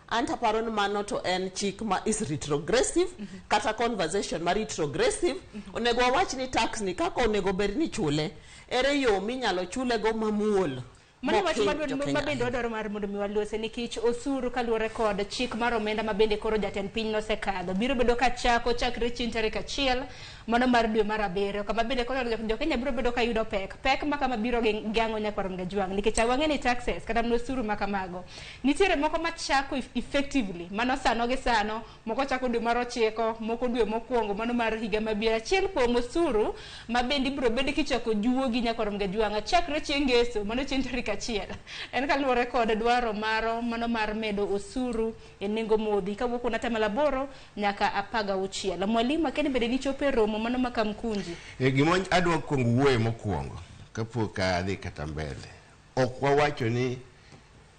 anta paro ni mano to en chik ma is retrogressive kata conversation ma retrogressive onego wach ni tax ni kaka onego ber ni chule ere yo minyalo chule go mamuol Mano wach maduong' mabende wadwaro mar mondo mi walose nikech osuru kaluwore kod chik mar omenda mabende koro jatend piny nosekadho biro bedo ka chakre chieng' tarik 1 mano mar dwe mar 7 kama bende koro jo Kenya biro bedo ka yudo pek makama biro geng'o nyakwarom gajwang' nikech awang'e ni taxes kata osuru makamago nitiere moko machako effectively mano sano gi sano moko chako dwe mar 9 moko dwe mokwongo mano mar higa mabiro achiel kuom osuru mabende biro bedo kichako juo gi nyakwarom gajwang' chakre chieng' ngeso mano chieng' tarik 1 en kaluwore kod dwaro maro mano mar medo osuru e nengo modhi kawuok kuom 18 nyaka 16 mwalimu akene bende ni chope romo mano makamkunji gimo adwa kuongo wuoye mokwongo kapok adhi kata mbele ok wawacho ni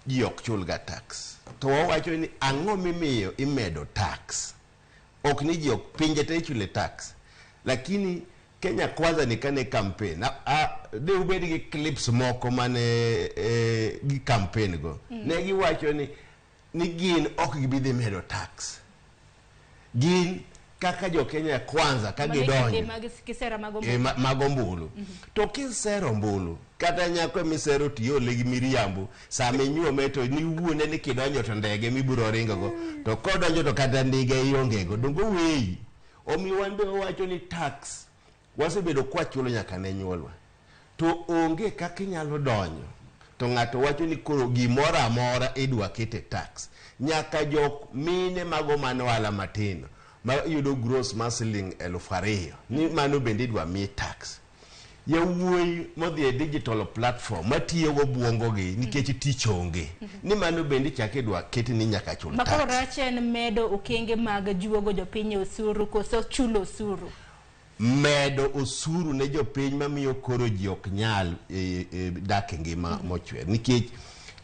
ji ok chulga tax, to wawacho ni ang'o mimiyo imedo tax. Ok ni ji ok pinje te ichule tax, lakini Kenya Kwanza ni kane campaign de ubedi gi clips moko mane gi campaign go ne giwacho ni gin ok gibidhi medo tax. Gin kaka jo Kenya Kwanza ka gidonjo magombulu to kisero mbulu kata nyako misero tiyo legi miriambu sama inyuome to ni wuone ni kidonjo to ndege mibiro ringo go to kodonjo to kata ndige iongego dongo weyi. Omiyo wan be wawacho ni tax wasebedo kwa chulo nyaka ne nyuolwa, to onge kaka inyalo donjo to ng'ato wacho ni koro gimoro amora idwa kete tax. Nyaka jok mine mago manwala matino ma yudo gross mar siling 2,000 ni mano bende idwa mi tax. Yawuoyi modhi e digital platform matiyo go buongogi nikech tich onge ni mano bende chak idwa keti ni nyaka chul tax. Makoro rachen medo okenge mag juogo jopiny osuru koso chulo osuru. Medo osuru ne jopiny mamiyo koro ji ok nyal dak e ngima mochwer nikech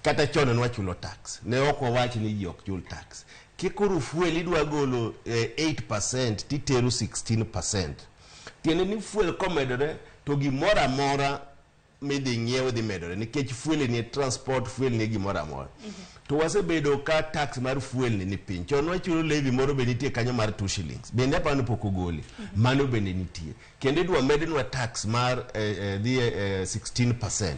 kata chon ne wachulo tax ne ok wawach ni ji ok chul tax. Kikoro fuel idwa golo 8% titero 16%. Tiende ni fuel komedore to gimoro amora midhi ng'iewo dhi medore nikech fuel ni transport, fuel ni gimoro amora. To wasebedo ka tax mar fuel ni piny. Chon wachulo levy moro be nitie kanyo mar 2 shillings. Bende apano pok ogoli. Mano bende nitie. Kendo idwa mednwa tax mar 16%.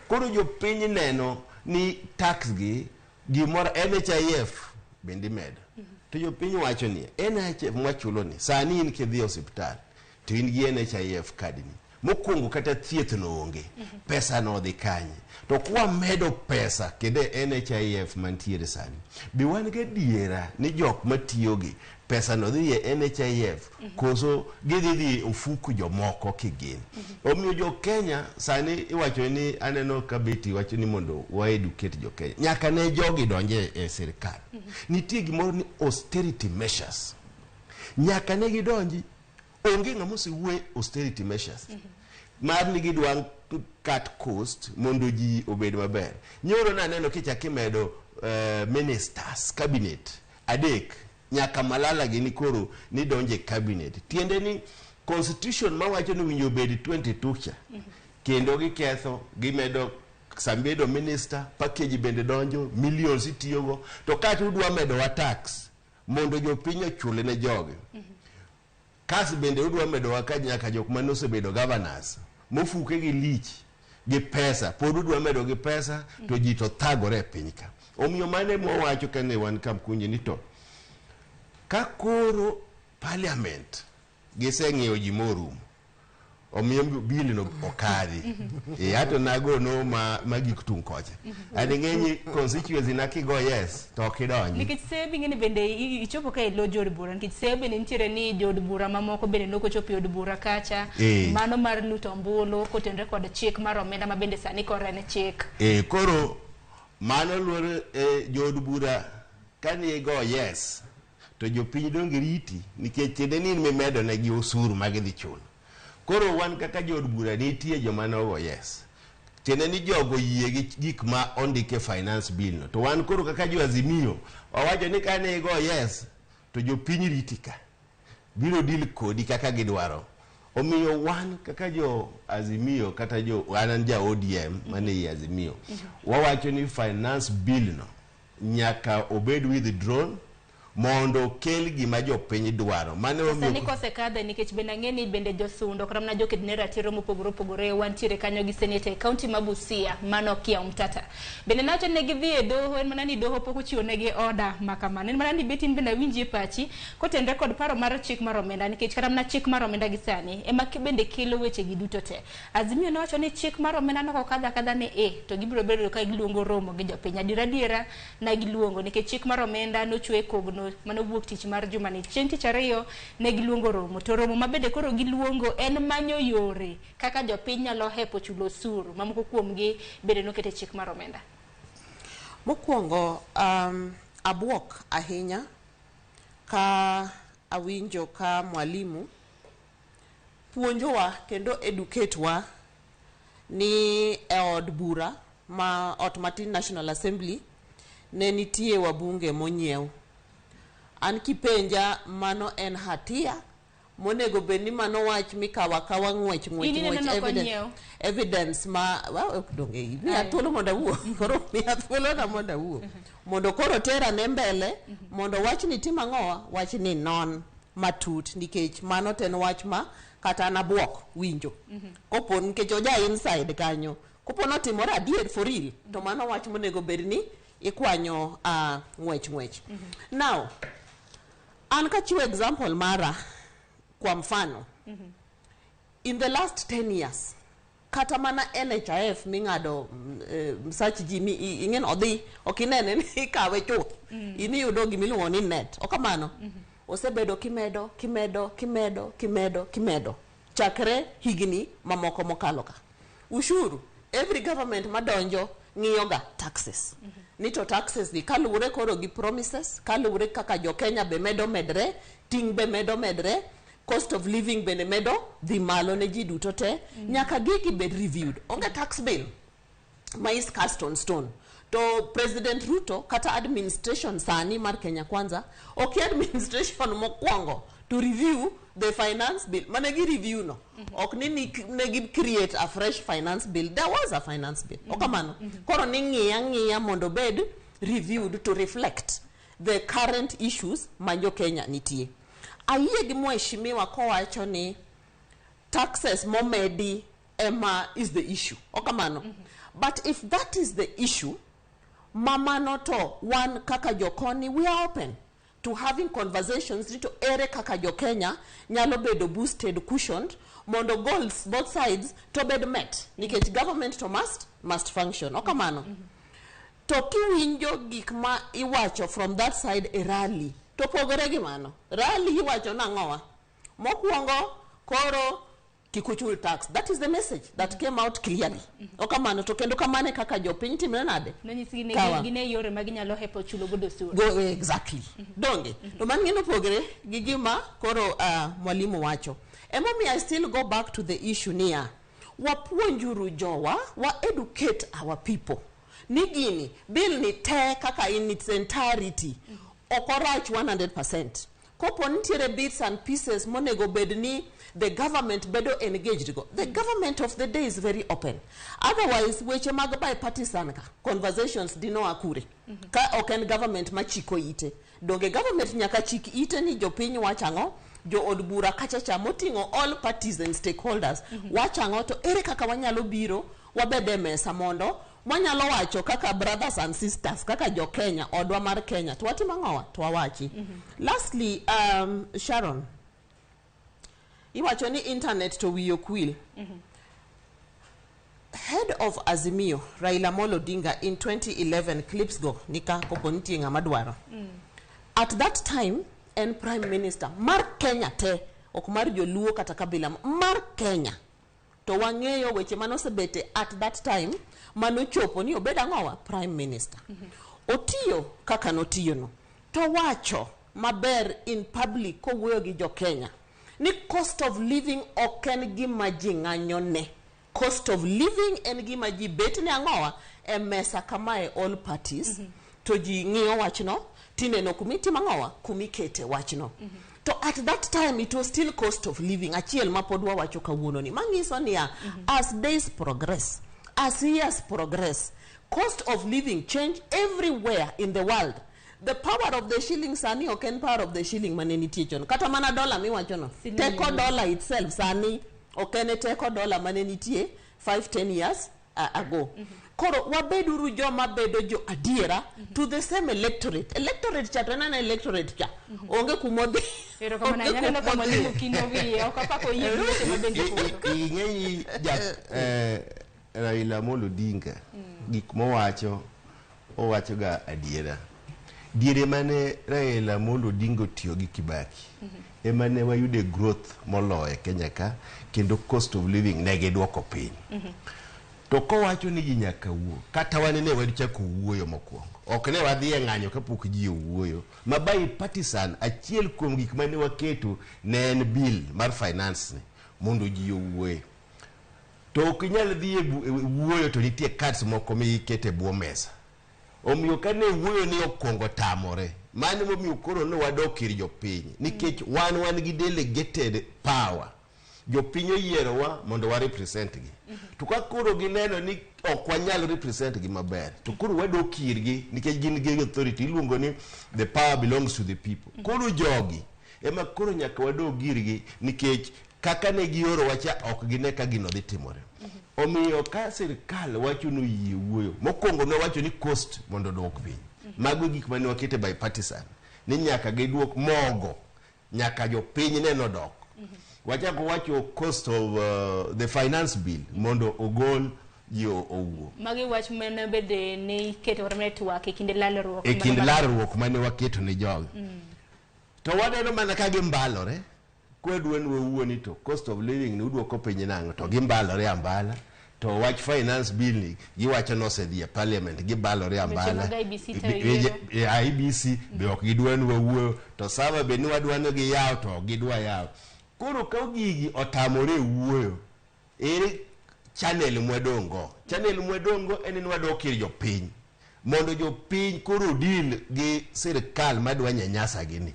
Koro jopiny neno ni tax gi gimoro NHIF bende medo. To jopiny wacho ni NHIF mwachulo ni sani in kidhi e osiptal to in gi NHIF card ni mokwongo kata thieth no onge, pesa no dhi kanye. To kwa medo pesa kende NHIF mantiere sani bi wan ga diera ni jok matiyogi pesa no dhi e NHIF koso gidhi ofuku jomoko kigin. Omiyo jo Kenya sani iwacho ni aneno kabeti wacho ni mondo wa educate jo Kenya nyaka ne jogi donje e sirkal. Nitie gimoro ni austerity measures nyaka ne gidonji. Onge ng'ama osewuoyo austerity measures mar ni gidwa cut cost mondo ji obed maber. Nyoro na neno kichaki medo ministers cabinet adek nyaka Malala gini koro ni donje cabinet. Tiende ni constitution mawacho ni winjo bed 22 cha kendo giketho gimedo sambedo minister package bende donjo millions itiyogo to kata udwa medo wa tax mondo jopiny ochule ne joge. Kasi bende udwa medo waka nyaka jok mane osebedo governors mofuke gi lich gi pesa pod udwa medo gi pesa to ji to thagore e piny ka. Omiyo mane mwawacho kane wan kam kunye ni to ka koro parliament giseng'iyo ji morumo omiyo bili no okadhi ato nago no magik tung kocha ading'enyi constituency na kigo yes to kidonji nikech sebi ngene bende ichopo ka ilo jod bura nikech sebi nitiere ni jod bura mamoko bende noko chopo jod bura kacha mano mar luto ombulu kotenre kod chik mar omenda ma bende sani korene chik koro mano luor jod bura kani go yes to jopiny donge riti nikech tiende ni medo ne gi osuru magidhi chulo. Koro wan kaka jod bura nitie joma nogo yes. Tiende ni jogo yie gi gik ma ondike finance bill no. To wan koro kaka jo Azimio wawacho ni kane go yes to jopiny ritika biro deal kodi kaka gidwaro. Omiyo wan kaka jo Azimio kata jo wan ja ODM mane Azimio wawacho ni finance bill no nyaka obed withdrawn mondo kel gima jopiny dwaro. Mane omiyo sani kosekadhe nikech bende ng'eni bende josundo kata mana jokedne ratiro mopogore opogore wantiere kanyo gi seneta e kaunti ma Busia mano kia umtata bende nacho ne gidhi e doho en mana ni doho pok ochiwo negi order makamano en mana ni betin bende winji pachi kotenre kod paro mar chik mar omenda nikech kata mana chik mar omenda gi sani ema bende kelo weche gi duto te. Azimio nowacho ni chik mar omenda no kadha ne to gibiro bedo ka giluongo romo gi jopiny adiera na giluongo nikech chik mar omenda nochwe kogno mano wuok tich mar juma ni chieng' tich ariyo ne giluongo romo to romo mabende koro giluongo en manyo yore kaka jopiny nyalo hepo chulo osuru mamoko kuomgi bende nokete chik mar omenda. Mokwongo abuok ahinya ka awinjo ka mwalimu puonjowa kendo educate wa ni e od bura ma ot matin National Assembly ne nitie wabunge monyiew. An kipenja mano en hatia monego bed ni mano wach mikawa kawa ngwech evidence ma donge mi athuolo mondo awuo koro mi athuolo na mondo awuo mondo koro tera ne mbele mondo wach ni tim ang'owa wach ni non matut nikech mano ten wach ma kata na buok winjo kopon nikech oja inside kanyo kopon otimore adier for real to mano wach monego bed ni ikwanyo ngwech. Now an kachiwo example mara kwa mfano in the last 10 years kata mana NHIF mingado msach ji ingen odhi okinene ni ikawe chuth ini yudo gimiluongo ni net okamano osebedo kimedo chakre higni mamoko mokalo ka ushuru every government madonjo ng'iyoga taxes nito taxes ni kaluwore koro gi promises kaluwore kaka jo Kenya be medo medre ting be medo medre cost of living bende medo dhi malo ne ji duto te nyaka gigi bed reviewed onge tax bill ma is cast on stone to President Ruto kata administration sani mar Kenya Kwanza administration mokwongo to review the finance bill manegi review no ok negi create a fresh finance bill. There was a finance bill okamano koro ni ng'iya mondo bed reviewed to reflect the current issues manjo Kenya nitie. Ayie gi mheshimiwa kowacho ni taxes momedi ema is the issue okamano but if that is the issue mama noto one kaka jokoni we are open to having conversations to ere kaka jo Kenya nyalo bedo boosted cushioned mondo goals both sides to bed met nikech government to must function okamano to kiwinjo gik ma iwacho from that side e rally to pogore gi mano rally iwacho nang'owa mokwongo koro kikuchul tax. That is the message that came out clearly okamano to kendo kamane kaka jopiny timre nade gine yore maginyalo hepo chulo godo osuru go exactly donge to man ngino pogre gi gima koro mwalimu wacho emomi I still go back to the issue niya wapuonjuru jowa wa educate our people ni gini bill ni te kaka in its entirety okorach 100% kopo nitiere bits and pieces monego bedni the government bedo engaged go. The government of the day is very open. Otherwise, weche mag bipartisan ka conversations dino akure. Ka oken government machiko ite. Donge government nyaka chik ite ni jopiny wachango, jo od bura kachacha motingo all parties and stakeholders. Wachango to ere kaka wanyalo biro wabede mesa mondo wanyalo wacho kaka brothers and sisters kaka jo Kenya odwa mar Kenya to watima ng'owa to wawachi. Lastly, Sharon, iwacho ni internet to wiyo kwil. Head of Azimio Raila Amolo Odinga in 2011 clips go nika koponiti ng'ama dwaro. At that time en prime minister mar Kenya te ok mar joluo kata kabila mar Kenya to wang'eyo weche manosebete at that time manochopo ni obeda ng'owa prime minister otiyo kaka notiyo no to wacho maber in public kowuoyo gi jo Kenya ni cost of living oken gima ji ng'anyone. Cost of living en gima ji bet ni ang'owa e mesa kamae all parties to ji ng'iyo wachno tineno kumiti mang'owa kumikete wachno to at that time it was still cost of living achiel mapodwa wacho kawuono ni mangiso niya as days progress as years progress cost of living change everywhere in the world. The power of the shilling sani oken power of the shilling manenitie chon kata mana dollar miwacho no teko dollar itself sani okene teko dollar manenitie 5-10 years ago. Koro wabeduru joma bedo jo adiera to the same electorate chato na electorate cha onge kumodhi pero kama na nyana kama mwalimu kinovie okapako yiyote mabende ko ing'eyi Raila Amolo Odinga gik mowacho owacho ga adiera diere mane Raila Amolo Odinga tiyo gi Kibaki emane wayude growth moloye Kenya ka kendo cost of living nege duoko piny to kowacho ni ji nyaka wuo kata wanene wadichako wuoyo mokwongo ok ne wadhi e ng'anyo kapok ji wuoyo mabai partisan achiel kuom gik mane waketo ne en bill mar finance ne mondo ji wuoye to ok inyal dhi e wuoyo to nitie cards moko mikete bwo mesa. Omiyo kane wuoyo ni okwongo tamore, mano momiyo koro ne wadok ir jopiny nikech wan gi delegated power. Jopiny oyierowa mondo wa represent gi. To ka koro gineno ni ok wanyal represent gi maber, to koro wadok irgi nikech gin gi authority, iluongo ni the power belongs to the people. Koro jogi ema koro nyaka wadok irgi nikech kaka ne gioro wacha ok gine ka gino dhi timore. Omiyo ka sirkal wacho no yie wuoyo, mokwongo ne wacho ni cost mondo odok piny. Mago gik mane wakete bipartisan ni nyaka giduok mogo, nyaka jopiny neno dok. Wachako wacho cost of the finance bill mondo ogol yo owuo. Magi wach mane bede ne keto ramne twak e kinde lalruok. E kinde lalruok mane waketo ne jogi. To waneno mana ka gimbalore. Kwedwen wuoni to cost of living ni uduoko piny nango to gimbalore ambala. To wach finance bill ni giwacho no sedhi e parliament gibalore ambala. IBC be ok gidwan wuoyo to sama be ni wadwano gi yaw to gidwa yaw. Koro ka gigi otamore wuoyo, ere channel mwedongo en ni wadok ir jopiny mondo jopiny koro deal gi sirkal madwa nyanyasa gini.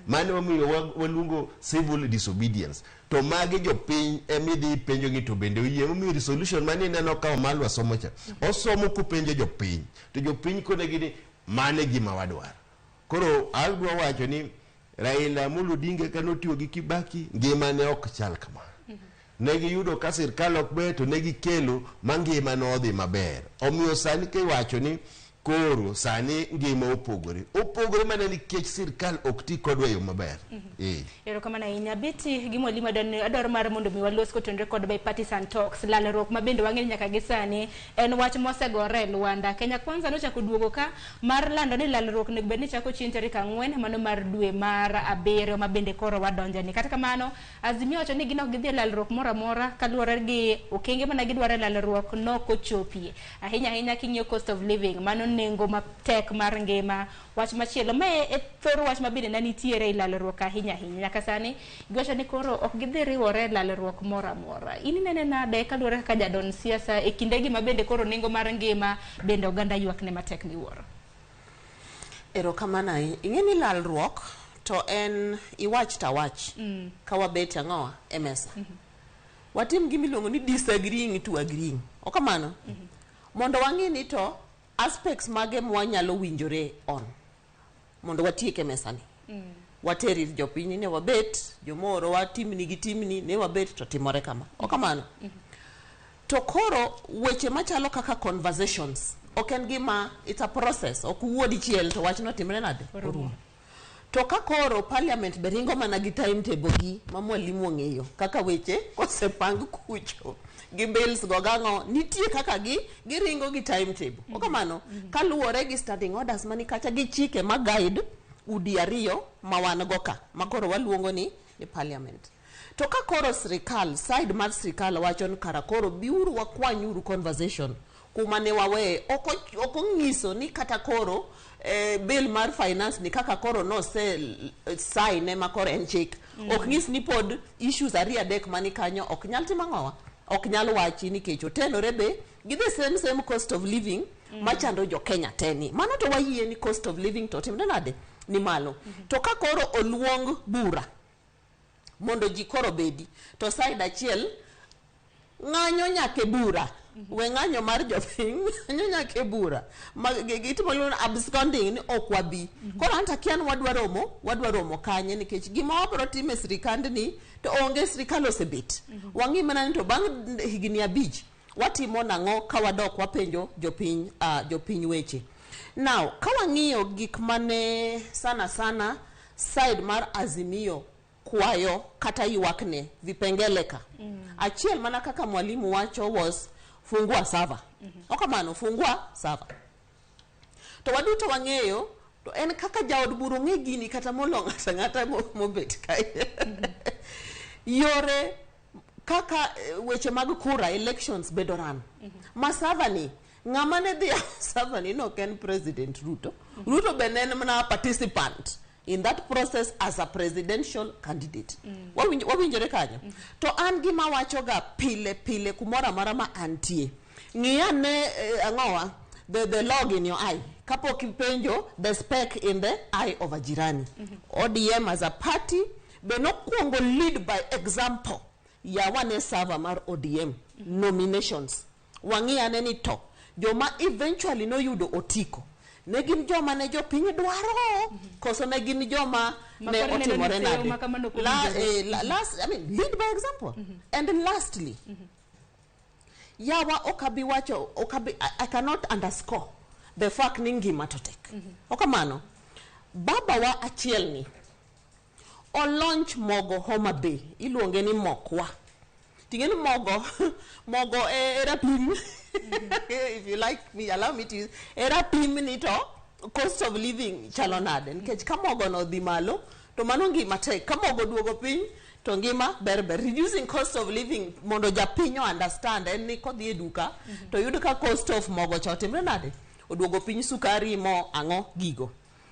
Mano omiyo waluongo civil disobedience. To magi jopiny emidhi penjo gi to bende oyie omiyo resolution mane neno ka omalwa somo cha. Osomo kupenjo jopiny. To jopiny kone gini mane gima wadwaro. Koro adwa wacho ni Raila Amolo Odinga kanotiyo gi Kibaki ngima ne ok chal kama. Negi yudo ka sirkal ok ber to negi kelo mangima no odhi maber. Omiyo sani ke wacho ni koro sani ngima opogore mana nikech sirkal ok ti kodwa yo maber. Ero kamana inya beti gimo lima adwaro mar mondo mi walos kotenre kod bipartisan talks lalruok mabende wang'e nyaka gi sani en wach mosegore Luanda. Kenya Kwanza nochako duogo ka mar lando ni lalruok ne bende chako chieng' tarik 4 mano mar dwe mar 7 mabende koro wadonjani. Kata kamano Azimio wacho ni gino gidhi lalruok moro amora kaluwore gi okenge mana gidwaro lalruok nokochopie ahinya king'iyo cost of living mano nengo matek mar ngima. Wach machielo mae e thoro wach mabende nanitiere lalruok ahinya nyaka sani giwacho ni koro ok gidhi riwore lalruok moro amora. In nene nade kaluwore kaka jadon siasa e kindegi mabende koro nengo mar ngima bende oganda ywak ne matek miwuoro? Ero kamana ing'e ni lalruok to en iwach tawach ka wabet ang'owa e mesa. Watim gimiluongo ni disagreeing to agreeing. Okamano mondo wang'e ni to aspects mage mwanyalo winjore on mondo watieke mesani. Wateri jopiny ne wabet jomoro watimni gi timni ne wabet to timore kama. Okamano to koro weche machalo kaka conversations ok en gima it's a process ok wuodi chiel to wach no timre nade orumo. To ka koro parliament beringo mana gi timetable gi mamwalimu ong'eyo kaka weche kosepang kucho gi bills go gang'o nitie kaka giringo gi timetable. Okamano kaluwore gi standing orders mani kacha gi chike ma guide udi ariyo ma wan go ka makoro waluongo ni parliament. To ka koro sirkal side mar sirkal wacho ni kara koro biuru wakwanyuru conversation kuma ne wawe ok ong'iso ni kata koro bill mar finance ni kaka koro no sign ma koro en chik ok ng'is ni pod issues ariyo adek mani kanyo ok nyal timang'owa ok nyal wachi nikech otenore be gi the same cost of living machando jo Kenya teni mano to wayie ni cost of living to timne nade ni malo. To ka koro oluong bura mondo ji koro bedi to side achiel ng'anyo nyake bura we ng'anyo mar jopiny ng'anyo nyake bura gitimo luno absconding ni ok wabi. Koro anta kian wadwa romo kanye nikech gima wabro time sirikand ni to onge sirikal osebet wang'i mana ni to bang' higni 5 watimo nang'o ka wadok wapenjo jopiny weche. Now ka wang'iyo gik mane sana side mar Azimio kwayo kata ywakne vipengele ka achiel mana kaka mwalimu wacho was fungua sava. Okamano fungua sava to waduto wang'eyo to en kaka jaod buru ng'e gini kata molong' ng'ata mobet kae yore kaka weche mag kura elections bedoran masava ni ng'ama ne dhi sava ni no ken president Ruto be ne mana participant in that process as a presidential candidate. Wawinjore kanyo. To an gima wachoga pile kumora marama antie. Ngiyane angowa the log in your eye. Kapo kipenjo the speck in the eye of a jirani. ODM as a party be no kuongo lead by example. Ya wane server mar ODM nominations. Wangiyane ni to. Joma eventually no yudo otiko. Negin joma ne jo pinyi dwaro koso negin joma ne otimore nade last I mean lead by example and then lastly yawa okabi wacho I cannot underscore the fact ningi matotek okamano baba wa achiel ni o launch mogo Homa Bay iluonge ni mokwa tingeni mogo era pim if you like me, allow me to use era piminito cost of living chalonade nkech kamogo no dhi malo to mano ngima tek kamogo duogo piny to ngima berber reducing cost of living mondo japinyo understand en ni kodhi e duka to yudo ka cost of mogo chotimre nade oduogo piny sukari mo ango gigo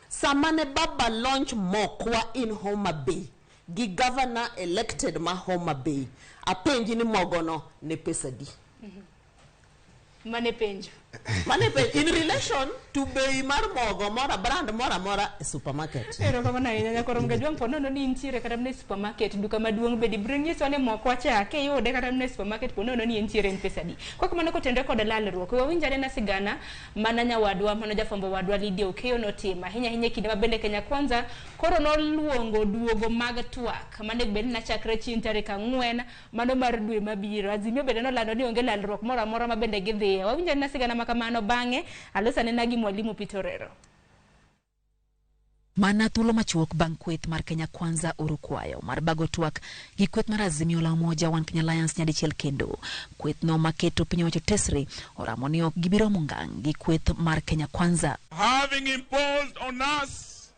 samane baba launch mokwa in Homa Bay gi governor elected ma Homa Bay apenji ni mogo no ne pesadi Mane penjo in relation to bei mar mogo mora brand mora e supermarket. Ero kama na nyanya korom gajwang pono no ni ntiere kata ne supermarket duka maduong bedi bringi so ne moko cha ke yo de kata ne supermarket pono no ni ntiere en pesa di. Kwa kama nako tendre kod lalruok wa winjane na sigana mananya wadwa mano jafombo wadwa Lidia Okeyo no tema hinya kinde mabende Kenya Kwanza koro no luongo duogo mag twak mane bed na chakre chin tarik 4 mano mar dwe mabiro azimio bede no lando ni onge lalruok mora mabende gidhi wa winjane na sigana makamano bange alosa nenagi mwalimu Pitorero. Mana thuolo machuok bang' kweth mar Kenya Kwanza urukwayo mar bago twak gi kweth mar Azimio la Umoja One Kenya Alliance nyadichiel kendo. Kweth no maketo piny wacho tesre oramo ni ok gibiro mungang' gi kweth mar Kenya Kwanza. Having imposed on us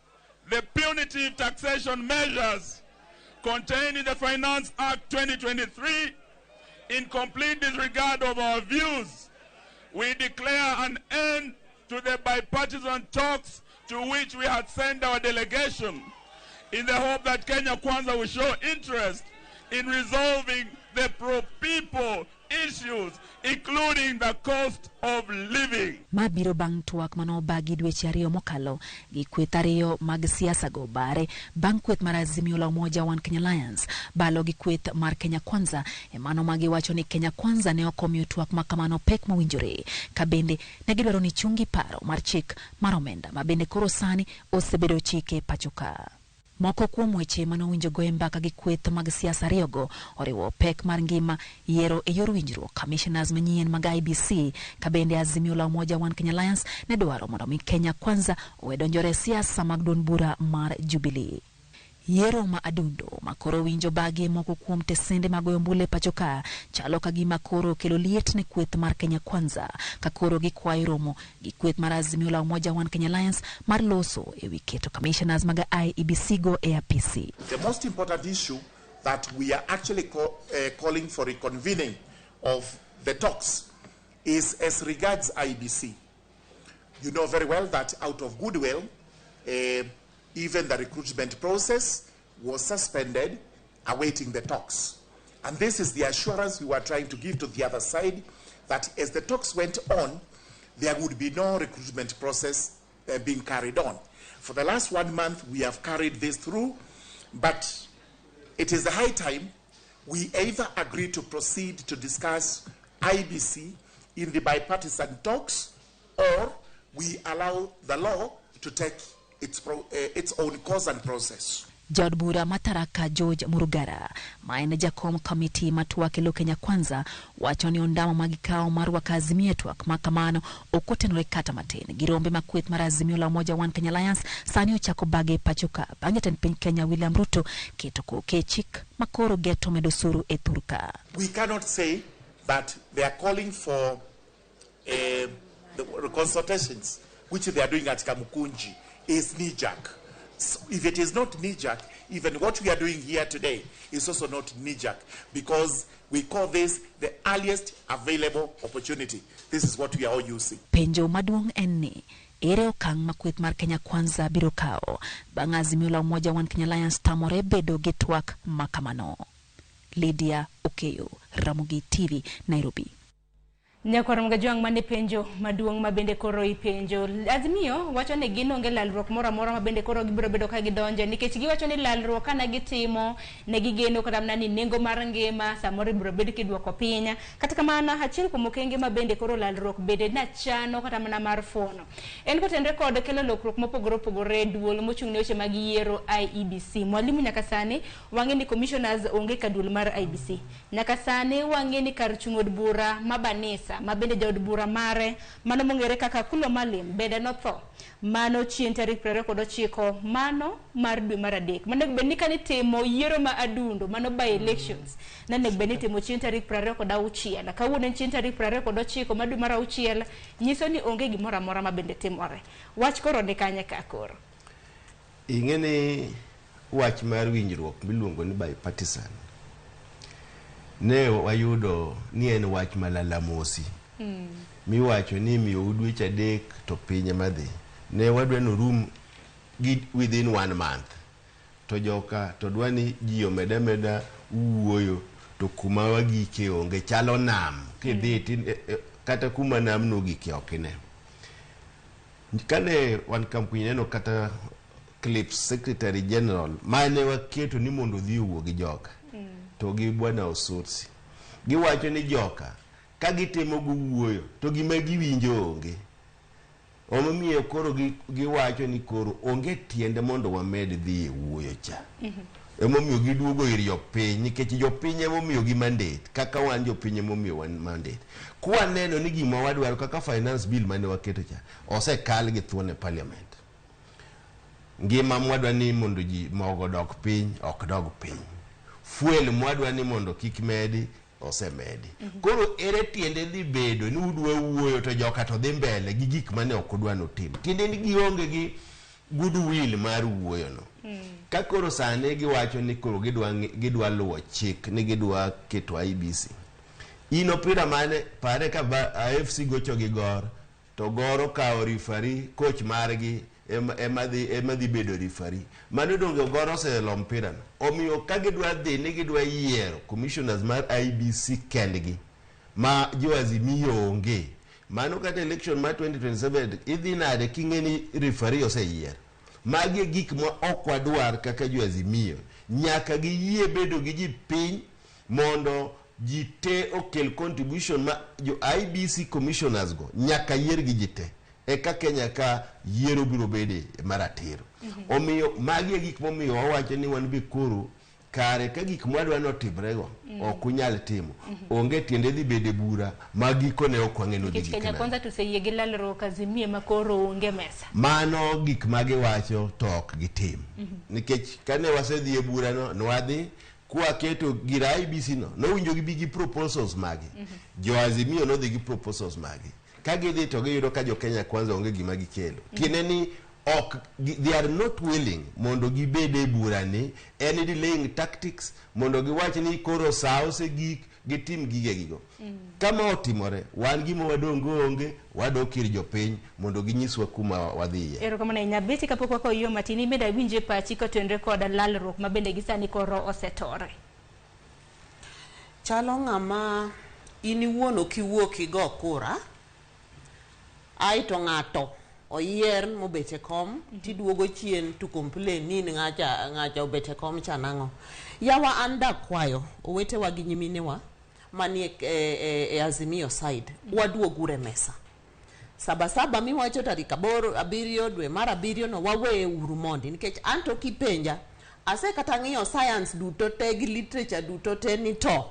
the punitive taxation measures contained in the Finance Act 2023 in complete disregard of our views, we declare an end to the bipartisan talks to which we had sent our delegation in the hope that Kenya Kwanza will show interest in resolving the pro-people issues, including the cost of living. Mabiro bang' twak mano bagi dweche ariyo mokalo gi kweth ariyo mag siasa go bare bang' kweth mar Azimio la Umoja One Kenya Alliance balo gi kweth mar Kenya Kwanza emano magiwacho ni Kenya Kwanza ne okomiyo twak makamano pek mowinjore kabende ne gidwaro ni chungi paro mar chik mar omenda mabende koro sani osebedo chike pachoka. Moko kuom weche mano winjo go Mbaka gi kweth mag siasa ariyogo oriwo pek mar ngima yiero e yor winjruok commissioners manyien mag IBC kabende Azimio la Umoja One Kenya Alliance ne dwaro mondo mi Kenya Kwanza owedonjore siasa mag duond bura mar Jubilee. Yiero ma adundo makoro winjo bage moko kuom tesende magoyo mbule pachoka chalo kagima koro kelo liet ne kweth mar Kenya Kwanza kakoro gi kwayo romo gi kweth mar Azimio la Umoja One Kenya Alliance mar loso e wiketo commissioners mag IEBC go APC. The most important issue that we are actually calling for reconvening of the talks is as regards IEBC. You know very well that out of goodwill, even the recruitment process was suspended, awaiting the talks. And this is the assurance we were trying to give to the other side, that as the talks went on, there would be no recruitment process being carried on. For the last 1 month, we have carried this through, but it is the high time we either agree to proceed to discuss IBC in the bipartisan talks, or we allow the law to take its own course and process. Jod bura Mataraka George Murugara, maene jakom committee matwak elo Kenya Kwanza, wacho ni ondamo magikao marwa Azimio twak makamano okotenore kata matin. Girombe makweth mar Azimio la Umoja One Kenya Alliance sani ochako bage pachoka. Bang'e jatend piny Kenya William Ruto keto koke chik makoro geto medo suru e thurka. We cannot say that they are calling for the consultations which they are doing at Kamukunji is knee-jerk. So if it is not knee-jerk, even what we are doing here today is also not knee-jerk, because we call this the earliest available opportunity. This is what we are all using. Penjo maduong' en ni, ere okang' ma kweth mar Kenya Kwanza biro kao bang' azimio la Umoja One Kenya Alliance tamore bedo gi twak makamano. Lydia Okeyo, Ramogi TV, Nairobi. Nyakwar Mgajwang' mane penjo maduong' mabende koro ipenjo. Azimio wacho ni gin onge lalruok moro amora mabende koro gibiro bedo ka gidonje, nikech giwacho ni lalruok kana gitimo ne gigeno kata mana ni nengo mar ngima samoro biro bedo kidwoko piny. Kata kamano achiel kuom okenge mabende koro lalruok bende na chano kata mana mar fono. En kotenre kod kelo lokruok mopogore opogore duol mochung' ne weche mag yiero IEBC. Mwalimu nyaka sani wang'e ni commissioners onge ka duol mar IEBC. Nyaka sani wang'e ni kar chung' od bura mabanisa mabende jaod bura mare mano mongere kaka Kulo Malim bende notho mano chien tarik 29 mano mar dwe mar adek. Mano bende kani timo yiero ma adundo mano by elections nane bende timo chien tarik 26 kawuono chien tarik 29 ma dwe mar auchiel nyiso ni onge gimoro amora mabende timore. Wach koro ni kanye ka koro ing'eni wach mar winjruok miluongo ni bipartisan ne wayudo ni en wach malalamosi miwacho ni miyo dweche adek to pinye madhi ne wadwa no room within 1 month to joka to dwani ji omeda wuoyo to kuma wagike onge chalo nam kidhi kata kuma nam no gike okine kane wan kampuni neno kata clips secretary general mane waketo ni mondo dhi wuo gi joka to gi bwana Osotsi giwacho ni joka ka gitimo wuoyo to gima giwinjo onge omomiyo koro giwacho ni koro onge tiende mondo wamed dhi wuoyo cha emomiyo giduogo ir jopiny nikech jopiny emomiyo gi mandate kaka wan jopiny emomiyo wan mandate kwa neno ni gima wadwaro kaka finance bill mane waketo cha osekal gi thuone parliament ngima mwadwa ni mondo ji mogo dok piny ok dog piny fuel mwadwa ni mondo kik medi osemedi koro ere tiende dhi bedo ni udwa wuoyo to joka to dhi mbele gi gik mane ok odwa notim tiende ni gionge gi goodwill mar wuoyo no ka koro sane giwacho ni koro gidwa luwo chik ni gidwa keto IEBC ino pira mane pare ka AFC gocho gi gor to goro kao referee coach margi emadhi bedo referee mano donge goro se lompira omiyo ka gidwa dhi ni gidwa yiero commissioners mar IEBC kendgi ma joazimio onge mano kata election mar 2027 idhi nade king'eni referee oseyier magi gik ma ok wadwar kaka joazimio nyaka giyie bedo gi ji piny mondo ji te okel contribution ma jo IEBC commissioners go nyaka yier gi ji te eka Kenya ka yiero biro bede maratiro omiyo magi gik momiyo wawacho ni wan be koro kare ka gik mwadwa notimrego ok unyal timo onge tiende dhi bede bura magiko ne ok wang'eno dhi Kenya Kwanza tuseyie gi lalruok azimie makoro onge mesa mano gik magiwacho to ok gitim nikech kane wasedhi e bura no nwadhi kwa keto gira IEBC no nowinjo gibi gi proposals magi joazimio no dhi gi proposals magi kagi dhi to giyudo ka jo Kenya Kwanza onge gima gikelo kineni ok they are not willing mondo gibede burani any delaying tactics mondo giwach ni koro sao se gitim gige gigo kama otimore wan gimo wadongo onge wadokir jopiny mondo ginyiswa kuma wadhiye erokamano nyabeti kapok wako yo matini meda winje pachi kotenre koda lalruok mabende gisani koro osetore chalo ng'ama ini wuono kiwuok igo kura aito ng'ato oyier mobete kom tiduogo chien to complain ni ng'acha obete kom chanang'o yawa anda kwayo owete wa gi nyiminewa mani e azimio side waduogure mesa saba miwacho tarik 7 dwe mar 7 no wawe uru mondi nikech anto kipenja ase kata ng'iyo science duto te gi literature duto te ni to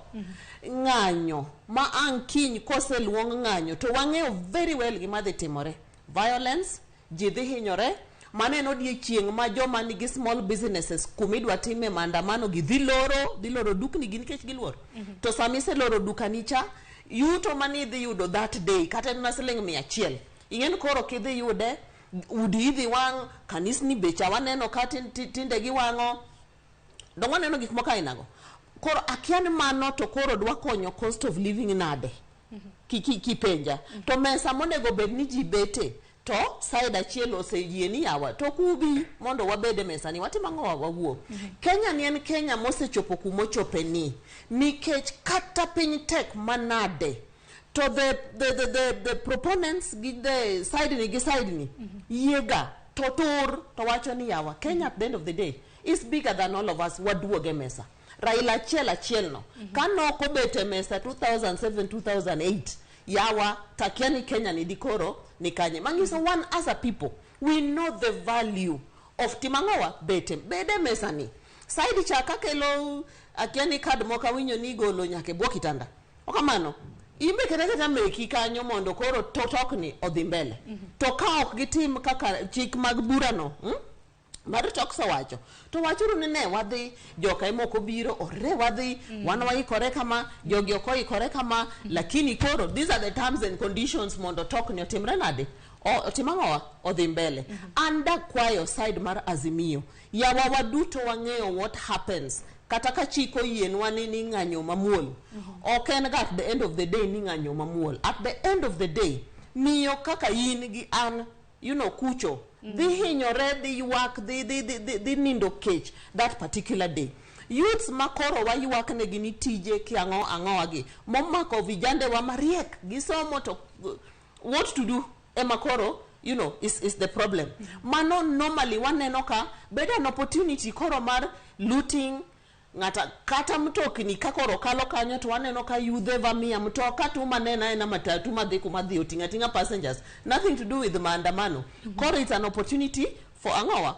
ng'anyo ma ankiny kose luong ng'anyo to wang'eyo very well gima dhi timore violence ji dhi hinyore maneno odiechieng' ma joma nigi small businesses kumidwa time maandamano gi dhi loro dukni gi nikech giluor to samise loro dukani cha yuto mani dhi yudo that day kata na siling 100 ing'en koro kidhi yude udi idhi wang', kanisni becha waneno ka tinde giwang'o, dong waneno gik moko ainago. Koro akia ni mano to koro dwa konyo cost of living nade kipenja to mesa monego bed ni ji bete to side achiel oseyie ni yawa to kubi mondo wabede mesa ni watimo ang'o wawuo. Kenya ni en Kenya mosechopo kumochope ni nikech kata piny tek manade to the proponents gi the side ni yega to tur to wacho ni yawa Kenya at the end of the day is bigger than all of us. Waduoge mesa Raila achiel no kanoko bete mesa 2007-2008 yawa takiani Kenya ni dikoro ni kanye mangiso one as a people we know the value of timangowa bede mesa ni side chaka kelo akiani kad moka winyo ni golo nyake bwo kitanda okamano imbe kete meki kanyo mondo koro totokni odhi mbele to ka ok gitim kaka chik mag burano mar tok wacho to wachuru ni ne wadhi joka moko biro ore wadhi wan waikore kama jogi okoikore kama lakini koro these are the terms and conditions mondo tok ni otimre nade otimangowa odhi mbele anda kwayo side mar Azimio yawa waduto wang'eyo what happens kata ka chiko yienwa ni ng'anyo mamuol oken at the end of the day ni ng'anyo mamuol at the end of the day miyo kaka yin gi an kucho dhi hinyore dhi ywak dhi nindo kech that particular day. Youths makoro wa ywak ne gini tije ki ang'owa gi momako vijande wa mariek gisomo to what to do makoro is the problem. Mano normally waneno ka better an opportunity koro mar looting ngata kata mtokni kakoro kalo kanyo to waneno ka yudhe vamia mtoka tu manena ena matatu madhi kumadhi otinga passengers nothing to do with maandamano. Koro it's an opportunity for angawa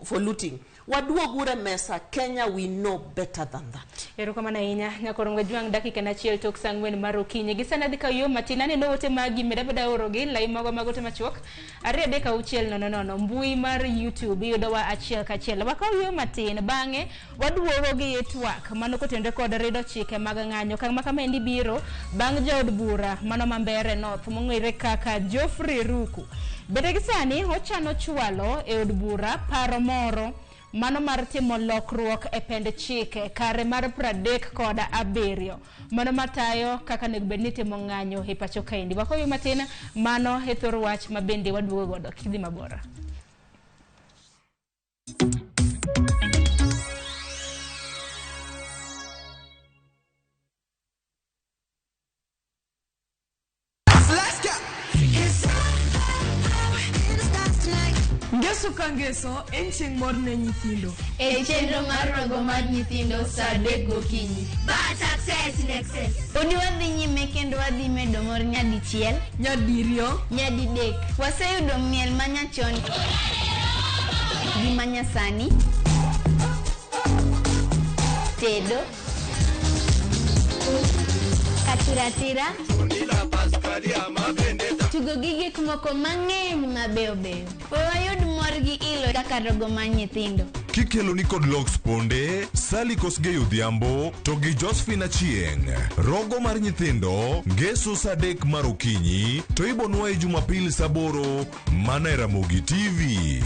for looting. Waduogure mesa Kenya we know better than that. Erokamana ahinya nyakorongo juang dakika na chiel tok sangwen mar okinyi gisana dika yo matinane no wote magi medabeda orogi lai magote machuok are deka uchiel no mbui mar YouTube yudowa achiel kachiel wakaw yo matin bang'e waduogo gi twak mano kotende kod rido chike mag ng'anyo kama kama endi biro bang' jaod bura mano mambere North mong'ere kaka Geoffrey Ruku bede gisani ochano chwalo e od bura paro moro mano mar timo lokruok e pend chike kare mar 37 mano matayo kaka nego bedni timo ng'anyo e pacho kaendi wakoyo matin mano e thor wach mabende waduogo godo kidhi mabora. Ngeso kangeso encheng mor ne nyithindo e chenro mar rogo mar nyithindo saa 3 gokinyi but success in excess odi wadhi nyime kendo wadhi medo mor nyadichiel nyadiriyo nyadidek waseyudo miel manyachon gi manyasani tedo katiratira tugo gi gik moko mang'eny mabeyo beyo wayud mor gi ilo kaka rogo mar nyithindo kikelo ni kod Lox Ponde, Sally Kosgei Odhiambo to gi Josephine Achieng. Rogo mar nyithindo ngeso saa 3 mar okinyi to ibonwa e Jumapili saa 8 mana e Ramogi TV.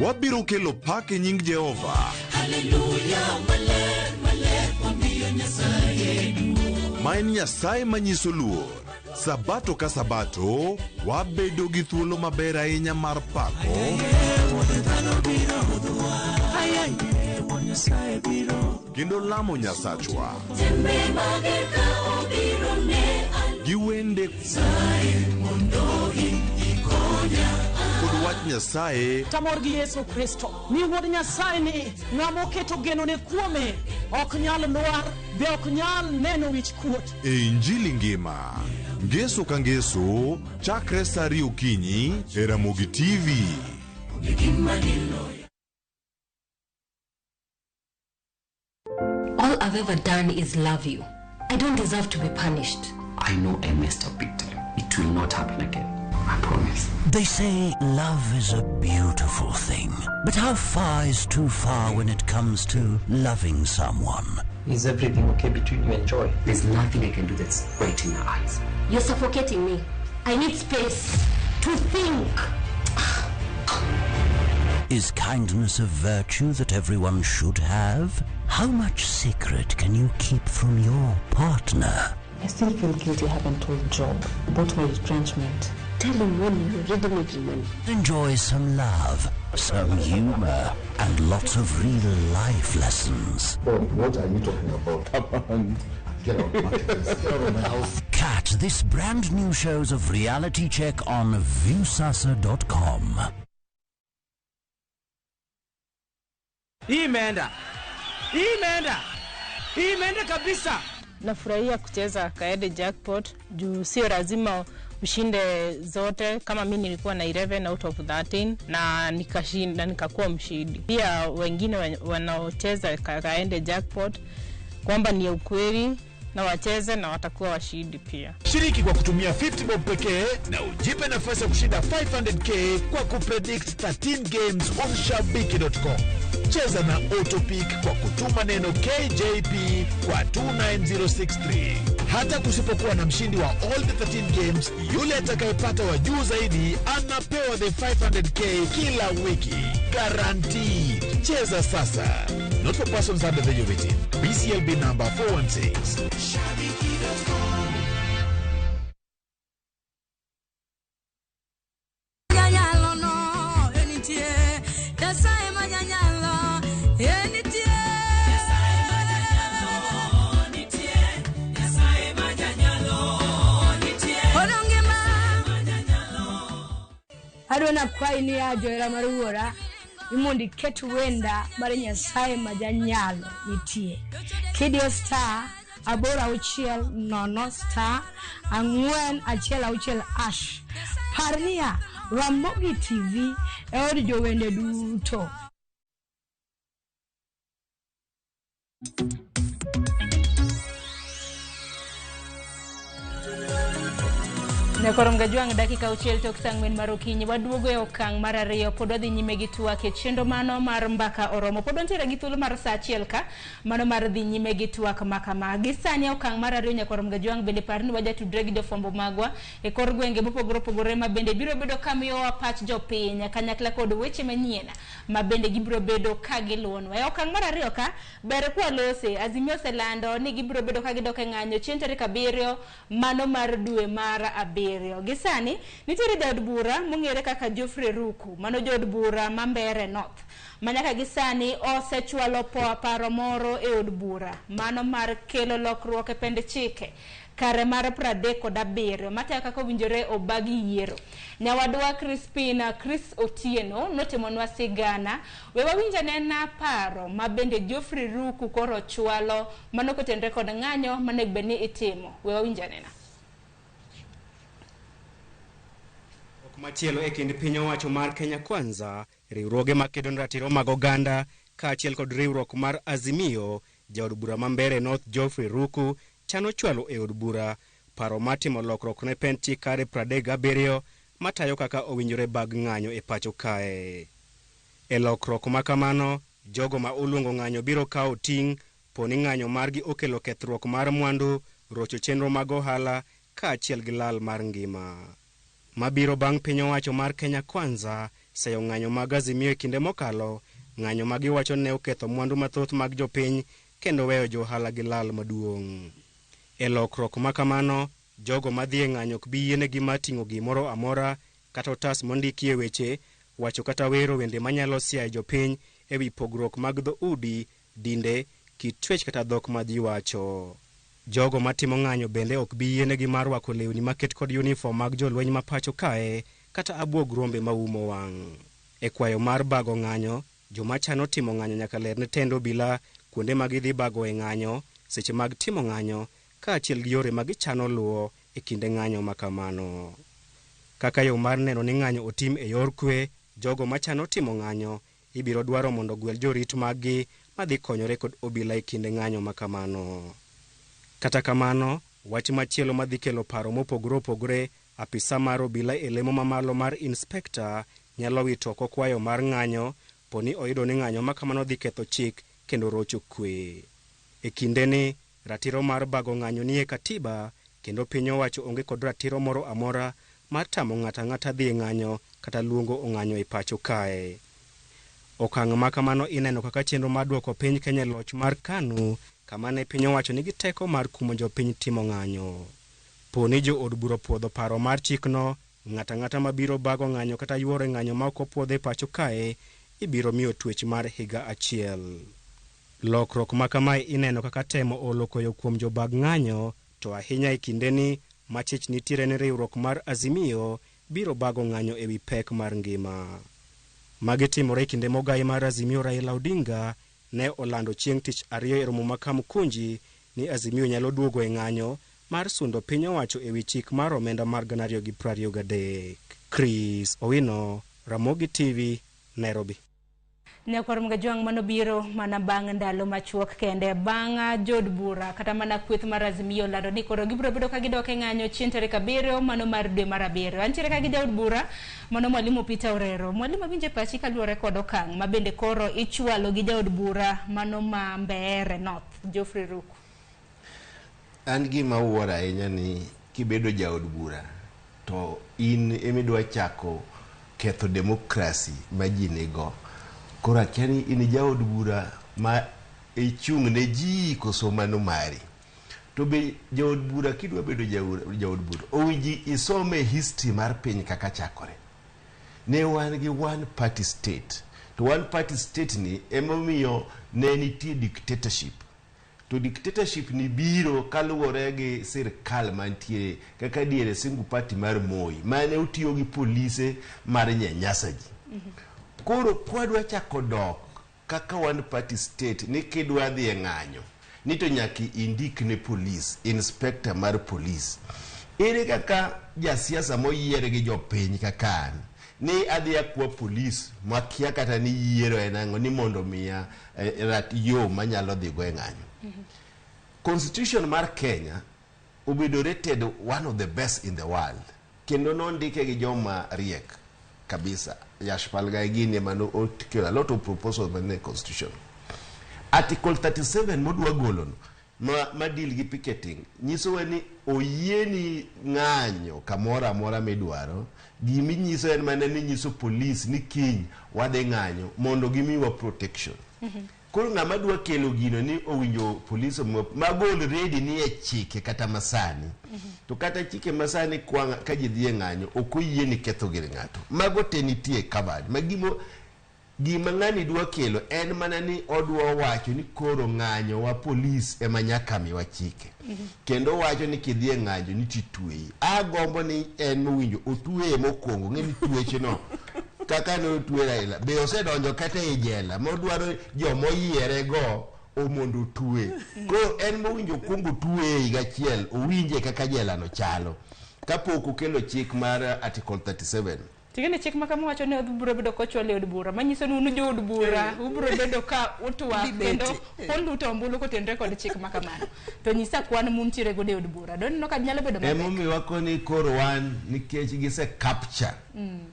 Wabiro kelo pak e nying Jehova. Hallelujah, maler wamiyo Nyasaye Ma en Nyasaye manyiso luor. Sabato ka sabato wabedo gi thuolo maber ahinya mar pako kendo lamo Nyasachwa gi wende kod wach Nyasaye tamor gi Yesu Kristo ni wuod Nyasaye ni ng'amo keto geno ne kuome ok nyal lwar be ok nyal neno wich kuot e Injili ngima ngeso ka ngeso chakre saa 2 okinyi e Ramogi TV. All I've ever done is love you. I don't deserve to be punished. I know I messed up big time. It will not happen again. I promise. They say love is a beautiful thing. But how far is too far when it comes to loving someone? Is everything okay between you and Joy? There's nothing I can do that's right in her eyes. You're suffocating me. I need space to think. Is kindness a virtue that everyone should have? How much secret can you keep from your partner? I still feel guilty I haven't told Job about my retrenchment. Tell him when you're ready, Magdalene. Enjoy some love, some humor, and lots of real-life lessons. What are you talking about? Come on. Get out of my house. Catch this brand new shows of Reality Check on viewsasa.com. Imeenda kabisa. Nafurahia kucheza Kaede Jackpot juu sio lazima ushinde zote. Kama mimi nilikuwa na 11 out of 13 na nikashinda, nikakuwa mshindi. Pia wengine wanaocheza Kaede Jackpot kwamba ni ukweli na wacheze na watakuwa washindi pia. Shiriki kwa kutumia 50 bob pekee na ujipe nafasi ya kushinda 500k kwa kupredict 13 games on shabiki.com. Cheza na Autopic kwa kutuma neno KJP kwa 29063. Hata kusipokuwa na mshindi wa all the 13 games, yule atakayepata wa juu zaidi anapewa the 500k kila wiki. Guaranteed. Cheza sasa. Not for persons under the age of 18. BCLB number 416. Adona kwa ini ya joera maruora imundi ketu wenda bari nyasaye majanyalo nitie. Kidio star abora uchiel nono star angwen achiel auchiel ash. Parnia Ramogi TV eod jowende duto. Nekorom gajuang dakika uchiel tok sangwen marokinyi waduogo e okang' mar ariyo pod wadhi nyime gi twak e chenro mano mar mbaka oromo pod wantiere gi thuolo mar saa achiel ka mano mar dhi nyime gi twak makama gi sani okang' mar ariyo Nyakorom gajuang bende parni wajatudre gi jofwambo magwa e kor gwenge mopogore opogore ma bende biro bedo kamiyowa pach jopiny kanyakla kod weche manyien ma bende gibiro bedo ka giluonwa e okang' mar ariyo ka ber kwa lose Azimio oselando ni gibiro bedo ka gidok e ng'anyo chieng' tarik 7 mano mar dwe mar 7. Gisani nitiere jaod bura mong'ere kaka Geoffrey Ruku mano jaod bura ma Mbere North manyaka gisani osechwalo paro moro e od bura mano mar kelo lokruok e pend chike kare mar 37 matayo kaka winjore obagi yiero. Nyawadwa Chris Otieno notimonwa sigana we wawinja nena paro ma bende Geoffrey Ruku koro chwalo mano kotenre kod ng'anyo mane beni itimo. We wawinja nena machielo e kind piny owacho mar Kenya Kwanza, riwruoge makedo ne ratiro mag oganda kaachiel kod riwruok mar Azimio, jaod bura ma Mbere North Geoffrey Ruku chano chwalo e od bura paro matimo lokruok ne pend chik kare 37 matayo kaka owinjore bag ng'anyo e pacho kae. E lokruok makamano, jogo ma uluongo ng'anyo biro kawo ting' poni ng'anyo margi okelo kethruok mar mwandu, rocho chenro mag ohala kaachiel gi lal mar ngima. Mabiro bang' piny owacho mar Kenya Kwanza seyo ng'anyo mag Azimio e kinde mokalo, ng'anyo ma giwacho ne oketho mwandu mathoth mag jopiny kendo weyo johala gi lal maduong'. E lokruok makamano, jogo madhi e ng'anyo ok bi yienegi mar ting'o gimoro amora kata otas mondikie weche, wacho kata wero wende manyalo siayo jopiny e wi pogruok mag dhoudi, dinde, kit chwech kata dhok ma ji wacho. Jogo matimo ng'anyo bende ok bi yienegi mar rwako lewni maket kod uniform mag jolweny ma pacho kae kata abuog rombe maumo wang'. E kwayo mar bago ng'anyo, joma chano timo ng'anyo nyaka ler ne tend obila kuonde ma gidhi bago e ng'anyo, seche mag timo ng'anyo kaachiel gi yore ma gichano luwo e kinde ng'anyo makamano. Kaka yo mar neno ni ng'anyo otim e yor kwe, jogo machano timo ng'anyo ibiro dwaro mondo gwel jorit maggi madhi konyore kod obila e kinde ng'anyo makamano. Kata kamano, wach machielo madhi kelo paro mopogore opogore apisa mar obila e lemo mamalo mar inspekta nyalo wito oko kwayo mar ng'anyo poni oyudo ni ng'anyo ma kamano dhi ketho chik kendo rocho kwe. E kindeni ratiro mar bago ng'anyo nie katiba kendo piny owacho onge kod ratiro moro amora mar tamo ng'ata dhi ng'anyo kata luongo ng'anyo e pacho kae. Okang' ma kamano ineno kaka chenro mar duoko piny Kenya loch mar KANU kama ne piny owacho nigi teko mar kumo jopiny timo ng'anyo. Poni jo od bura puodho paro mar chikno, ng'ata mabiro bago ng'anyo kata yuoro ng'anyo ma ok opuodhe pacho kae ibiro miyo twech mar higa achiel. Lokruok ma kamae ineno kaka temo olo koyo kuom jobag ng'anyo, to ahinya e kindeni machich nitiere ni riwruok mar Azimio biro bago ng'anyo ewi pek mar ngima. Magi timore e kinde mogai mar Azimio Raila Odinga ne olando chieng' tich ariyo e romo ma Kamukunji ni Azimio nyalo duogo e ng'anyo mar sundo piny owacho ewi chik mar omenda mar 2023. Chris Owino, Ramogi TV, Nairobi. Nekwar mga juang manobiro mana bang ndalo machuok kende bang jod bura kata mana kweth mar Azimio lando ni koro gibiro bedo ka gidok e ng'anyo chieng' tarik 7 mano mar dwe mar 7. Antiere ka gi jaod bura mano Mwalimu Peter Orero. Mwalimu winje pachi kaluore kod okang' ma bende koro ichwalo gi jaod bura mano ma Mbeere North Geoffrey Ruku. An gima wuora ahinya ni kibedo jaod bura to in emidwa chako ketho demokrasi ma ji nigo. Kora kiani in jaod bura ma ichung' ne ji koso mano mari. To be jaod bura kidwa bedo jaod bura owinji isome history mar piny kaka chakore. Ne wan gi one party state. To one party state ni emomiyo ne nitie dictatorship. To dictatorship ni biro kaluwore gi sirkal mantie kaka diere single party mar Moi mane utiyo gi polise mar nyanyasa ji. Koro kwadwa chako dok kaka one party state ni kidwa dhi e ng'anyo ni to nyaki indik ne police inspector mar police. Ere kaka jasiasa moyiere gi jopiny kaka an ni adhi akwa police makia kata ni yiero enango ni mondo miya rat yo manyalo dhi go e ng'anyo. Constitution mar Kenya obedo rated one of the best in the world. Kendo nondike gi joma riek kabisa. Yashpalga gini mano a lot of proposals in the constitution. Article 37 modwa golono ma deal gi picketing nyiso ni oyieni ng'anyo kamora amora midwaro gimi nyiso en mana ni nyiso police ni kiny wade ng'anyo mondo gimiwa protection. Koro ng'ama dwa kelo gino ni owinjo police magol ready ni e chike kata masani. To kata chike masani kwa ka ji dhie ng'anyo ok oyieni ketho gir ng'ato. Mago te nitie covered. Gima ng'ani dwa kelo en mana ni odwa wacho ni koro ng'anyo wa police ema nyaka miwa chike. Kendo wacho ni kidhie ng'anyo ni titweyi. Agombo ni en owinjo otweye mokwongo ng'eni tweche no. Kaka no tuwe Raila be osedonjo kata e jela modwaro jomo yiere go o mondo tuwe. Ko en mowinjo kungu tuwe higa achiel owinje kaka jela no chalo kapok okelo chik mar article 37. Tigene chik makama wacho ne odburo bedo kochwale od bura manyiso ni unu jo od bura ubro bedo ka utwa kendo oluto ombulu kotenre kod chik makamano. To nyisa kwan muntiere go de od bura don no ka nyalo bedo maber. Emomi wako ni koro wan nikech gise capture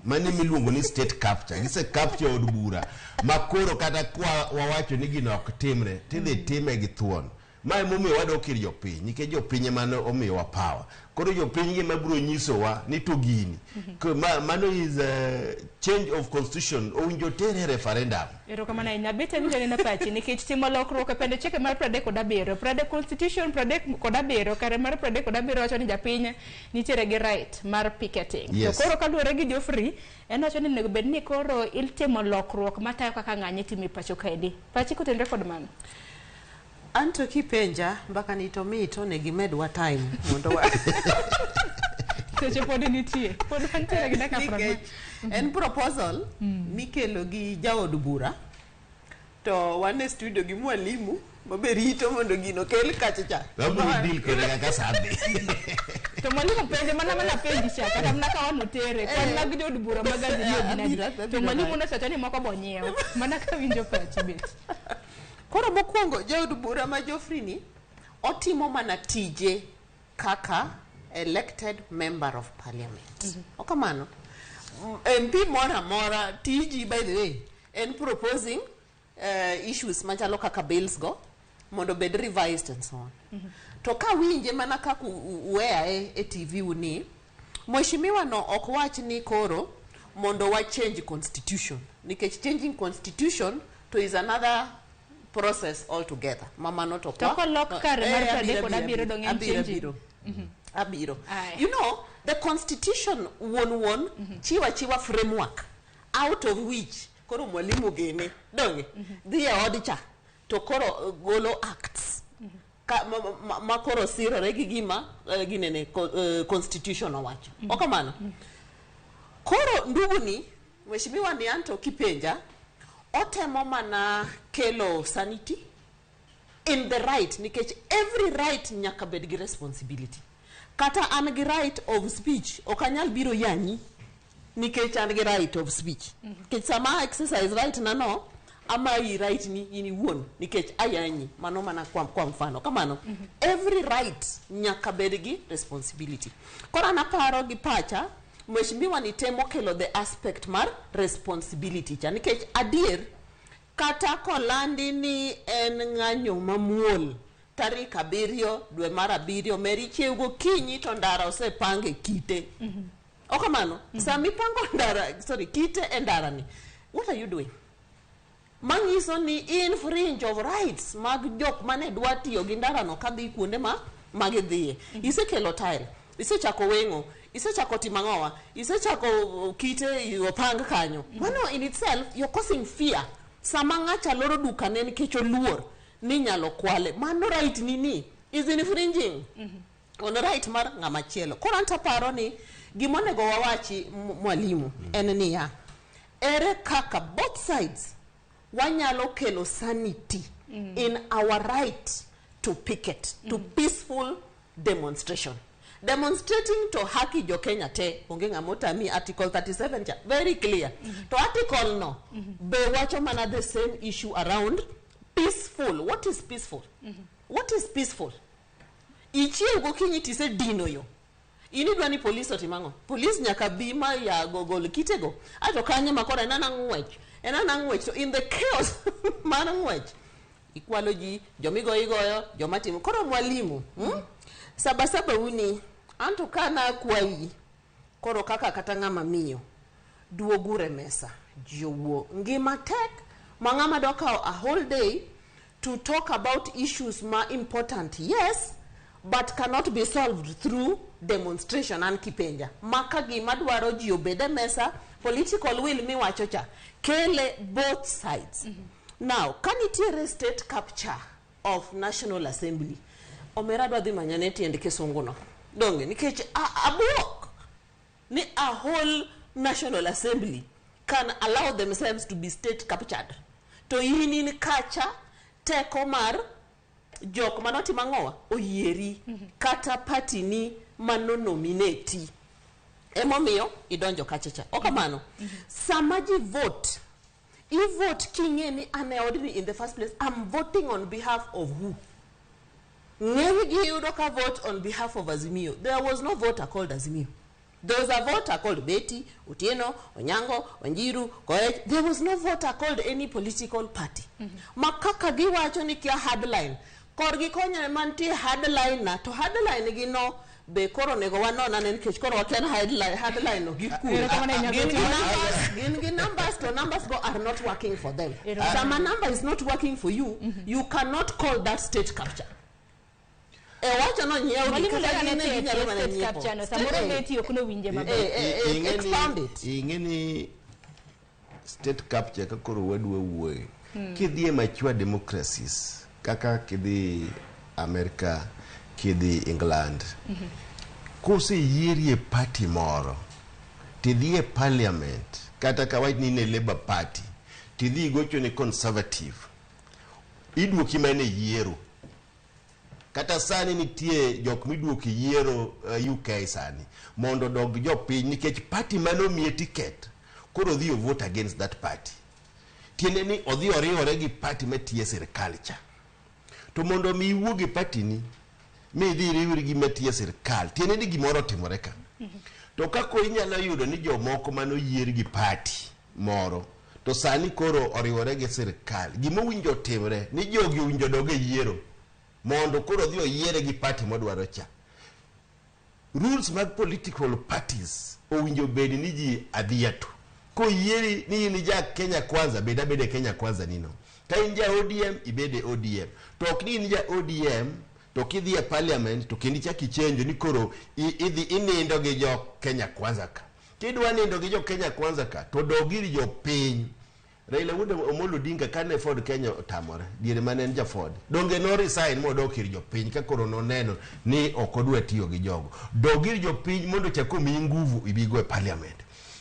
mani miluongo ni state capture gise capture od bura makoro kata kwa wawacho ni gino ok timre tidhi time gi thuon. Mae momiyo wadok ir jopiny nikech jopiny emane omiyowa power. Koro jopiny gima biro nyisowa ni to gini mano is a change of constitution owinjo tere referendum. Erokamano ahinya bete winjo na pachi nikech timo lokruok e pende chike mar 37 prade constitution 37 kare mar 37 wacho ni japiny nitiere gi right mar picketing. Yes. To koro kaluwore gi Geoffrey en wacho ni nego bed ni koro iltimo lokruok matayo kaka ng'anyo timi pacho kaedi. Pachi kotenre kod mano. Anto kipenja Mbaka ni to mito ne gimedwa time mondo wa seche pod nitie pod antere gi daka from en proposal mikelo gi jaod bura to wane studio gi Mwalimu maberito mondo gino kel kachacha Babu deal kore kaka sabe. To Mwalimu penje mana penji cha kata mnaka wano tere kwa mag jaod bura magazi hiyo binadi. To Mwalimu na satani moko bonyeo mana ka winjo pachi bet. Koro mokwongo jaod bura ma Geoffrey ni otimo mana tije kaka elected member of parliament. Okamano. MP mora TG, by the way, and proposing issues machalo kaka bills go mondo bed revised and so on. To ka winje mana kaka wea e TV uni, mheshimiwa no okwach ni koro mondo wa change constitution. Nikech changing constitution to is another process altogether. Mama not okwa. Toko lock kare mar tade koda biro dongen change. Abiro. You know, the constitution won chiwa framework out of which koro mwalimu gene donge dhiye odcha to koro golo acts ma koro sirore gi gima ginene constitution owacho. Okamano. Koro nduguni mheshimiwa ni anto kipenja otemo mana kelo sanity in the right nikech every right nyaka bed gi responsibility. Kata an gi right of speech okanyal biro yanyi nikech an gi right of speech. Nikech sama exercise right na no ama I right ni ini won nikech ayanyi mano mana kwa mfano kamano every right nyaka bed gi responsibility. Kora naparo gi pacha mheshimiwa ni temo kelo the aspect mar responsibility cha nikech adier kata kolandi ni en ng'anyo mamuol tarik 7 dwe mar 7 meri chewgo kinyi to ndara osepange kite. Okamano sami pango ndara kite e ndara ni what are you doing? Mangiso ni infringe of rights mag jok mane dwa tiyo gi ndara no kadhi kuonde magidhiye. Isekelo tile, isechako wengo, isechako timangowa, isechako kite opang kanyo. Mano in itself you're causing fear. Sama ng'acha loro duka ne nikech oluor ni nyalo kwale. Mano right nini is infringing on the right mar ng'ama chielo. Koranta paro ni gimonego wawachi mwalimu en niya ere kaka both sides wanyalo kelo sanity in our right to picket, to peaceful demonstration. Demonstrating to haki jo Kenya te onge ngamota mi article 37 cha very clear. To article no be wacho mana the same issue around peaceful. What is peaceful? What is peaceful? Ichie go kinyi tise dino yo. Ini dwani police otimango. Police nyaka bima ya gogol kitego. Ato kanye makora enana ngwech. So in the chaos mana ngwech. Equalogy, jomigo igoyo, jomatimo. Koro mwalimu. Sabasaba uni anto kana kwai. Koro kaka katanga mamiyo. Duogure mesa. Jowo. Ngima tek. Mangama doka a whole day to talk about issues ma important. Yes. But cannot be solved through demonstration and kipenja. Maka gima dwaro ji obede mesa, political will mi wachocha. Kele both sides. Now, kanitiere state capture of National Assembly. Omeradwa dhi manyaneti and kesongono. Donge, nikech a block. Ni a whole National Assembly can allow themselves to be state captured. To yini ni kacha teko mar jok manoti mangowa oyieri kata party ni mano nominati emomiyo idonjo kachacha. Okamano samaji vote vote kingeni aneodni in the first place I'm voting on behalf of who? Ng'enygi yudo ka vote on behalf of Azimio. There was no voter called Azimio. There was a voter called Betty, Otieno, Onyango, Wanjiru, Koech. There was no voter called any political party. Makaka giwacho ni kia headline. Korgi konya manti headline na to headline gi no be koro nego wanona nen kech koro waken headline no gikuru. Gin numbers to numbers go are not working for them. Some number is not working for you. You cannot call that state capture. Wacha no nyeo ni kata gine ginyalo mana nyepo. Samoro beti okuno winje maber. Expound it. Ingeni state capture kakoro wadwe wuoye. Kidhie machua democracies kaka kidhi America, kidhi England. Kose yierie party moro tidhie parliament kata kawaiti ni Labour Party tidhi gocho ni conservative idwoki mane yiero kata sani nitie jok midwoki yiero UK sani mondo dog jopiny nikech party mano miye ticket koro dhi vote against that party tiende ni odhi oriwore gi party matiye sirkal cha to mondo mi iwuogi party ni mi dhi riwri gi matiye sirkal tiene ni gimoro timore ka to kako inyalo yudo ni jomoko mano yier gi party moro to sani koro oriwore gi sirkal gimo winjo timre ni jogi winjo doge yiero mondo koro dhi oyiere gi party modwaro cha rules mag political parties owinjo bed ni ji adhiato ko yieri ni ja Kenya Kwanza beda Kenya Kwanza nino ka in ja ODM ibede ODM to ok ni ja ODM to kidhi e parliament to kendi chaki chenjo ni koro idhi inindo gi jo Kenya Kwanza ka kidwa nindo gi jo Kenya Kwanza ka to dogiri jo piny Raila Amolo Odinga kane Ford Kenya otamore diere manen ja Ford donge no resign modok ir jo piny ka koro no neno ni okodwa tiyo gi jogo dogir jo piny mondo chako mi nguvu ibigo e parliament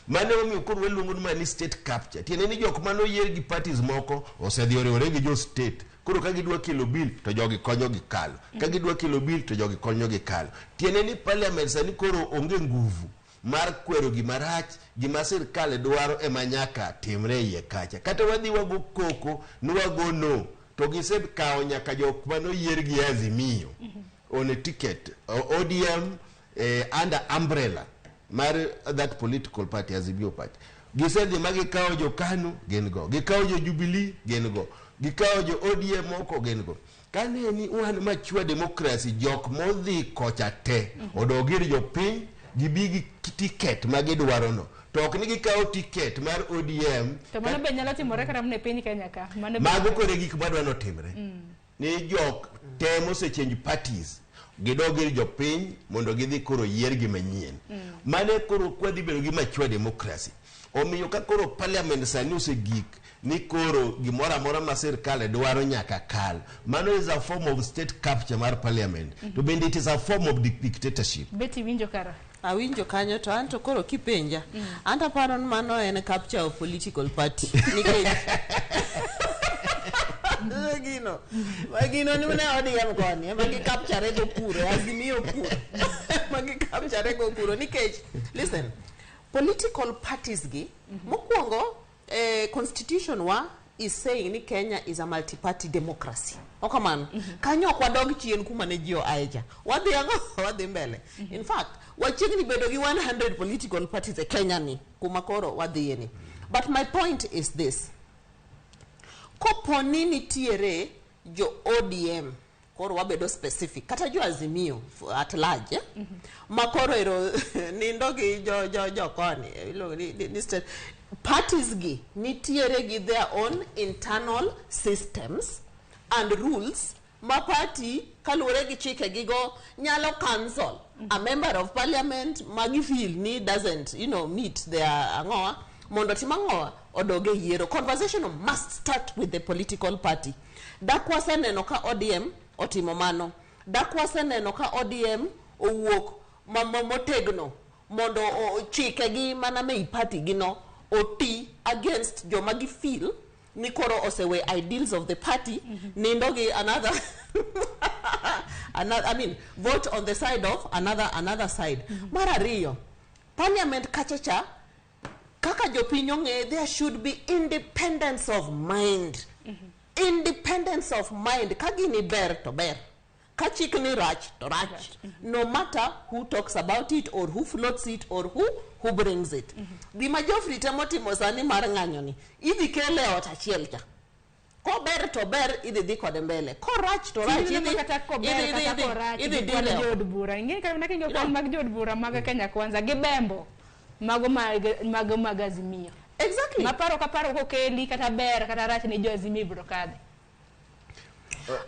mane omi koro weluongo ni state capture tiene ni jok mano yier gi parties moko osedhi oriwore gi jo state koro ka gidwa kelo bill to jogi konyo gi kalo ka gidwa kelo bill to jogi konyo gi kalo tiene ni parliament sani koro onge nguvu mar kwero gimarach gima sirkal dwaro ema nyaka timre iye kacha kata wadhi wago koko nwago no to gisekawo nyaka jok mano yier gi Azimio on a ticket ODM under umbrella mar that political party Azimio party gisedhi magikawo jo KANU gen go gikawo jo Jubilee gen go gikawo jo ODM moko gen go kane ni wan machua democracy jok modhi kocha te odogir jo piny gibigi ticket magidwaro no to ok ni gikawo ticket mar ODM to mano be nyalo timore kata ne piny Kenya ka mago kore gik madwano timre ni jok temo se change parties gidogir jo piny mondo gidhi koro yier gi manyien mane koro kwadhi bedo gi machua democracy omiyo ka koro parliament sani osegik ni koro gimoro amora ma sirkal dwaro nyaka kal mano is a form of state capture mar parliament to bende it is a form of dictatorship beti winjo kara awinjo kanyo to anto koro kipenja anta paro ni mano en capture of political party nikech Magino ni ne ODM koni magi capture go puro Azimio puro magi capture go puro nikech listen political parties gi mokwongo constitution wa is saying ni Kenya is a multi-party democracy okamano kanyo kwa dog chien kuma ne jio aeja wadhi ango wadhi mbele in fact wachigni bedo gi 100 political parties e Kenya ni kuma koro wadhi ni but my point is this koponi nitiere jo ODM koro wabedo specific kata jo Azimio at large makoro ero nindo gi jo koni listed parties gi nitiere gi their own internal systems and rules ma party kalure gi chike gigo nyalo cancel a member of parliament magi feel ni doesn't meet their angoa mondo timangoa odoge yiero conversation must start with the political party dakwase neno ka ODM otimo mano dakwase neno ka ODM owuok motegno mondo chike gi mana me party gino oti against jo magi feel ni koro osewe ideals of the party nindo gi another vote on the side of another side marariyo parliament kachacha kaka jopinyo nge there should be independence of mind independence of mind kagini ber to ber kachik ni rach to rach no matter who talks about it or who floats it or who brings it gima Geoffrey temo sani mar ng'anyo ni idhi kele ot achiel cha ko ber to ber idhi dhi kode mbele ko rach to rach idhi dile jod bura ingeni kana kingo kon mag jod bura mag Kenya Kwanza gibembo mago mag Azimio exactly maparo kaparo ko keli kata ber kata rach ni jo Azimio bro kadhi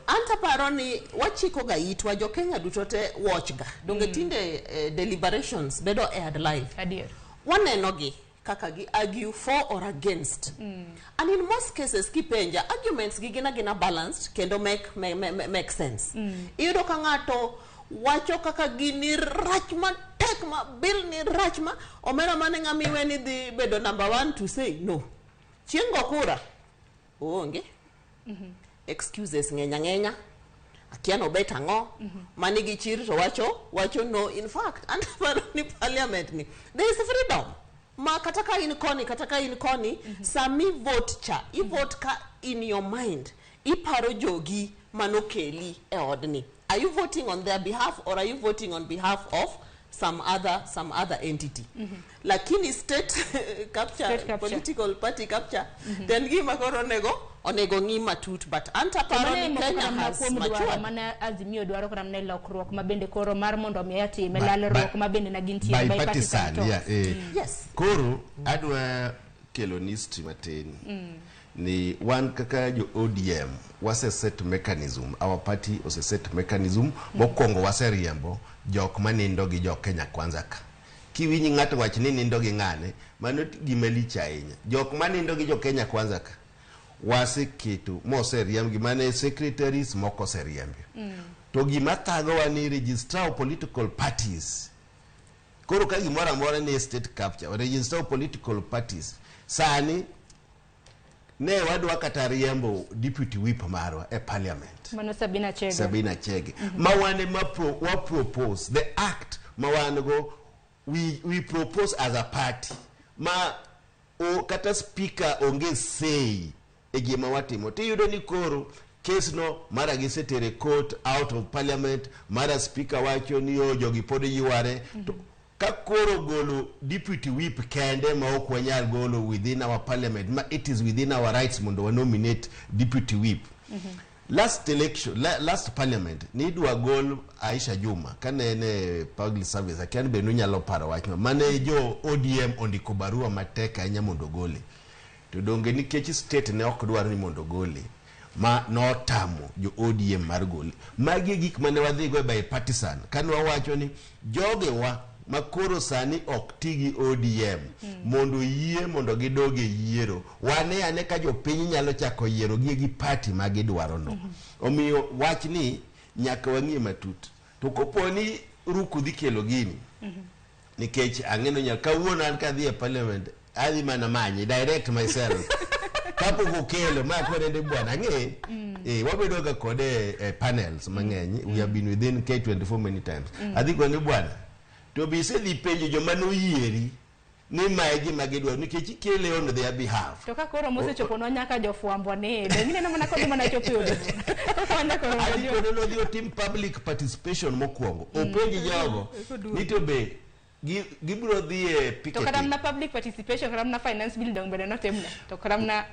anta paro ni wachiko ga itwa jo Kenya dutote watch ga donge tinde deliberations bedo aired live adier waneno gi kaka gi argue for or against and in most cases kipenja arguments gi gina balanced kendo make sense iyudo ka ng'ato wacho kaka gini rach ma tek ma bill ni rach ma omera mane ng'amiwe ni dhi bedo number 1 to say no chiengo kura onge excuses ngenya akiano bet ango mani gi chir to wacho no in fact and for the parliament ni there is freedom ma kataka in koni sami vote cha I vote ka in your mind iparo jogi manokeli e odni are you voting on their behalf or are you voting on behalf of some other entity? Lakini state capture, political party capture, then gima koro onego ngima tut, but anta paro ni Kenya has matured. Mana Azimio dwaro kora mne lokruok mabende koro mar mondo miyati melalruok mabende na gintie by partisan. Yes. Koro adwa kelonisti matin. Ni one kaka jo ODM wase set mechanism, our party was a set mechanism mokwongo wase riembo jok manindo gi jok Kenya Kwanza ka. Kiwinyi ng'ato wach ni nindo gi ng'ane, mano gimalich ahinya. Jok manindo gi jok Kenya Kwanza ka wase keto mose riemb gi mane secretaries moko se riembi. To gima thago wani register political parties. Koro ka gimoro amora ni state capture, register political parties. Sani ne wadwa kata riembo deputy whip marwa e parliament. Mano Sabina Chege. Mawane wa propose the act mawane go we propose as a party. Ma o kata speaker onge say e gima watimo. Tiyudo ni koro case no mara gisetere court out of parliament, mara speaker wacho ni jogi pod yiware. Kakoro golo deputy whip kende ma okwanyal golo within our parliament, ma it is within our rights mundo wa nominate deputy whip. Last election, last parliament nidwa gol Aisha Juma kanene public service akian benu nyalo paro wachno mane jo ODM ondiko barua mateka nya mondo gole. To donge ni kechi state ne ok dwar ni mondo gole, ma no tamo jo ODM mar gole. Magi gik mane wadhi go by partisan kanwa wacho ni joge wa makoro sani ok tigi ODM mondo yie mondo gidoge yiero wane ane ka jo piny nyalo chako yiero gi party ma gidwaro no. Omiyo wach ni nyaka wang'ie matut. To koponi ruku dhi kelo gini nikech ang'eno nyaka kawuono an kadhi e parliament adhi mana manyi direct myself kapo kelo ma korende bwana ng'e wabedo ga kode panels mang'eny. We have been within K24 many times. Adhi kone bwana to be se di penjo joma no yieri ni maigi magidwa nikech ikele on their behalf. To ka koro mose chopo no nyaka jofwambo ne ngine na mana kodi mana chopo yodo. Kwanda koro no dio team public participation mokwongo openji jogo ni to be gibro dhi e picketing. To kadam na public participation kadam na finance bill dong bende no temna. To kadam na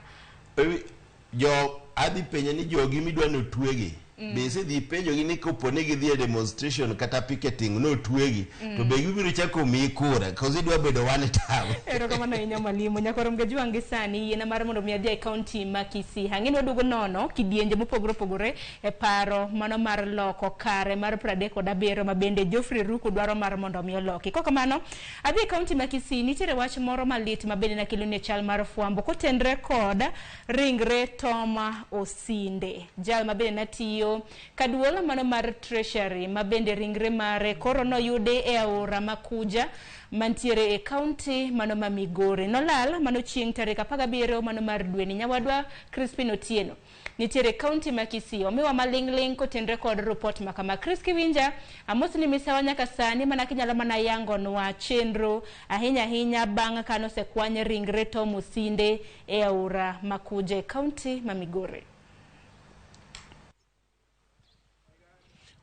jo adhi penja ni jogi midwa no twegi. Bese di penjo gi ni kopone gi dhi demonstration kata picketing no twegi to be gibiro chako mi kura cause idwa bedo one time. Ero kama na inya malimo nyakoro mgeju angisani yena mar mondo mi adhi e county ma Kisii hangin wadugo nono kidienje mopogore e paro mano mar loko kare mar 37 ma bende Geoffrey Ruku dwaro mar mondo mi oloki. Koko mano adhi e county ma Kisii nitiere wach moro malit ma bende na kilone chal mar fwambo kotenre kod ringre Toma Osinde jal ma bende natiyo kaduola mano mar treasury ma bende ringre mare koro no yude e aora makuja mantiere e county mano ma Migori nolal mano chieng' tarehe 17 mano mar dwe ni nyawadwa Crispin Otieno nitiere county ma Kisii omiwa malingling kotenre kod report makama Chris Kiwinja amosni misawa nyaka sani mana kinyalo mana yango nwa chenro ahinya bang' kano sekwanye ringre Tom Osinde e aora makuja county ma Migori.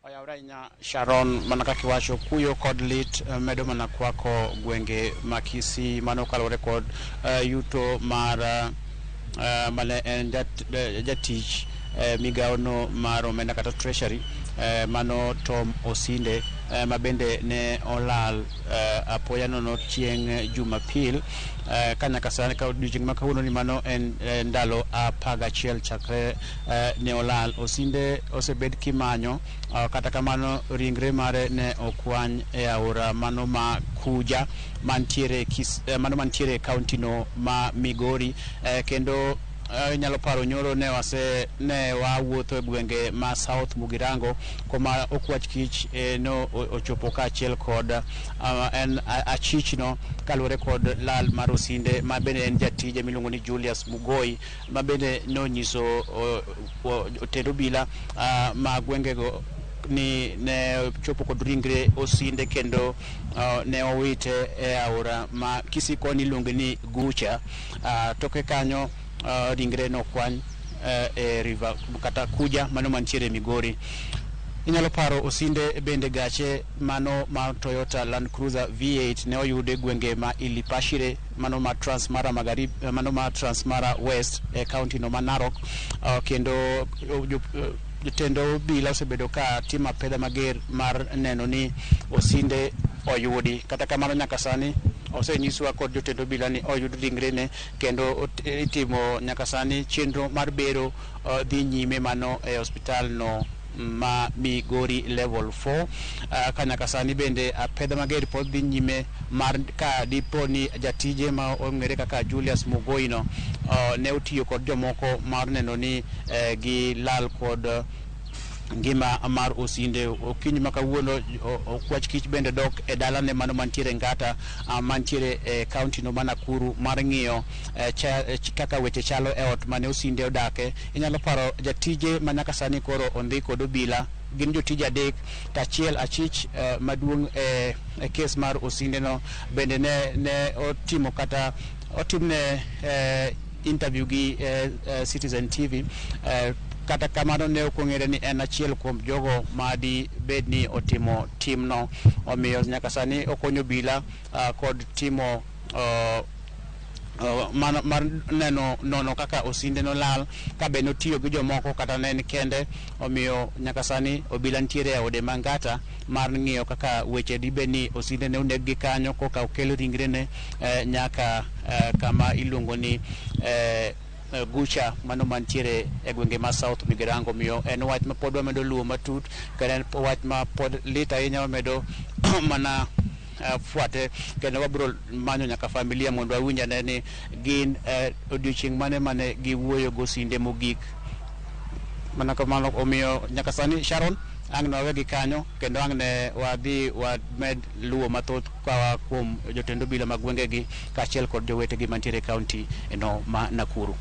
Oyawrainya Sharon manaka kiwacho kuyo kod lit medo mana kwako gwenge makisi mano kalore kod yuto mar male en jatich migaono mar omenda kata treasury mano Tom Osinde mabende ne olal apoya nono chieng' Jumapil kanyaka sani ka odiochieng' makawuono ni mano en ndalo 11 chakre ne olal. Osinde osebed kimanyo kata kamano ringre mare ne okwany e aora mano ma Kuja mantiere mantiere county no ma Migori kendo nyalo paro nyoro ne wawuotho e gwenge ma South Mugirango kuma okwach kich no ochopo kaachiel kod en achichno kalure kod lal mar Osinde ma bende en jatije miluongo ni Julius Mugoi ma bende nonyiso otero bila ma gwengego ni ne chopo kod ringre Osinde kendo ne owite e aora ma Kisii koni iluongo ni Gucha toke kanyo ringre no kwany e river kata Kuja mano mantiere Migori. Inyalo paro osinde bende gache mano ma Toyota Land Cruiser V8 ne oyude gwenge ma Ilipashire mano ma Transmara Magharibi mano ma Transmara West e county no ma Narok kendo jotendo bila osebedo ka timo apedha mager mar neno ni osinde oyudi. Kata kamano nyaka sani osenyiswa kod jotendo bila ni oyud ringrene kendo itimo nyaka sani chenro mar bero dhi nyime mano e hospital no ma Migori level 4 ka nyaka sani bende apedha mager pod dhi nyime mar ka dipo ni jatije ma ong'ere kaka Julius Mugoino ne otiyo kod jomoko mar neno ni gi lal kod ngima mar osinde. Okinyi ma kawuono okwach kich bende dok e dalane mano mantiere Ngata mantiere e county no Nakuru mar ng'iyo kaka weche chalo e ot mane osinde odake. Inyalo paro jatije ma nyaka sani koro ondhi kod obila gin jotije adek, tachiel achich maduong' e kes mar osinde no bende ne otimo kata otimne interview gi Citizen TV kata kamano ne okong'ere ni en achiel kuom jogo ma di bed ni otimo timno. Omiyo nyaka sani okonyo bila kod timo mar neno nono kaka osinde no lal ka be notiyo gi jomoko kata ne en kende. Omiyo nyaka sani obila ntiere e ode Mangata mar ng'iyo kaka weche di bed ni osinde ne oneg gi kanyo koka okel ringrene nyaka kama iluongo ni Gucha mano mantiere e gwenge ma South Migirango. Miyo en wach ma pod wamedo luwo matut kendo en wach ma pod lit ahinya wamedo mana fuate kendo wabro manyo nyaka familia mondo awinj ane ni gin odiochieng' mane giwuoyo gosinde mogik mana kamano. Omiyo nyaka sani Sharon ang' ne wawegi kanyo kendo ang' ne wadhi wamed luwo mathoth kwa kuom jotendo bila mag gwengegi kaachiel kod jowetegi mantiere county eno ma Nakuru.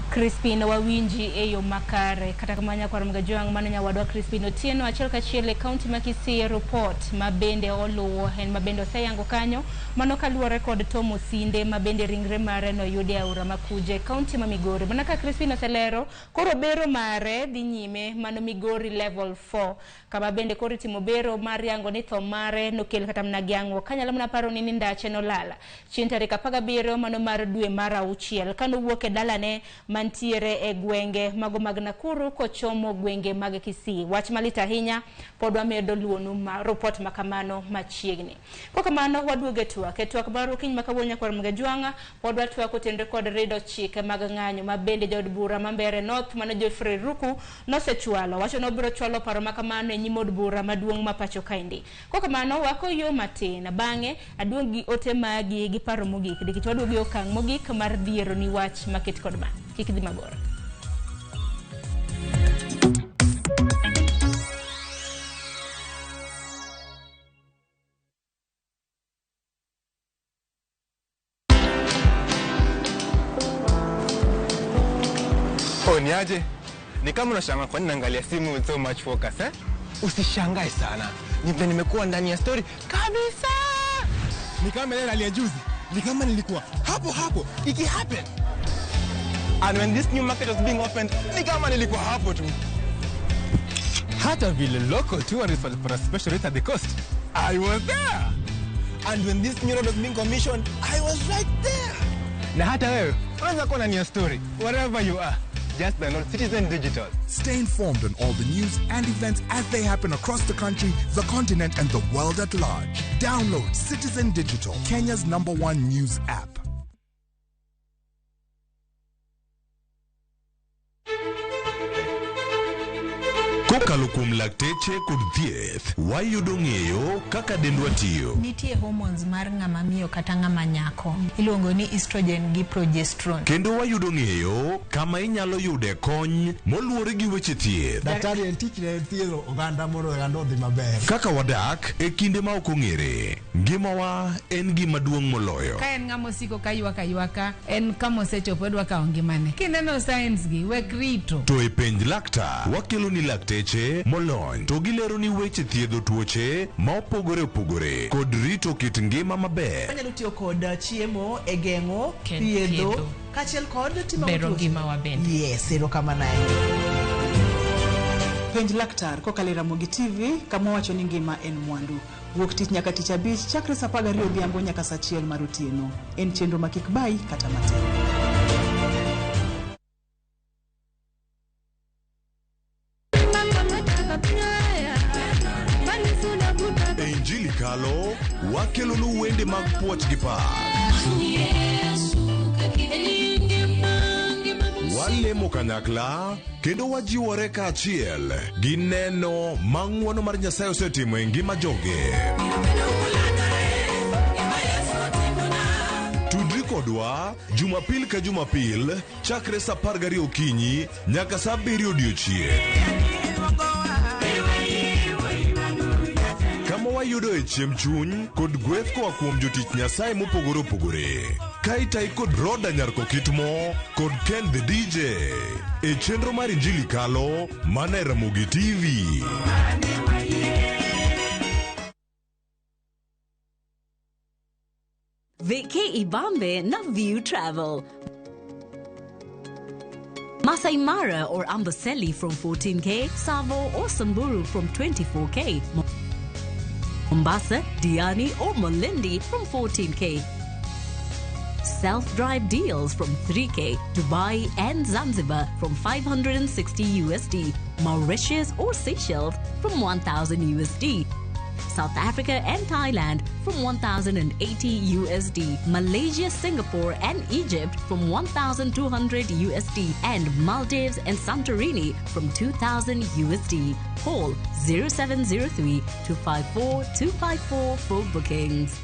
Crispin wawinji e yo makare kata kamanya kwa Ramgajwang mano nyawadwa Crispin Otieno achiel kachiel e county ma Kisii report mabende oluwo en mabende oseyango kanyo mano kaluwore kod Tomo Sinde mabende ringre mare no yude aora makuje county ma Migori. Mana ka Crispin oselero koro bero mare dhi nyime mano Migori level 4 kama bende koro timo bero mar yango ni tho mare nokel kata mnagiango kanyalo mna paro ni ndache no lala chieng' tarik 17 mano mar dwe mar 6 kano wuok e dalane mantiere e gwenge mago mag Nakuru kochomo gwenge mag Kisii. Wach malita ahinya pod wamedo luonu ma report makamano machiegni. Kwa kamano waduoge twak baro kiny makawuonya kwa Ramgajwanga pod watwa kotendre kod rido chike mag ng'anyo mabende jod bura mambere North mano Jeffrey Ruku nosechwalo wacho no biro chwalo paro makamano e nyimod bura maduong' ma pacho kaindi. Kwa kamano wako yo matin bang'e aduong' gi ote magi gi paro mogik dikich waduoge okang' mogik mar dhiero ni wach maket kod ma kik dhi mabor. Niaje? Ni kama unashangaa kwa nini naangalia simu with so much focus eh? Usishangae sana. Nimekuwa ndani ya story kabisa. Ni kama ile aliya juzi. Ni kama nilikuwa hapo iki happen. And when this new market was being opened, ni kama nilikuwa hapo tu. Hata vile local tourists for a special rate at the coast, I was there. And when this new road was being commissioned, I was right there. Na hata wewe, unaweza kuwa ndani ya story wherever you are. Just download Citizen Digital. Stay informed on all the news and events as they happen across the country, the continent, and the world at large. Download Citizen Digital, Kenya's #1 news app. Kokalo kuom lakteche kod thieth, wayudo ng'eyo kaka dendwa tiyo. Nitie hormones mar ng'ama miyo kata ng'ama nyako. Iluongo ni estrogen gi progesterone. Kendo wayudo ng'eyo kama inyalo yude kony moluwore gi weche thieth. Daktari en tich ne thiedho oganda mondo oganda odhi maber. Kaka wadak e kinde ma ok ong'ere. Ngimawa en gima duong' moloyo. Ka en ng'ama osiko ka ywaka en kama osechopo dwa kawo ngimane. Kineno science gi wek rito. To e penj laktar wakelo ni lakteche molony to gilero ni weche thiedho tuoche ma opogore kod rito kit ngima maber. Wanyalo tiyo kod chiemo e geng'o thiedho kaachiel kod timo bero ngima wa bende. Yes, erokamano. Penj laktar kokalo Ramogi TV kama wacho ni ngima en mwandu. Wuok tich nyaka tich abich chakre saa 12 odhiambo nyaka saa 1 mar otieno. En chenro ma kik bai kata matin. Injili kalo wakelonu wende mag puoch gi par. Walemo kanyakla kendo wajiwore kaachiel gi neno ma ng'wono mar Nyasaye osetimo e ngima joge. Tudri kodwa Jumapil ka Jumapil chakre saa 12 okinyi nyaka saa 7 odiechieng'. Kama wayudo e chiemb chuny kod gweth koa kuom jotich Nyasaye mopogore opogore. Kaitai kod Roda Nyarko Kitmo kod Ken the DJ e chenro mar Injili kalo mana e Ramogi TV. Veke Ibambe na View Travel. Masai Mara or Amboseli from 14K, Savo or Samburu from 24K. Mombasa, Diani or Malindi from 14K. Self-drive deals from 3K. Dubai and Zanzibar from 560 USD. Mauritius or Seychelles from 1,000 USD. South Africa and Thailand from 1,080 USD. Malaysia, Singapore and Egypt from 1,200 USD. And Maldives and Santorini from 2,000 USD. Call 0703 254 254 for bookings.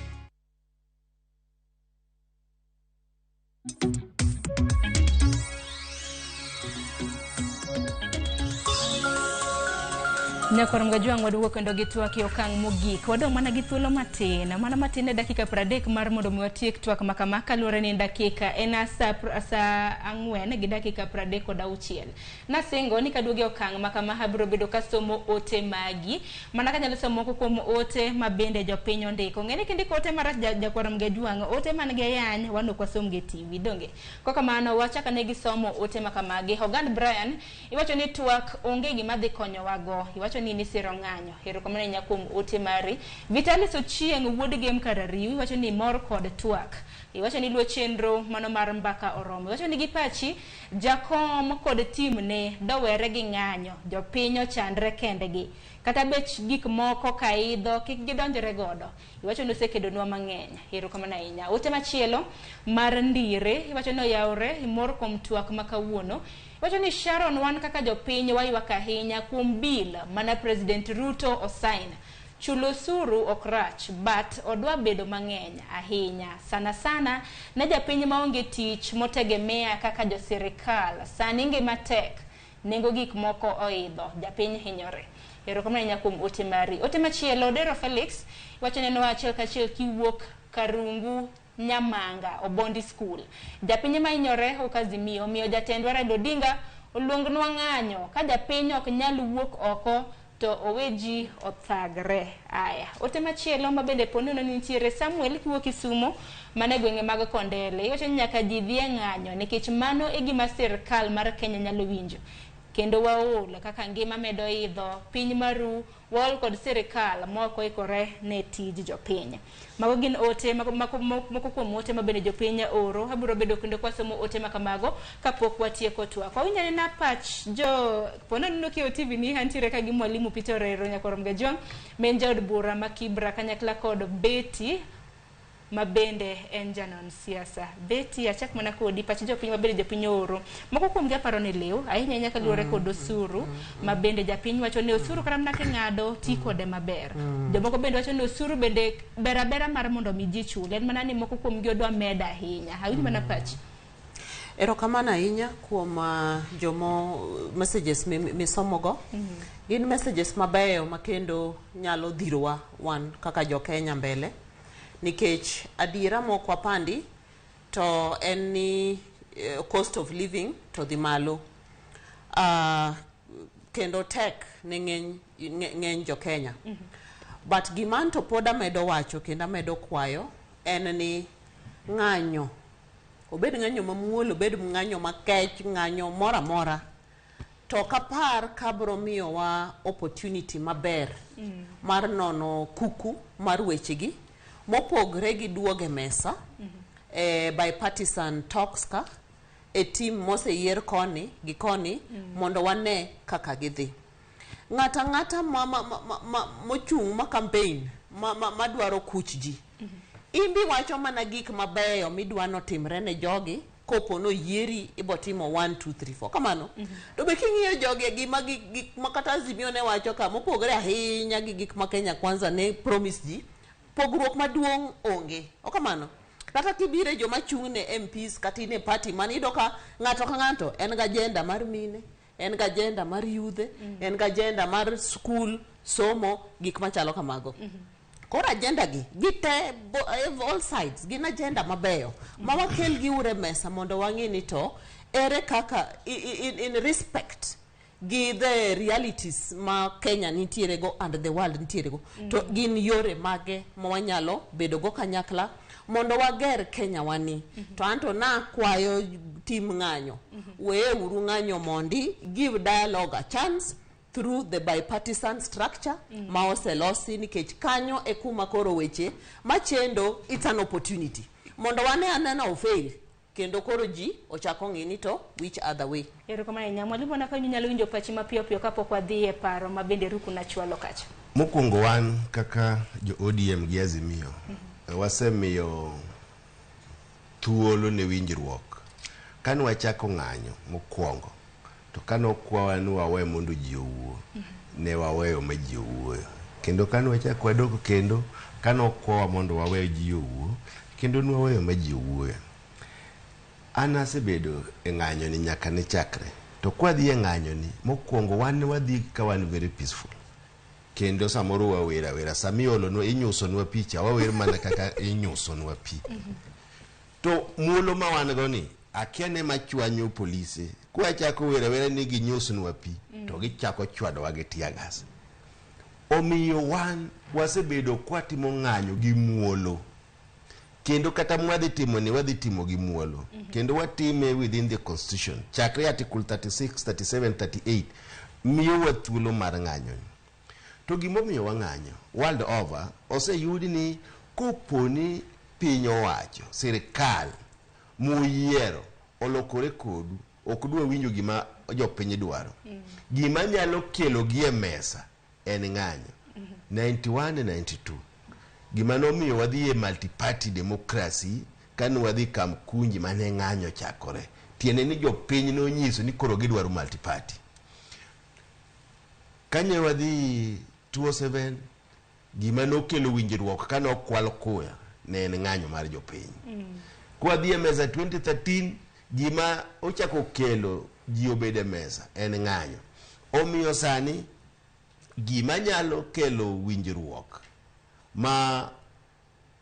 Nyakoro mgajwang wadugo kendo gitwak e okang' mogik. Wadong' mana gi thuolo matin. Mana matin e dakika 30 mar mondo mi watiek twak makama kaluwore ni dakika en saa 4 gi dakika 36. Nasingo ni kaduogo e okang' makama abiro bedo kasomo ote magi. Mana kanyalo somo moko kuom ote ma bende jopiny ondiko. Ng'eni kindiko ote mar jakwaro mgajwang, ote man gi yany wano kwa som gi TV donge. Koka mano wachaka ne gisomo ote makamagi. Ogand Brian iwacho ni twak onge gima dhi konyo wago. Iwacho ni siro ng'anyo. Hero kamane nyakum ote mari. Vitalis Ochieng wuod game karariu. Iwacho ni mor kod twak. Iwacho ni luo chenro mano mar Mbaka Oromo. Iwacho ni gipachi jakom kod team ne dowere gi ng'anyo. Jopinyo chandre kendegi. Kata bech gik moko kaidho kik gidonjore godo. Iwacho no sekedonwa mang'eny. Hero kamana inya. Ote machielo mar Ndire. Iwacho no yaure mor kom twak makawuono. Iwacho ni Sharon wan kaka jopiny waywak ahinya kuom bill mana President Ruto osign. Chulo suru okrach but odwa bedo mang'eny ahinya. Sana ne japiny maonge tich motegemea kaka jo sirikal. Sani ngima tek. Nengo gik moko oidho. Japiny hinyore. Hero kamana nyakum ote mari. Ote machielo Dero Felix. Iwacho ni no achiel kachiel kiwuok Karungu Nyamanga Obondi School. Japiny ma inyore okazimio miyo jatendwa Raila Odinga oluongnwa ng'anyo ka japiny ok nyal wuok oko to oweji othagre. Aya, ote machielo ma bende ponono nitiere Samuel kiwuok Kisumu mane gwenge mag Kondele. Iwacho ni nyaka ji dhi e ng'anyo nikech mano e gima sirkal mar Kenya nyalo winjo. Kendo waol kaka ngima medo idho piny maru wal kod sirikal moko ikore ne tij jopiny. Mago gin ote moko kuom ote mabende jopiny oro. Abiro bedo kendo kwa somo ote makamago kapok watieko twak. Wawinyane na pach jo pono nino kio TV ni hantire ka gi mwalimu Peter Rero Nyakoro Mgajwang men jaod bura makibra kanyakla kod Betty mabende en janon siasa. Betty achak mana kodi pach jopiny mabende jopiny oro. Moko kuom gi aparo ni leo ahinya nyaka luore kod osuru mabende japiny wacho ni osuru kara mnake ng'ado ti kode maber. Jomoko bende wacho ni osuru bende bera mar mondo mi ji chule. En mana ni moko kuom gi odwa meda ahinya. Hawinji mana pach. Erokamano ahinya kuom jomo messages misomogo. Gin messages mabeyo makendo nyalo dhirowa wan kaka jo Kenya mbele. Nikech adiera moko apandi to en ni cost of living to dhi malo. Kendo tek ne ng'eny jo Kenya. But giman to poda medo wacho kendo medo kwayo en ni ng'anyo. Obed ng'anyo mamuol, obed ng'anyo makech, ng'anyo mora mora. to kapar kabro miyo wa opportunity maber mar nono kuku mar wechegi mopogre gi duoge mesa bipartisan talks ka team moseyier koni gi koni mondo wane kaka gidhi. Ng'ata mochung' ma campaign madwaro kuch ji. Imbi wacho mana gik mabeyo midwano timre ne jogi kopo no yieri ibotimo 1 2 3 4 kamano. To be king'iyo jogi gik makata Azimio ne wacho ka mopogre ahinya gi gik ma Kenya Kwanza ne promise ji, pogruok maduong' onge. Okamano. Kata kibire joma chung' ne MPs katine party manido ka ng'ato ka ng'ato en ga agenda mar mine, en ga agenda mar yudhe, en ga agenda mar school, somo, gik machalo kamago. Kora agenda gi gite all sides gin agenda mabeyo ma wakel gi ure mesa mondo wang'e ni to ere kaka in respect gi the realities ma Kenya nitiere go and the world nitiere go to gin yore mage ma wanyalo bedo go kanyakla mondo wager Kenya wani. To anto na kwayo tim ng'anyo weye uru ng'anyo mondi give dialogue a chance through the bipartisan structure ma oselosi nikech kanyo e kuma koro weche machendo it's an opportunity mondo wane anena ofail kendo koro ji ochako ng'ini to which other way. Ero kama Mwalimu na kanyo nyalo winjo pachi mapiyo piyo kapok wadhi e paro mabende Ruku na chwalo kacha. Mokwongo wan kaka jo ODM gi Azimio wasemiyo thuolo ne winjruok kane wachako ng'anyo mokwongo. To kane okwawa ni wawe mondo ji owuo ne waweyo ma ji owuoyo kendo kane wachako wadoko kendo kane okwawa mondo wawe ji owuo kendo ne waweyo ma ji owuoyo. An asebedo e ng'anyo ni nyaka ne chakre to kwadhi e ng'anyo ni mokwongo wan wadhi ka wan very peaceful kendo samoro wawera samiolo no inyusonwa picha wawer mana kaka inyusonwa pi to muolo ma wan go ni akia ne machwanyo polise kwa chako wera ni ginyusnwa pi to gichako chwadowa gi tiagas. Omiyo wan wasebedo kwatimo ng'anyo gi muolo kendo kata mwadhi timo ni wadhi timo gi muolo kendo watime within the constitution chakre article 36 37 38 miyo wa thuolo mar ng'anyo. To gimomiyo wang'anyo world over oseyudi ni koponi piny owacho sirikal muyiero olokore kodu ok dwa winjo gima jopiny dwaro gima nyalo kelo gi e mesa en ng'anyo 91-92 gima nomiyo wadhi e multi-party democracy kane wadhi Kamkunji mane ng'anyo chakore tiene ni jopiny nonyiso ni koro gidwaro multi-party. Kanye wadhi 207 gima nokelo winjruok kane okwal kuya ne en ng'anyo mar jopiny. Kwa dhi e mesa 2013 gima ochako kelo ji obede mesa en ng'anyo. Omiyo sani gima nyalo kelo winjruok ma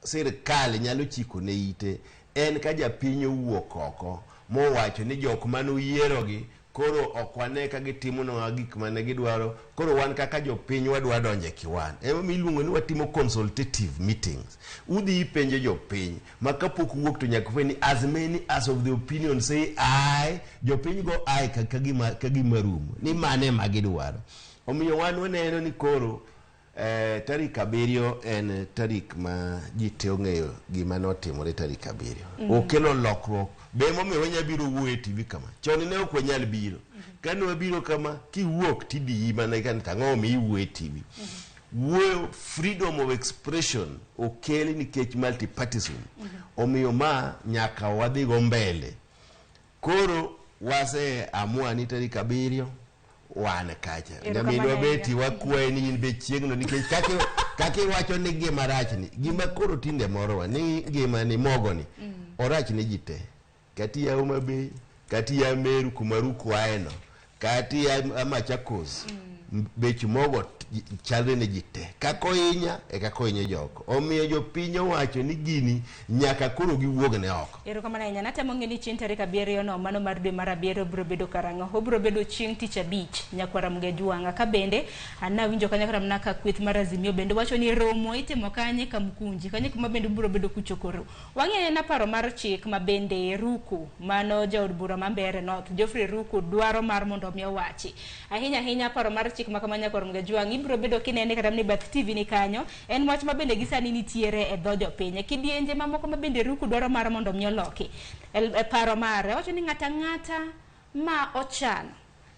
sirikal nyalo chiko ne ite en ka japiny owuok oko mowacho ni jok manuyierogi koro okwane ka gitimo no gik mane gidwaro koro wan kaka jopiny wadwa donje kiwan ema miluongo ni watimo consultative meetings udhi penje jopiny makapok wuok to nyaka ni as many as of the opinion say I jopiny go I ka gima rumo ni mane magidwaro. Omiyo wan waneno ni koro tarik 7 en tarik ma ji te ong'eyo gima notimore tarik 7 okelo lokruok be momiyo wanya biro wuoyo e TV kama choni ne ok wanyal biro kane wabiro kama kiwuok tidi mana kan tang'o mi wuoyo e TV wuoyo freedom of expression okeli nikech multipartism omiyo ma nyaka wadhi go mbele koro wase amua ni tarik 7 wan kacha nyaminwa beti wakwaye ni be chiegno nikech kake wacho ni gima rach ni gima koro tinde moro ni gima ni mogo ni orach ni jite kati ya Umabe kati ya Meru kumaru kwaeno kati ya Machakos bech mogo chalre ne jite kako inya e kako inye joko omiyo jopiny owacho ni gini nyaka koro giwuog ne oko. Ero kama na natemo ng'eni chieng' tarik 7 no mano mar dwe mar 7 biro bedo karang'o. Obiro bedo chieng' tich abich nyakwara Mgejwanga ka bende anawinjo kanyakra mnaka kweth mar Azimio bende wacho ni romo itimo kanye Kamkunji kanye kuma bende biro bedo kuchokoro. Wang'e na paro mar chik ma bende Ruku mano jaod bura ma Mbeere North Geoffrey Ruku dwaro mar mondo mi owachi. Ahinya paro mar chik ma kama nyakwara Mgejwanga ibiro bedo kinene kata ni Bath TV ni kanyo en wach ma bende gisani nitiere e dho jopiny kidienje mamoko ma bende Ruku dwaro mar mondo mi oloki. E paro mare wacho ni ng'ata ma ochan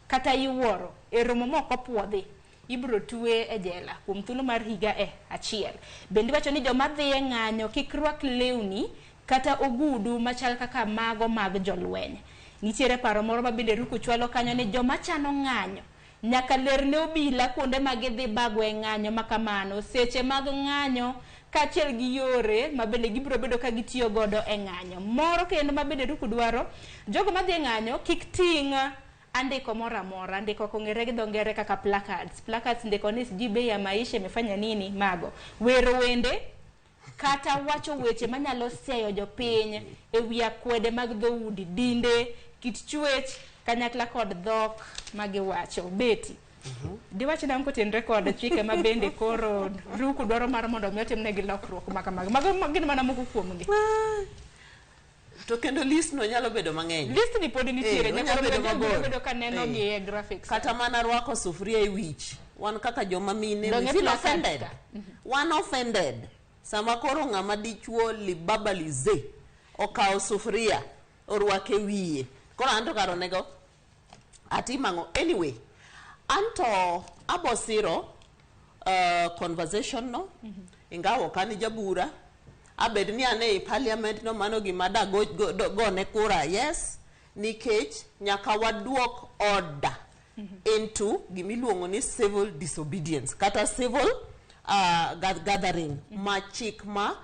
kata iwuoro e romo moko puodhi ibro tuwe e jela kuom thuolo mar higa achiel. Bende wacho ni joma dhi ng'anyo kik rwak lewni kata ogudu machal kaka mago mag jolweny. Nitiere paro moro ma bende Ruku chwalo kanyo ni joma chano ng'anyo nyaka lerne obila kuonde ma gidhi bagwe ng'anyo makamano seche mag ng'anyo kachiel gi yore ma bende gibiro bedo ka gitiyo godo e ng'anyo. Moro kendo ma bende Ruku dwaro jogo ma dhi ng'anyo kik ting' andiko moro amora, andiko kong'ere gi dho ngere kaka placards ndiko ni sijui bei ya maisha imefanya nini mago. Wero wende kata wacho weche manyalo seyo jopiny e wi akwede mag dhoudi, dinde, kit chwech kanyakla kod dhok magiwacho. Beti diwachi nam kotenre kod chike ma bende koro Ruku dwaro mar mondo mi otimne gi lokruok mago gin mana moko kuomgi. To kendo list no nyalo bedo mang'eny. List ni pod nitiere nyaka bedo ka neno gi e graphics. Kata mana rwako sufria e wich. Wan kaka joma mine we feel offended. One offended. Sama koro ng'ama dichuo libaba lize okawo sufria orwake wiye. Koro anto karo nego atimango anyway. Anto abosiro conversation no ingawo kani jabura abed ni ane parliament no mano gimada go ne kura yes nikech nyaka waduok order into gimiluongo ni civil disobedience kata civil gathering ma chik ma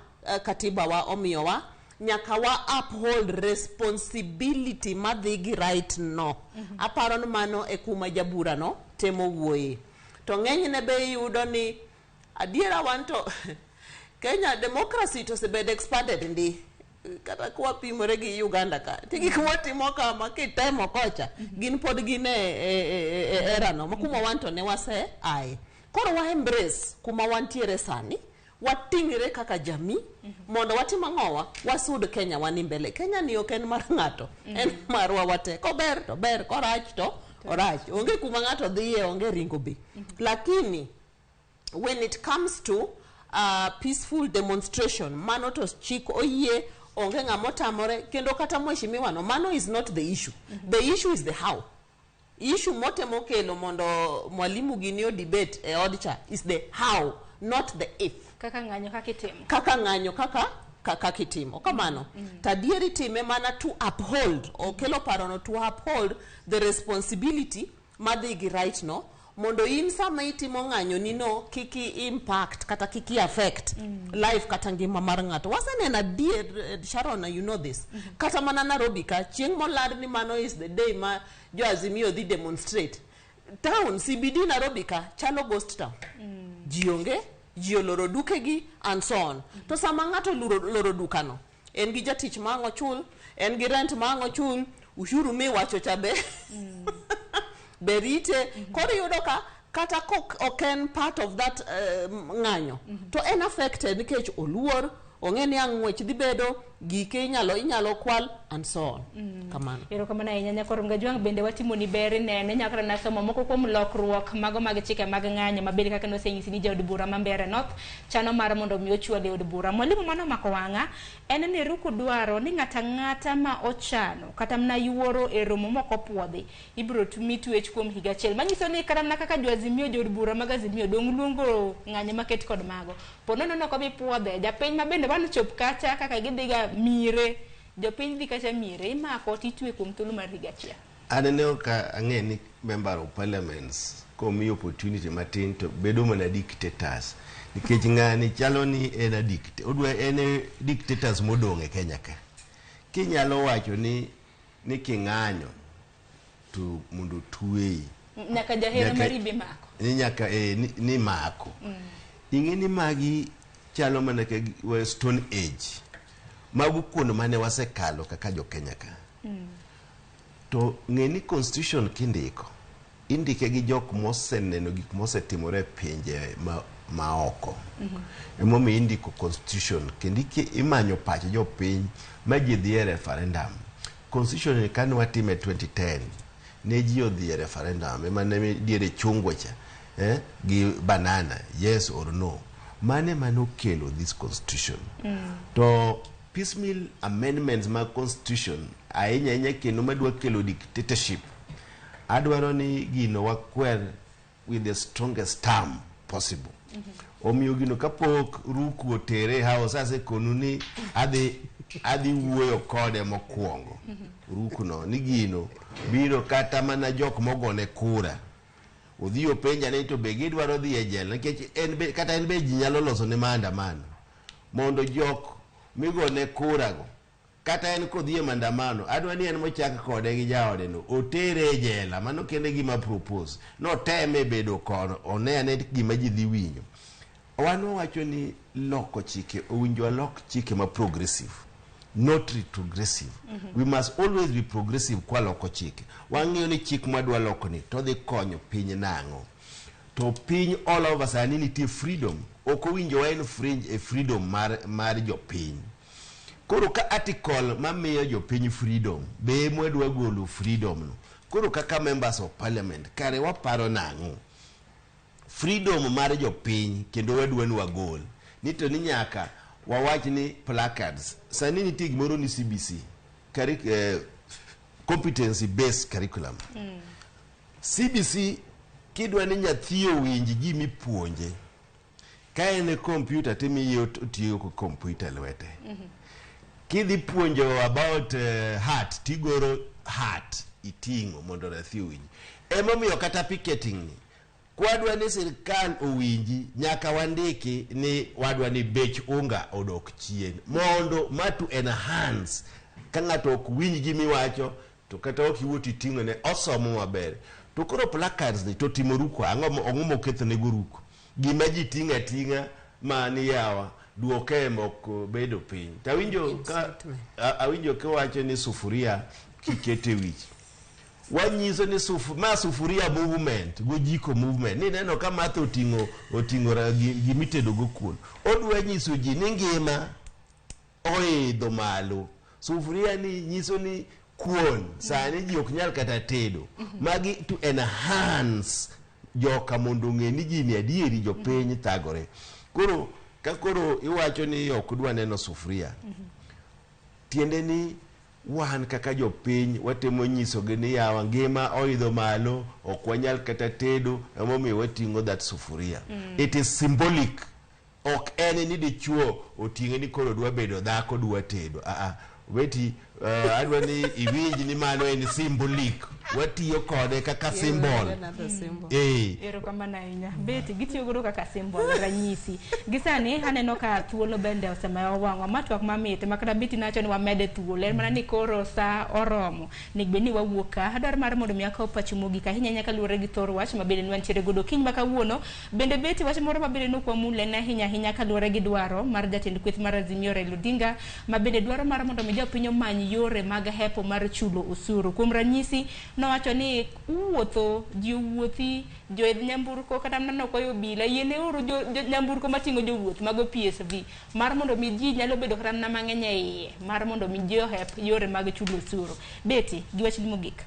katiba wa omiyowa nyaka wa uphold responsibility madhigi right no. Aparo ni mano e kuma jabura no temo wuoye. To ng'eny ne be yudo ni adiera wanto Kenya democracy to sebed expanded ndi kata kwa pimore gi Uganda ka tigi kwa timo kama kitemo kocha gin pod gin era no kuma wanto ne wase ai koro wa embrace kuma wantiere sani watingre kaka jamii mondo watimo ng'owa wasud Kenya wani mbele. Kenya ni ok en mar ng'ato en marwa wate ko ber to ber ko rach to orach onge kuma ng'ato dhiye onge ringo be lakini when it comes to peaceful demonstration mano to chik oyie onge ng'amo tamore kendo kata mheshimiwa no mano is not the issue. The issue is the how. Issue motemo kelo mondo mwalimu ginio debate e odcha is the how not the if. Kaka ng'anyo kakitimo. Kaka ng'anyo kaka kitimo. Kamano tadieri time mana to uphold o kelo parono to uphold the responsibility madhigi right no mondo in sama itimo ng'anyo nino kiki impact kata kiki affect life kata ngima mar ng'ato. Wasenena dear Sharon, you know this. Kata mana Nairobi ka chieng' molad ni mano is the day ma jo Azimio dhi demonstrate. Town CBD Nairobi ka chalo ghost town. Jionge jioloro dukegi and so on. To sama ng'ato loro dukano en gi jatich ma ang'o chul, en gi rent ma ang'o chul, ushuru mi wacho chabe berite koro yudo ka kata oken part of that ng'anyo to en affected nikech oluor onge ni ang'wech dhi bedo gike inyalo kwal and so on. Kamano. Ero kamano ahinya Nyakoro Mgejwanga bende watimo ni beri nene nyakra na somo moko kuom lokruok mago mag chike mag ng'anyo mabende kaka nosenyisi ni jaod bura ma Mbeere North chano mar mondo mi ochwal e od bura. Mwalimu mano mako wang'a en ni Ruku dwaro ni ng'ata ma ochano kata mna yuoro e romo moko puodhi ibro tumi twech kuom higa achiel. Manyiso ni kata mna kaka jo Azimio jaod bura mag Azimio dong luongo ng'anyo maket kod mago. Ponono no ko bi puodhe japiny ma bende wan chop kacha kaka gidhiga mire jopiny dhi kacha mire imako titwe kuom thuolo mar higa achiel. Anene ka ang'e ni member of parliaments komi opportunity matin to bedo mana dictators nikech ng'ani chalo ni en addict odwa en dictators modong' e Kenya ka kinyalo wacho ni king'anyo to mondo tuwei nyaka jahera maribi mako ni nyaka ni mako ing'e ni magi chalo mana ka Stone Age magu kuno mane wasekalo kaka jo Kenya ka to ng'e ni constitution kindiko indike gi jok moseneno gik mosetimore pinje ma oko emomiyo indiko constitution kendo imanyo pach jopiny ma ji dhi e referendum. Constitution kane watime 2010 ne ji odhi e referendum ema ne diere chungwa cha gi banana yes or no mane okelo this constitution to piecemeal amendments ma constitution ahinya kendo madwa kelo dictatorship adwaro ni gino wakwer with the strongest term possible omiyo gino kapok ruku otere house ase konu ni adhi wuoyo kode mokwongo ruku no ni gino biro kata mana jok mogone kura udhi openja ni to be gidwaro dhi e jela nikech kata en be ji nyalo loso ne maandamano mondo jok migone kura go kata en kodhi e maandamano adwa ni en mochak kode gi jaode no otere e jela mano kende gima propose no teme bedo kono one gima ji dhi winjo. Wan wacho ni loko chike owinjo lok chike ma progressive not retrogressive. We must always be progressive kwa loko chike. Wang'eyo ni chik madwa loko ni to dhi konyo piny nang'o to piny all over sani nitie freedom ok owinjo en freedom mar jopiny. Koro ka article mamiyo jopiny freedom be mwadwa golo freedom no koro kaka members of parliament kare waparo nang'o freedom mar jopiny kendo wadwa ni wagol ni to ni nyaka wawach ni placards sani nitie gimoro ni CBC competency based curriculum CBC kidwa ni nyathi owinji gimi puonje ka en computer timiyo tiyo ko computer lwete kidhi puonjo about heart tigoro heart itingo mondo nyathi owinji emomiyo kata picketing ni kwadwa ni sirkal owinji nyaka wandiki ni wadwa ni bech unga odok chien mondo matu enhance ka ng'ato ok winj gimi wacho to kata ok iwuoti tingo ne osomo maber to koro placards ni to timoruko ang'o moketho ne goruko gima ji tinga mani yawa duoke mok bedo piny awinjo ka wacho ni sufuria kikete wich wanyiso ni sufuria movement gojiko movement ni neno ka math oting'o gimitedo go kuon odwa nyiso ji ni ngima oidho malo sufuria ni nyiso ni kuon sani ji ok nyal kata tedo magi to enhance joka mondo ng'e ni ji ni adieri jopiny thagore koro iwacho ni ok dwa neno sufuria tiende ni wan kaka jopiny watemo nyisogi ni yawa ngima oidho malo ok wanyal kata tedo emomiyo wating'o that sufuria it is symbolic ok en ni dichuo oting'e ni koro dwa bedo dhako dwa tedo weti adwa ni iwinj ni mano en symbolic watiyo kode kaka symbol ero kamano ahinya beti gitiyo godo kaka symbol ranyisi gisani aneno ka thuolo bende osema owang'wa matwak mamit makata beti nacho ni wamede thuolo en mana ni koro sa oromo nigbe ni wawuok ka adwaro mar mondo mi akaw pachi mogik ahinya nyaka luwore gi thor wach mabende nwantiere godo kiny ma kawuono bende beti wach moro mabende nokwamule na ahinya ka luwore gi dwaro mar jatend kweth mar Azimio Raila Odinga mabende dwaro mar mondo mi jopiny omany yore mag hepo mar chulo osuru kuom ranyisi nowacho ni wuothi joidh nyamburko kata mana koyo bila yene oro nyamburko mating'o jowuoth mago PSV mar mondo mi ji nyalo bedo kata na mang'eny e iye mar mondo mi ji ohep yore mag chulo osuru. Beti giwach mogik.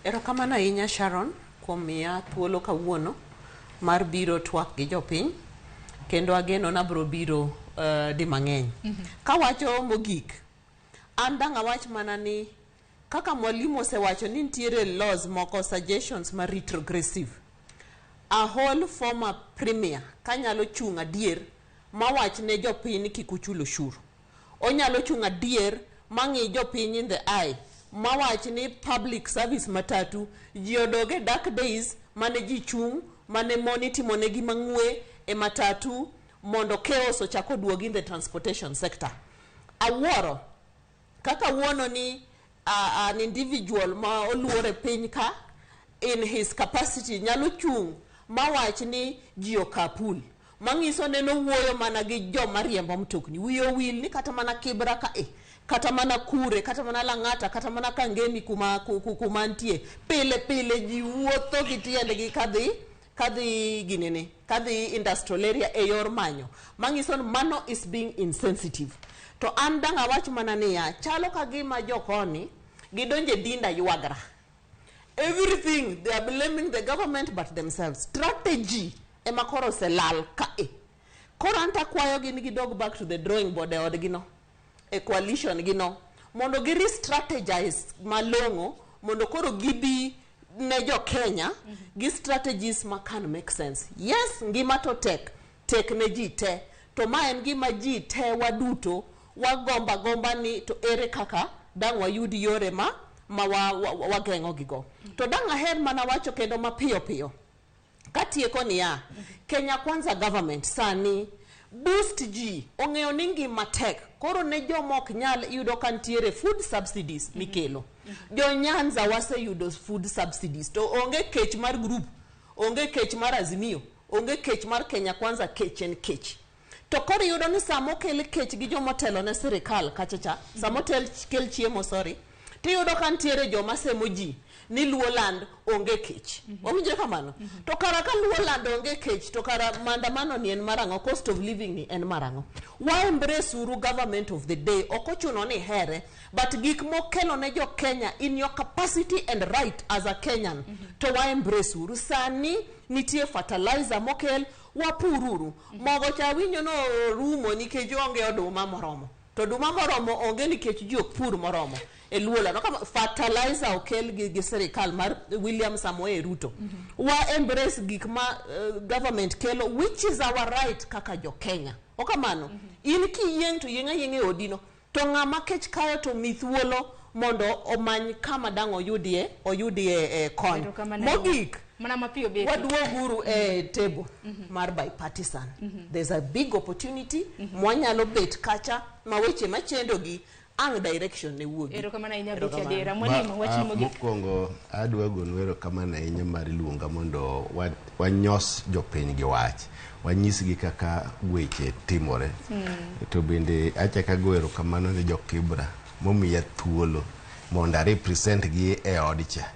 Erokamano ahinya Sharon kuom miya thuolo kawuono mar biro twak gi jopiny kendo ageno na bro biro di mang'eny kawacho mogik an dang' awach mana ni kaka mwalimu osewacho ni nitiere laws moko suggestions ma retrogressive a whole former premier kanyalo chung' adier mawach ne jopiny kik uchul ushuru onyalo chung' adier mang'i jopiny in the eye mawach ni public service matatu ji odoge dark days mane ji chung' mane moni timonegi mang'we e matatu mondo chaos ochako duogi in the transportation sector. Awuoro kaka wuono ni an individual ma oluore piny ka in his capacity nyalo chung' mawach ni jio kapul mangiso neno wuoyo mana gi joma riembo mtokni wiyo wil ni kata mana Kibra ka kata mana Kure kata mana Lang'ata kata mana Kangemi kuma ntie pile ji wuotho gi tiendegi kadhi ginene kadhi industrial area e yor manyo mangiso mano is being insensitive. To an dang' awach mana niya chalo kagima jokoni gidonje dinda yuagra. Everything they are blaming the government but themselves. Strategy emakoro selal kae. Koro anta kwayo gini gidog back to the drawing board e od gino. E coalition gino. Mondo giri strategize malongo. Mondo koro gibi ne jo Kenya. Gi strategies ma can make sense. Yes, ngima to tek ne ji te. To ma en ngima ji te waduto. Wagomba ni to ere kaka. Dang wayudi yore ma wageng'o gigo. To dang' aher mana wacho kendo mapiyo katieko niya Kenya Kwanza government sani boost ji ong'eyo ni ngima tek koro ne jomok nyal yudo kantiere food subsidies mikelo jo Nyanza wase yudo food subsidies to onge kech mar group onge kech mar Azimio onge kech mar Kenya Kwanza kech en kech. To koro yudo ni samo kel kech gi jomotelo ne sirikal kachacha samo kel chiemo tiyudo kantiere joma semo ji ni Luoland onge kech. Owinjo kamano. To kara ka Luoland onge kech to kara maandamano ni en marango, cost of living ni en marango. Wa embrace uru government of the day okochuno ni here but gik mokelo ne jo Kenya in your capacity and right as a Kenyan to wa embrace uru. Sani nitie fertilizer mokel wapururu. Mogo cha winyo no rumo nikech onge oduma moromo. To oduma moromo onge nikech ji ok pur moromo. Eluola no kama fertilizer okel gi serikal mar William Samoei Ruto. Wa embrace gik ma government kelo which is our right kaka jo Kenya. Okamano in ki yieng to yieng odino to ng'ama kech kayo to mithuolo mondo omany kama dang' oyudie kony. Mogik mana mapiyo beti waduoguru table mar bipartisan. There's a big opportunity mwanyalo bet kacha maweche machendo gi ang direction ne wuogi. Ero kama na inya beti adera mwalimu wachni mogik. Mokwongo adwa gonwero kama na inya mar luonga mondo wanyos jopiny gi wach wanyisgi kaka weche timore. To bende achaka goero kamano ne jo Kibra momiya thuolo mondo represent gi e odcha.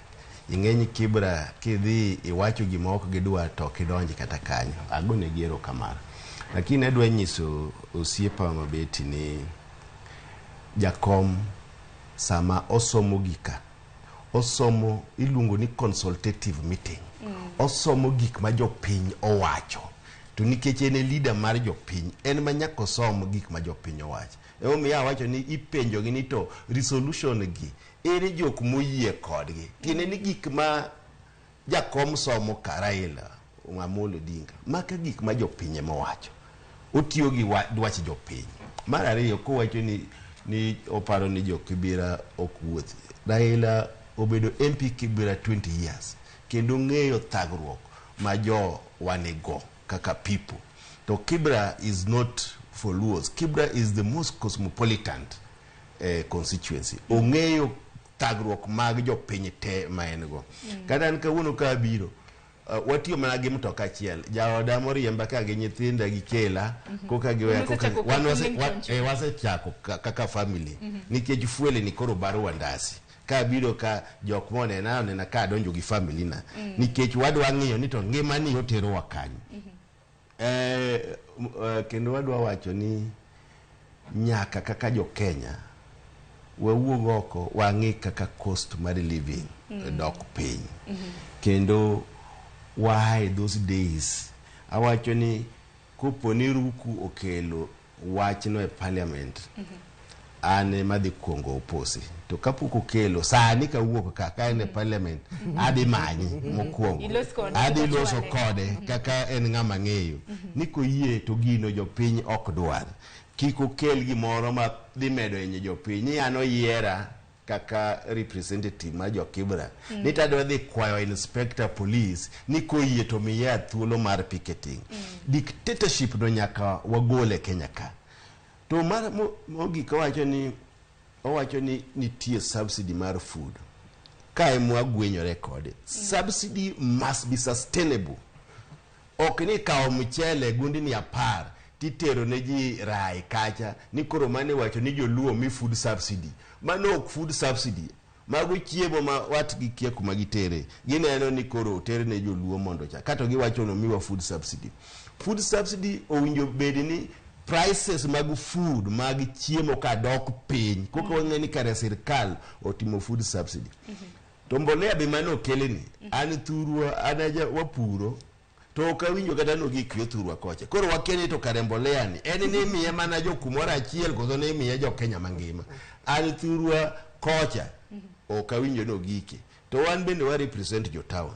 Ing'eny Kibra kidhi iwacho gima ok gidwa to kidonji kata kanyo agone giero kamano. Lakini adwa nyiso osiepa mabeti ni jakom sama osomo gika osomo iluongo ni consultative meeting osomo gik ma jopiny owacho to nikech en leader mar jopiny en manyako somo gik ma jopiny owacho omiya wacho ni ipenjo gi ni to resolution gi ere jok moyie kodgi kine ni gik ma jakom somo Raila Amolo Odinga maka gik ma jopiny mowacho otiyo gi dwach jopiny. Mar ariyo kowacho ni oparo ni jo Kibra okwuothi. Raila obedo MP Kibra 20 years kendo ng'eyo thagruok ma jo wanego kaka people. To Kibra is not for Luos. Kibra is the most cosmopolitan constituency. Ong'eyo thagruok mag jo piny te maengo. Kata an kawuono ka biro watiyo mana gi mtoka achiel jaoda moriemba ka gi nyithinda gi kela koka giweya koka wase chako kaka family nikech fuele ni koro baro wandasi ka biro ka jok mone na ka donjo gi family na nikech wadwa ng'iyo ni to ngima ni otero wakanyo. Kendo wadwa wacho ni nyaka kaka jo Kenya wawuog oko wang'i kaka cost mar living dok piny kendo why those days awacho ni kopo ni Ruku okelo wachno e parliament ane madhi kuongo oposi to kapoko kelo sani kawuok kaka en e parliament adi manyi mokuongo adi loso kode kaka en ng'ama ng'eyo ni koyie to gino jopiny ok dwar kiko kel gimoro ma dhi medo enye jopiny ano yiera kaka representative ma jo Kibra ni tadwa dhi kwayo inspector police ni koyie to miya thuolo mar picketing. Dictatorship no nyaka wagole Kenya ka. To mar mogik owacho ni nitie subsidy mar food ka emu agwenyo record. Subsidy must be sustainable. ok ni kawo mchele gundi ni 10 titero ne ji rai kacha ni koro mane wacho ni joluo mi food subsidy. Mano ok food subsidy. Mago chiemo ma watgi kia kuma gitere. Gineno ni koro tere ne joluo mondo cha. Kato giwacho no miwa food subsidy. Food subsidy owinjo bedi ni prices mag food mag chiemo ka dok piny. Koko wang'eni kare sirkal otimo food subsidy. To mbolea be mano keleni. An thurwa anaja wapuro. To kawinjo kata no gikyo thurwa kocha. Koro wakeni to kare mbolea ni. Eni ni miye mana jo kumora achiel koso ni miye jo Kenya mangima. An thurwa kocha. O kawinjo no gike. To wan bende wa represent jo town.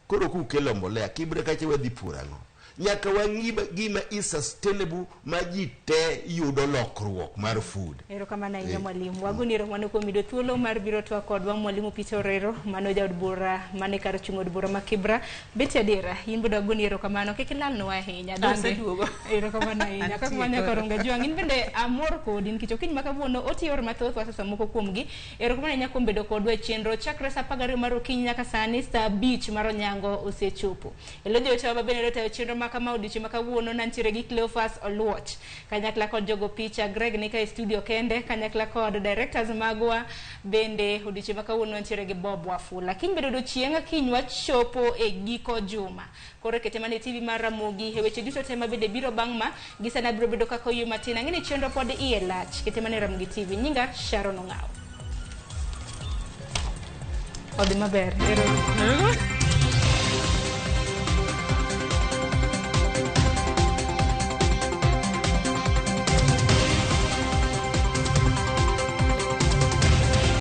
Koro kukelo mbolea kibre kache wadhi purango. Nyaka wangiba gima is sustainable maji te yudo lokruok mar food. Ero kama na inga mwalimu. Waguniro mwane kwa mido thuolo mar biro tuwa kodwa mwalimu Peter Orero mano ja od bura mane karo chung od bura makibra. Beti adira yinbudo waguniro kama no kekilal no wahinya. Ero kama na inga. Kaka manya karonga juang. Inbende amor kodin kichokin makabuono oti yor mathoth wasa samoko kumgi. Ero kama na inga kumbedo kodwa chenro chakre sapagari maro kinya kasani sa beach maro nyango usechupu. Elodio utawa babene rota chenro kama odichi makawuono nantiere gi Cleophas Oluoch kanyakla kod jogo picha Greg nika e studio kende kanyakla kod directors magwa bende odichi makawuono nantiere gi Bob Wafula lakini bedo do chienga kinywa chopo e giko juma koro ketemane TV mar Ramogi heweche duto tema bende biro bangma gisana biro bedo kako yu matina ngini chendo pod iye lach ketemane Ramogi TV nyinga Sharon Ongao Odi maber ero